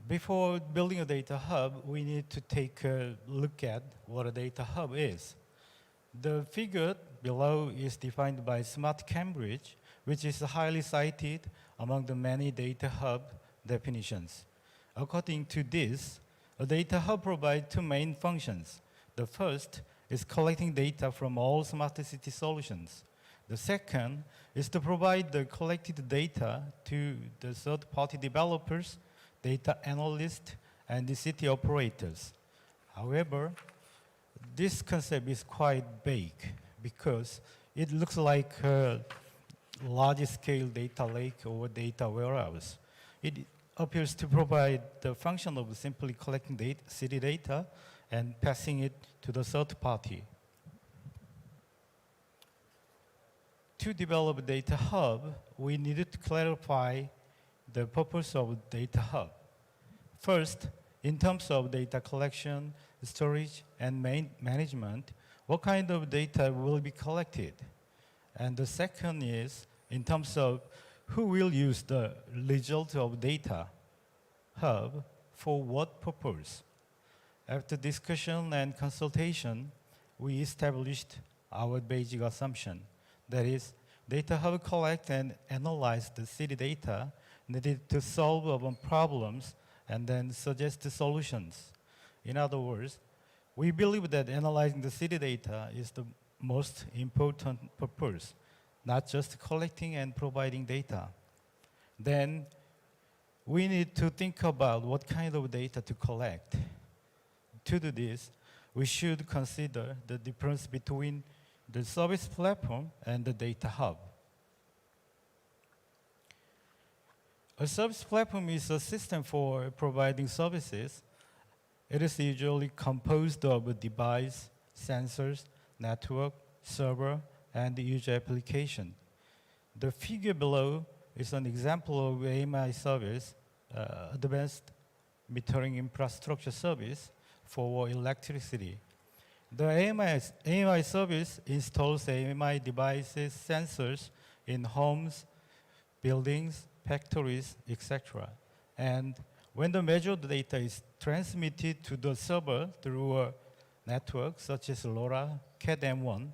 Before building a data hub, we need to take a look at what a data hub is. The figure below is defined by Smart Cambridge, which is highly cited among the many data hub definitions. According to this, a data hub provides 2 main functions. The first is collecting data from all smart city solutions. The second is to provide the collected data to the third-party developers, data analysts, and the city operators. However, this concept is quite vague because it looks like a large-scale data lake or data warehouse. It appears to provide the function of simply collecting city data and passing it to the third party. To develop a data hub, we needed to clarify the purpose of data hub. First, in terms of data collection, storage, and management, what kind of data will be collected? And the second is, in terms of who will use the result of data hub for what purpose? After discussion and consultation, we established our basic assumption. That is, data hub collect and analyze the city data needed to solve urban problems and then suggest the solutions. In other words, we believe that analyzing the city data is the most important purpose, not just collecting and providing data. Then we need to think about what kind of data to collect. To do this, we should consider the difference between the service platform and the data hub. A service platform is a system for providing services. It is usually composed of a device, sensors, network, server, and user application. The figure below is an example of AMI service, advanced metering infrastructure service for electricity. The AMI service installs AMI devices, sensors in homes, buildings, factories, etc. And when the measured data is transmitted to the server through a network such as LoRa, CAT-M1,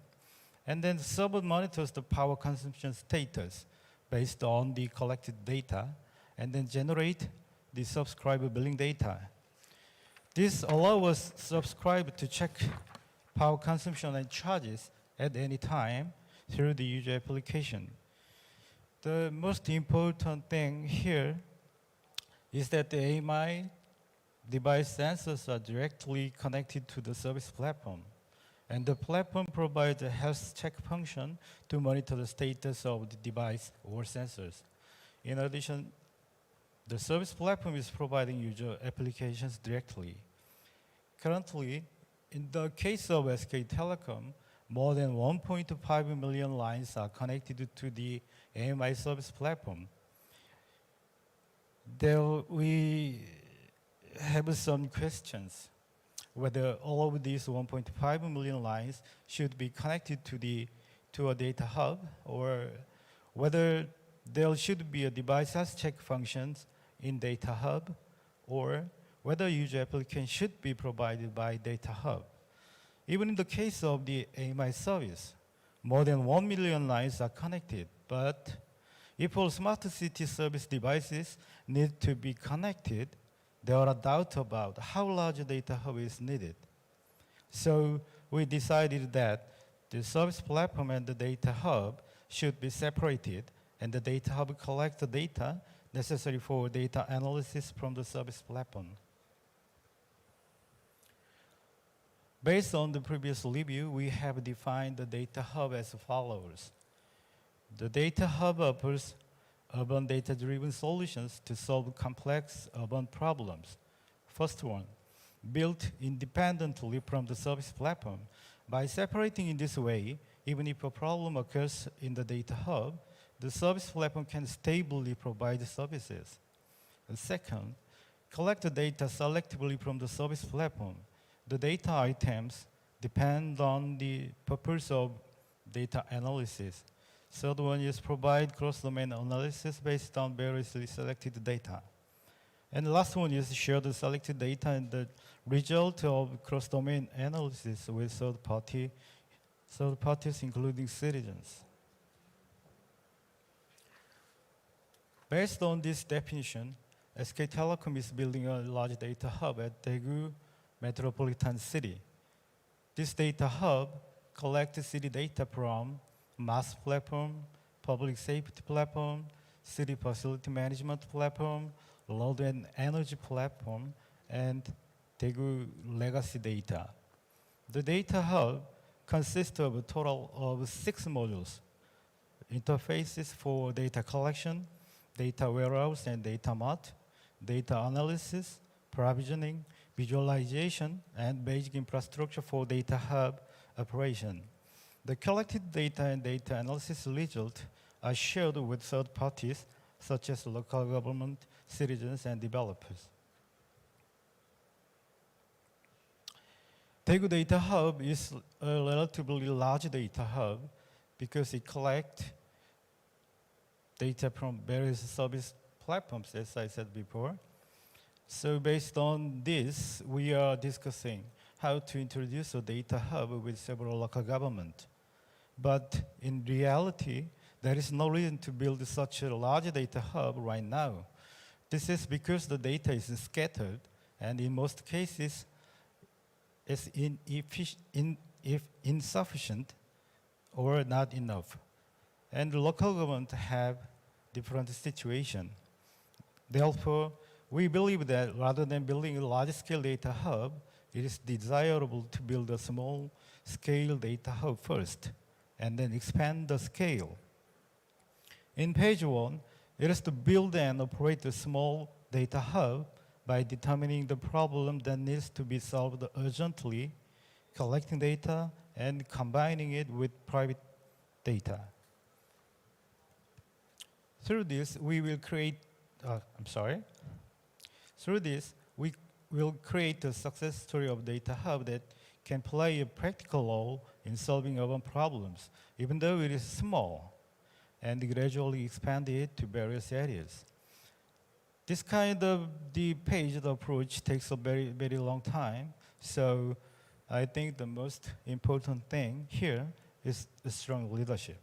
and then the server monitors the power consumption status based on the collected data, and then generate the subscriber billing data. This allows subscriber to check power consumption and charges at any time through the user application. The most important thing here is that the AMI device sensors are directly connected to the service platform. And the platform provides a health check function to monitor the status of the device or sensors. In addition, the service platform is providing user applications directly. Currently, in the case of SK Telecom, more than 1.5 million lines are connected to the AMI service platform. There we have some questions whether all of these 1.5 million lines should be connected to a data hub, or whether there should be a device health check functions in data hub, or whether user application should be provided by data hub. Even in the case of the AMI service, more than 1 million lines are connected, but if all smart city service devices need to be connected, there are doubts about how large a data hub is needed. So we decided that the service platform and the data hub should be separated, and the data hub collects the data necessary for data analysis from the service platform. Based on the previous review, we have defined the data hub as follows. The data hub offers urban data-driven solutions to solve complex urban problems. First one, built independently from the service platform. By separating in this way, even if a problem occurs in the data hub, the service platform can stably provide services. And second, collect the data selectively from the service platform. The data items depend on the purpose of data analysis. Third one is provide cross-domain analysis based on variously selected data. And the last one is share the selected data and the result of cross-domain analysis with third parties, including citizens. Based on this definition, SK Telecom is building a large data hub at Daegu Metropolitan City. This data hub collects city data from mass platform, public safety platform, city facility management platform, load and energy platform, and Daegu legacy data. The data hub consists of a total of 6 modules: interfaces for data collection, data warehouse and data mart, data analysis, provisioning, visualization, and basic infrastructure for data hub operation. The collected data and data analysis results are shared with third parties, such as local government, citizens, and developers. Daegu Data Hub is a relatively large data hub because it collects data from various service platforms, as I said before. So based on this, we are discussing how to introduce a data hub with several local governments. But in reality, there is no reason to build such a large data hub right now. This is because the data is scattered, and in most cases, is insufficient or not enough. And the local government have different situation. Therefore, we believe that rather than building a large-scale data hub, it is desirable to build a small-scale data hub first, and then expand the scale. In page 1, it is to build and operate a small data hub by determining the problem that needs to be solved urgently, collecting data, and combining it with private data. Through this, we will create a success story of data hub that can play a practical role in solving urban problems, even though it is small, and gradually expand it to various areas. This kind of the paged approach takes a very, very long time, so I think the most important thing here is a strong leadership.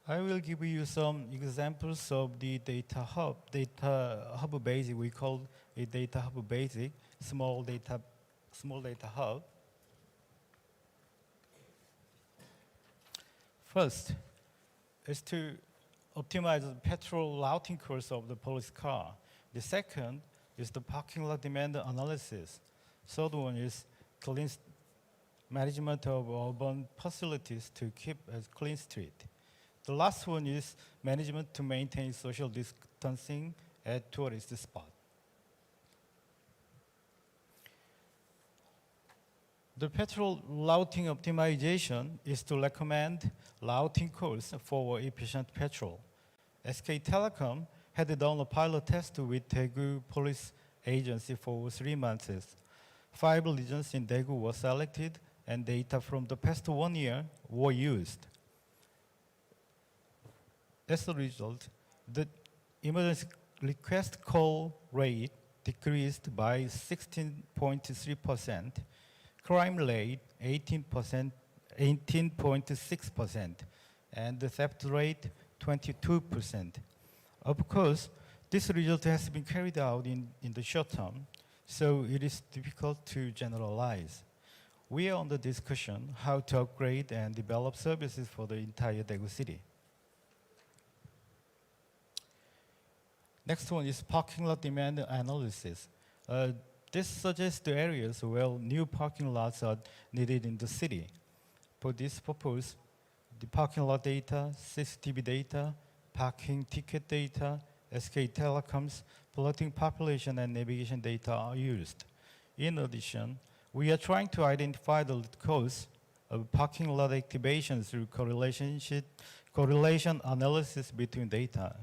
I will give you some examples of the data hub basic. We call it data hub basic, small data hub. First is to optimize the petrol routing course of the police car. The second is the parking lot demand analysis. Third one is management of urban facilities to keep a clean street. The last one is management to maintain social distancing at tourist spots. The petrol routing optimization is to recommend routing course for efficient petrol. SK Telecom had done a pilot test with Daegu Police Agency for 3 months. 5 regions in Daegu were selected, and data from the past 1 year were used. As a result, the emergency request call rate decreased by 16.3%, crime rate 18.6%, and the theft rate 22%. Of course, this result has been carried out in the short term, so it is difficult to generalize. We are under discussion how to upgrade and develop services for the entire Daegu city. Next one is parking lot demand analysis. This suggests the areas where new parking lots are needed in the city. For this purpose, the parking lot data, CCTV data, parking ticket data, SK Telecom's floating population and navigation data are used. In addition, we are trying to identify the root cause of parking lot activation through correlation analysis between data.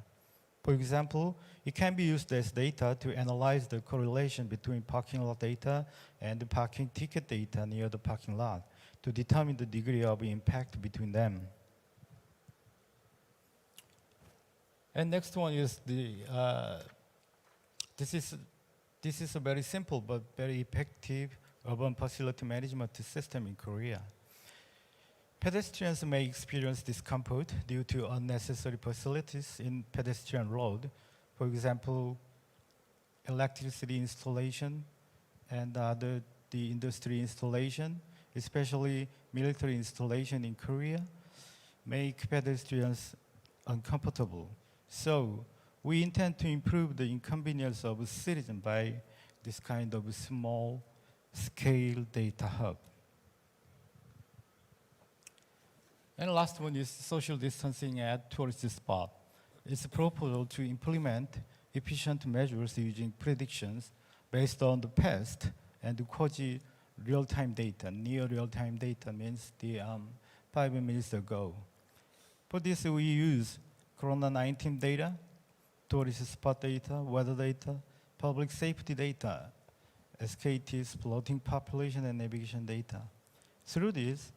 For example, it can be used as data to analyze the correlation between parking lot data and the parking ticket data near the parking lot to determine the degree of impact between them. And next one is this is a very simple but very effective urban facility management system in Korea. Pedestrians may experience discomfort due to unnecessary facilities in pedestrian road, for example, electricity installation and the industry installation, especially military installation in Korea, make pedestrians uncomfortable. So we intend to improve the inconvenience of citizens by this kind of small-scale data hub. And the last one is social distancing at tourist spot. It's a proposal to implement efficient measures using predictions based on the past and quasi real-time data. Near real-time data means the 5 minutes ago. For this, we use Corona-19 data, tourist spot data, weather data, public safety data, SKT's floating population and navigation data. Through this,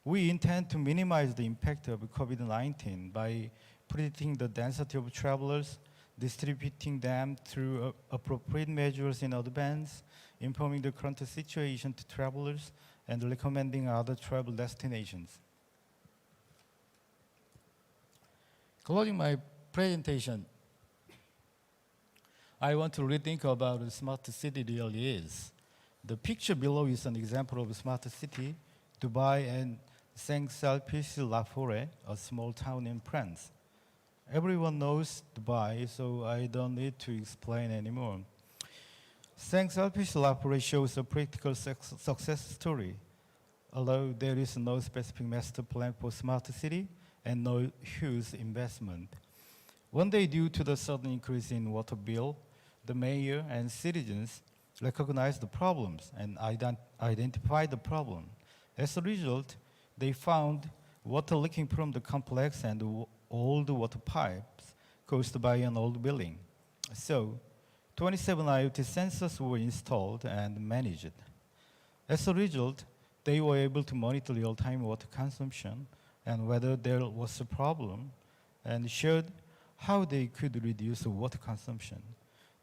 we intend to minimize the impact of COVID-19 by predicting the density of travelers, distributing them through appropriate measures in advance, informing the current situation to travelers, and recommending other travel destinations. Closing my presentation, I want to rethink about what smart city really is. The picture below is an example of a smart city, Dubai and Saint-Sulpice-la-Forêt, a small town in France. Everyone knows Dubai, so I don't need to explain anymore. Thanks Artificial Opera shows a practical success story. Although there is no specific master plan for smart city and no huge investment. One day, due to the sudden increase in water bill, the mayor and citizens recognized the problems and identified the problem. As a result, they found water leaking from the complex and old water pipes caused by an old building. So, 27 IoT sensors were installed and managed. As a result, they were able to monitor real-time water consumption and whether there was a problem, and showed how they could reduce water consumption.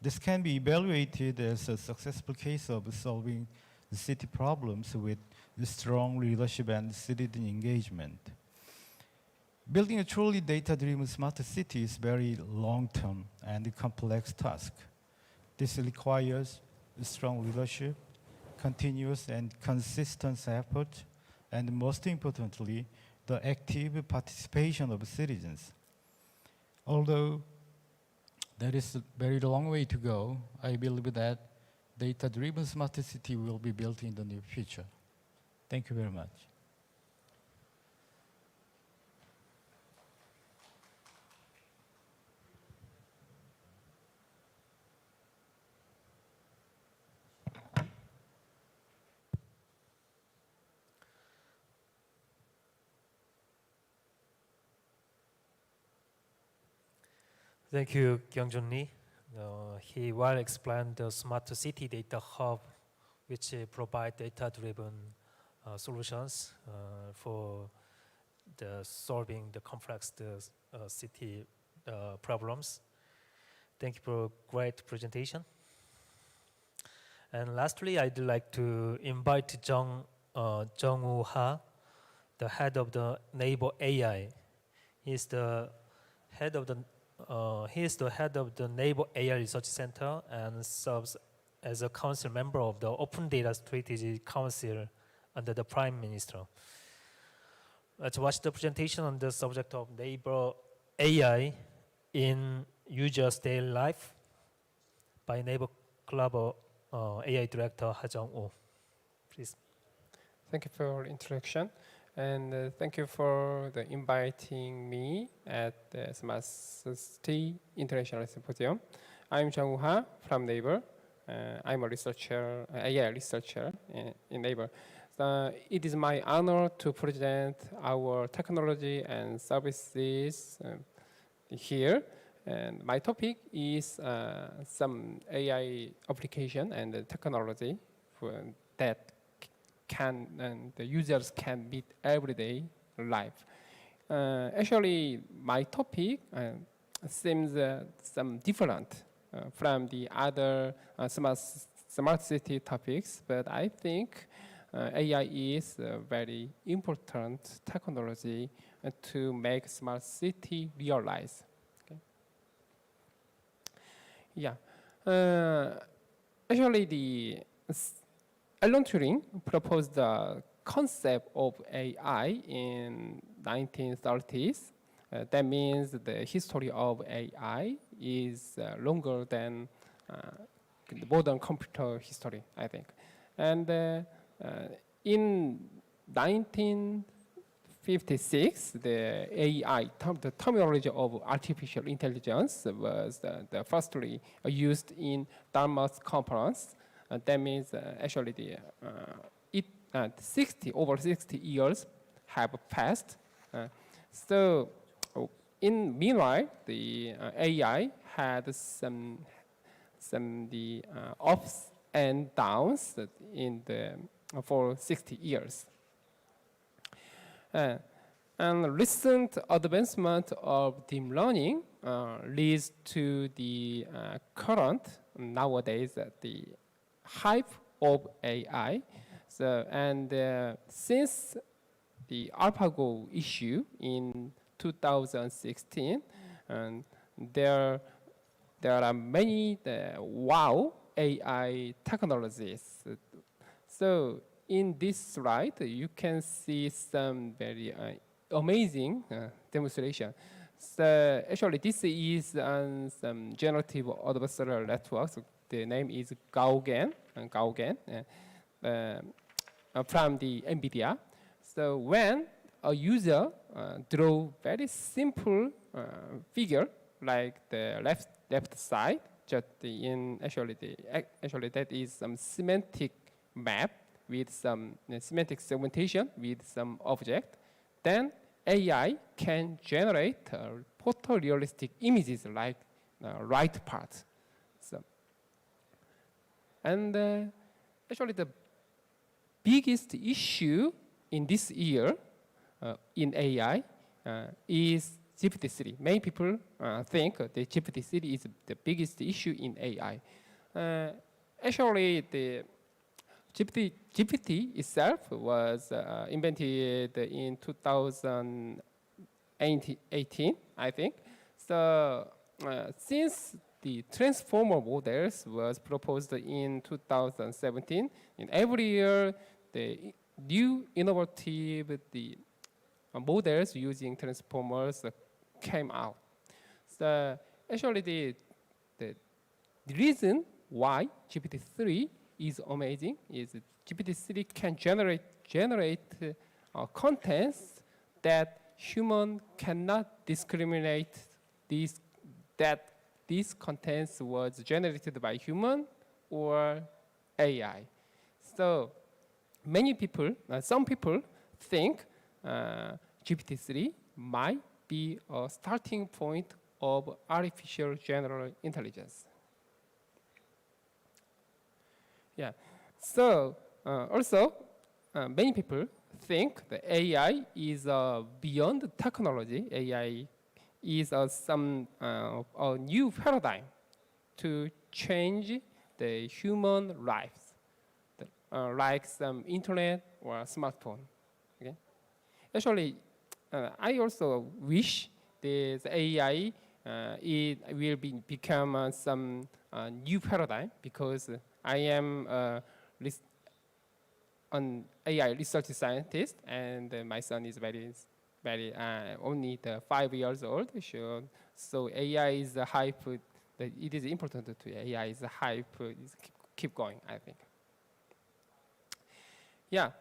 This can be evaluated as a successful case of solving the city problems with strong leadership and citizen engagement. Building a truly data-driven smart city is very long-term and complex task. This requires strong leadership, continuous and consistent effort, and most importantly, the active participation of citizens. Although there is a very long way to go, I believe that data-driven smart city will be built in the near future. Thank you very much. Thank you, Kyungjun Lee. He well explained the smart city data hub, which provide data-driven solutions for solving the complex city problems. Thank you for a great presentation. And lastly, I'd like to invite Jung-Woo Ha, the head of the Naver AI. He is the head of the Naver AI Research Center and serves as a council member of the Open Data Strategy Council under the Prime Minister. Let's watch the presentation on the subject of Naver AI in users' daily life by Naver Club AI Director Ha Jung-woo. Please. Thank you for your introduction, and thank you for inviting me at the Smart City International Symposium. I'm Jung-woo Ha from Naver. I'm a researcher, AI researcher in Naver. It is my honor to present our technology and services here. And my topic is some AI application and technology that the users can meet everyday life. Actually, my topic seems some different from the other smart city topics, but I think AI is a very important technology to make smart city realize. Okay. Yeah. Actually, the Alan Turing proposed the concept of AI in 1930s. That means the history of AI is longer than the modern computer history, I think. And in 1956, the AI, the terminology of artificial intelligence was the firstly used in Dartmouth conference. That means actually over 60 years have passed. So in meanwhile, the AI had some ups and downs for 60 years. And recent advancement of deep learning leads to the current nowadays the hype of AI. So since the AlphaGo issue in 2016, and there are many wow AI technologies. So in this slide, you can see some very amazing demonstration. So actually, this is some generative adversarial network. So the name is Gaugen, from the NVIDIA. So when a user draw very simple figure like the left side, just actually that is some semantic map with some semantic segmentation with some object, then AI can generate photorealistic images like right part. So, and actually the biggest issue in this year in AI is GPT-3. Many people think the GPT-3 is the biggest issue in AI. Actually, the GPT itself was invented in 2018, I think. So since the transformer models was proposed in 2017, in every year the new innovative models using transformers came out. So actually the reason why GPT-3 is amazing is GPT-3 can generate contents that human cannot discriminate that these contents was generated by human or AI. So many people, some people think GPT-3 might be a starting point of artificial general intelligence. Yeah. So also, many people think that AI is beyond technology. AI is a new paradigm to change the human lives, like some internet or smartphone. Okay. Actually, I also wish this AI it will become some new paradigm, because I am an AI research scientist, and my son is very only 5 years old. So AI is a hype. It is important to AI is a hype. Keep going, I think. Yeah,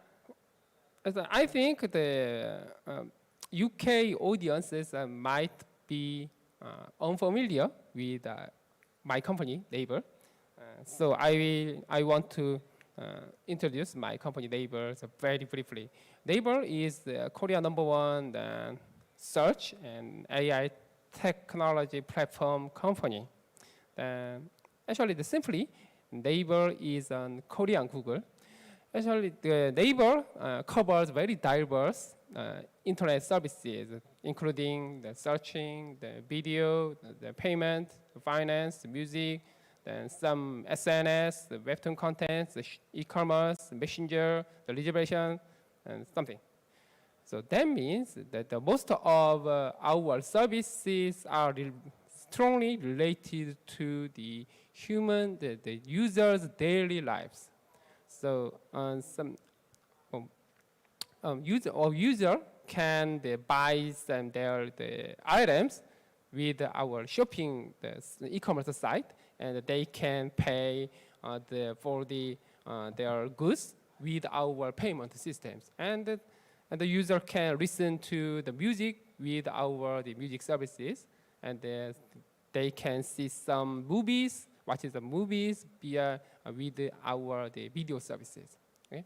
I think the UK audiences might be unfamiliar with my company, Naver. So I want to introduce my company, Naver, very briefly. Naver is the Korea #1 search and AI technology platform company. Actually, simply, Naver is on Korean Google. Actually, the Naver covers very diverse internet services, including the searching, the video, the payment, the finance, the music, then some SNS, the webtoon contents, the e-commerce, messenger, the reservation, and something. So that means that most of our services are strongly related to the human, the user's daily lives. So user can buy their items with our shopping e-commerce site, and they can pay for their goods with our payment systems. And the user can listen to the music with the music services, and they can see some movies, watch the movies with the video services. Okay?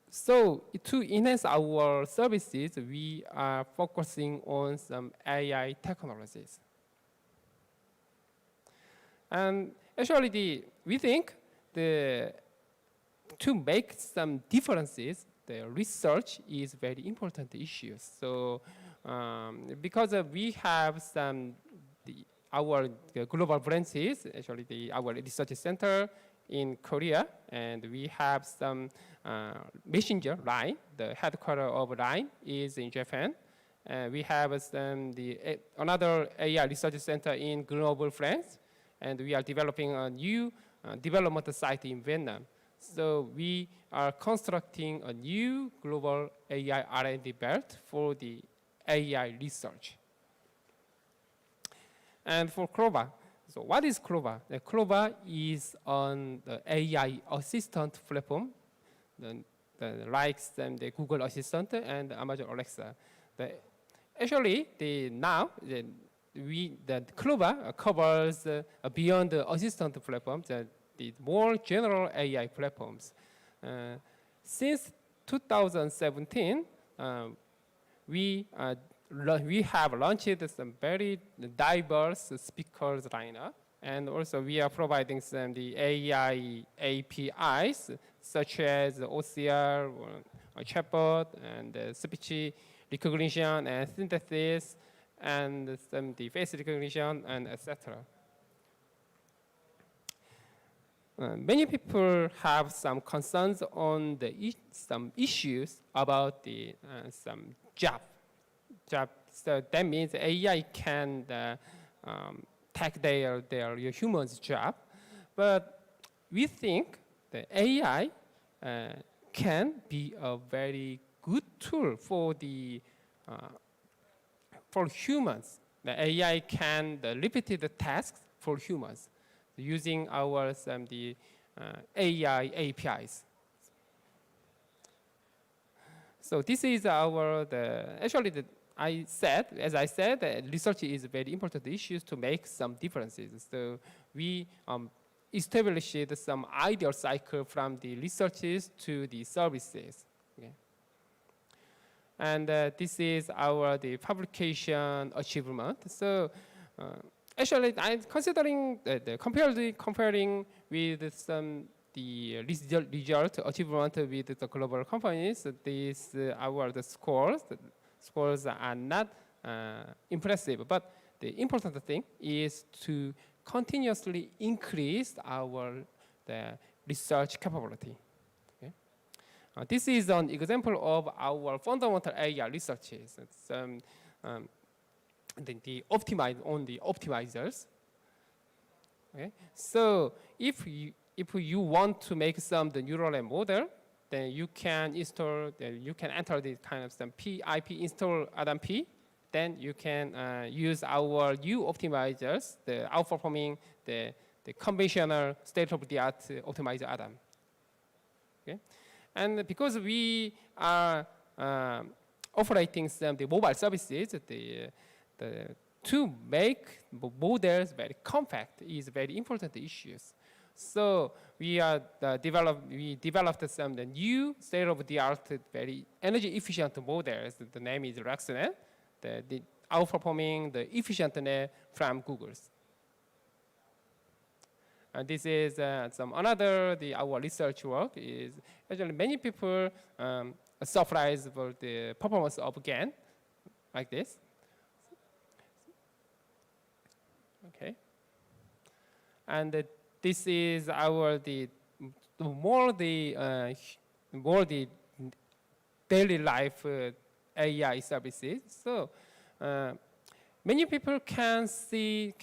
So to enhance our services, we are focusing on some AI technologies. And actually, we think to make some differences, the research is very important issue. So because we have our global branches, actually our research center in Korea, and we have some messenger line. The headquarters of line is in Japan. We have another AI research center in Grenoble, France, and we are developing a new development site in Vietnam. So we are constructing a new global AI R&D belt for the AI research. And for Clover, so what is Clover? The Clover is an AI assistant platform, like the Google Assistant and Amazon Alexa. Actually, the Clover covers beyond the assistant platforms, the more general AI platforms. Since 2017, we have launched some very diverse speakers lineup, and also we are providing some the AI APIs such as OCR, or chatbot, and speech recognition and synthesis, and some the face recognition, and etc. Many people have some concerns on some issues about the some job. So that means AI can take their humans' job, but we think the AI can be a very good tool for humans. The AI can repeat the tasks for humans using our AI APIs. So this is as I said, research is a very important issue to make some differences. So we established some ideal cycle from the researches to the services. Okay. And this is the publication achievement. So actually, I'm considering comparing with some the result achievement with the global companies. These the scores. The scores are not impressive, but the important thing is to continuously increase the research capability. Okay? This is an example of our fundamental AI researches. It's, the optimizers. Okay? So if you want to make the neural net model, then you can enter the kind of some pip install Adam P. Then you can use our new optimizers, the outperforming the conventional state-of-the-art optimizer Adam. Okay? And because we are operating the mobile services, to make models very compact is very important issues. So we developed some new state-of-the-art, very energy-efficient models. The name is RexNet, the outperforming the EfficientNet from Google's. And this is our research work is actually many people are surprised about the performance of GAN, like this. Okay. And this is more the daily life AI services. So many people can see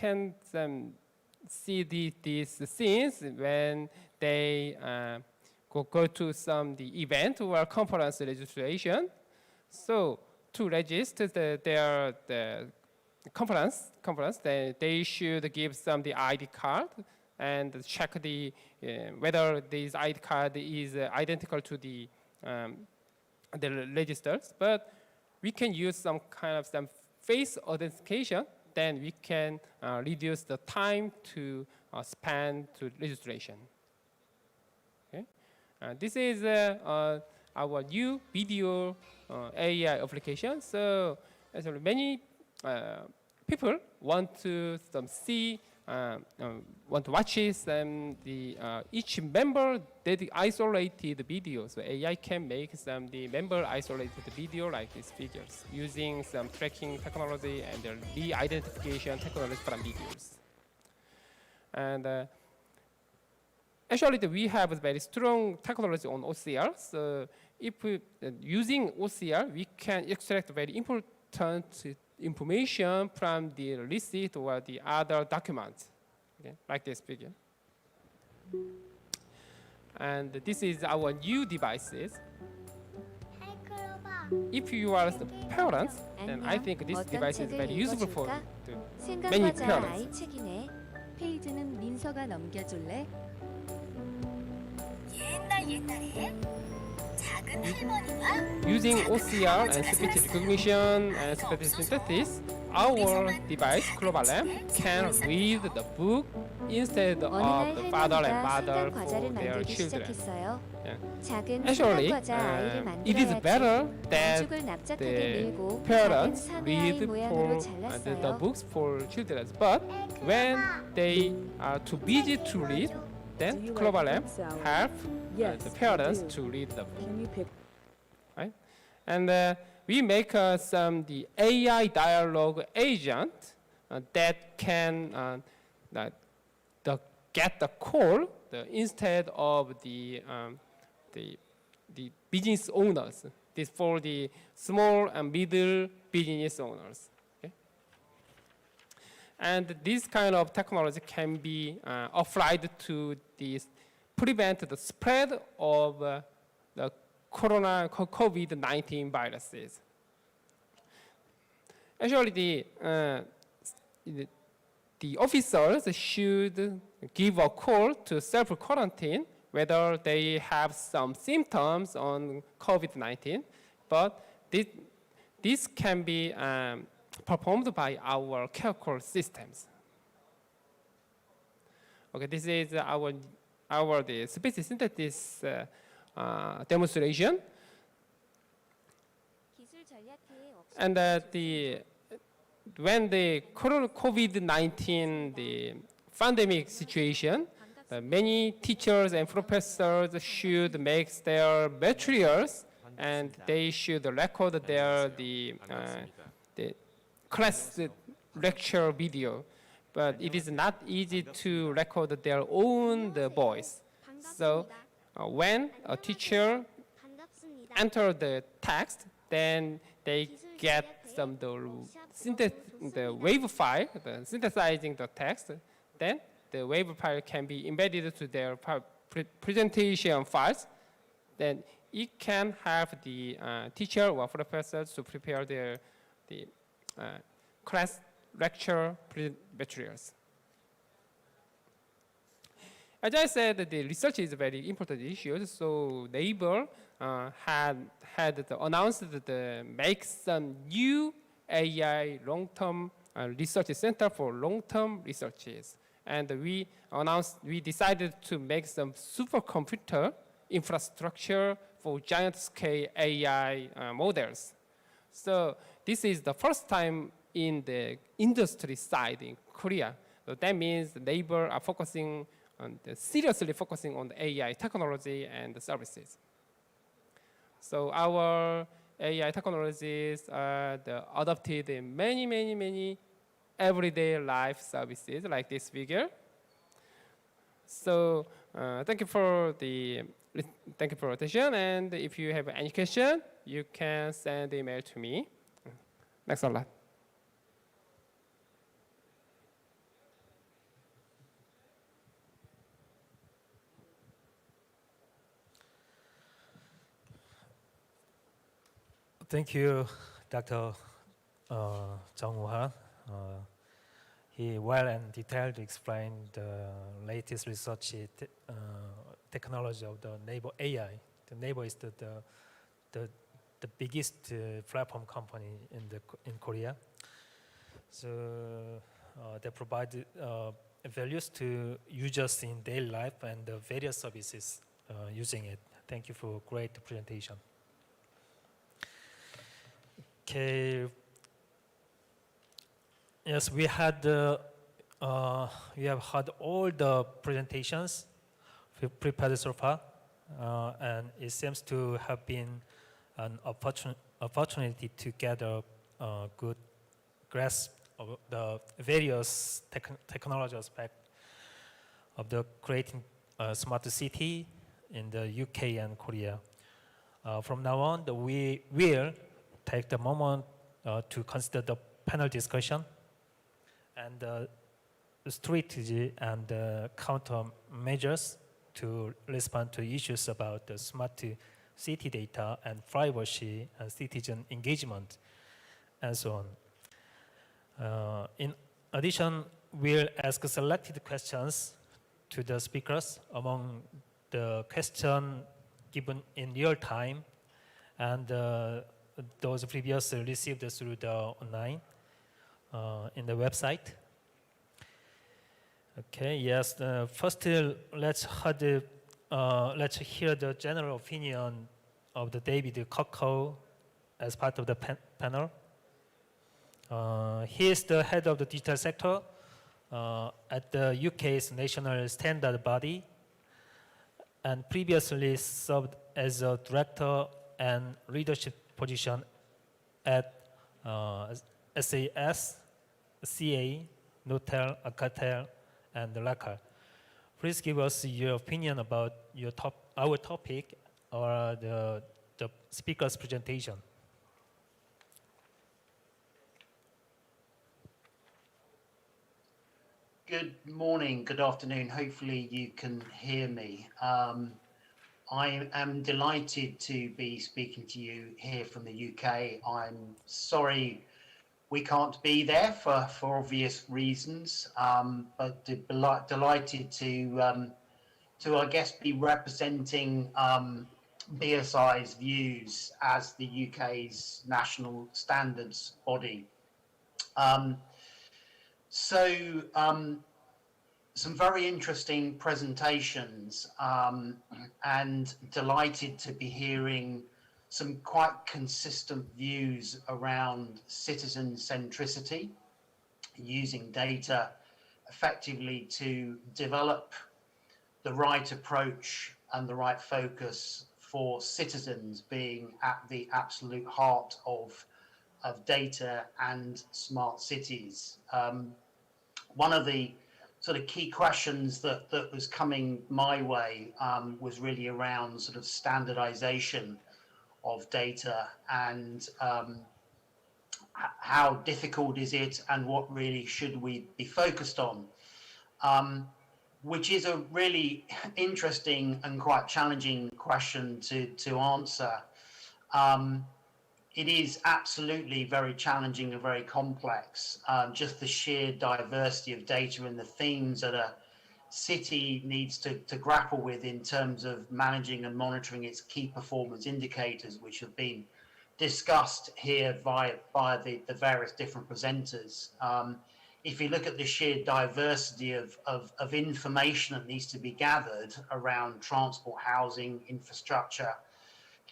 these scenes when they go to the event or conference registration. So to register the conference, they should give the ID card and check whether this ID card is identical to the registers. But we can use some kind of some face authentication. Then we can reduce the time to spend to registration. Okay, this is our new video AI application. So actually many people want to watch each member isolated video. So AI can make the member isolated video like these figures using some tracking technology and the re-identification technology from videos. And actually, we have a very strong technology on OCR. So if using OCR, we can extract very important information from the receipt or the other documents, okay, like this figure. And this is our new devices. Hey, Clover. if you are the parents, then I think this 어떤 device is 책을 very useful for 읽어줄까? many 생각과자 parents. 아이 책이네. 페이지는 민서가 넘겨줄래? 옛날에 작은 할머니가 Using OCR and speech recognition and speech synthesis, our device, Clobalem, can read the book instead 어느 of 날 the father and 할머니가 mother 생강 과자를 for their 만들기 children. 시작했어요. Yeah. 작은 Actually, 생강 과자 아이를 it is better 만들어야지. that 반죽을 납작하게 the 밀고 작은 parents 사내 아이 read 모양으로 for the 잘랐어요. books for children. But when they are too busy to read, then Clobalem help the parents to read the book. Right? And we make the AI dialogue agent that can get the call instead of the business owners. This for the small and middle business owners. Okay? And this kind of technology can be applied to prevent the spread of the COVID-19 viruses. Actually, the officers should give a call to self-quarantine whether they have some symptoms on COVID-19, but this can be performed by our care call systems. Okay, this is the speech synthesis demonstration. And when the COVID-19 the pandemic situation, many teachers and professors should make their materials and they should record the class lecture video. But it is not easy to record their own voice. So when a teacher enter the text, then they get the wave file, synthesizing the text. Then the wave file can be embedded to their presentation files. Then it can help the teacher or professors to prepare the class lecture materials. As I said, the research is a very important issue. So Naver had announced to make some new AI long-term research center for long-term researches. And we decided to make some supercomputer infrastructure for giant-scale AI models. So this is the first time in the industry side in Korea. So that means Naver are seriously focusing on the AI technology and the services. So our AI technologies are adopted in many everyday life services like this figure. So thank you for attention. And if you have any question, you can send an email to me. Thanks a lot. Thank you, Dr. Jung Woo-ha. He well and detailed explained the latest research technology of the Naver AI. The Naver is the biggest platform company in Korea. So they provide values to users in daily life and the various services using it. Thank you for a great presentation. Okay. Yes, we have heard all the presentations we prepared so far, and it seems to have been an opportunity to get a good grasp of the various technology aspects of the creating a smart city in the UK and Korea. From now on, we will take the moment to consider the panel discussion and the strategy and countermeasures to respond to issues about the smart city data and privacy and citizen engagement, and so on. In addition, we'll ask selected questions to the speakers among the questions given in real time and those previously received through the online in the website. Okay, yes. First, let's hear the general opinion of the David Coco as part of the panel. He is the head of the digital sector at the UK's national standard body, and previously served as a director and leadership position at SAS, CA, Notel, Alcatel, and Lacquer. Please give us your opinion about our topic or the speaker's presentation. Good morning, good afternoon. Hopefully you can hear me. I am delighted to be speaking to you here from the UK. I'm sorry we can't be there for obvious reasons, but delighted to I guess be representing BSI's views as the UK's national standards body. Some very interesting presentations, and delighted to be hearing some quite consistent views around citizen centricity, using data effectively to develop the right approach and the right focus for citizens being at the absolute heart of data and smart cities. One of the sort of key questions that was coming my way was really around sort of standardization of data and how difficult is it and what really should we be focused on, which is a really interesting and quite challenging question to answer. It is absolutely very challenging and very complex. Just the sheer diversity of data and the themes that a city needs to grapple with in terms of managing and monitoring its key performance indicators, which have been discussed here via the various different presenters. If you look at the sheer diversity of information that needs to be gathered around transport, housing, infrastructure,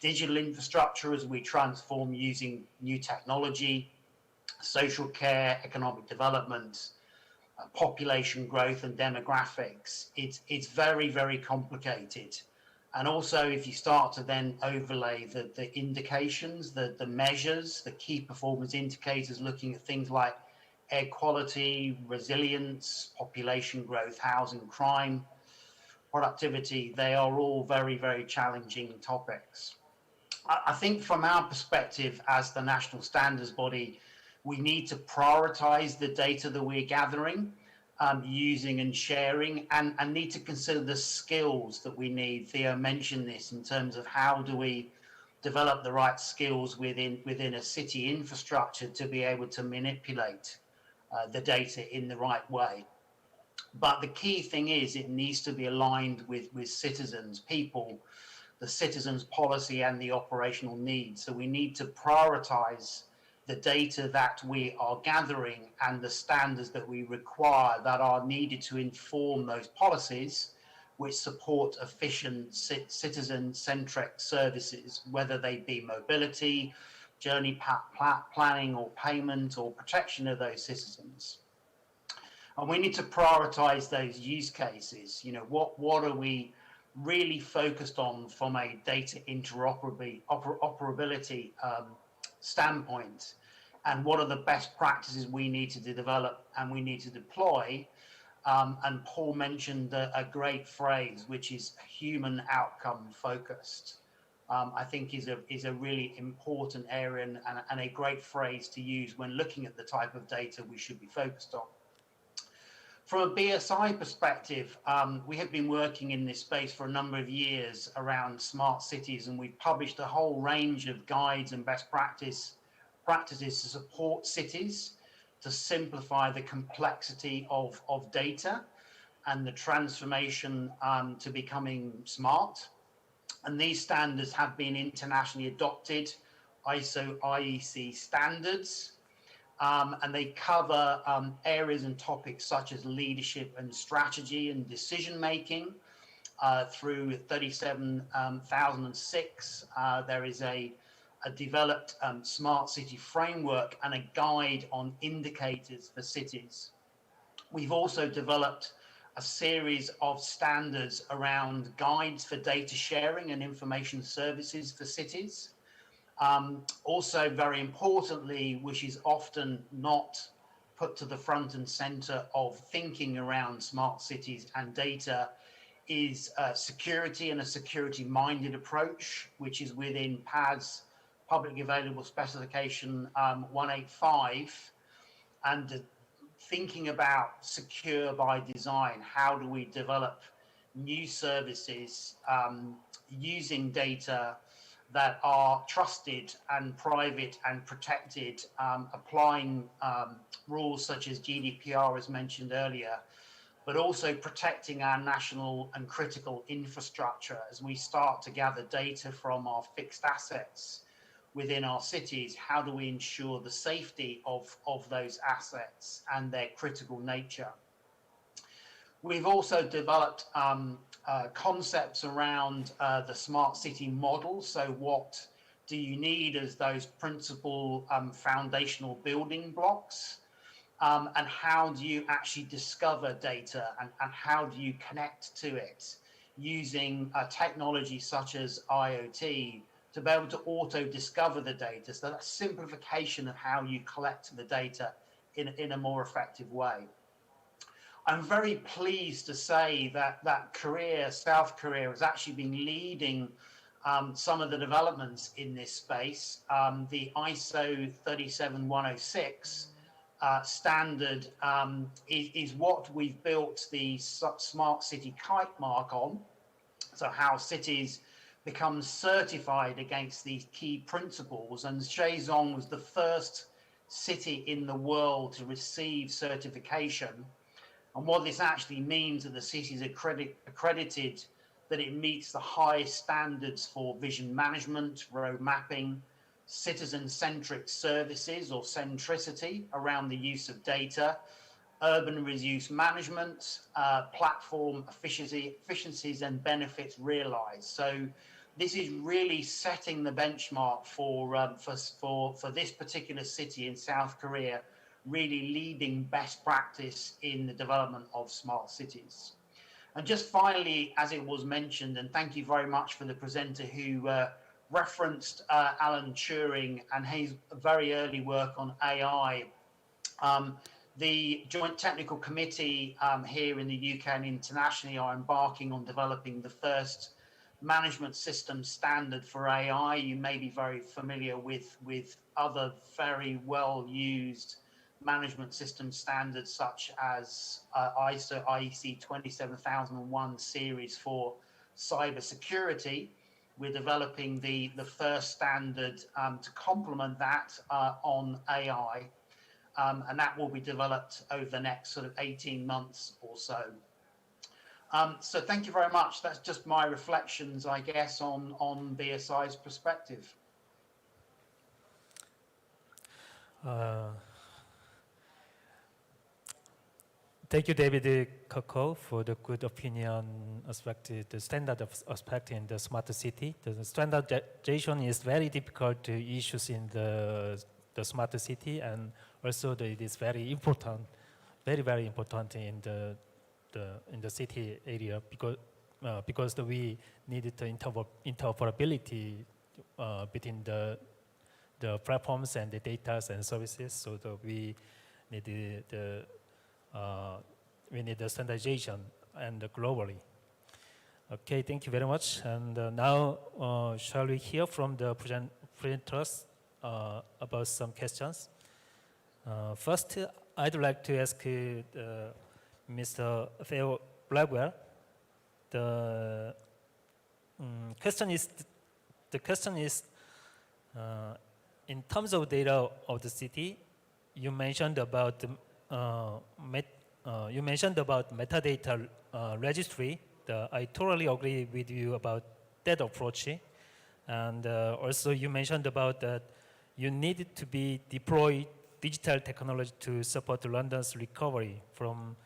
digital infrastructure as we transform using new technology, social care, economic development, population growth and demographics, it's very, very complicated. And also if you start to then overlay the indications, the measures, the key performance indicators, looking at things like air quality, resilience, population growth, housing, crime, productivity, they are all very, very challenging topics. I think from our perspective as the national standards body, we need to prioritize the data that we're gathering, using and sharing, and need to consider the skills that we need. Theo mentioned this in terms of how do we develop the right skills within a city infrastructure to be able to manipulate the data in the right way. But the key thing is it needs to be aligned with citizens, people, the citizens' policy and the operational needs. So we need to prioritize the data that we are gathering and the standards that we require that are needed to inform those policies which support efficient citizen-centric services, whether they be mobility, journey planning or payment or protection of those citizens. And we need to prioritize those use cases. You know, what are we really focused on from a data interoperability standpoint, and what are the best practices we need to develop and we need to deploy. And Paul mentioned a great phrase, which is human outcome focused. I think is a really important area and a great phrase to use when looking at the type of data we should be focused on. From a BSI perspective, we have been working in this space for a number of years around smart cities, and we've published a whole range of guides and best practices to support cities to simplify the complexity of data and the transformation to becoming smart. And these standards have been internationally adopted, ISO IEC standards, and they cover areas and topics such as leadership and strategy and decision making. Through 37006, there is a developed smart city framework and a guide on indicators for cities. We've also developed a series of standards around guides for data sharing and information services for cities. Also, very importantly, which is often not put to the front and center of thinking around smart cities and data, is security and a security-minded approach, which is within PAD's publicly available specification 185, and thinking about secure by design. How do we develop new services using data that are trusted and private and protected, applying rules such as GDPR as mentioned earlier, but also protecting our national and critical infrastructure as we start to gather data from our fixed assets within our cities. How do we ensure the safety of those assets and their critical nature? We've also developed concepts around the smart city model. So what do you need as those principal foundational building blocks? And how do you actually discover data, and how do you connect to it using technology such as IoT to be able to auto-discover the data? So that's simplification of how you collect the data in a more effective way. I'm very pleased to say that Korea, South Korea, has actually been leading some of the developments in this space. The ISO 37106 standard is what we've built the Smart City Kite Mark on. So how cities become certified against these key principles. And Shenzhen was the first city in the world to receive certification. And what this actually means that the city is accredited that it meets the highest standards for vision management, road mapping, citizen-centric services or centricity around the use of data, urban reuse management, platform efficiencies and benefits realized. So this is really setting the benchmark for this particular city in South Korea, really leading best practice in the development of smart cities. And just finally, as it was mentioned, and thank you very much for the presenter who referenced Alan Turing and his very early work on AI. The Joint Technical Committee here in the UK and internationally are embarking on developing the first management system standard for AI. You may be very familiar with other very well used management system standards such as ISO IEC 27001 series for cybersecurity. We're developing the first standard to complement that on AI, and that will be developed over the next sort of 18 months or so. So thank you very much. That's just my reflections, I guess, on BSI's perspective. Thank you, David Coco, for the good opinion aspect, the standard aspect in the smart city. The standardization is very difficult issues in the smart city, and also it is very important, very important in the city area because we need the interoperability between the platforms and the data and services. So that we need the standardization and globally. Okay, thank you very much. And now, shall we hear from the presenters about some questions? First, I'd like to ask Mr. Theo Blackwell. The question is, in terms of data of the city, you mentioned about metadata registry. I totally agree with you about that approach, and also you mentioned about that you needed to be deploy digital technology to support London's recovery from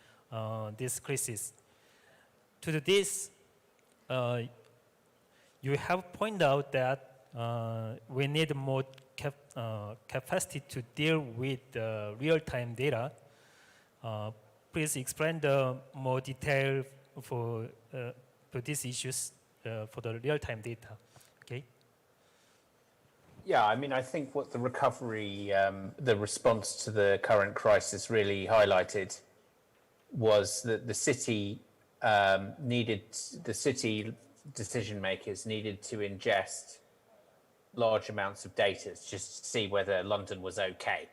this crisis. To this, you have pointed out that we need more capacity to deal with real-time data. Please explain the more detail for these issues for the real-time data. Okay. Yeah, I mean, I think what the recovery, the response to the current crisis really highlighted was that the city decision makers needed to ingest large amounts of data just to see whether London was okay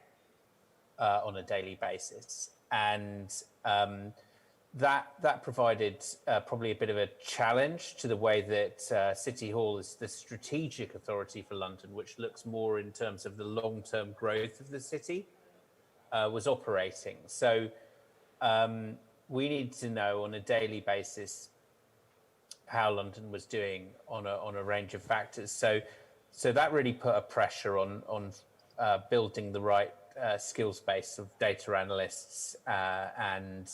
on a daily basis. And that provided probably a bit of a challenge to the way that City Hall is the strategic authority for London, which looks more in terms of the long-term growth of the city, was operating. So we need to know on a daily basis how London was doing on a range of factors. So that really put a pressure on building the right skills base of data analysts and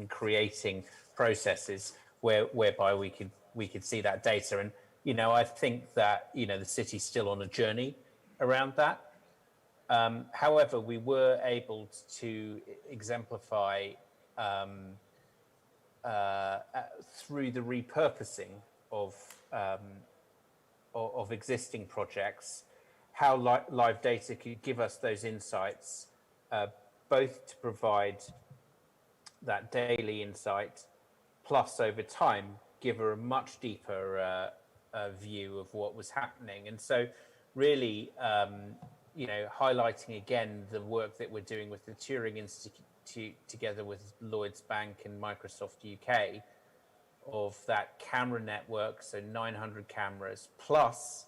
creating processes whereby we could see that data. And I think that the city's still on a journey around that. However, we were able to exemplify through the repurposing of existing projects how live data could give us those insights, both to provide that daily insight, plus over time give her a much deeper view of what was happening. And so really highlighting again the work that we're doing with the Turing Institute together with Lloyds Bank and Microsoft UK of that camera network, so 900 cameras plus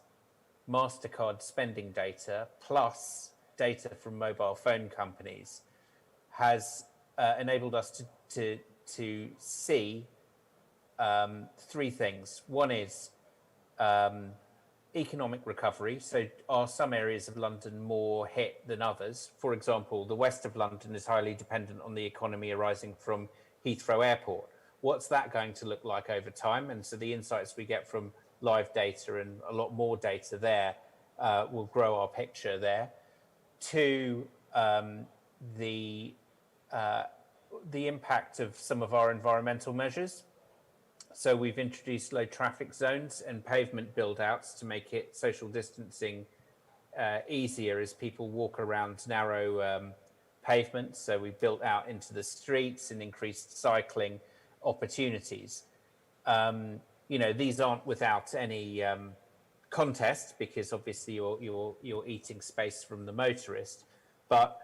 MasterCard spending data plus data from mobile phone companies has enabled us to see three things. One is economic recovery. So are some areas of London more hit than others? For example, the west of London is highly dependent on the economy arising from Heathrow Airport. What's that going to look like over time? And so the insights we get from live data and a lot more data there will grow our picture there. Two, the impact of some of our environmental measures. So we've introduced low traffic zones and pavement build-outs to make it social distancing easier as people walk around narrow pavements. So we built out into the streets and increased cycling opportunities. These aren't without any contest, because obviously you're eating space from the motorist, but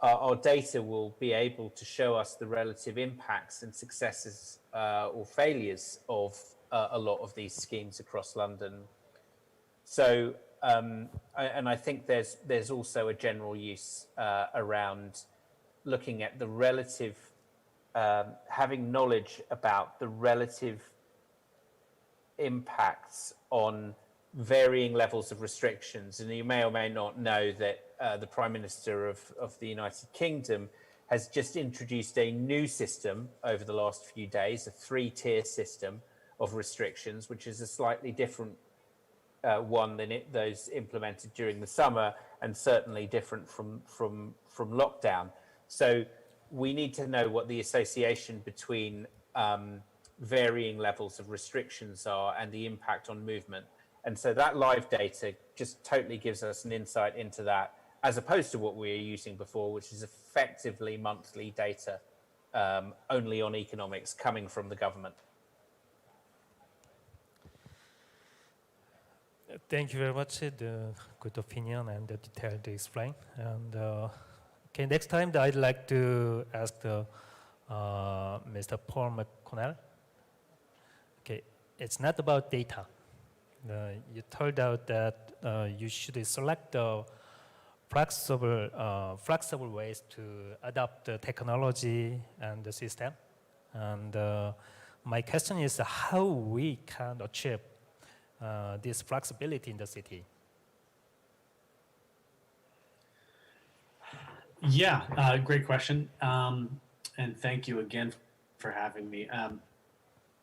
our data will be able to show us the relative impacts and successes or failures of a lot of these schemes across London. So, and I think there's also a general use around looking at the relative, having knowledge about the relative impacts on varying levels of restrictions. And you may or may not know that the Prime Minister of the United Kingdom has just introduced a new system over the last few days, a 3-tier system of restrictions, which is a slightly different one than those implemented during the summer, and certainly different from lockdown. So we need to know what the association between varying levels of restrictions are and the impact on movement. And so that live data just totally gives us an insight into that, as opposed to what we were using before, which is effectively monthly data only on economics coming from the government. Thank you very much. The good opinion and the detail to explain. And okay, next time I'd like to ask the Mr. Paul McConnell. Okay, it's not about data. You told out that you should select the flexible ways to adapt the technology and the system. And my question is how we can achieve this flexibility in the city. Yeah, great question. And thank you again for having me.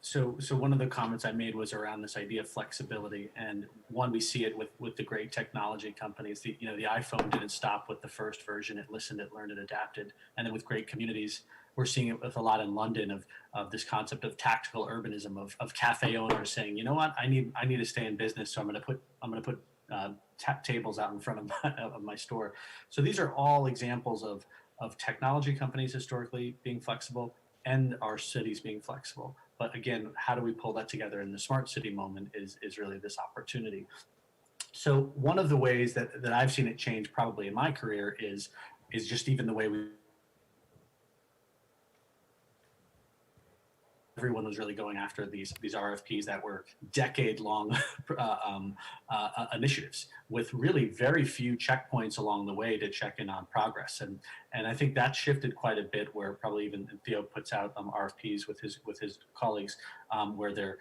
So one of the comments I made was around this idea of flexibility, and one, we see it with the great technology companies. The iPhone didn't stop with the first version; it listened, it learned, it adapted. And then with great communities, we're seeing it with a lot in London of this concept of tactical urbanism of cafe owners saying, you know what, I need to stay in business, so I'm going to put tables out in front of my store. So these are all examples of technology companies historically being flexible and our cities being flexible. But again, how do we pull that together in the smart city moment is really this opportunity. So one of the ways that I've seen it change probably in my career is just even the way everyone was really going after these RFPs that were decade-long initiatives with really very few checkpoints along the way to check in on progress. And I think that shifted quite a bit, where probably even Theo puts out RFPs with his colleagues where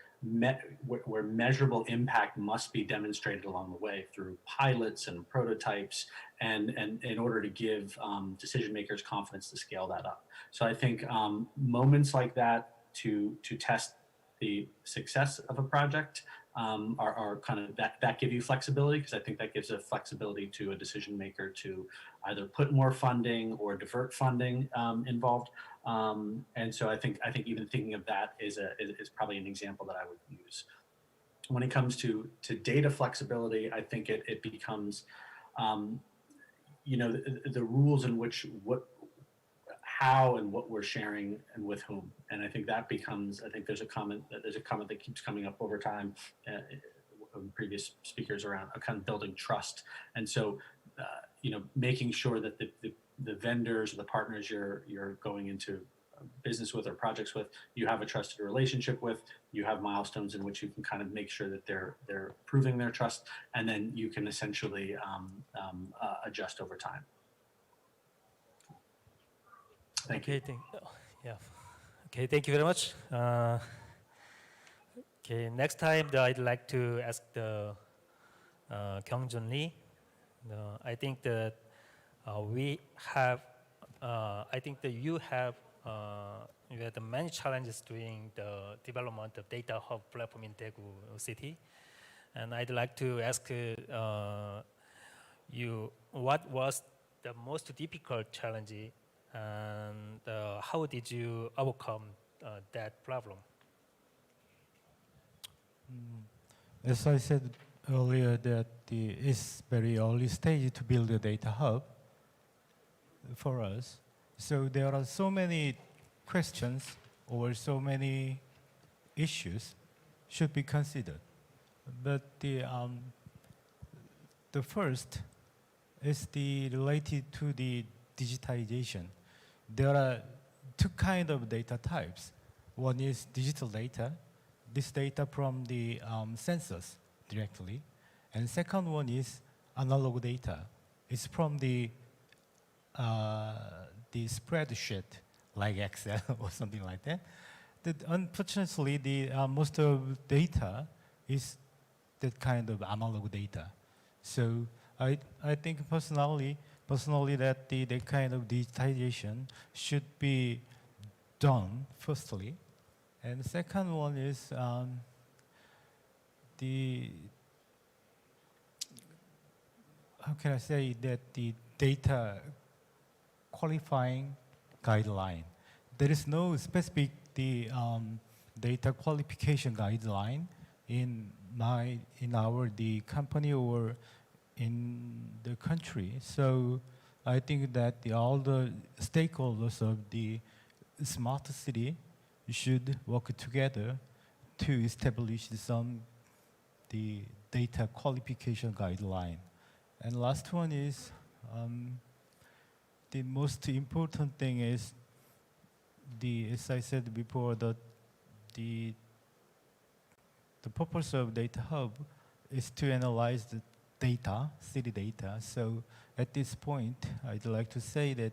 where measurable impact must be demonstrated along the way through pilots and prototypes, and in order to give decision makers confidence to scale that up. So I think moments like that to test the success of a project are kind of that give you flexibility, because I think that gives a flexibility to a decision maker to either put more funding or divert funding involved. And so I think even thinking of that is probably an example that I would use. When it comes to data flexibility, I think it becomes the rules in which how and what we're sharing and with whom. And I think that becomes, I think there's a comment that keeps coming up over time from previous speakers around kind of building trust. And so, making sure that the vendors or the partners you're going into business with or projects with, you have a trusted relationship with, you have milestones in which you can kind of make sure that they're proving their trust, and then you can essentially adjust over time. Thank you. Okay, thank you very much. Okay, next time I'd like to ask the Kyungjun Lee. I think that you had many challenges during the development of data hub platform in Daegu City, and I'd like to ask you what was the most difficult challenge, and how did you overcome that problem? As I said earlier, that it's very early stage to build a data hub for us. So there are so many questions or so many issues should be considered. But the first is related to the digitization. There are two kinds of data types. One is digital data, this data from the sensors directly. And second one is analog data. It's from the spreadsheet, like Excel or something like that. Unfortunately, the most of data is that kind of analog data. So I think personally that the kind of digitization should be done firstly, and the second one is how can I say that the data qualifying guideline. There is no specific data qualification guideline in our company or in the country. So I think that all the stakeholders of the smart city should work together to establish the data qualification guideline. And last one is the most important thing is as I said before, the purpose of Data Hub is to analyze the data, city data. So at this point, I'd like to say that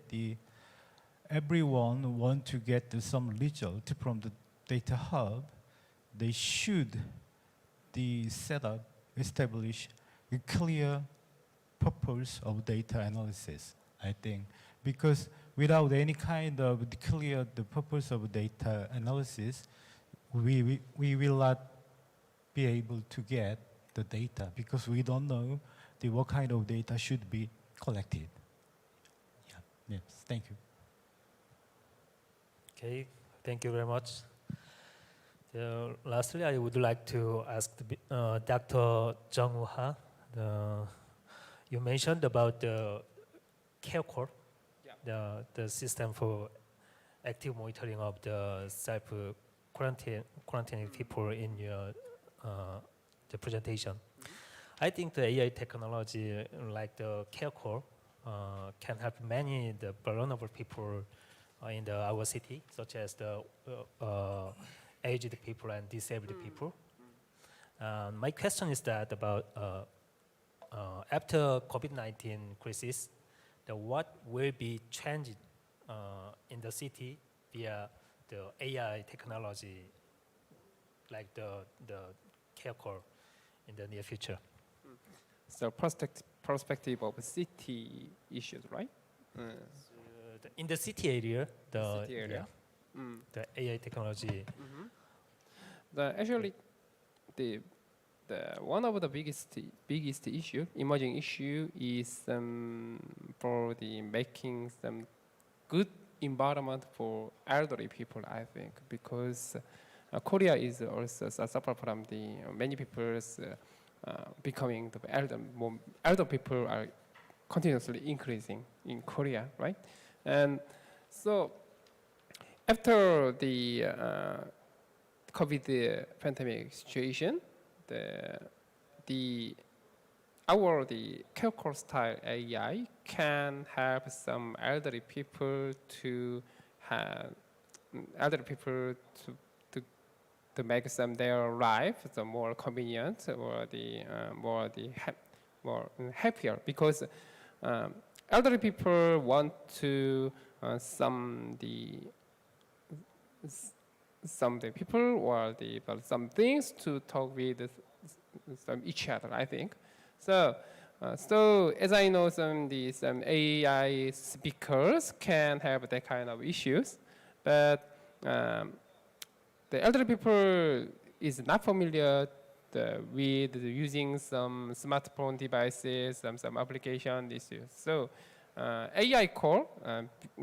everyone want to get some result from the Data Hub. They should establish a clear purpose of data analysis, I think. Because without any kind of the purpose of data analysis, we will not be able to get the data because we don't know what kind of data should be collected. Yeah. Yes, thank you. Okay, thank you very much. Lastly, I would like to ask Dr. Jung Woo Ha. You mentioned about the care core, the system for active monitoring of the self-quarantining people in your the presentation. I think the AI technology, like the care core, can help many the vulnerable people in our city, such as the aged people and disabled people. My question is that about after COVID-19 crisis, what will be changed in the city via the AI technology, like the care core in the near future? So perspective of city issues, right? In the city area, the AI technology. Actually, the one of the biggest emerging issue is for the making some good environment for elderly people, I think, because Korea is also suffer from the many people's becoming the elder people are continuously increasing in Korea, right? And so after the COVID pandemic situation, our care core style AI can help some elderly people to make some their life more convenient or more happier, because elderly people want to some people or some things to talk with each other, I think. So as I know, some AI speakers can have that kind of issues, but the elderly people is not familiar with using some smartphone devices, some application issues. So AI core,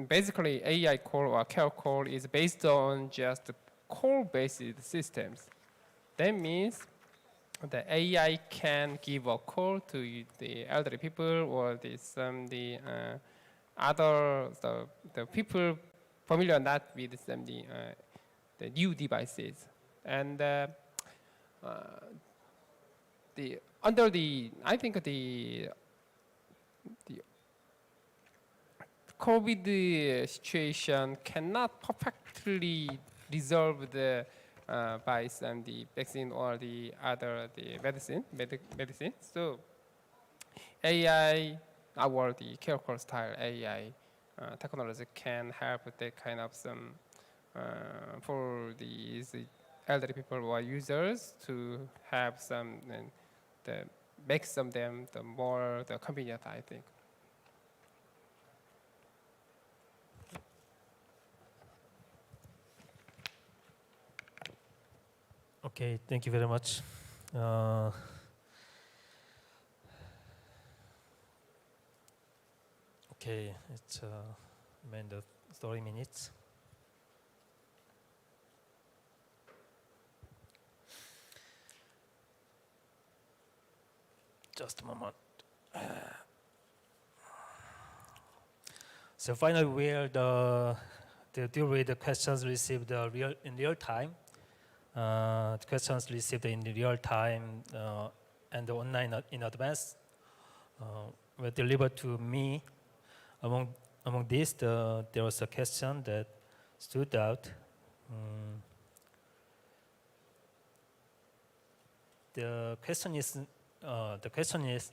basically AI core or care core is based on just call-based systems. That means the AI can give a call to the elderly people or the people familiar not with the new devices, and I think the COVID situation cannot perfectly resolve by the vaccine or the medicine. So AI, the care core style AI technology can help that kind of some for these elderly people or users to have some make some them more convenient, I think. Okay, thank you very much. Okay, it's been 30 minutes. Just a moment. So finally, we'll deal with the questions received in real time. The questions received in real time and online in advance were delivered to me. Among these, there was a question that stood out. The question is,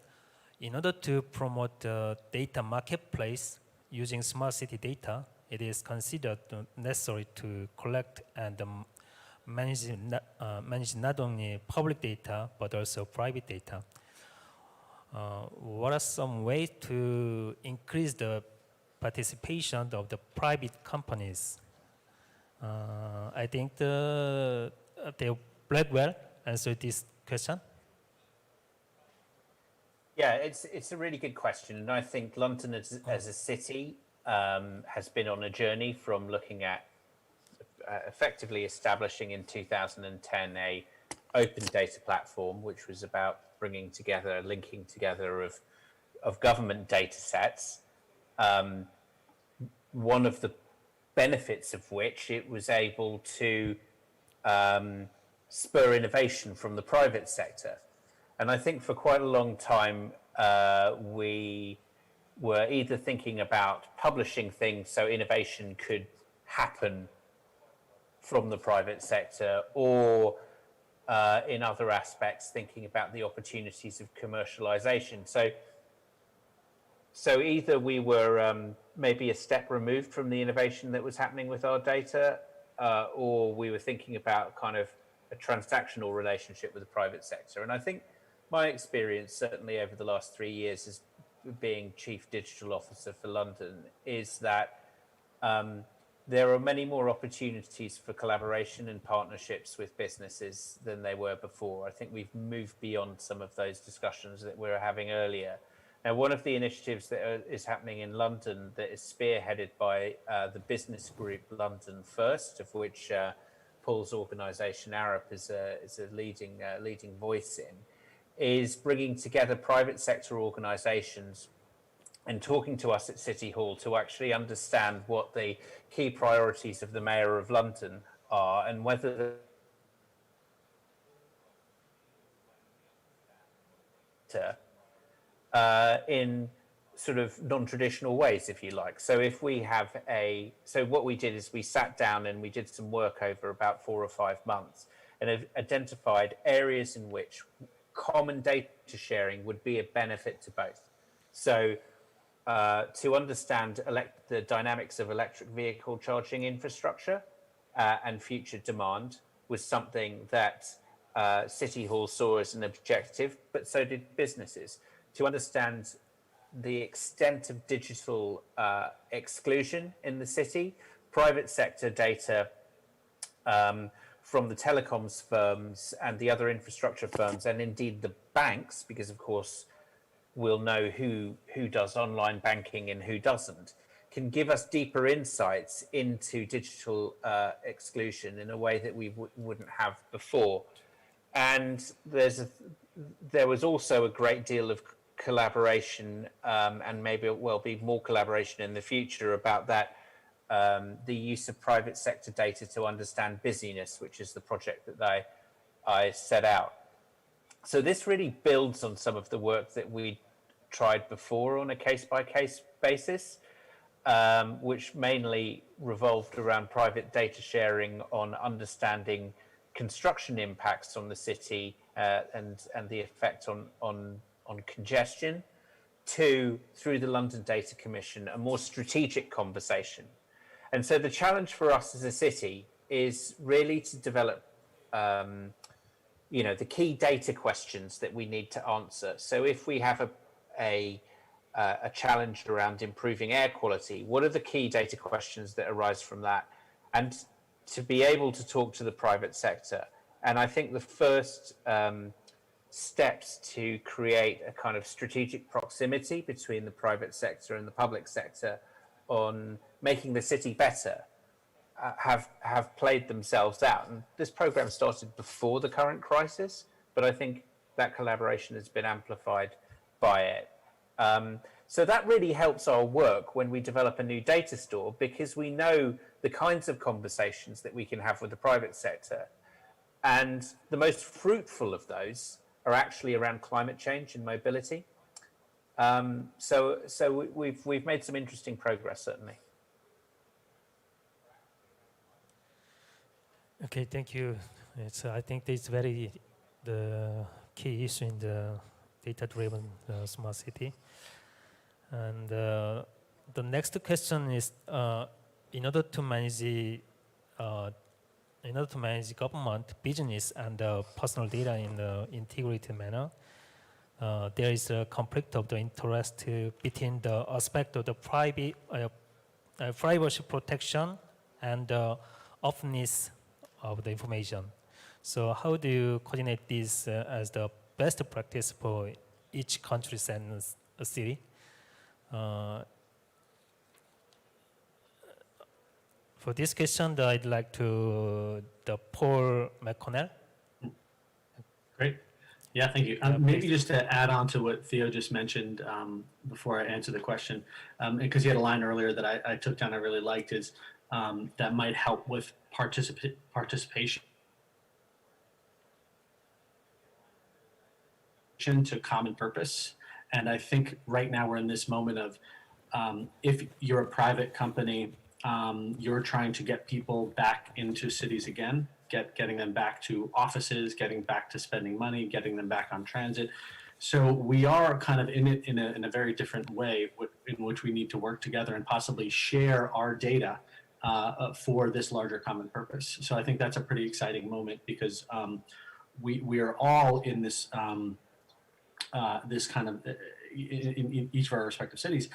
in order to promote the data marketplace using smart city data, it is considered necessary to collect and manage not only public data but also private data. What are some ways to increase the participation of the private companies? I think Theo Blackwell answered this question. Yeah, it's a really good question, and I think London as a city has been on a journey from looking at effectively establishing in 2010 a open data platform, which was about bringing together, linking together of government data sets. One of the benefits of which it was able to spur innovation from the private sector. And I think for quite a long time, we were either thinking about publishing things so innovation could happen from the private sector, or in other aspects, thinking about the opportunities of commercialization. So either we were maybe a step removed from the innovation that was happening with our data, or we were thinking about kind of a transactional relationship with the private sector. And I think my experience, certainly over the last 3 years as being Chief Digital Officer for London, is that there are many more opportunities for collaboration and partnerships with businesses than they were before. I think we've moved beyond some of those discussions that we were having earlier. Now, one of the initiatives that is happening in London that is spearheaded by the business group London First, of which Paul's organisation Arup is a leading voice in, is bringing together private sector organisations and talking to us at City Hall to actually understand what the key priorities of the Mayor of London are, and whether in sort of non-traditional ways, if you like. So if we have so what we did is we sat down and we did some work over about 4 or 5 months and have identified areas in which common data sharing would be a benefit to both. So to understand the dynamics of electric vehicle charging infrastructure and future demand was something that City Hall saw as an objective, but so did businesses. To understand the extent of digital exclusion in the city, private sector data from the telecoms firms and the other infrastructure firms, and indeed the banks, because of course we'll know who does online banking and who doesn't, can give us deeper insights into digital exclusion in a way that we wouldn't have before. And there was also a great deal of collaboration, and maybe it will be more collaboration in the future about that, the use of private sector data to understand busyness, which is the project that I set out. So this really builds on some of the work that we tried before on a case-by-case basis, which mainly revolved around private data sharing on understanding construction impacts on the city and the effect on congestion, to, through the London Data Commission, a more strategic conversation. And so the challenge for us as a city is really to develop the key data questions that we need to answer. So if we have a challenge around improving air quality, what are the key data questions that arise from that? And to be able to talk to the private sector. And I think the first steps to create a kind of strategic proximity between the private sector and the public sector on making the city better have played themselves out. And this program started before the current crisis, but I think that collaboration has been amplified by it. So that really helps our work when we develop a new data store, because we know the kinds of conversations that we can have with the private sector. And the most fruitful of those are actually around climate change and mobility. So we've made some interesting progress, certainly. Okay, thank you. I think it's very the key issue in the data-driven smart city. And the next question is, in order to manage government, business, and personal data in an integrated manner, there is a conflict of the interest between the aspect of the privacy protection and the openness of the information. So how do you coordinate this as the best practice for each country and a city? For this question, I'd like to Paul McConnell. Great. Yeah, thank you. Maybe just to add on to what Theo just mentioned before I answer the question, because he had a line earlier that I took down I really liked, is that might help with participation to common purpose. And I think right now we're in this moment of if you're a private company, you're trying to get people back into cities again, getting them back to offices, getting back to spending money, getting them back on transit. So we are kind of in it in a very different way in which we need to work together and possibly share our data for this larger common purpose. So I think that's a pretty exciting moment because we are all in this this kind of in each of our respective cities,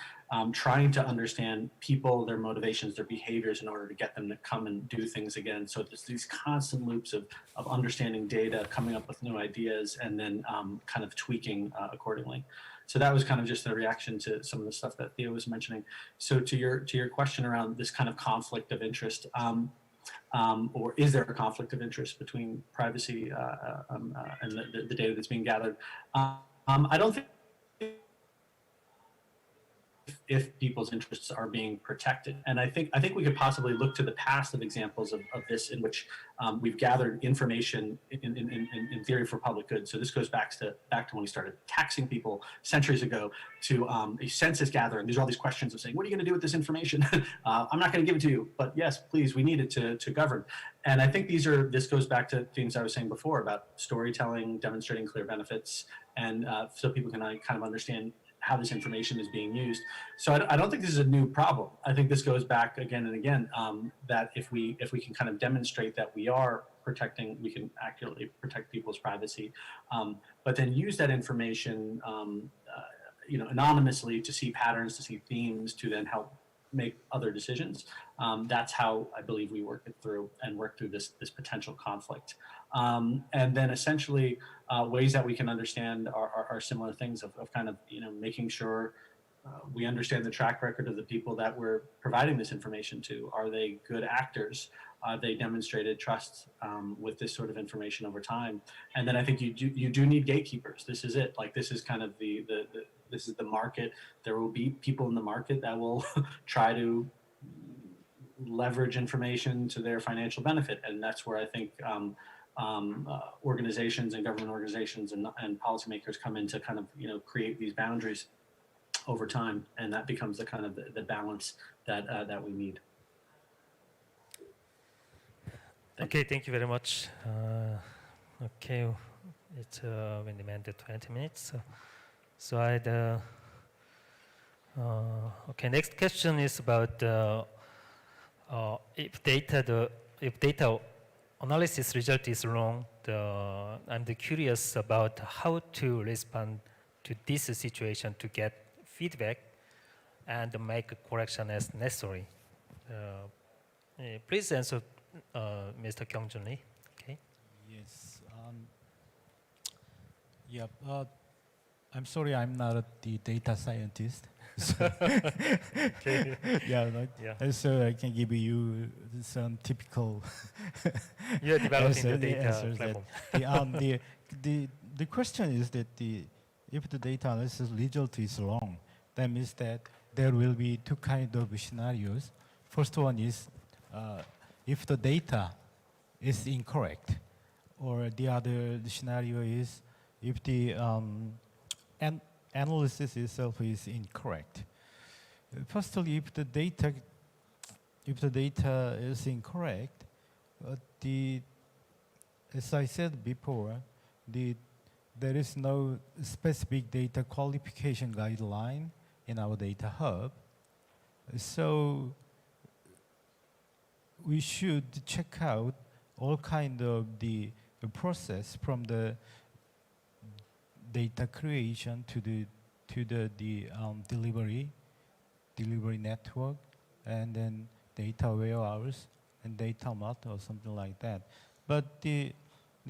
trying to understand people, their motivations, their behaviors in order to get them to come and do things again. So there's these constant loops of understanding data, coming up with new ideas, and then kind of tweaking accordingly. So that was kind of just a reaction to some of the stuff that Theo was mentioning. So to your question around this kind of conflict of interest, or is there a conflict of interest between privacy and the data that's being gathered? I don't think if people's interests are being protected. And I think we could possibly look to the past of examples of this in which we've gathered information in theory for public good. So this goes back to when we started taxing people centuries ago to a census gathering. There's all these questions of saying, what are you going to do with this information? I'm not going to give it to you, but yes, please, we need it to govern. And I think this goes back to things I was saying before about storytelling, demonstrating clear benefits, and so people can kind of understand how this information is being used. So I don't think this is a new problem. I think this goes back again and again, that if we can kind of demonstrate that we are protecting, we can accurately protect people's privacy, but then use that information anonymously to see patterns, to see themes, to then help make other decisions. That's how I believe we work through this potential conflict. And then essentially ways that we can understand are similar things of kind of making sure we understand the track record of the people that we're providing this information to. Are they good actors? They demonstrated trust with this sort of information over time. And then I think you do need gatekeepers. This is it. Like this is kind of this is the market. There will be people in the market that will try to leverage information to their financial benefit, and that's where I think organizations and government organizations and policymakers come in to kind of create these boundaries over time, and that becomes the kind of the balance that we need. Okay, thank you very much. Okay, it's we demanded 20 minutes. So I'd okay. Next question is about if data analysis result is wrong. I'm curious about how to respond to this situation to get feedback and make a correction as necessary. Please answer, Mr. Kyung-Jun Lee. Okay. Yes. Yeah. I'm sorry, I'm not the data scientist. Okay. Yeah, and so I can give you some typical. You're developing the data platform. The question is that if the data analysis result is wrong, that means that there will be two kinds of scenarios. First one is if the data is incorrect, or the other scenario is if the analysis itself is incorrect. Firstly, if the data is incorrect, As I said before, there is no specific data qualification guideline in our data hub. So we should check out all kind of the process from the data creation to the delivery network, and then data warehouse and data mart or something like that. But the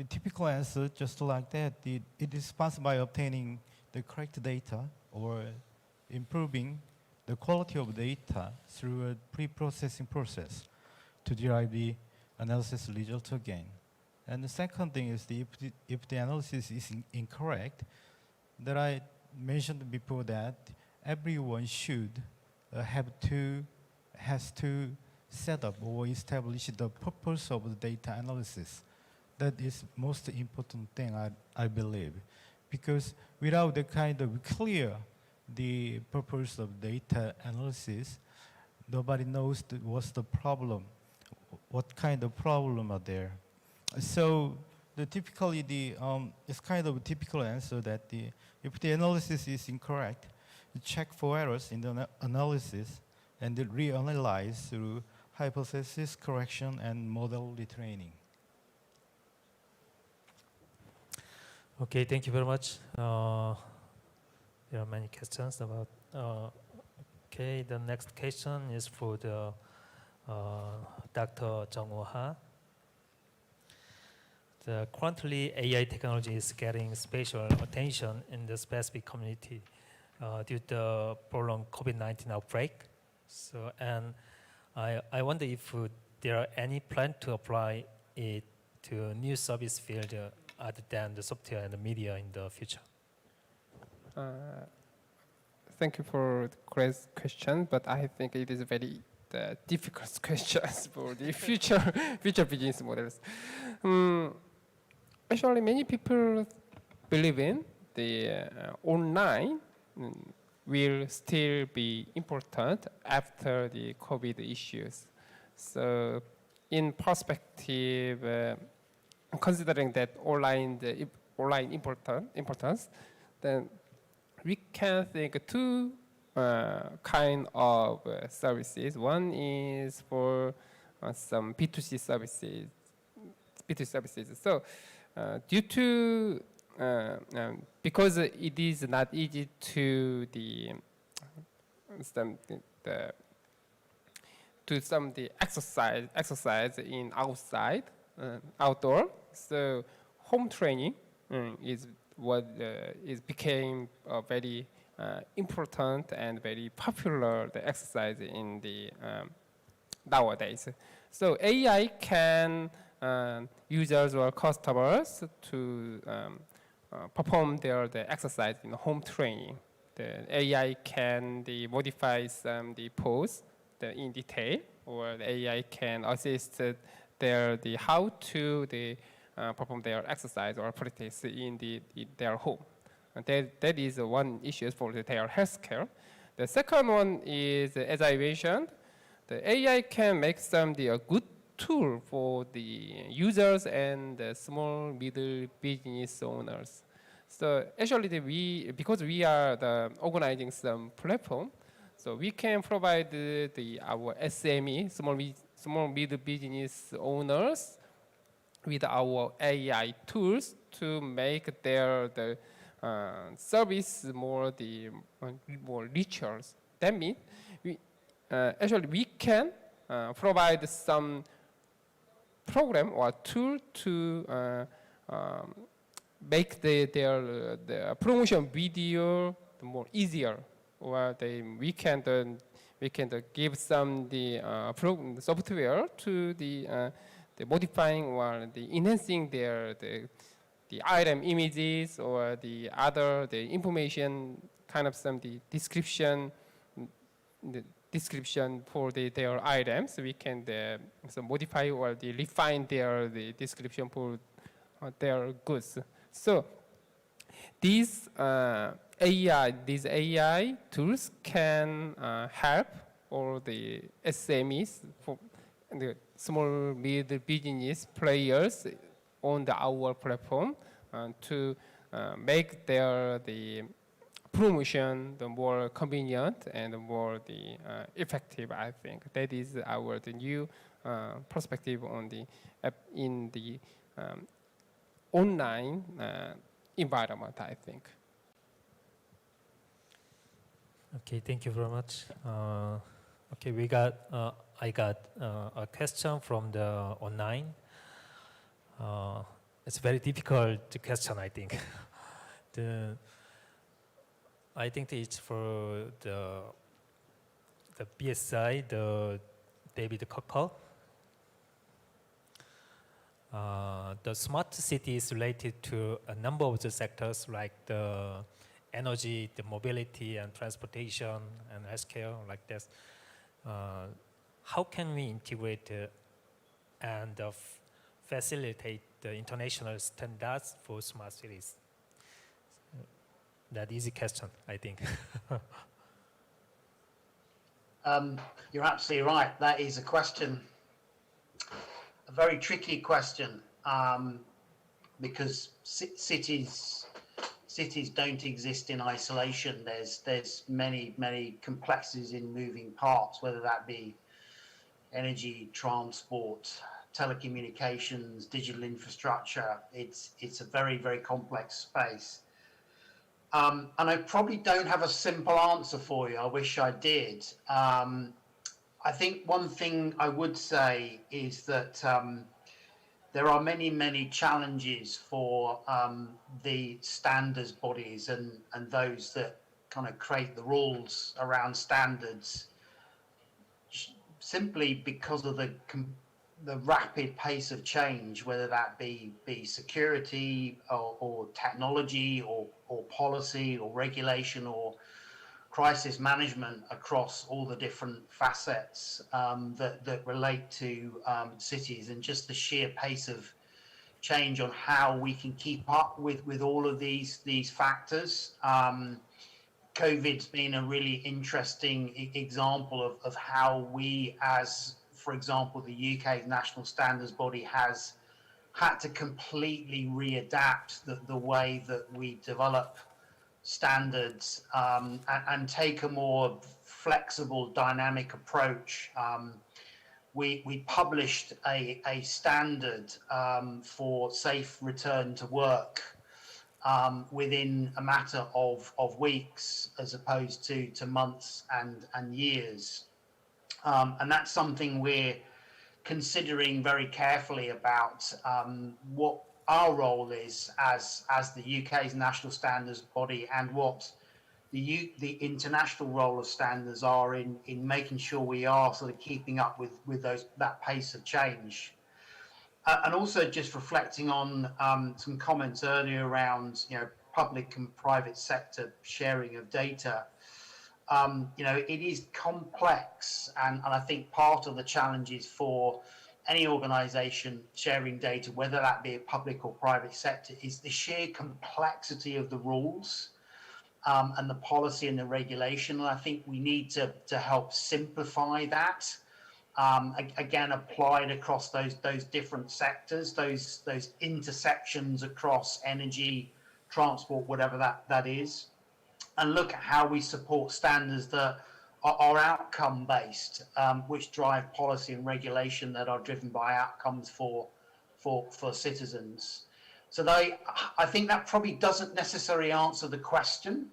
typical answer, just like that, it is sponsored by obtaining the correct data or improving the quality of data through a pre-processing process to derive the analysis result again. And the second thing is if the analysis is incorrect, that I mentioned before that everyone should has to set up or establish the purpose of the data analysis. That is most important thing, I believe, because without the kind of clear the purpose of data analysis, nobody knows what's the problem, what kind of problem are there. So typically it's kind of a typical answer that if the analysis is incorrect, you check for errors in the analysis and then reanalyze through hypothesis correction and model retraining. Okay, thank you very much. There are many questions about. Okay, the next question is for the Dr. Jung-Woo. Currently, AI technology is getting special attention in the specific community due to the prolonged COVID-19 outbreak. So, and I wonder if there are any plan to apply it to new service field other than the software and the media in the future. Thank you for the great question, but I think it is very difficult questions for the future business models. Actually, many people believe in the online will still be important after the COVID issues. So, in perspective, considering that online importance, then we can think two kind of services. One is for some B2C services. So, due to because it is not easy to the exercise in outdoor. So home training is what became very important and very popular the exercise in the nowadays. So AI can users or customers to perform the exercise in home training. The AI can modify some pose in detail, or the AI can assist how to perform their exercise or practice in their home. And that is one issue for their healthcare. The second one is, as I mentioned, the AI can make some a good tool for the users and the small middle business owners. So actually, because we are organizing some platform, so we can provide our SME, small middle business owners, with our AI tools to make their service more richer. That means we can provide some program or tool to make their promotion video more easier, or we can give some software to the modifying or enhancing the item images or the information kind of some description for their items. We can modify or refine the description for their goods. So these AI tools can help all the SMEs the small mid business players on our platform to make the promotion the more convenient and more effective. I think that is the new perspective on the in the online environment, I think. Okay, thank you very much. Okay, I got a question from the online. It's very difficult question, I think. I think it's for the BSI, the David Cockle. The smart city is related to a number of the sectors like the energy, the mobility and transportation and healthcare like this. How can we integrate and facilitate the international standards for smart cities? That easy question, I think. You're absolutely right. That is a question, a very tricky question, because cities don't exist in isolation. There's many complexities in moving parts, whether that be energy, transport, telecommunications, digital infrastructure. It's a very complex space. And I probably don't have a simple answer for you. I wish I did. I think one thing I would say is that there are many challenges for the standards bodies and those that kind of create the rules around standards, simply because of the rapid pace of change, whether that be security or technology or policy or regulation or crisis management across all the different facets that relate to cities, and just the sheer pace of change on how we can keep up with all of these factors. COVID's been a really interesting example of how we, as for example, the UK's national standards body has had to completely readapt the way that we develop standards and take a more flexible, dynamic approach. We published a standard for safe return to work within a matter of weeks, as opposed to months and years. And that's something we're considering very carefully about what our role is as the UK's national standards body, and what the international role of standards are in making sure we are sort of keeping up with that pace of change. And also just reflecting on some comments earlier around public and private sector sharing of data. It is complex, and I think part of the challenges for any organization sharing data, whether that be a public or private sector, is the sheer complexity of the rules and the policy and the regulation. And I think we need to help simplify that, again, applied across those different sectors, those intersections across energy, transport, whatever that is, and look at how we support standards that are outcome based, which drive policy and regulation that are driven by outcomes for citizens. So I think that probably doesn't necessarily answer the question,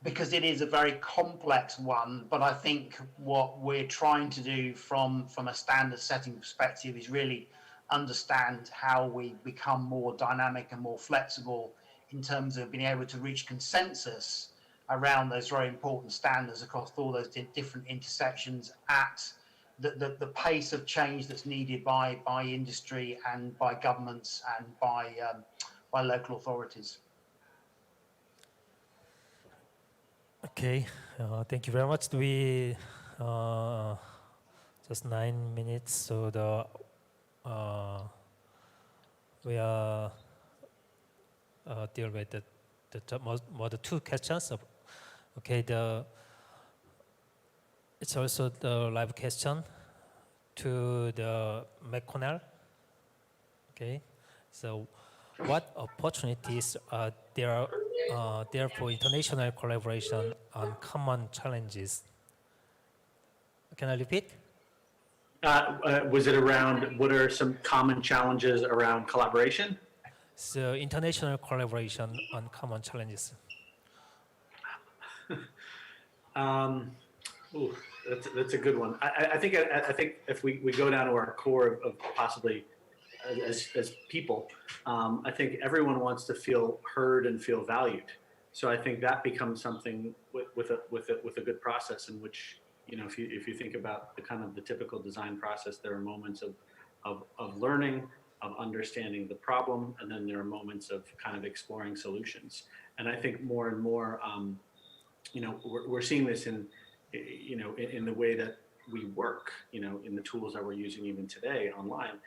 because it is a very complex one. But I think what we're trying to do from a standard setting perspective is really understand how we become more dynamic and more flexible in terms of being able to reach consensus around those very important standards across all those different intersections at the pace of change that's needed by industry and by governments and by local authorities. Okay, thank you very much. We just 9 minutes, so we are deal with the two questions. Okay, it's also the live question. to the McConnell. Okay, so what opportunities are there for international collaboration on common challenges? Can I repeat? Was it around what are some common challenges around collaboration? So international collaboration on common challenges. Ooh, that's a good one. I think if we go down to our core of possibly as people, I think everyone wants to feel heard and feel valued. So I think that becomes something with a good process in which, you know, if you think about the kind of the typical design process, there are moments of learning, of understanding the problem, and then there are moments of kind of exploring solutions. And I think more and more, you know, we're seeing this in the way that we work, you know, in the tools that we're using even today online,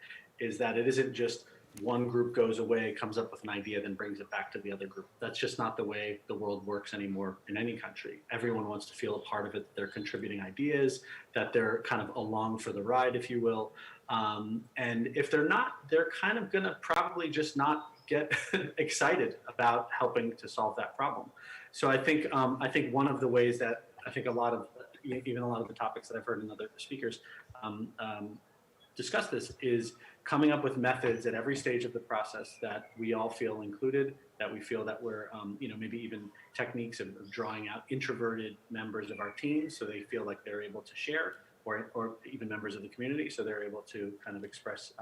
is that it isn't just one group goes away, comes up with an idea, then brings it back to the other group. That's just not the way the world works anymore in any country. Everyone wants to feel a part of it, they're contributing ideas, that they're kind of along for the ride, if you will. And if they're not, they're kind of gonna probably just not get excited about helping to solve that problem. So I think one of the ways that I think even a lot of the topics that I've heard in other speakers discuss this is coming up with methods at every stage of the process that we all feel included, that we feel that we're, you know, maybe even techniques of drawing out introverted members of our team so they feel like they're able to share, or even members of the community so they're able to kind of express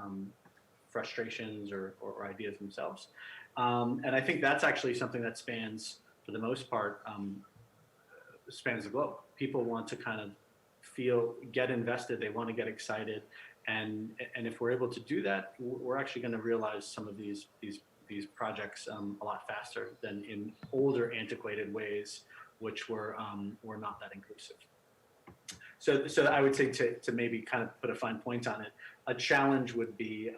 frustrations or ideas themselves. And I think that's actually something that spans, for the most part, spans the globe. People want to kind of get invested, they want to get excited. And if we're able to do that, we're actually going to realize some of these projects a lot faster than in older, antiquated ways, which were not that inclusive. So I would say to maybe kind of put a fine point on it, a challenge would be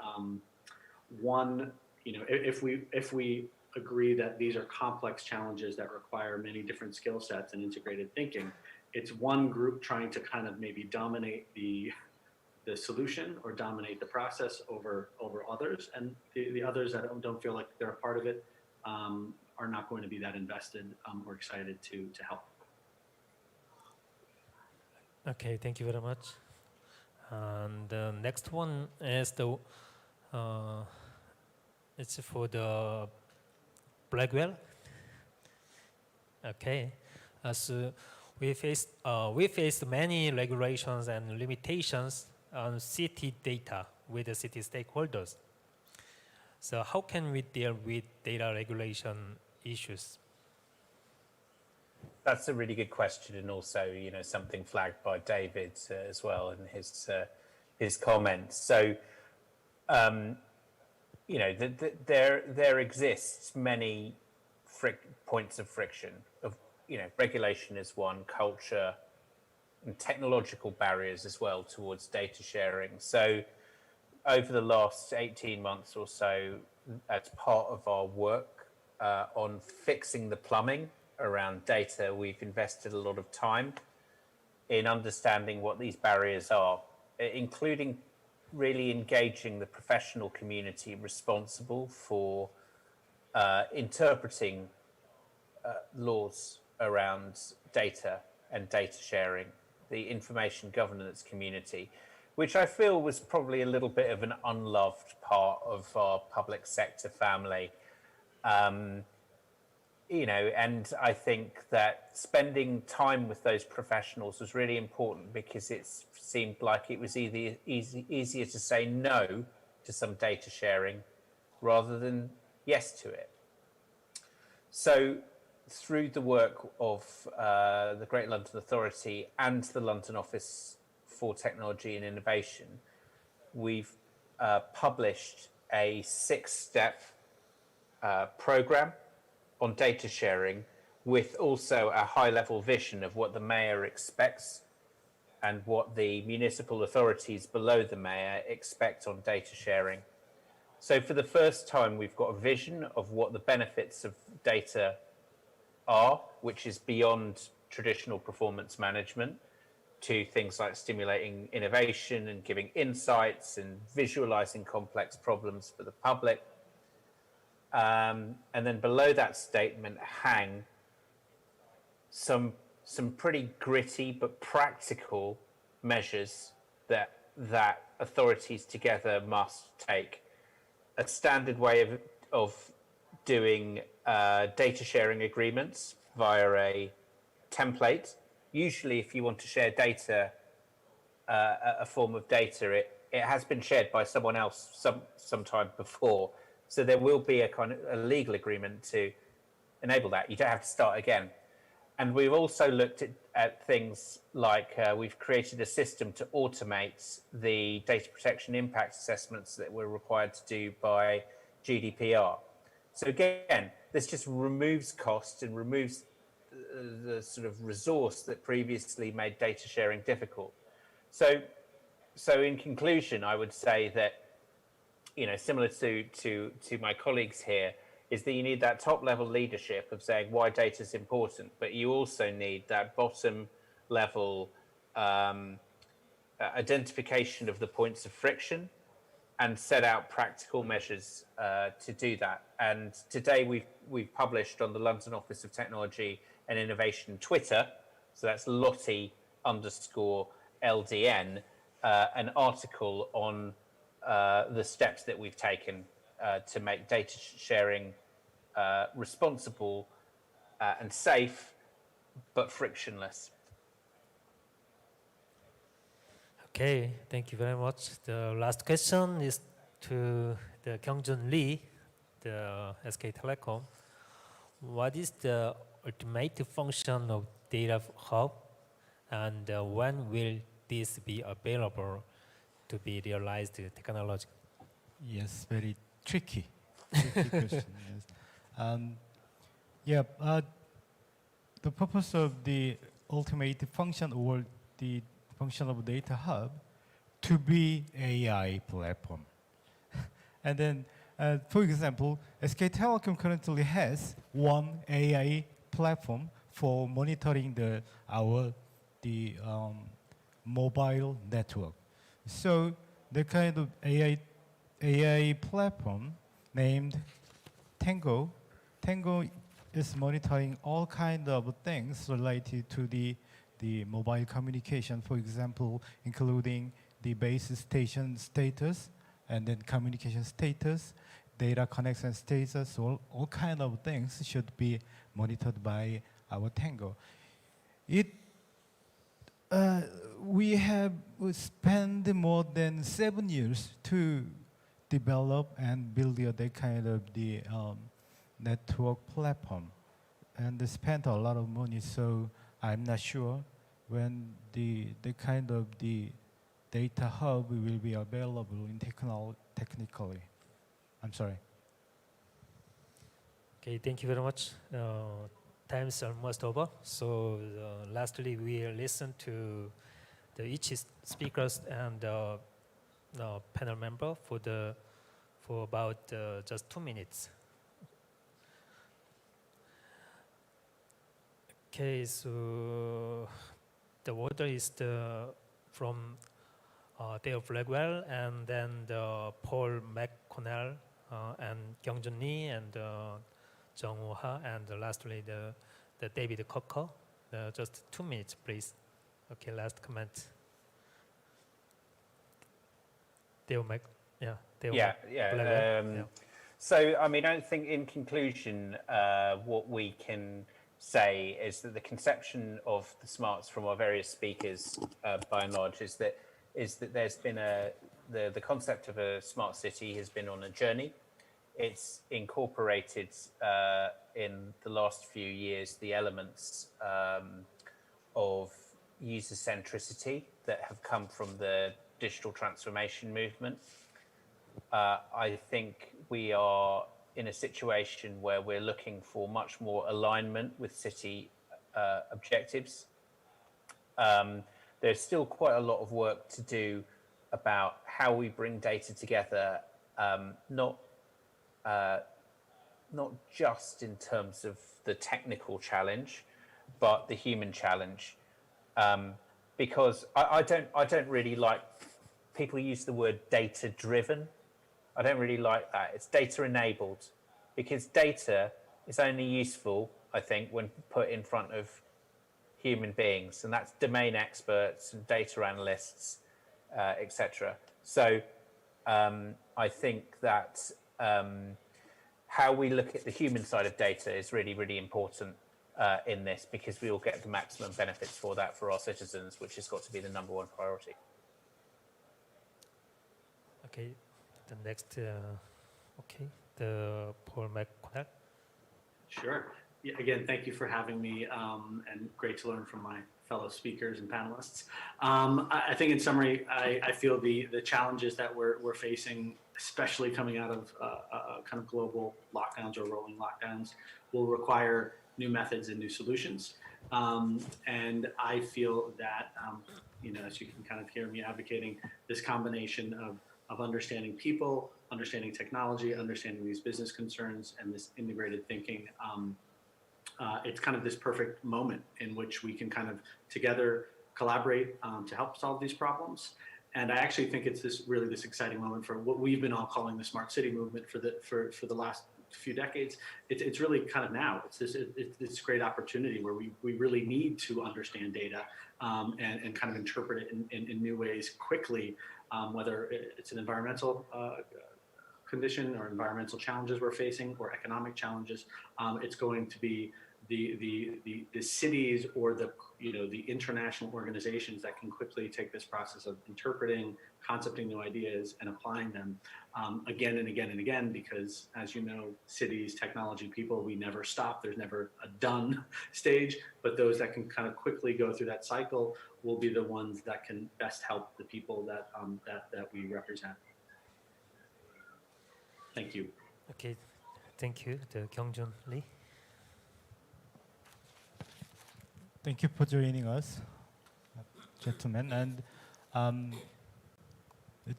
one, you know, if we agree that these are complex challenges that require many different skill sets and integrated thinking, it's one group trying to kind of maybe dominate the solution or dominate the process over others, and the others that don't feel like they're a part of it are not going to be that invested or excited to help. Okay, thank you very much. And the next one is it's for the Blackwell. Okay, so we faced many regulations and limitations on city data with the city stakeholders. So how can we deal with data regulation issues? That's a really good question, and also, you know, something flagged by David as well in his comments. So, you know, there exists many points of friction. Of, you know, regulation is one, culture, and technological barriers as well towards data sharing. So, over the last 18 months or so, as part of our work on fixing the plumbing around data, we've invested a lot of time in understanding what these barriers are, including really engaging the professional community responsible for interpreting laws around data and data sharing, the information governance community, which I feel was probably a little bit of an unloved part of our public sector family. You know, and I think that spending time with those professionals was really important, because it seemed like it was easier to say no to some data sharing rather than yes to it. So through the work of the Great London Authority and the London Office for Technology and Innovation, we've published a 6-step programme on data sharing, with also a high-level vision of what the mayor expects and what the municipal authorities below the mayor expect on data sharing. So for the first time, we've got a vision of what the benefits of data are, which is beyond traditional performance management. to things like stimulating innovation and giving insights and visualizing complex problems for the public. And then below that statement hang some pretty gritty but practical measures that authorities together must take. A standard way of doing data sharing agreements via a template. Usually, if you want to share data, a form of data, it has been shared by someone else sometime before. So there will be a kind of a legal agreement to enable that. You don't have to start again. And we've also looked at things like we've created a system to automate the data protection impact assessments that we're required to do by GDPR. So again, this just removes cost and removes the sort of resource that previously made data sharing difficult. So in conclusion, I would say that, you know, similar to my colleagues here, is that you need that top level leadership of saying why data is important, but you also need that bottom level identification of the points of friction and set out practical measures to do that. And today we've published on the London Office of Technology and Innovation Twitter, so that's Lottie_LDN, an article on the steps that we've taken to make data sharing responsible and safe, but frictionless. Okay, thank you very much. The last question is to the Kyungjun Lee, the SK Telecom. What is the ultimate function of data hub, and when will this be available to be realized technology? Yes, very tricky question. Yes. The purpose of the ultimate function or the function of data hub to be AI platform. And then, for example, SK Telecom currently has one AI platform for monitoring our mobile network. So the kind of AI platform named Tango is monitoring all kinds of things related to the mobile communication, for example, including the base station status and then communication status, data connection status, all kinds of things should be monitored by our Tango. We have spent more than 7 years to develop and build that kind of the network platform, and they spent a lot of money. So I'm not sure when the kind of the data hub will be available in technically. I'm sorry. Okay, thank you very much. Time is almost over. So lastly, we listen to each speakers and panel member for about just 2 minutes. Okay, so the order is from Dale Blackwell, and then Paul McConnell, and Kyungjun Lee, and Jung Woo Ha, and lastly the David Cocker. Just 2 minutes, please. Okay, last comment. Dale Blackwell. So, I mean, I think in conclusion, what we can say is that the conception of the smarts from our various speakers, by and large, is that there's been the concept of a smart city has been on a journey. It's incorporated in the last few years the elements of user centricity that have come from the digital transformation movement. I think we are in a situation where we're looking for much more alignment with city objectives. There's still quite a lot of work to do about how we bring data together, not just in terms of the technical challenge, but the human challenge. because I don't really like, people use the word data driven. I don't really like that. It's data enabled, because data is only useful, I think, when put in front of human beings, and that's domain experts and data analysts, etc. So I think that how we look at the human side of data is really, really important in this, because we will get the maximum benefits for that for our citizens, which has got to be the number one priority. Okay, the next, okay, the Paul McConnell. Sure. Yeah, again, thank you for having me, and great to learn from my fellow speakers and panelists. I think in summary, I feel the challenges that we're facing, especially coming out of kind of global lockdowns or rolling lockdowns, will require new methods and new solutions. And I feel that, you know, as you can kind of hear me advocating, this combination of understanding people, understanding technology, understanding these business concerns, and this integrated thinking, it's kind of this perfect moment in which we can kind of together collaborate to help solve these problems. And I actually think it's this exciting moment for what we've been all calling the smart city movement for the last few decades. It's really kind of now. It's this great opportunity where we really need to understand data and kind of interpret it in new ways quickly, whether it's an environmental condition or environmental challenges we're facing or economic challenges. It's going to be the cities or the international organizations that can quickly take this process of interpreting, concepting new ideas, and applying them again and again and again, because as you know, cities, technology, people, we never stop. There's never a done stage, but those that can kind of quickly go through that cycle will be the ones that can best help the people that we represent. Thank you. Okay, thank you. The Kyungjun Lee. Thank you for joining us, gentlemen. And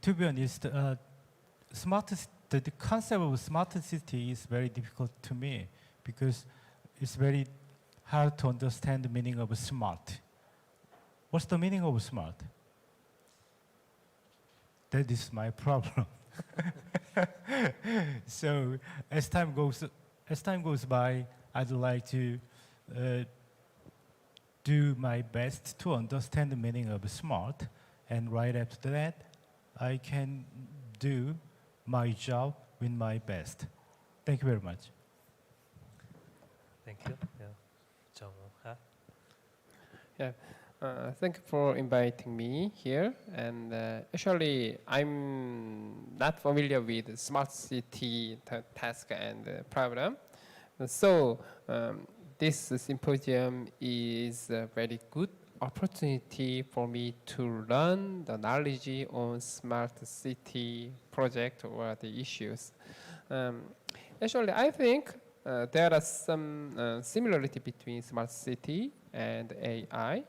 to be honest, the concept of smart city is very difficult to me, because it's very hard to understand the meaning of smart. What's the meaning of smart? That is my problem. So as time goes by, I'd like to do my best to understand the meaning of smart, and right after that, I can do my job with my best. Thank you very much. Thank you. Yeah. Jung-ha. Yeah. Thank you for inviting me here. And actually, I'm not familiar with smart city task and problem. So this symposium is a very good opportunity for me to learn the knowledge on smart city project or the issues. Actually, I think there are some similarity between smart city and AI.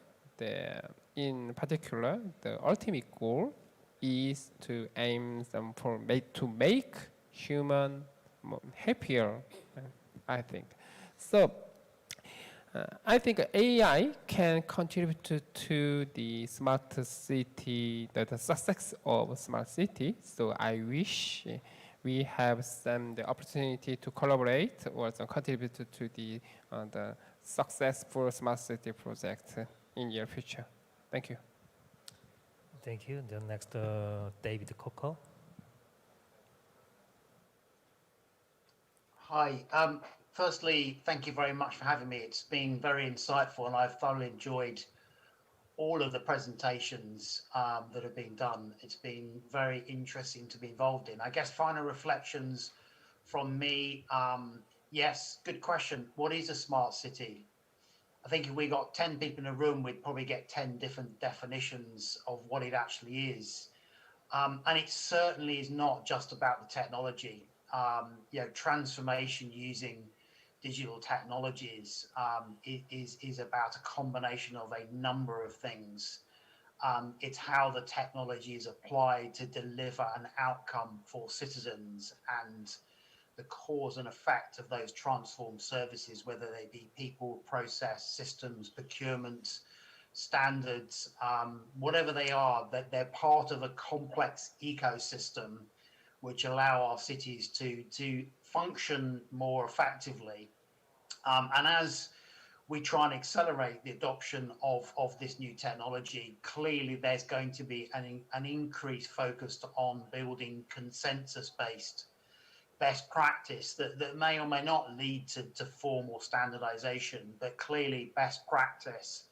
In particular, the ultimate goal is to aim to make human happier, I think. So I think AI can contribute to the smart city, the success of smart city. So I wish we have the opportunity to collaborate or contribute to the successful smart city project in your future. Thank you. Thank you. The next, David Coco. Hi. Firstly, thank you very much for having me. It's been very insightful, and I've thoroughly enjoyed all of the presentations that have been done. It's been very interesting to be involved in. I guess final reflections from me. Yes, good question. What is a smart city? I think if we got 10 people in a room, we'd probably get 10 different definitions of what it actually is. And it certainly is not just about the technology. Transformation using digital technologies is about a combination of a number of things. It's how the technology is applied to deliver an outcome for citizens, and the cause and effect of those transformed services, whether they be people, process, systems, procurement, standards, whatever they are, that they're part of a complex ecosystem which allow our cities to function more effectively. And as we try and accelerate the adoption of this new technology, clearly there's going to be an increased focus on building consensus-based best practice that may or may not lead to formal standardization, but clearly best practice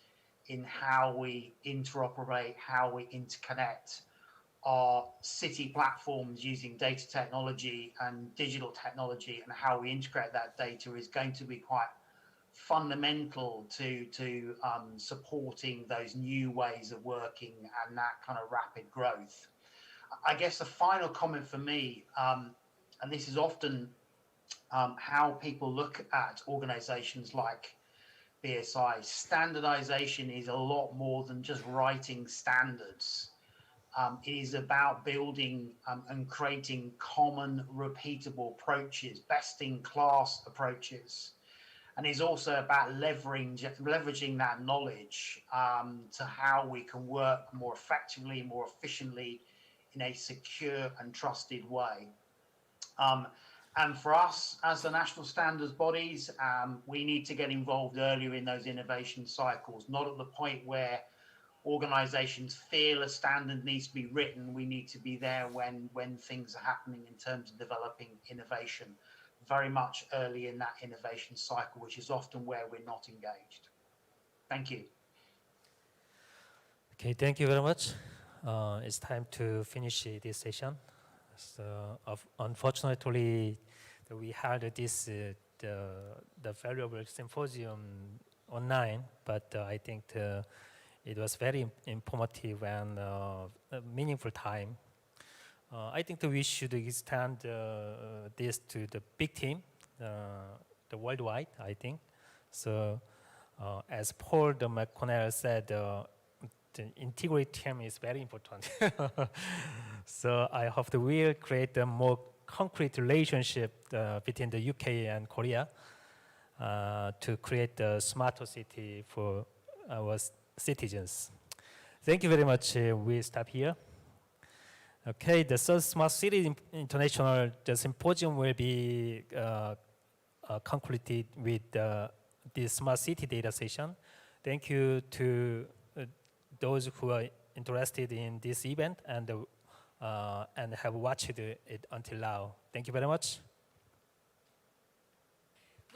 in how we interoperate, how we interconnect our city platforms using data technology and digital technology, and how we integrate that data is going to be quite fundamental to supporting those new ways of working and that kind of rapid growth. I guess the final comment for me, and this is often how people look at organizations like BSI, standardization is a lot more than just writing standards. It is about building and creating common, repeatable approaches, best-in-class approaches. And it's also about leveraging that knowledge to how we can work more effectively, more efficiently in a secure and trusted way. And for us, as the national standards bodies, we need to get involved earlier in those innovation cycles, not at the point where organizations feel a standard needs to be written. We need to be there when things are happening in terms of developing innovation, very much early in that innovation cycle, which is often where we're not engaged. Thank you. Okay, thank you very much. It's time to finish this session. So, unfortunately, we had this the valuable symposium online, but I think it was very informative and meaningful time. I think that we should extend this to the big team, the worldwide, I think. So, as Paul McConnell said, the integrated team is very important. So I hope that we'll create a more concrete relationship between the UK and Korea to create a smarter city for our citizens. Thank you very much. We stop here. Okay, the third Smart City International the Symposium will be concluded with this Smart City data session. Thank you to those who are interested in this event and have watched it until now. Thank you very much.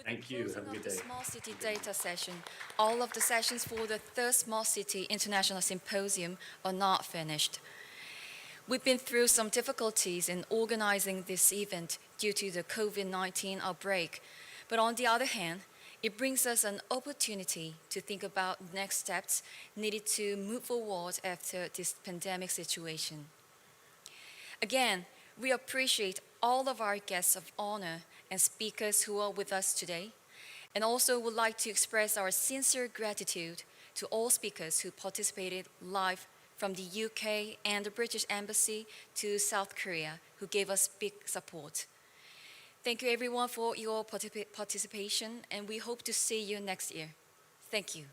Thank you. Have a good day. Small City Data Session. All of the sessions for the third Small City International Symposium are not finished. We've been through some difficulties in organizing this event due to the COVID-19 outbreak, but on the other hand, it brings us an opportunity to think about next steps needed to move forward after this pandemic situation. Again, we appreciate all of our guests of honor and speakers who are with us today, and also would like to express our sincere gratitude to all speakers who participated live from the UK and the British Embassy to South Korea, who gave us big support. Thank you everyone for your participation, and we hope to see you next year. Thank you.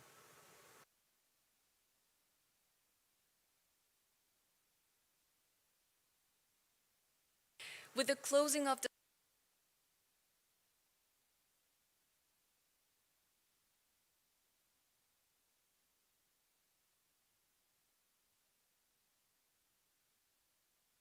With the closing of the